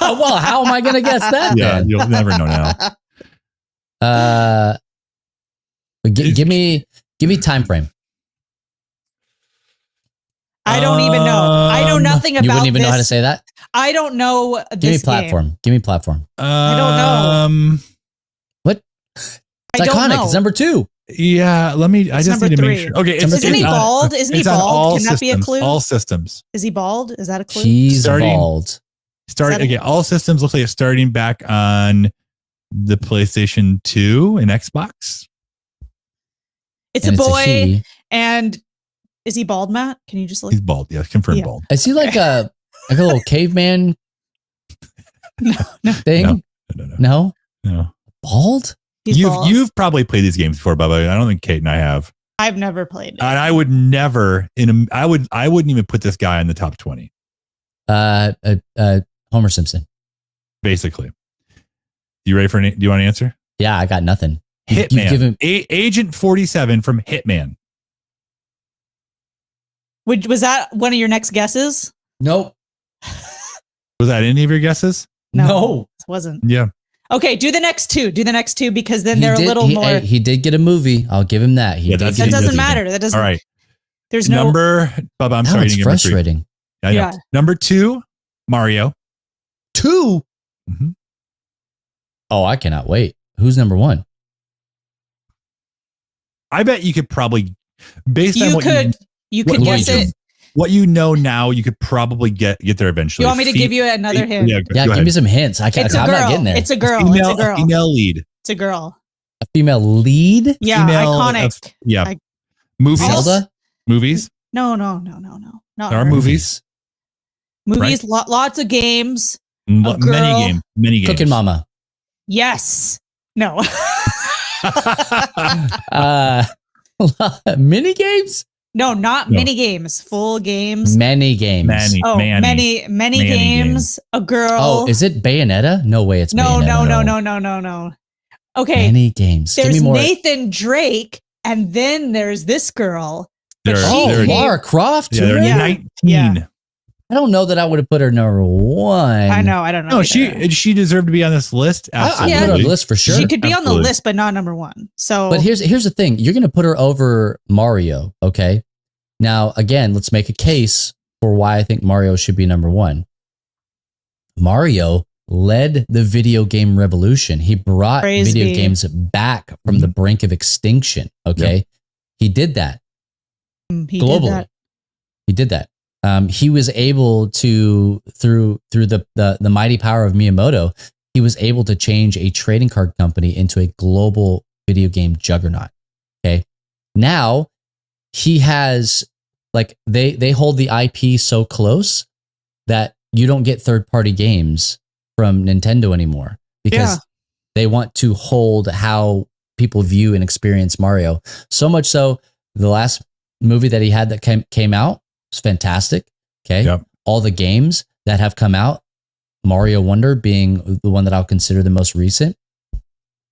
Oh, well, how am I going to guess that? Yeah, then? you'll never know now. Give me time frame. I don't even know. I know nothing about You wouldn't even know how to this. say that. I don't know Give me this platform. game. Give me platform. I don't know. What? I It's don't iconic. know. It's number 2. Yeah, let me. I It's just number need to make 3. sure. Okay, Isn't he bald? Isn't he it's on bald? all Can that be a systems, clue? All systems. Is he bald? Is that a clue? He's Starting- bald. Starting again. All systems looks like it's starting back on the PlayStation 2 and Xbox. It's And a boy. he. And is he bald, Matt? Can you just look? He's bald. Yeah, confirmed Yeah. bald. Is he like a little caveman thing? No. No? Bald? He's bald. You've probably played these games before, Bubba. I don't think Kate and I have. I've never played it. And I would never I wouldn't even put this guy in the top 20. Homer Simpson. Basically. You ready for do you want to answer? Yeah, I got nothing. Hitman. You've given- Agent 47 from Hitman. Was that one of your next guesses? Nope. Was that any of your guesses? No. It wasn't. Yeah. Okay, do the next two. Do the next two because then He they're did- a little he, more. hey, he did get a movie. I'll give him that. He Yeah, did that's- get That a doesn't movie. matter. That doesn't. All right. There's no. Bubba, I'm Now sorry. it's to give number 3. frustrating. I know. Yeah. Number 2, Mario. 2. Mhm. Oh, I cannot wait. Who's number 1? I bet you could probably, based on You what could. You what could guess Luigi? it. what you know now, you could probably get there eventually. You want me to give you another hint? Yeah, Yeah, go give ahead. me some hints. I'm It's a not girl. getting there. It's a girl. Female, It's a girl. female lead. It's a girl. A female lead? Yeah, Female iconic. Yeah. I- Movies. Zelda? Movies. No. There are movies. Movies. Lots of games. Many girl. games. Many games. Cooking Mama. Yes. No. Mini games? No, not No. mini games. Full games. Many games. Many. Oh, Manny. many Manny games. A girl. Oh, is it Bayonetta? No way, it's no, Bayonetta. no. Okay. Many games. Give me There's more. Nathan Drake, and then there's this girl. But There- she there- Oh, came- Lara Croft? Yeah, they're Yeah. 19. Yeah. I don't know that I would have put her number 1. I know. I don't know. No, either. she deserved to be on this list. I Absolutely. put her on the list for sure. She could be on the Absolutely. list, but not number 1. So, But here's the thing. You're going to put her over Mario, okay? Now, again, let's make a case for why I think Mario should be number 1. Mario led the video game revolution. He brought video games back from the brink of extinction. Okay. Yep. He did that globally. He did that. He was able to, through the mighty power of Miyamoto, he was able to change a trading card company into a global video game juggernaut. Okay. Now he has, like, they hold the IP so close that you don't get third-party games from Nintendo anymore because they want to hold how people view and experience Mario. So much so, the last movie that he had that came out was fantastic. Okay. Yep. All the games that have come out, Mario Wonder being the one that I'll consider the most recent,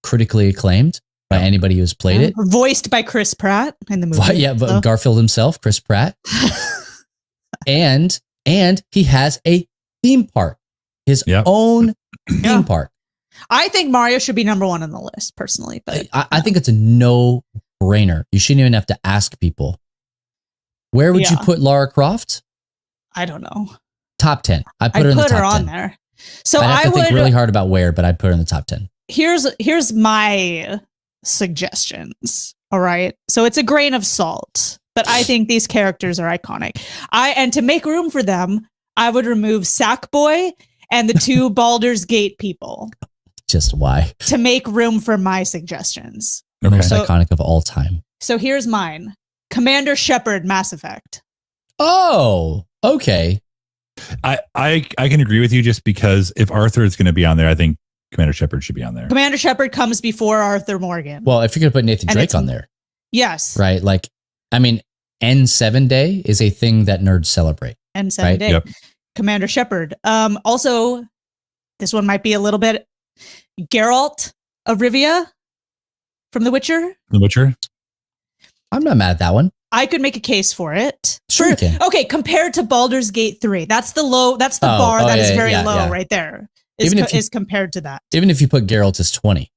critically acclaimed by anybody who's played it. Voiced by Chris Pratt in the movie. Yeah, but Garfield himself, Chris Pratt. and he has a theme park. His own theme park. I think Mario should be number 1 on the list, personally. But I think it's a no-brainer. You shouldn't even have to ask people. Where would you put Lara Croft? I don't know. Top 10. I'd put her in the top 10. On there. So I'd have to think really hard about where, but I'd put her in the top 10. Here's my suggestions. All right. So it's a grain of salt, but I think these characters are iconic. And to make room for them, I would remove Sackboy and the 2 Baldur's Gate people. Just why? To make room for my suggestions. Okay. Most iconic of all time. So here's mine. Commander Shepard, Mass Effect. Oh, okay. I can agree with you just because if Arthur is going to be on there, I think Commander Shepard should be on there. Commander Shepard comes before Arthur Morgan. Well, if you're going to put Nathan Drake on there. Yes. Right. Like, I mean, N7 Day is a thing that nerds celebrate. N7 Day. Yep. Commander Shepard. Also, this one might be a little bit Geralt of Rivia from The Witcher. The Witcher. I'm not mad at that one. I could make a case for it. Sure, you can. Okay, compared to Baldur's Gate 3. That's the bar that is very low right there. Is compared to that. Even if you put Geralt as 20.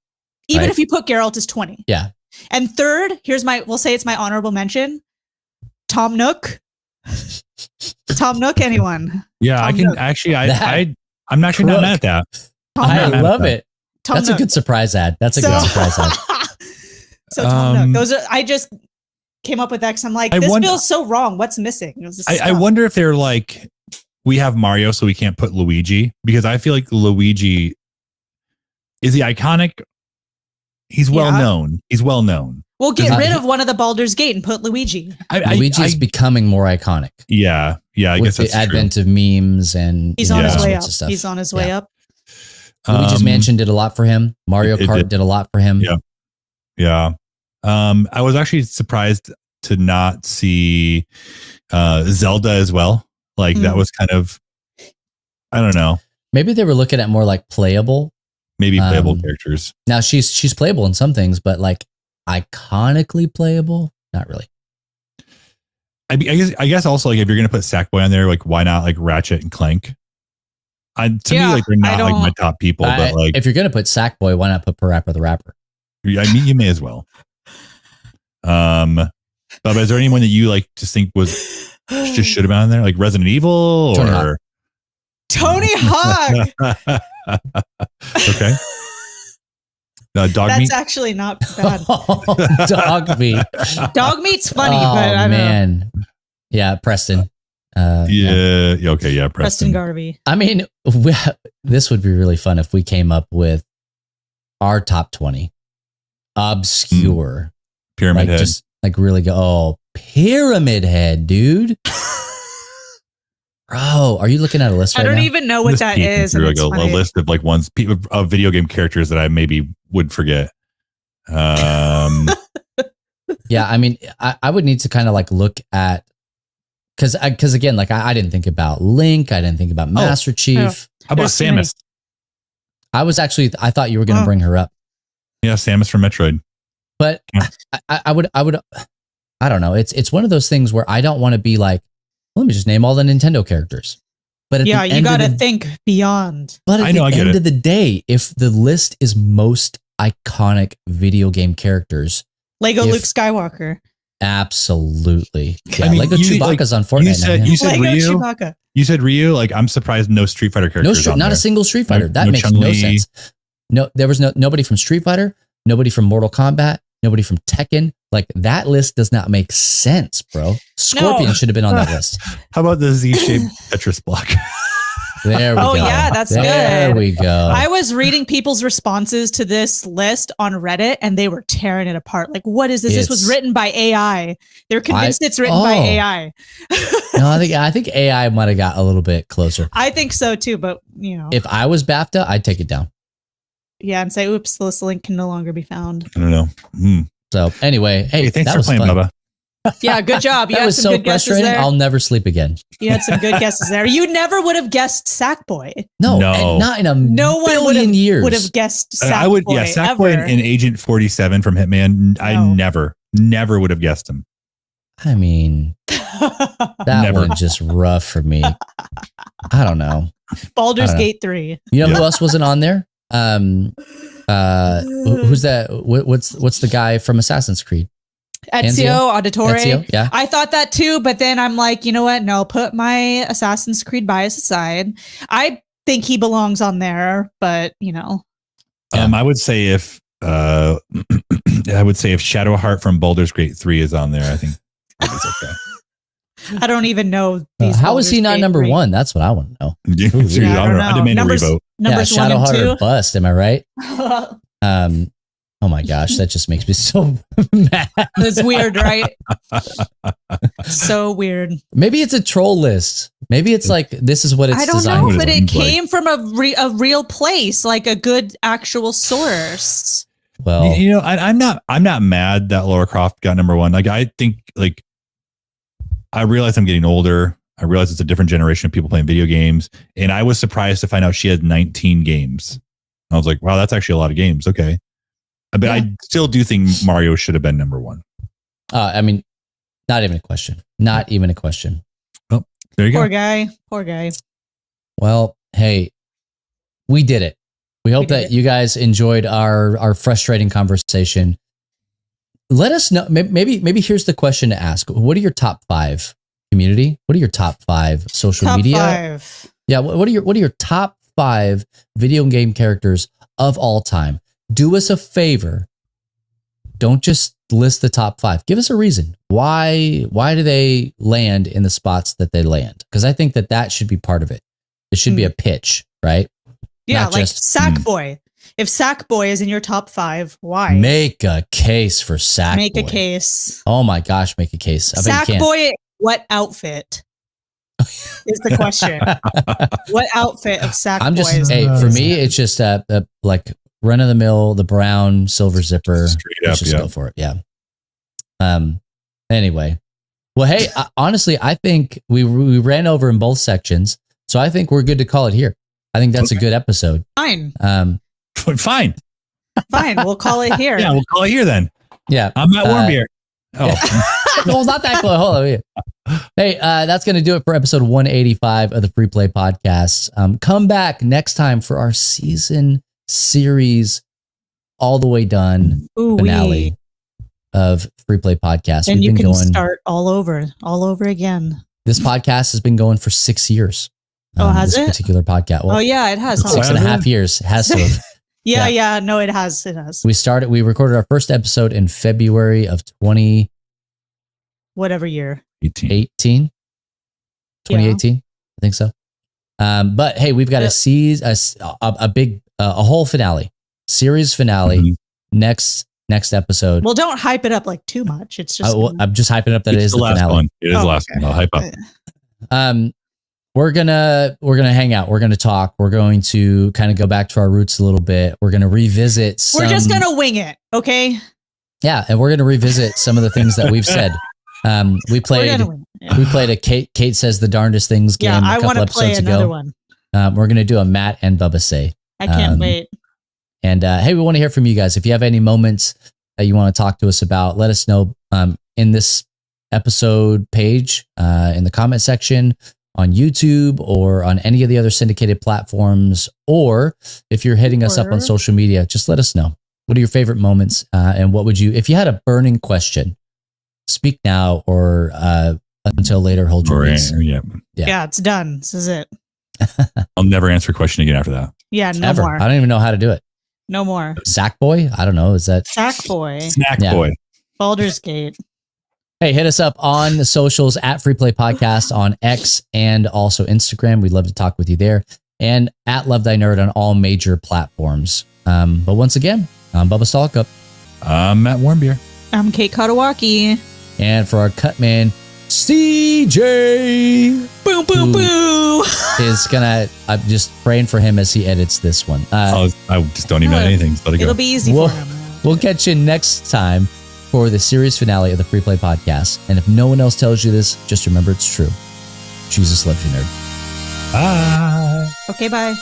Even if you put Geralt as 20. Yeah. And third, we'll say it's my honorable mention. Tom Nook. Tom Nook, anyone? Yeah, Tom I can Nook. actually, I'm actually not mad at that. I love it. That's a good surprise ad. That's a good surprise ad. So Tom Nook. I just came up with that because I'm like, this feels so wrong. What's missing? I wonder if they're like, we have Mario, so we can't put Luigi, because I feel like Luigi is the iconic. He's well known. He's well known. We'll get rid of one of the Baldur's Gate and put Luigi. Luigi's becoming more iconic. Yeah. I guess that's the advent of memes and he's on his way up. He's on his way up. Luigi's Mansion did a lot for him. Mario Kart did a lot for him. Yeah. I was actually surprised to not see Zelda as well. Like that was kind of, I don't know. Maybe they were looking at more like playable. Maybe playable characters. Now she's playable in some things, but like iconically playable, not really. I guess also, like, if you're gonna put Sackboy on there, like, why not like Ratchet and Clank? To me, like, they're not like my top people. But like, if you're gonna put Sackboy, why not put Parappa the Rapper? I mean, you may as well. But is there anyone that you like just think was just should have been on there, like Resident Evil or Tony Hawk? Okay. Dog meat. That's actually not bad. Dog meat. Dog meat's funny, but I don't know. Yeah, Preston. Okay. Yeah, Preston Garvey. I mean, this would be really fun if we came up with our top 20 obscure Pyramid Head. Just like really go. Oh, Pyramid Head, dude. Bro, are you looking at a list right now? I don't even know what that is. Like a list of like of video game characters that I maybe would forget. Yeah, I mean, I would need to kind of like look at, because again, like I didn't think about Link, I didn't think about Master Chief. How about Samus? I thought you were going to bring her up. Yeah, Samus from Metroid. But I would, I don't know. It's one of those things where I don't want to be like, let me just name all the Nintendo characters. But you got to think beyond. But at the end of the day, if the list is most iconic video game characters, Luke Skywalker. Absolutely. Yeah, I mean, Lego Chewbacca's on Fortnite. You said Ryu. You said Ryu. Like, I'm surprised no Street Fighter characters. Not a single Street Fighter. That makes no sense. No, there was nobody from Street Fighter, nobody from Mortal Kombat, nobody from Tekken. Like, that list does not make sense, bro. Scorpion should have been on that list. How about the Z-shaped Tetris block? There we go. Oh yeah, that's good. There we go. I was reading people's responses to this list on Reddit, and they were tearing it apart. Like, what is this? This was written by AI. They're convinced it's written by AI. No, I think AI might have got a little bit closer. I think so too, but if I was BAFTA, I'd take it down. Yeah, and say, "Oops, this link can no longer be found." I don't know. So anyway, hey, thanks that for was playing, fun. Bubba. Yeah, good job. You That had was some so good guesses frustrating. there. I'll never sleep again. You had some good guesses there. You never would have guessed Sackboy. No, and not in a billion years. Would have guessed Sackboy. I would, yeah, Sackboy and Agent 47 from Hitman. No. I never would have guessed him. I mean, that one just rough for me. I don't know. Baldur's Gate 3. You know who else wasn't on there? Who's that? What's the guy from Assassin's Creed? Ezio Auditore. Ezio, yeah. I thought that too, but then I'm like, you know what? No, put my Assassin's Creed bias aside. I think he belongs on there, but I would say if Shadowheart from Baldur's Gate 3 is on there, I think it's okay. I don't even know how is he not number 1? That's what I want to know. I demand a revote. Numbers Shadowheart 1 and 2 or bust. Am I right? Oh my gosh, that just makes me so mad. It's weird, right? So weird. Maybe it's a troll list. Maybe it's like, this is what it's designed. I don't know, but it came from a real place, like a good actual source. Well, I'm not mad that Lara Croft got number 1. Like, I think, like, I realize I'm getting older. I realize it's a different generation of people playing video games. And I was surprised to find out she had 19 games. I was like, wow, that's actually a lot of games. Okay. But I still do think Mario should have been number 1. I mean, not even a question. Not even a question. Oh, there you go. Poor guy. Well, hey, we did it. We hope that you guys enjoyed our frustrating conversation. Let us know. Maybe here's the question to ask. What are your top 5 community? What are your top 5 social media? Top 5. Yeah. What are your top 5 video game characters of all time? Do us a favor. Don't just list the top 5. Give us a reason. Why do they land in the spots that they land? Because I think that should be part of it. It should be a pitch, right? Yeah, not like just Sackboy. If Sackboy is in your top 5, why? Make a case for Sackboy. Make a case. Oh my gosh, make a case. Sackboy, what outfit is the question? What outfit of Sackboy? I'm just for me, it's just like run of the mill, the brown silver zipper. Let's just go for it. Yeah. Anyway, well, hey, honestly, I think we ran over in both sections, so I think we're good to call it here. I think that's a good episode. Fine. Fine. We'll call it here. Yeah, we'll call it here then. Yeah. I'm at warm beer. Oh, well, not that close. Hold on. Hey, that's going to do it for episode 185 of the Free Play Podcast. Come back next time for our season series all the way done finale of Free Play Podcast. And you can start all over again. This podcast has been going for 6 years. Has it? This particular podcast. Well, yeah, it has. 6.5 years. Has to have. Yeah. No, it has. We recorded our first episode in February of 20. Whatever year. 2018. I think so. But hey, we've got a whole finale, series finale next episode. Well, don't hype it up like too much. It's just I'm just hyping up that it is the last finale. one. It is the last one. I'll hype up. We're gonna hang out. We're gonna talk. We're going to kind of go back to our roots a little bit. We're gonna revisit. We're just gonna wing it, okay? Yeah, and we're gonna revisit some of the things that we've said. We played a Kate says the darndest things game a couple episodes ago. One. We're gonna do a Matt and Bubba say. I can't wait. And hey, we want to hear from you guys. If you have any moments that you want to talk to us about, let us know in this episode page, in the comment section, on YouTube, or on any of the other syndicated platforms. Or if you're hitting us up on social media, just let us know. What are your favorite moments? And what would you, if you had a burning question, speak now or until later, hold your peace. Yeah, it's done. This is it. I'll never answer a question again after that. Yeah, no Ever. more. I don't even know how to do it. No more. Sackboy? I don't know. Is that Sackboy? Snack Yeah. boy. Baldur's Gate. Hey, hit us up on the socials at Free Play Podcast on X and also Instagram. We'd love to talk with you there. And at Love Thy Nerd on all major platforms. But once again, I'm Bubba Stallcup. I'm Matt Warmbier. I'm Kate Katawaki. And for our cut man, CJ. Boom, boom, boo. Is gonna, I'm just praying for him as he edits this one. I just don't even know anything. So let it go. It'll be easy for him. We'll catch you next time for the series finale of the Free Play Podcast. And if no one else tells you this, just remember it's true. Jesus loves you, nerd. Bye. Okay, bye.